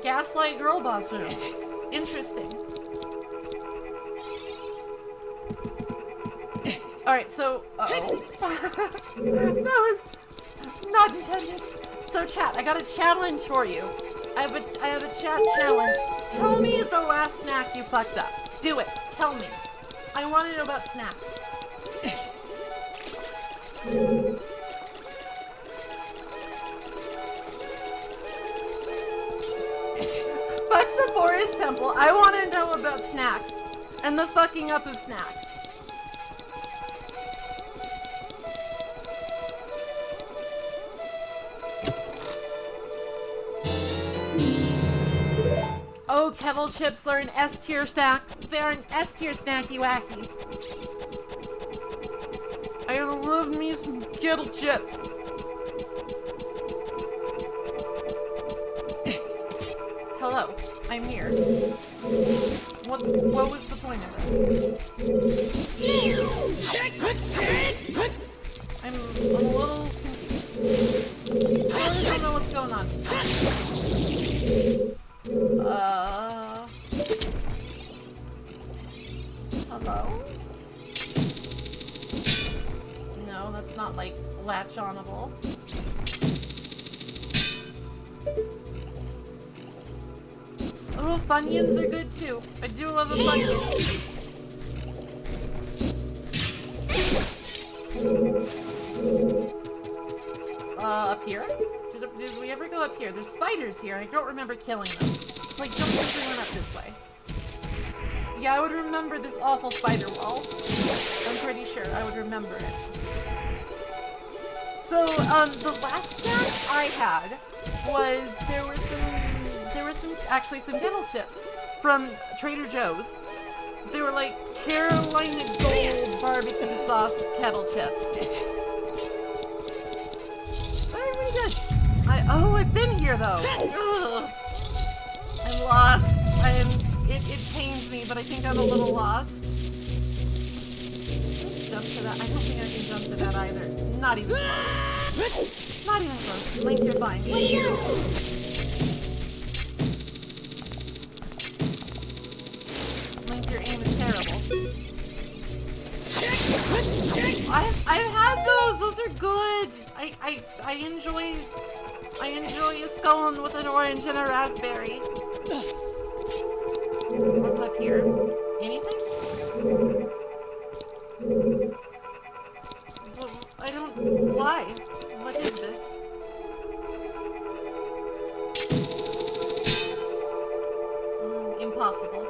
Gaslight girl boss rooms. Interesting. Alright, so, uh-oh. That was not intended. So chat, I got a challenge for you. I have a chat challenge. Tell me the last snack you fucked up. Do it. Tell me. I want to know about snacks. Fuck the forest temple. I want to know about snacks. And the fucking up of snacks. Oh, kettle chips are an S-tier snack. They're an S-tier snacky wacky. I love me some kettle chips. Hello, I'm here. What was the point of this? I'm a little confused. I really don't know what's going on. Hello? that's not, like, latch-onable. Oh, Funyuns are good, too. I do love a Funyun. Up here? Did we ever go up here? There's spiders here, and I don't remember killing them. It's like, don't think we went up this way. Yeah, I would remember this awful spider wall. I'm pretty sure I would remember it. So, the last snack I had was, there were actually some kettle chips from Trader Joe's. They were like Carolina Gold barbecue sauce kettle chips. They're pretty good. I've been here though. Ugh. I'm lost. It pains me, but I think I'm a little lost. Jump to that. I don't think I can jump to that either. Not even close. Not even close. Link, you're fine. Link, your aim is terrible. I've had those. Those are good. I enjoy a scone with an orange and a raspberry. What's up here? Anything? Well, I don't... Why? What is this? Impossible.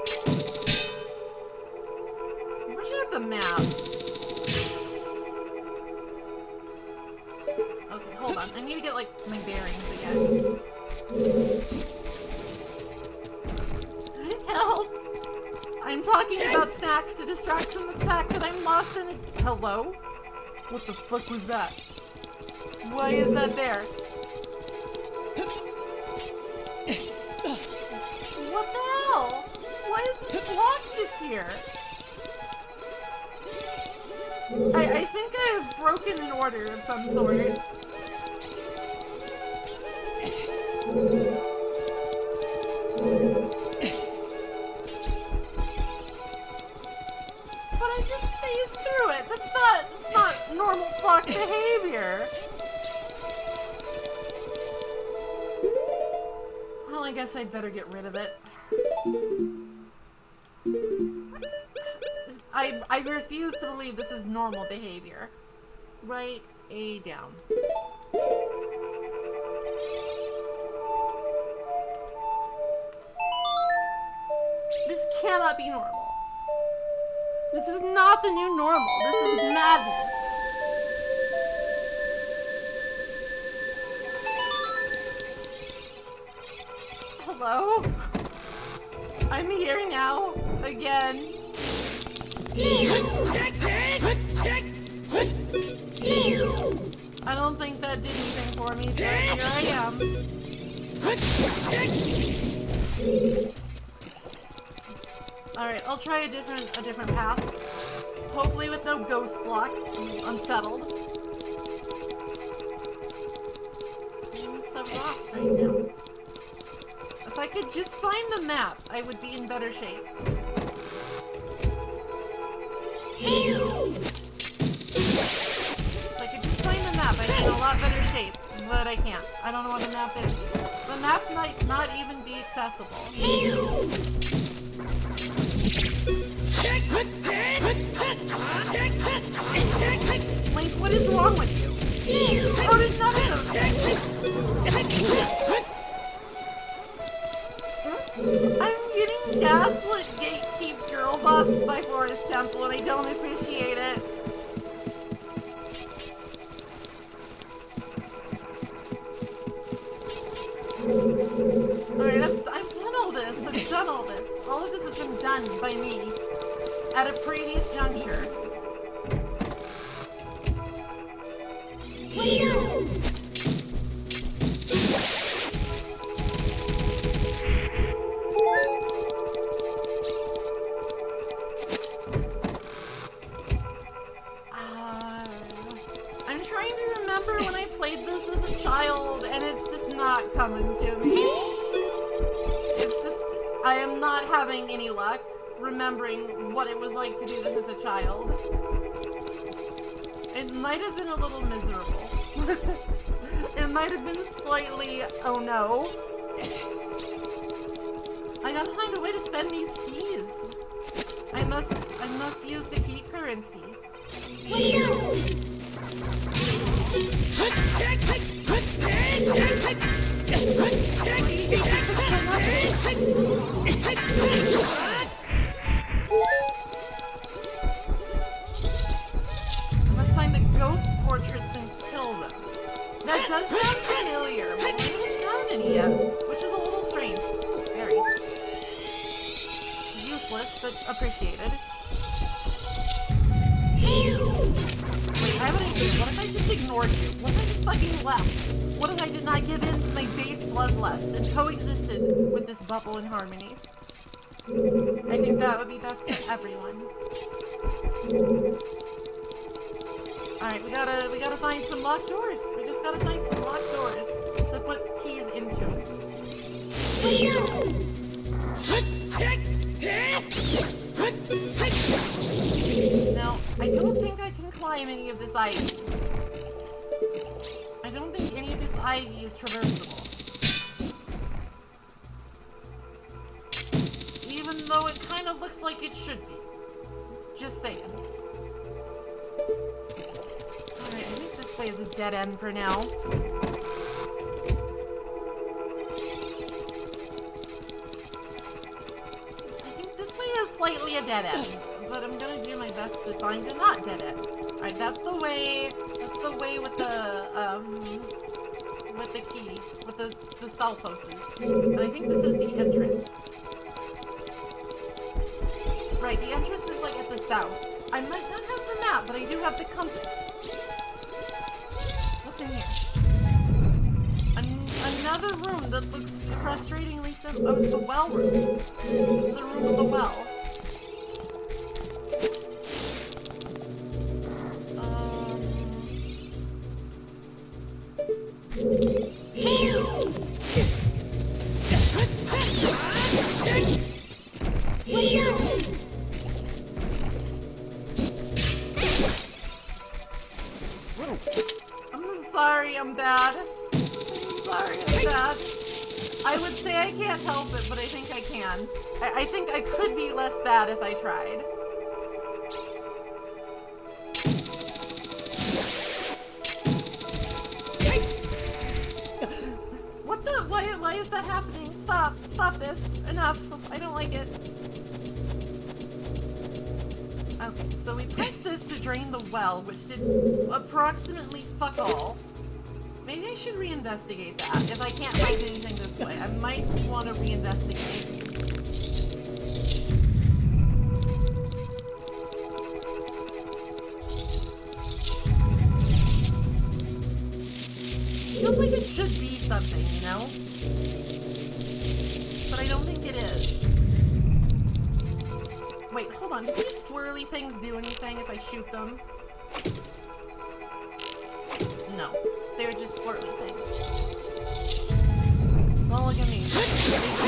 Where's the map? Okay, hold on. I need to get, like, my bearings again. Help! I'm talking about snacks to distract from the fact that I'm lost in a... Hello? What the fuck was that? Why is that there? What the hell? Why is this block just here? I think I have broken an order of some sort. But I just phased through it. That's not normal block behavior. Well, I guess I'd better get rid of it. I refuse to believe this is normal behavior. Right, A down. This cannot be normal. This is not the new normal. This is madness. Hello? I'm here now. Again. I don't think that did anything for me, but here I am. Alright, I'll try a different path. Hopefully with no ghost blocks. I'm unsettled. I'm so lost right now. If I could just find the map, I would be in better shape. If I could just find the map, I'd be in a lot better shape. But I can't. I don't know what the map is. The map might not even be accessible. Link, what is wrong with you? How did none of those things? I'm getting gaslit gatekeep girl bossed by Forest Temple and I don't appreciate it. Alright, I've done all this. I've done all this. All of this has been done by me at a previous juncture. I'm trying to remember when I played this as a child, and it's just not coming to me. It's just, I am not having any luck remembering what it was like to do this as a child. And might have been a little miserable. It might have been slightly, oh no. I gotta find a way to spend these keys. I must use the key currency. I must find the ghost portraits and kill them. That does sound familiar, but I haven't found any yet, which is a little strange. Very. Useless, but appreciated. Wait, I have an idea. What if I just ignored you? What if I just fucking left? What if I did not give in to my base bloodlust and coexisted with this bubble in harmony? I think that would be best for everyone. Alright, we gotta find some locked doors. We just gotta find some locked doors to put keys into. Now, I don't think I can climb any of this ivy. I don't think any of this ivy is traversable. Even though it kind of looks like it should be. Just saying. Alright, I think this way is a dead end for now. I think this way is slightly a dead end, but I'm gonna do my best to find a not dead end. Alright, that's the way with the key, with the Stalfoses. And I think this is the entrance. Right, the entrance is like at the south. I might not have the map, but I do have the compass. What's in here? Another room that looks frustratingly simple. Oh, it's the well room. It's the room with the well. I'm sorry, I'm bad. I'm sorry, I'm bad. I would say I can't help it, but I think I can. I think I could be less bad if I tried. What the? Why is that happening? Stop. Stop this. Enough. I don't like it. Okay, so we pressed this to drain the well, which did approximately fuck all. Maybe I should reinvestigate that. If I can't find anything this way, I might want to reinvestigate. Feels like it should be something, you know? But I don't think it is. Wait, hold on. Do these swirly things do anything if I shoot them? No. They're just swirly things. Don't look at me. They're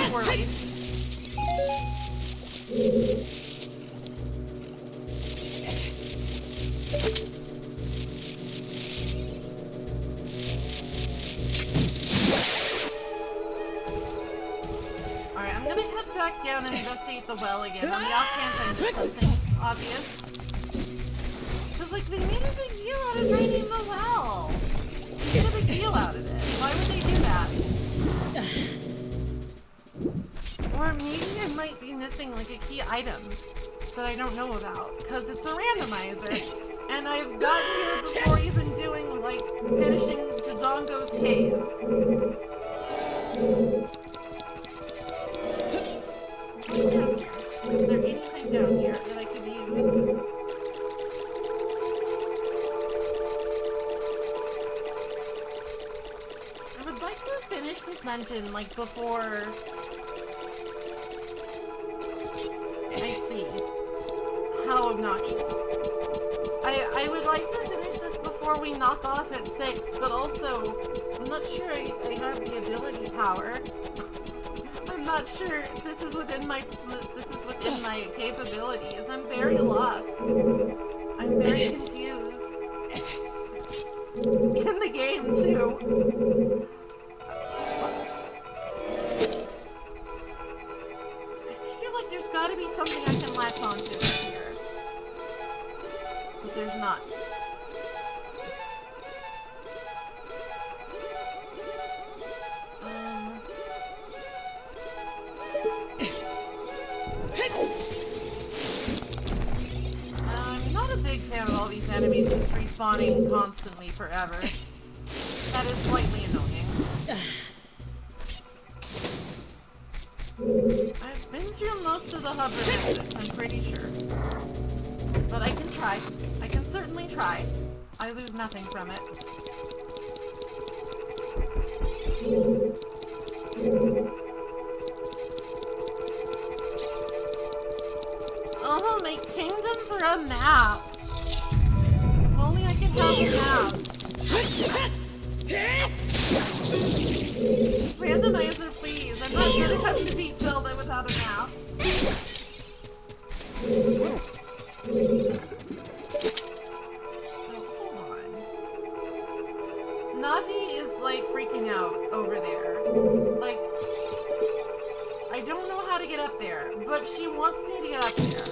swirly. Alright, I'm gonna head back down and investigate the well again on the off chance I missed something obvious. Cause like they made a big deal out of draining the well. They made a big deal out of it. Why would they do that? Or maybe I might be missing like a key item that I don't know about. Cause it's a randomizer. And I've gotten here before even doing like finishing Dodongo's cave. What's down here? Is there anything down here that I could use? I would like to finish this dungeon, like, before I see how obnoxious. I would like to finish this before we knock off at 6, but also, I'm not sure I have the ability power. I'm not sure this is within my capabilities. I'm very lost. I'm very confused. fan of all these enemies just respawning constantly forever. That is slightly annoying. I've been through most of the hub exits, I'm pretty sure. But I can try. I can certainly try. I lose nothing from it. Oh, my kingdom for a map. If only I could have a map. Randomizer, please. I'm not good enough to beat Zelda without a map. So, hold on. Navi is, like, freaking out over there. Like, I don't know how to get up there, but she wants me to get up there.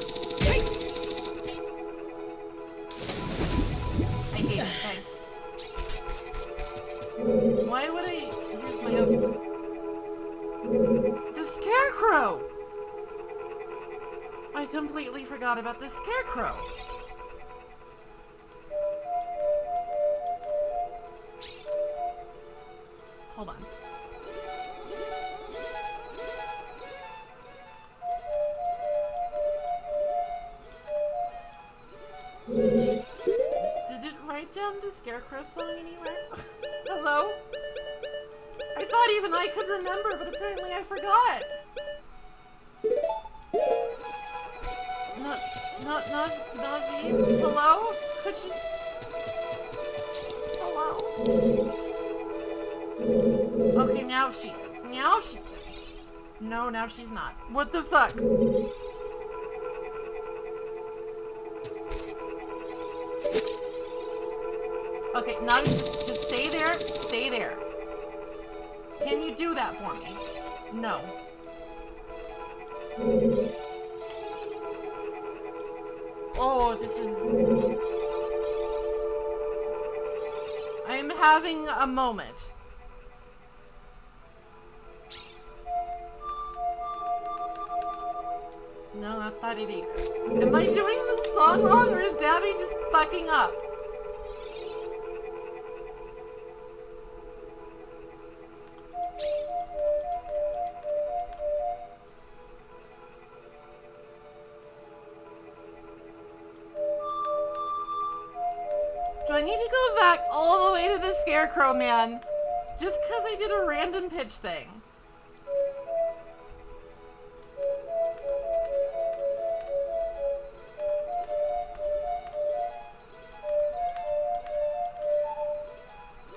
I hate it, thanks. Why would I use my own? The Scarecrow! I completely forgot about the Scarecrow. Hold on. Did it write down the Scarecrow song anywhere? Hello? I thought even I could remember, but apparently I forgot. Navi? Hello? Could you... Hello? Okay, now she is. Now she is. No, now she's not. What the fuck? Okay, Navi, just stay there. Stay there. Can you do that for me? No. Oh, this is... I'm having a moment. No, that's not it either. Am I doing the song wrong, or is Navi just fucking up? Do I need to go back all the way to the Scarecrow Man? Just because I did a random pitch thing.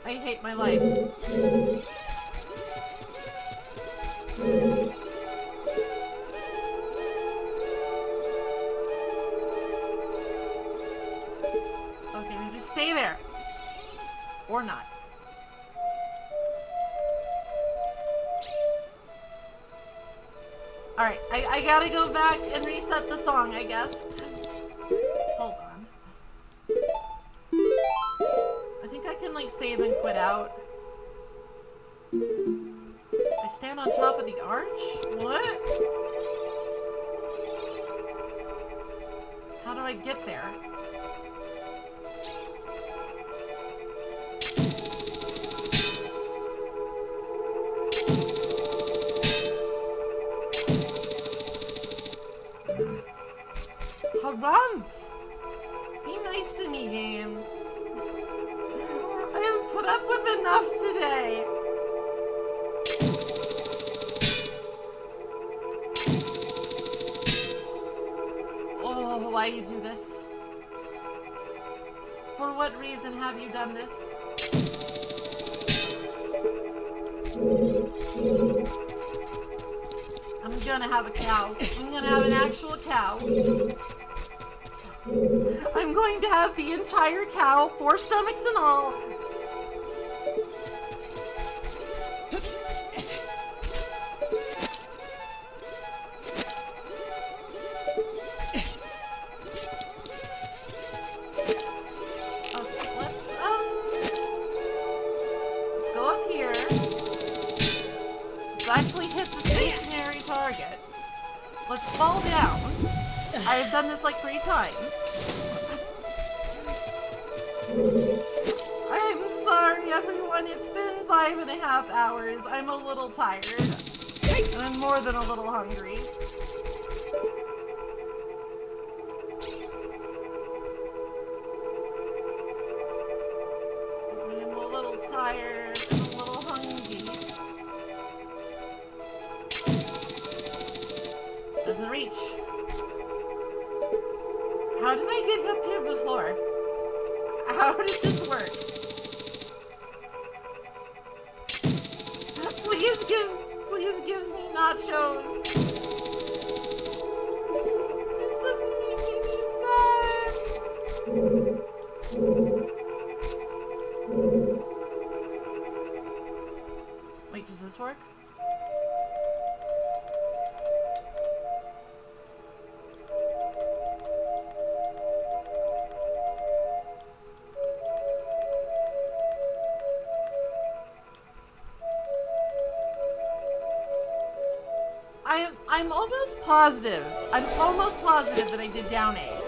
I hate my life. Okay, now just stay there. Or not. Alright, I gotta go back and reset the song, I guess. Hold on. I think I can, like, save and quit out. I stand on top of the arch? What? How do I get there? Harumph! Be nice to me, game. I haven't put up with enough today. Oh, why you do this? For what reason have you done this? I'm gonna have a cow. I'm gonna have an actual cow. I'm going to have the entire cow, 4 stomachs and all. Okay, let's go up here. Let's actually hit the stationary target. Let's fall down. I have done this like 3 times. I'm sorry, everyone. It's been 5.5 hours. I'm a little tired. And I'm more than a little hungry. I'm a little tired and a little hungry. Doesn't reach. How did I get up here before? How did this work? Please give me nachos. This doesn't make any sense. Wait, does this work? I'm almost positive. I'm almost positive that I did down A.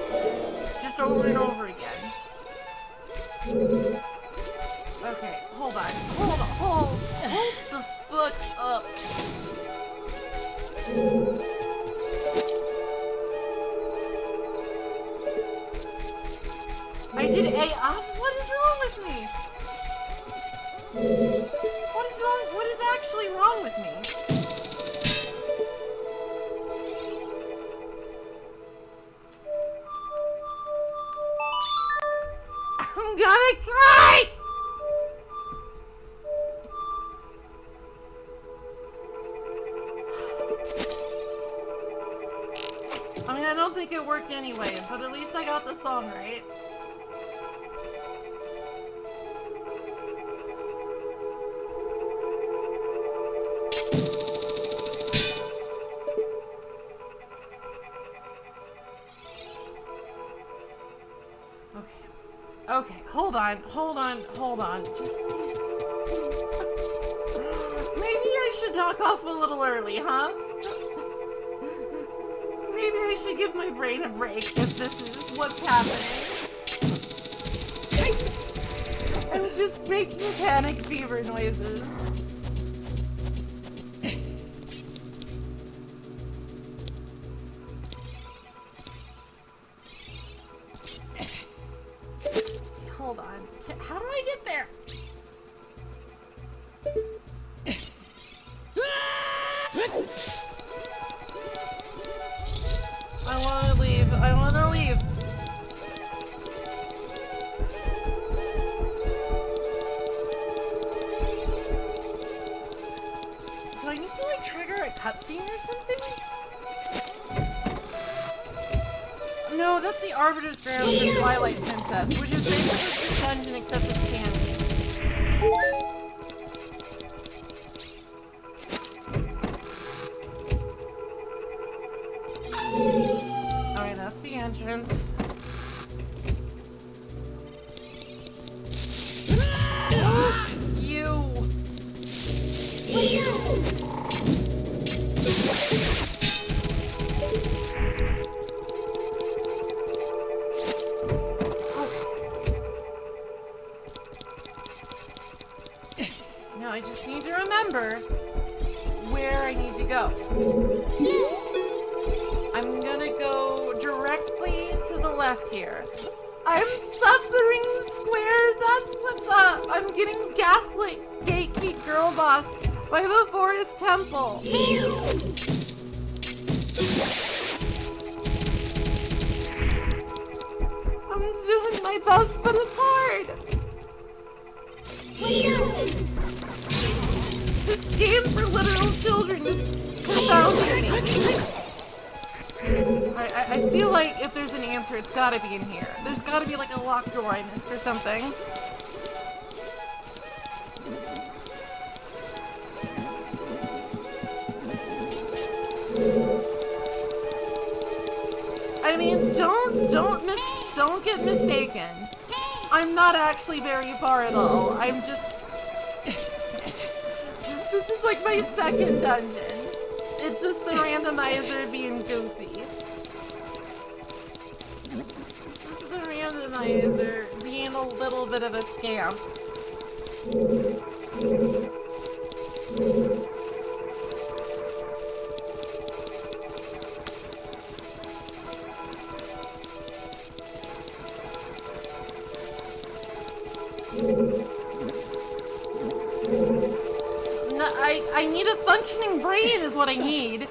Just over and over again. Okay, hold on. Hold the fuck up. I did A up? What is wrong with me? What is wrong? What is actually wrong with me? I'm gonna cry! I mean, I don't think it worked anyway, but at least I got the song right. Okay, hold on. Just... Maybe I should knock off a little early, huh? Maybe I should give my brain a break if this is what's happening. I'm just making panic fever noises. Hold on. How do I get there? I wanna leave. Do I need to like trigger a cutscene or something? No, that's the Arbiter's Ground for Twilight Princess, which is basically this dungeon except it's sandy. Alright, that's the entrance. You! Now I just need to remember where I need to go. I'm gonna go directly to the left here. I'm suffering squares, that's what's up. I'm getting gaslit, gatekeep girl bossed by the Forest Temple. I'm doing my best, but it's hard. This game for literal children is confounding me. I feel like if there's an answer, it's gotta be in here. There's gotta be like a locked door I missed or something. I mean, don't get mistaken. I'm not actually very far at all. I'm just... This is like my second dungeon. It's just the randomizer being goofy. It's just the randomizer being being a little bit of a scamp. No, I need a functioning brain is what I need.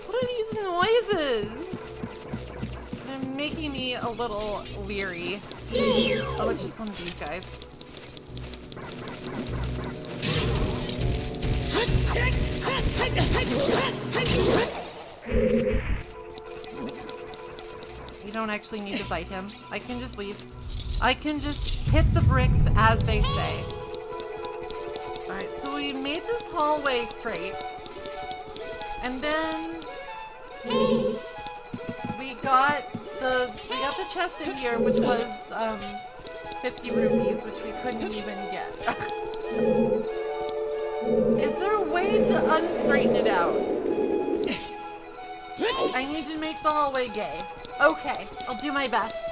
What are these noises? They're making me a little leery. Oh, it's just one of these guys. You don't actually need to fight him. I can just leave. I can just hit the bricks as they say. Alright, so we made this hallway straight. And then we got the chest in here, which was 50 rupees, which we couldn't even get. Is there a way to unstraighten it out? I need to make the hallway gay. Okay, I'll do my best.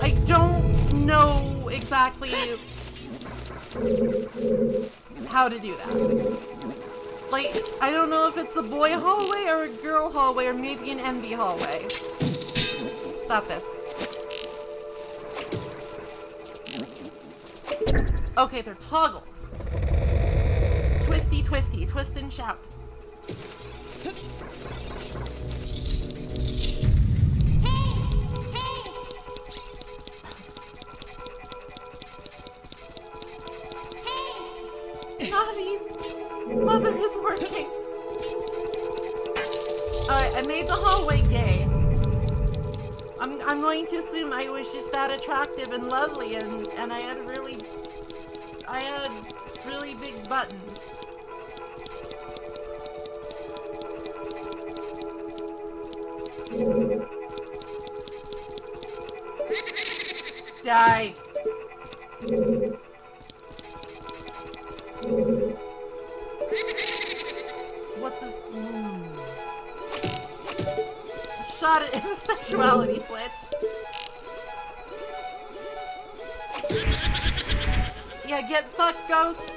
I don't know exactly how to do that. Like, I don't know if it's a boy hallway or a girl hallway or maybe an envy hallway. Stop this. Okay, they're toggles. Twisty, twisty, twist and shout. Navi, Mother is working. Alright, I made the hallway gay. I'm going to assume I was just that attractive and lovely and I had really big buttons. Die. What the? Shot it in a sexuality switch. Yeah, get fucked, ghost.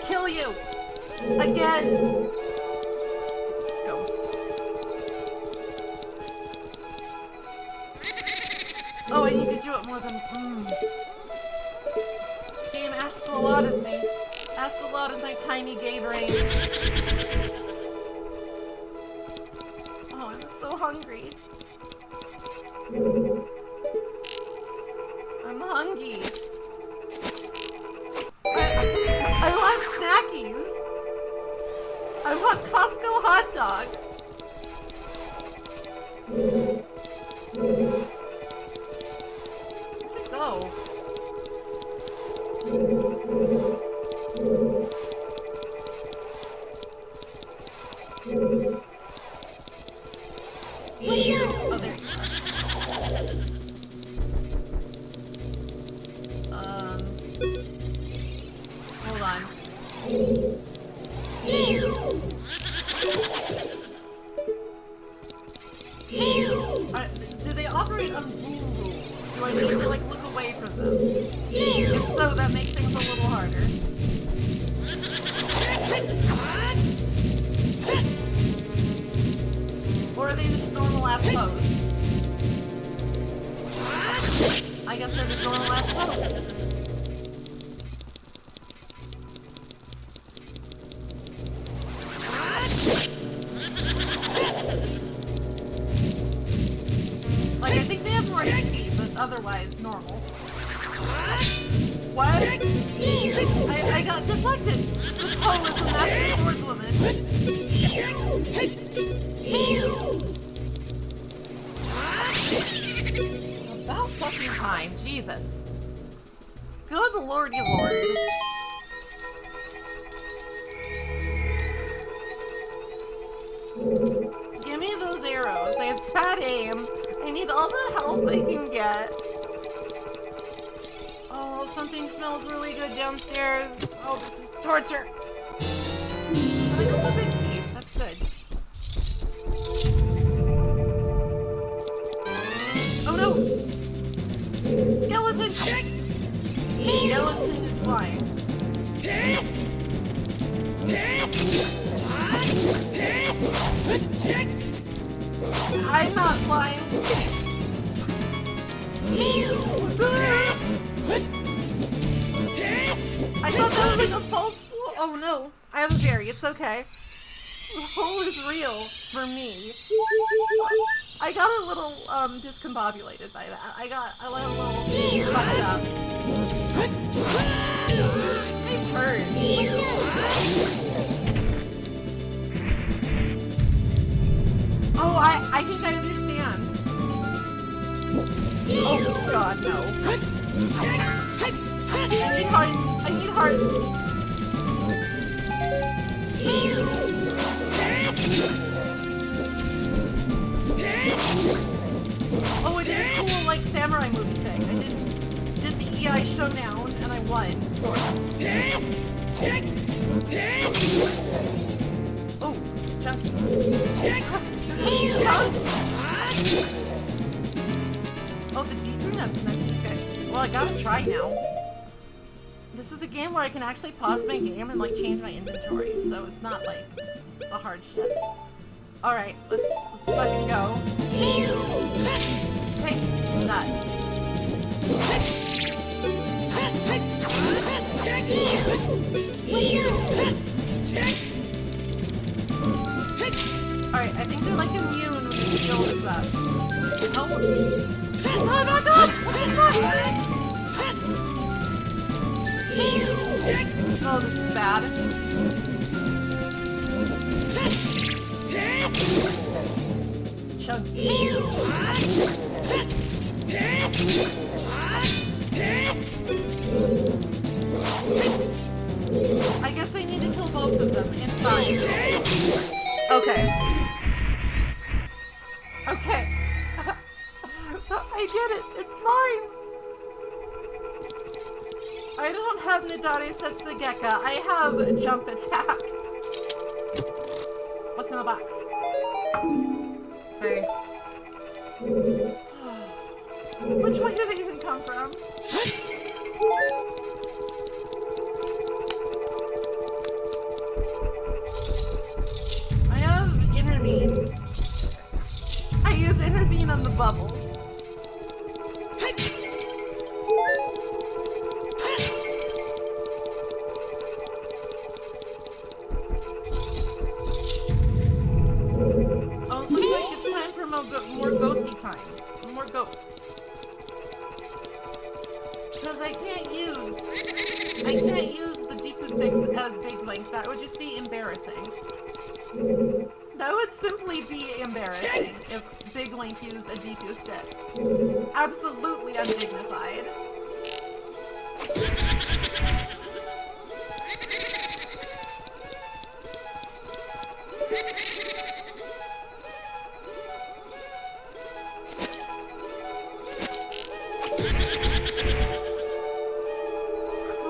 Kill you. Again. Ghost. Oh, I need to do it more than... This game asked a lot of me. Asked a lot of my tiny gay brain. Oh, I'm so hungry. I'm hungry. I want snackies. I want Costco hot dog. Where'd it go? Oh, there you go. Hold on. Do they operate on rule rules? Do I need to, like, look away from them? If so, that makes things a little harder. Or are they just normal ass pose? I guess they're just normal ass pose. Like, I think they have more HP, but otherwise normal. What? I got deflected. The Poe is a master swordswoman. About fucking time, Jesus. Good lordy lord. Give me those arrows. I have bad aim. I need all the help I can get. something smells really good downstairs. Oh, this is torture. But I got the big key. That's good. Oh no! Skeleton! Skeleton is flying. I'm not flying. I thought that was like a false hole. Oh no, I have a fairy. It's okay. The hole is real for me. I got a little discombobulated by that. I got a little fucked up. This guy's hurt. Oh, I think I understand. Oh god, no. I need hearts. I need hearts. Oh, I did a cool, like, samurai movie thing. I did the EI showdown, and I won, sort of. Oh, chunky. Chunky! Oh, the Deku Nuts messed these guys. Well, I gotta try now. This is a game where I can actually pause my game and, like, change my inventory, so it's not, like, a hard shit. Alright, let's fucking go. Take nut. Alright, I think they're like immune when the shield is up. Oh, back up! What the fuck? Oh, this is bad. Chunky. I guess I need to kill both of them in time. Okay. Okay. I did it. It's fine. I don't have Nidare Setsugeka. I have a jump attack. What's in the box? Thanks. Which way did it even come from? I have Intervene. I use Intervene on the bubbles. Oh, it looks like it's time for more ghosty times. More ghost. Because I can't use the Deku sticks as Big Link. That would just be embarrassing. That would simply be embarrassing if Big Link used a Deku stick. Absolutely undignified.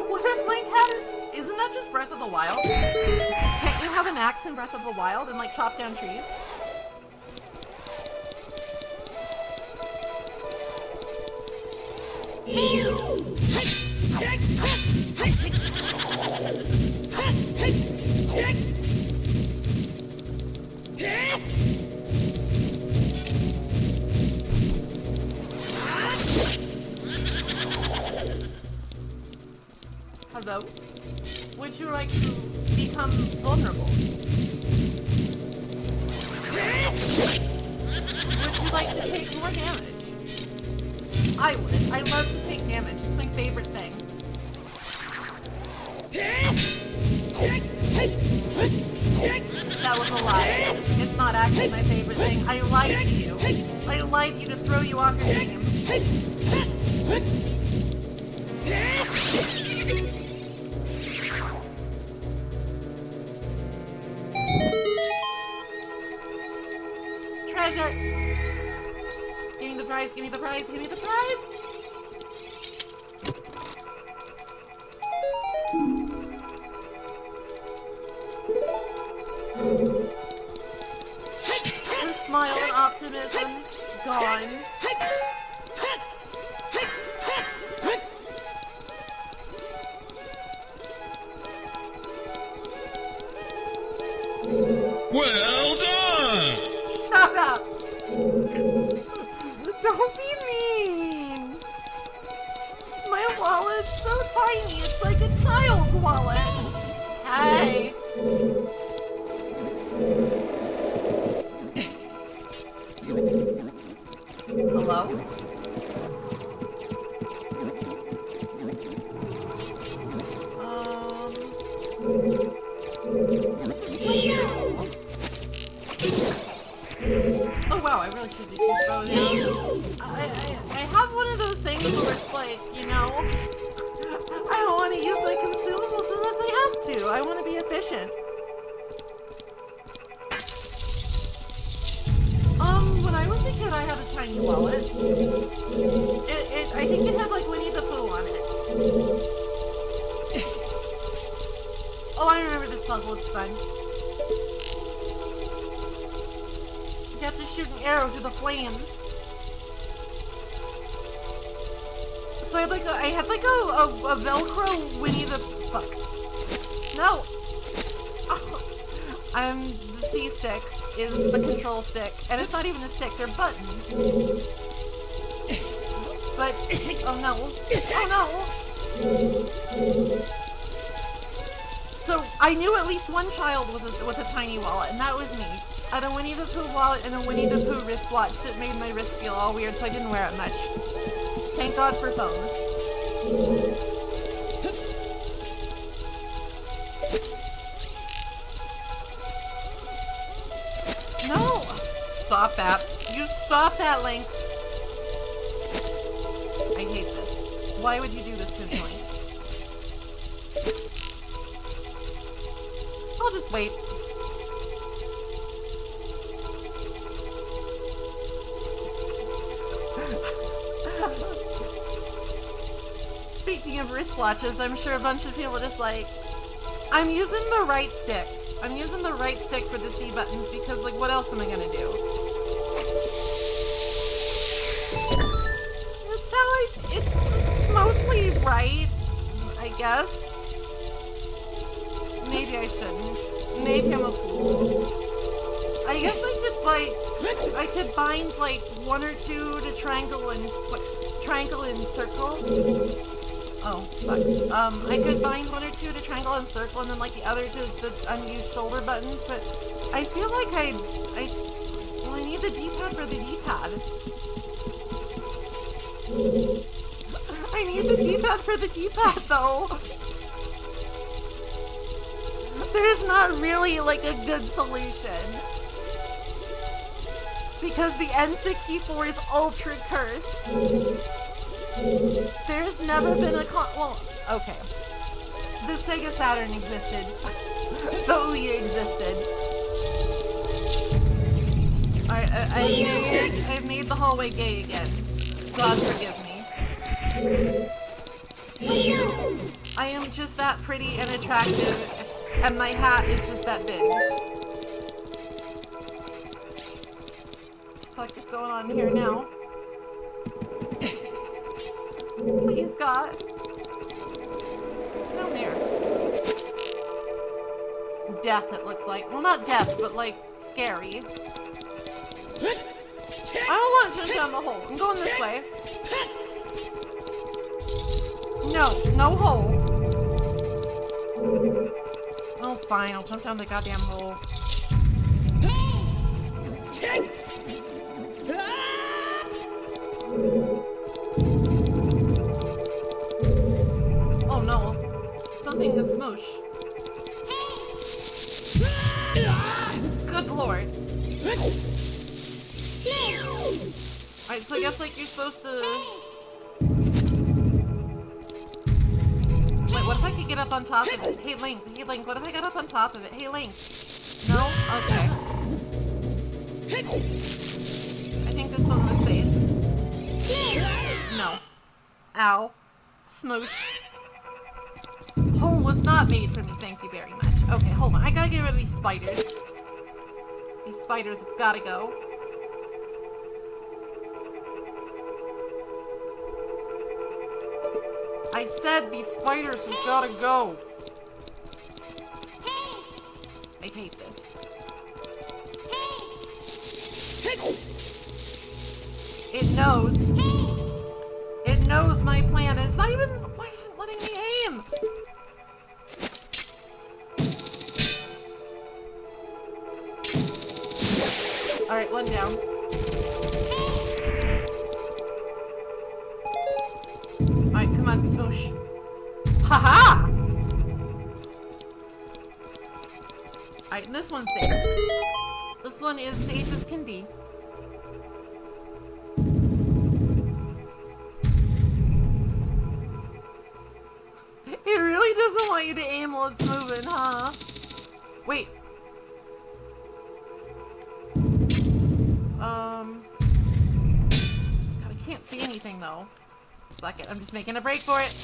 What if Link had... Isn't that just Breath of the Wild? Can't you have an axe in Breath of the Wild and, like, chop down trees? Hello? Would you like to become vulnerable? Would you like to take more damage? I would. I love to take damage. It's my favorite thing. That was a lie. It's not actually my favorite thing. I lied to you. I lied to you to throw you off your game. Treasure! Give me the prize, give me the prize, give me the prize! Well done! Shut up! Don't be mean! My wallet's so tiny, it's like a child's wallet! Hey! Hello? This is weird! Oh wow, I really should just use bow and arrows. I have one of those things where it's like, you know, I don't want to use my consumables unless I have to. I want to be efficient. When I was a kid, I had a tiny wallet. I think it had like Winnie the Pooh on it. Oh, I remember this puzzle. It's fun. You have to shoot an arrow through the flames. So I had like a Velcro Winnie the fuck. No. The C stick is the control stick, and it's not even a stick. They're buttons. But oh no! Oh no! So I knew at least one child with a tiny wallet, and that was me. I had a Winnie the Pooh wallet and a Winnie the Pooh wristwatch that made my wrist feel all weird, so I didn't wear it much. Thank God for phones. No! Stop that. You stop that, Link. I hate this. Why would you do this to me, Link? I'll just wait. Speaking of wristwatches, I'm sure a bunch of people are just like, I'm using the right stick. I'm using the right stick for the C buttons because, like, what else am I gonna do? That's how it's mostly right, I guess. Maybe I shouldn't. Maybe I'm a fool. I guess I could bind like one or two to triangle and circle. Oh, fuck. I could bind one or two to triangle and circle, and then like the other to the unused shoulder buttons, but I feel like I need the D-pad for the D-pad. I need the D-pad for the D-pad, though. There's not really like a good solution. Because the N64 is ultra cursed. There's never been a well, okay. The Sega Saturn existed. The Wii existed. I've made the hallway gay again. God forgive me. I am just that pretty and attractive, and my hat is just that big. What the fuck is going on here now? Please, God. It's down there. Death, it looks like. Well, not death, but like scary. I don't want to jump down the hole. I'm going this way. No, no hole. Oh, fine. I'll jump down the goddamn hole. Oh no. Something to smoosh. Good lord. Alright, so I guess like you're supposed to... Wait, what if I could get up on top of it? Hey Link, what if I got up on top of it? Hey Link. No? Okay. I think this one was safe. No. Ow. Smoosh. This hole was not made for me, thank you very much. Okay, hold on. I gotta get rid of these spiders. These spiders have gotta go. I said these spiders have gotta go. I hate this. It knows. It knows my plan. It's not even... Why isn't it letting me aim? Alright, one down. Alright, come on, smoosh. Haha! Alright, and this one's safe. This one is safe as can be. It really doesn't want you to aim while it's moving, huh? Wait. God, I can't see anything though. Fuck it, I'm just making a break for it.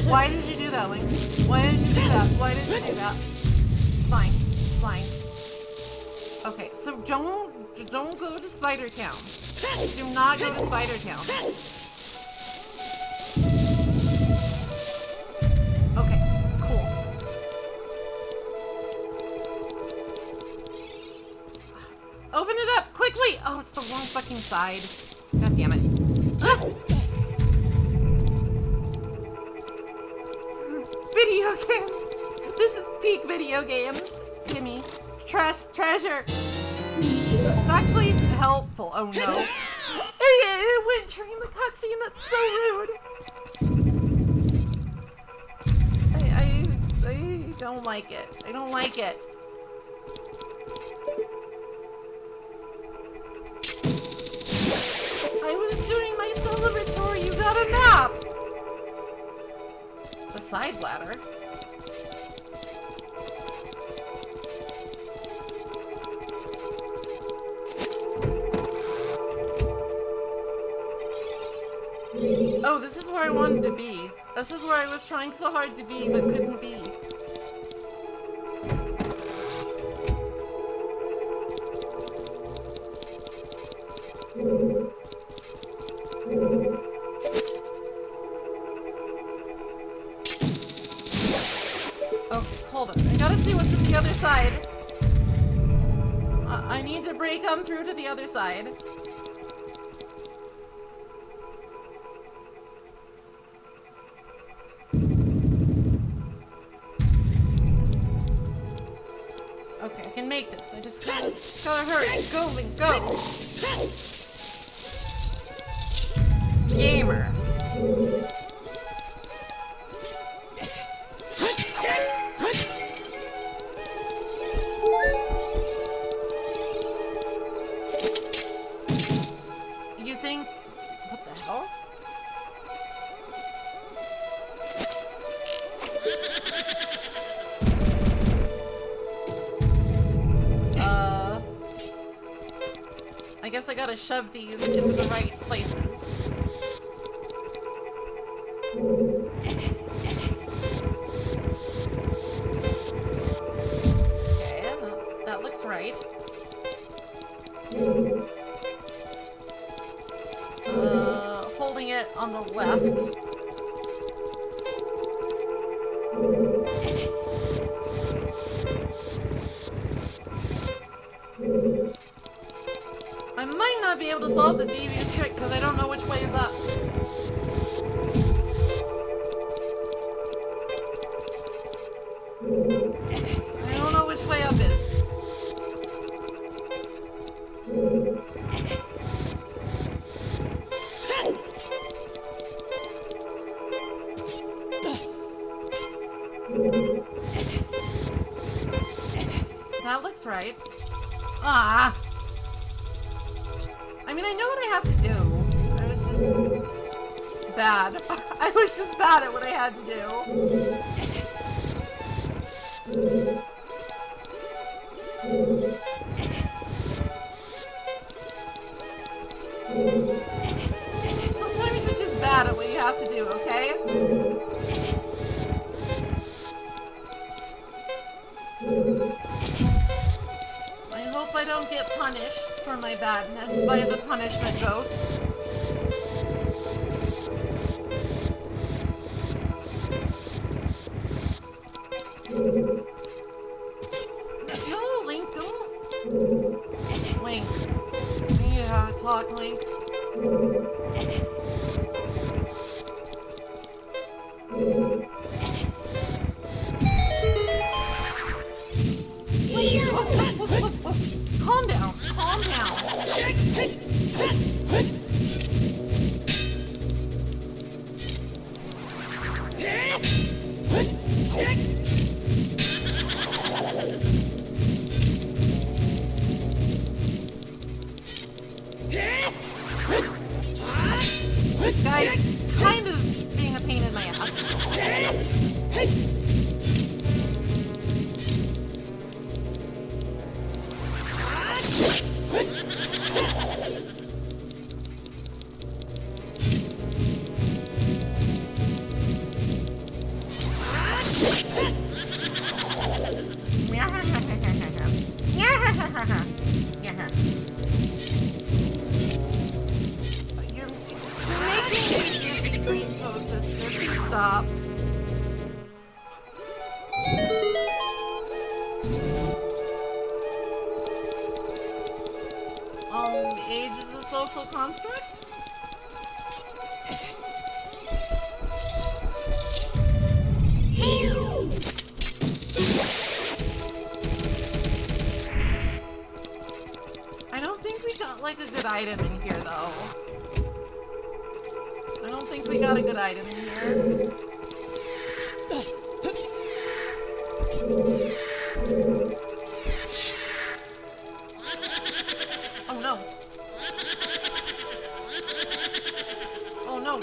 Why did you do that, Link? Why did you do that? Why did you do that? It's fine. It's fine. Okay, so don't go to Spider Town. Do not go to Spider Town. Okay, cool. Open it up quickly! Oh, it's the wrong fucking side. God damn it. Ah! Video games! This is peak video games. Gimme. Treasure. It's actually helpful. Oh no. It went during the cutscene. That's so rude. I don't like it. I don't like it. I was doing my celebratory. You got a map. The side ladder. Oh, this is where I wanted to be. This is where I was trying so hard to be, but couldn't be. Oh, hold on. I gotta see what's at the other side. I need to break on through to the other side. Okay, I can make this. I just gotta hurry. Go, Link, go! Gamer. You think... What the hell? I guess I gotta shove these into the right places. Okay, that looks right. Holding it on the left. I might not be able to solve this devious trick because I don't know which way is up. I don't know which way up is. That looks right. Ah! I mean, I know what I have to do. I was just bad. I was just bad at what I had to do. Sometimes you're just bad at what you have to do, okay? I hope I don't get punished for my badness by the punishment ghost. No, Link, don't This guy's kind of being a pain in my ass. You're making me dizzy, green post sister. Please stop. Age is a social construct? I don't think we got like a good item in here though. I don't think we got a good item in here. Oh no. Oh no.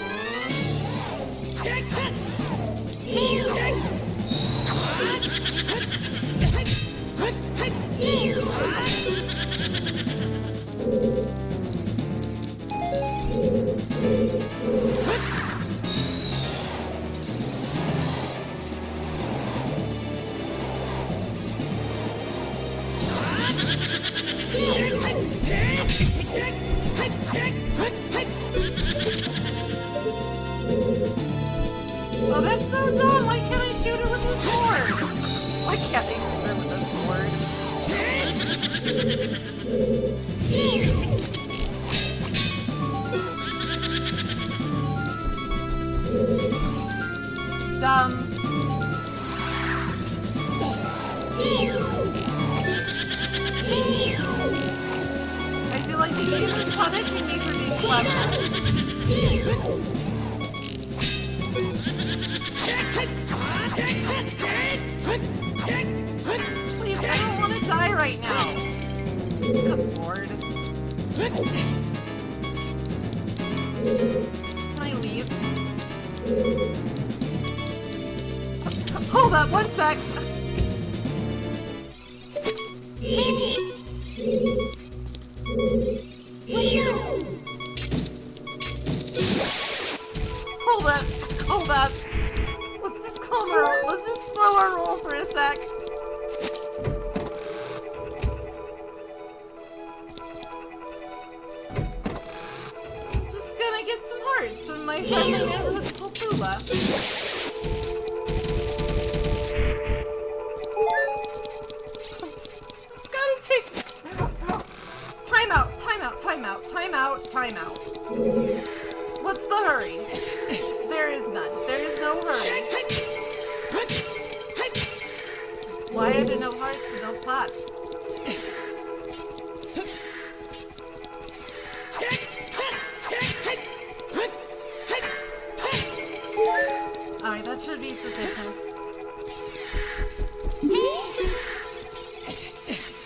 Oh, that's so dumb! Why can't I shoot her with a sword? Why can't I shoot her with a sword? Dumb. I feel like the game is punishing me for being clever. Please, I don't want to die right now. Good lord. Can I leave? Hold up, one sec. Hold up. Hold up. Let's just slow our roll for a sec. Just gonna get some hearts from my friendly neighborhood Skulltula. Just gotta take... Time out. What's the hurry? There is none. There is no hurry. Why are there no hearts in those pots? Alright, that should be sufficient.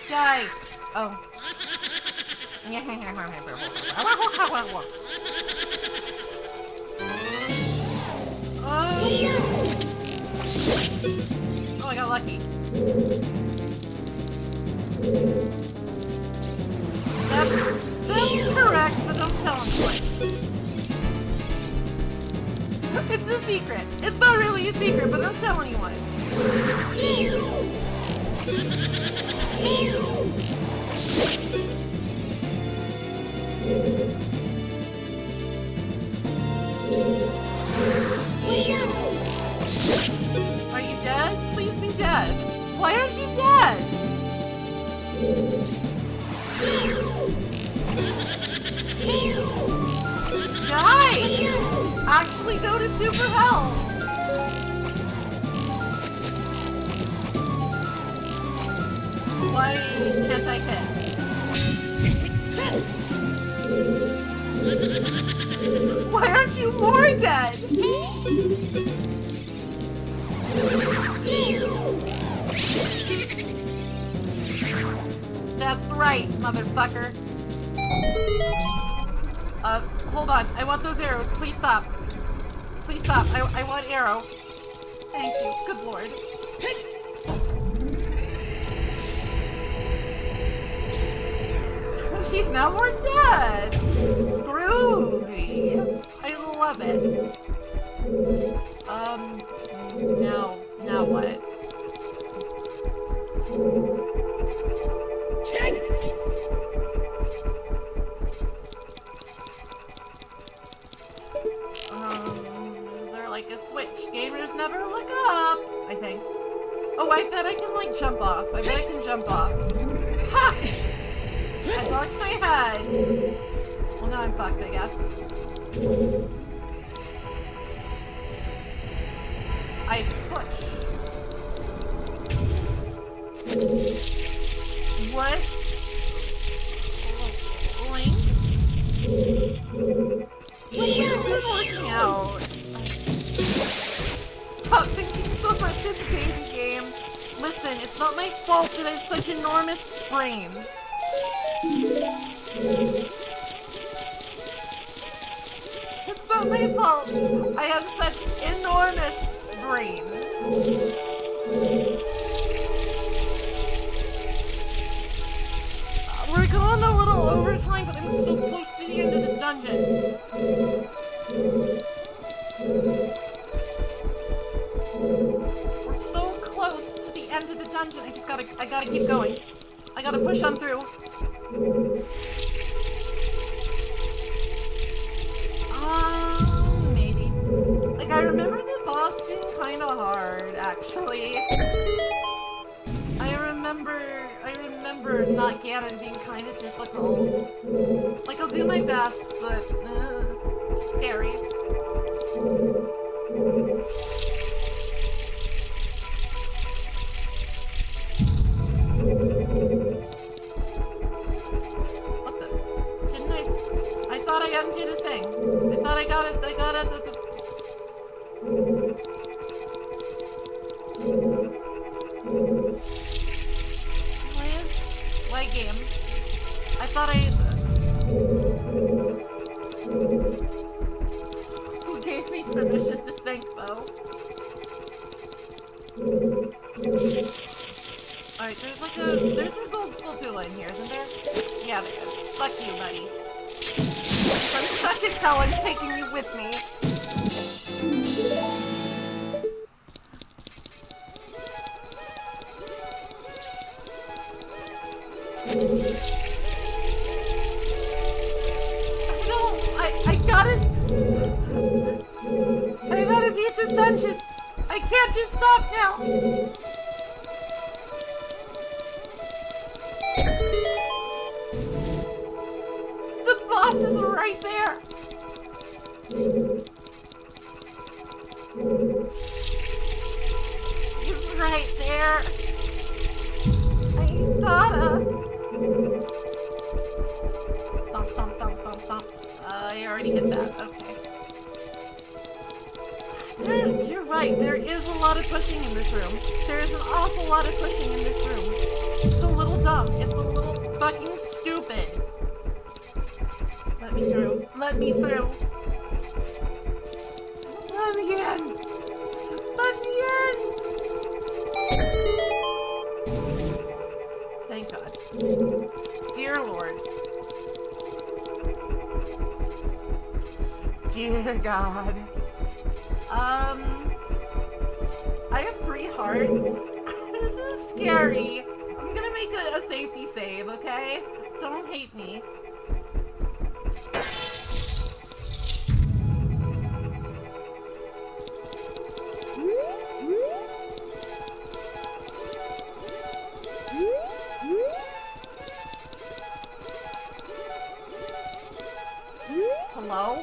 Die! Oh. Oh, I got lucky. That's correct, but don't tell anyone. It's a secret. It's not really a secret, but don't tell anyone. Are you dead? Please be dead. Why aren't you dead? Die! Actually go to super hell. Why can't I hit? Why aren't you more dead? That's right, motherfucker. Hold on. I want those arrows. Please stop. Please stop. I want arrow. Thank you. Good lord. She's now more dead. Groovy. I love it. Now what? Is there like a switch? Gamers never look up, I think. Oh, I bet I can like jump off. I bet I can jump off. Ha! I bumped my head. Well, now I'm fucked, I guess. I push. What? Link? What isn't working out? Stop thinking so much, it's a baby game. Listen, it's not my fault that I have such enormous brains. It's not my fault. I have such enormous brains. We're going a little overtime, but I'm so close to the end of this dungeon. We're so close to the end of the dungeon. I gotta keep going. I gotta push on through. Maybe. Like, I remember the boss being kind of hard, actually. I remember not Ganon being kind of difficult. Like, I'll do my best, but, scary. What the? Didn't I thought I undid a thing. I thought I got it, Why game? I thought Who gave me permission to think, though? Alright, there's a gold spatula in here, isn't there? Yeah, there is. Fuck you, buddy. I'm stuck in hell, I'm taking you with me. I gotta beat this dungeon. I can't just stop now. The boss is right there. He's right there. I gotta. Stomp. I already hit that. Okay. You're right. There is a lot of pushing in this room. There is an awful lot of pushing in this room. It's a little dumb. It's a little fucking stupid. Let me through. Let me through. Let me in. Let me in. Thank God. Dear Lord. Dear God. I have 3 hearts. This is scary. I'm gonna make a safety save, okay? Don't hate me. Hello?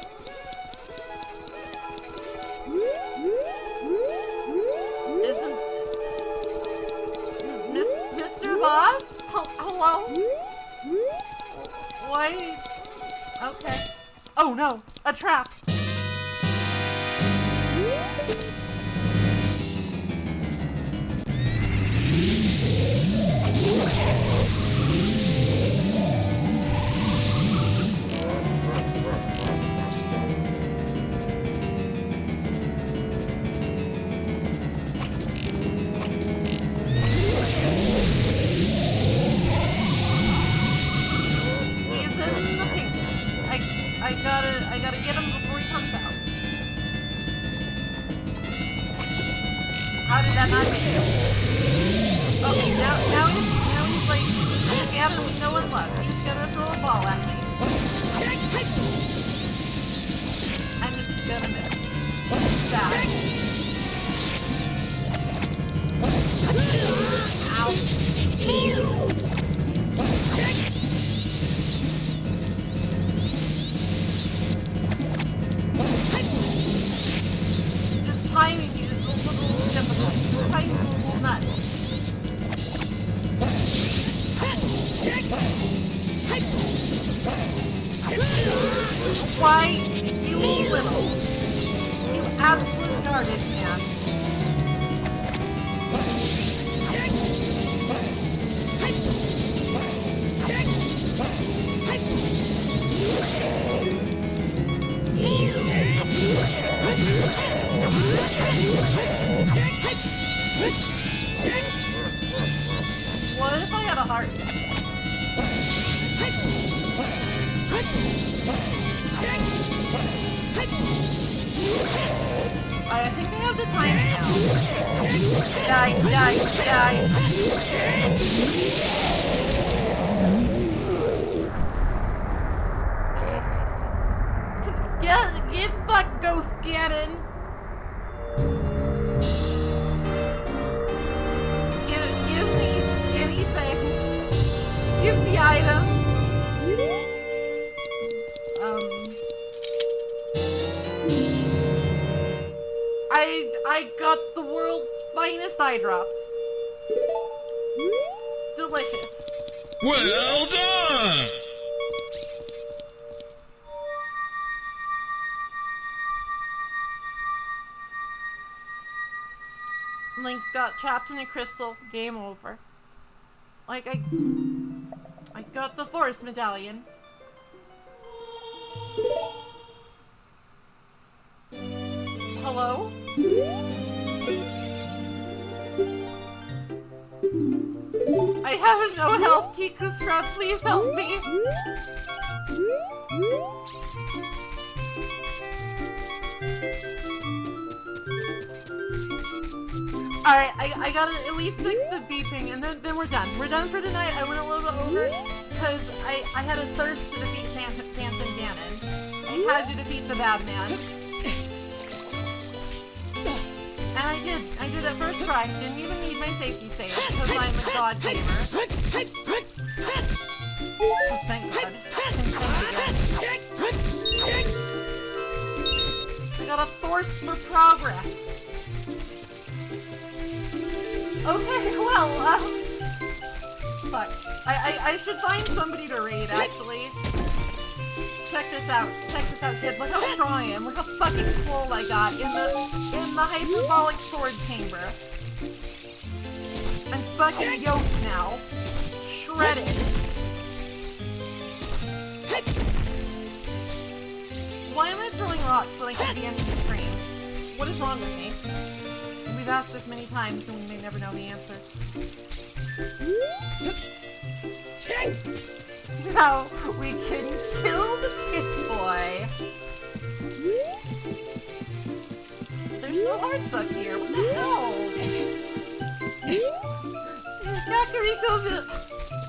Mr. Boss? Hello? Why? Okay. Oh no, a trap. How did that not hit you? Okay, now he's like, together with no one left. He's gonna throw a ball at me. And it's gonna miss. Bad. Ow. Just timing you is a little difficult. Just timing's a little nuts. Why, you little, you absolute garbage man. What if I had a heart? I think I have the time now. Die, die, die. Get fuck ghost Ganon. Give me anything. Give me item. I got the world's finest eye drops. Delicious. Well done! Link got trapped in a crystal. Game over. Like, I got the forest medallion. Hello? I have no health, Tiku Scrub, please help me! Alright, I gotta at least fix the beeping, and then we're done. We're done for tonight. I went a little bit over, because I had a thirst to defeat Phantom Ganon. I had to defeat the bad man. And I did it first try. Didn't even need my safety save, because I'm a god gamer. Oh, thank God. Thank God. I got a thirst for progress. Okay, well, fuck. I should find somebody to raid, actually. Check this out. Check this out, kid. Look how strong I am. Look how fucking swole I got in the hyperbolic sword chamber. I'm fucking yoked now. Shredded. Why am I throwing rocks when I could be ending the stream? What is wrong with me? We've asked this many times and we may never know the answer. Now we can kill the piss boy. There's no hearts up here. What the hell? Kakariko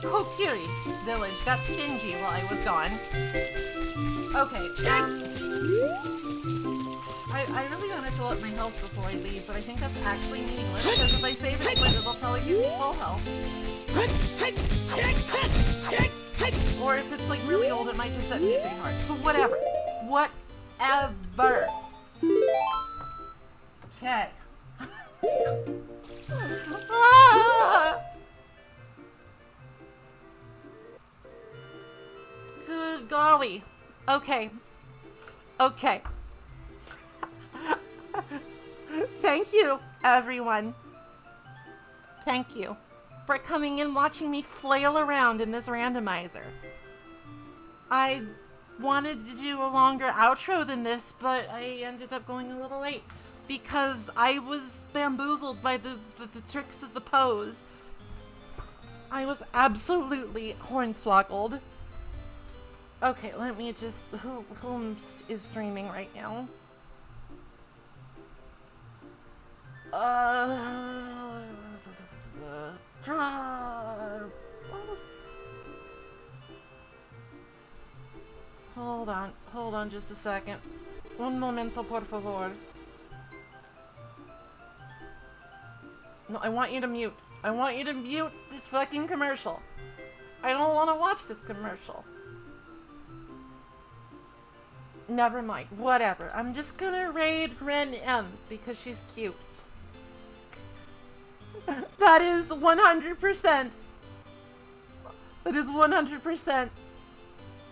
Kokiri village got stingy while I was gone. Okay, I really want to fill up my health before I leave, but I think that's actually meaningless, because if I save it, it'll probably give me full health. Or if it's like really old, it might just set me 3 hearts. So whatever. Whatever. Okay. Ah! Good golly. Okay. Okay. Thank you, everyone. Thank you for coming and watching me flail around in this randomizer. I wanted to do a longer outro than this, but I ended up going a little late because I was bamboozled by the tricks of the pose. I was absolutely hornswoggled. Okay, let me just... Who is streaming right now? Try. Hold on just a second. Un momento, por favor. No, I want you to mute. I want you to mute this fucking commercial. I don't want to watch this commercial. Never mind. Whatever. I'm just gonna raid Ren M because she's cute. That is 100%. That is 100%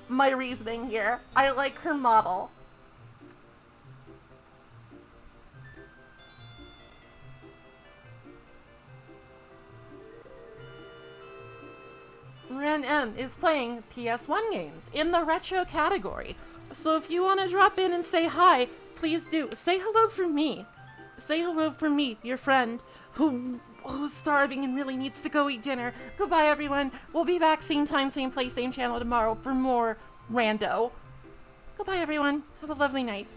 my reasoning here. I like her model. Ren M is playing PS1 games in the retro category. So if you want to drop in and say hi, please do. Say hello from me. Say hello from me, your friend, who's starving and really needs to go eat dinner. Goodbye, everyone. We'll be back same time, same place, same channel tomorrow for more rando. Goodbye, everyone. Have a lovely night.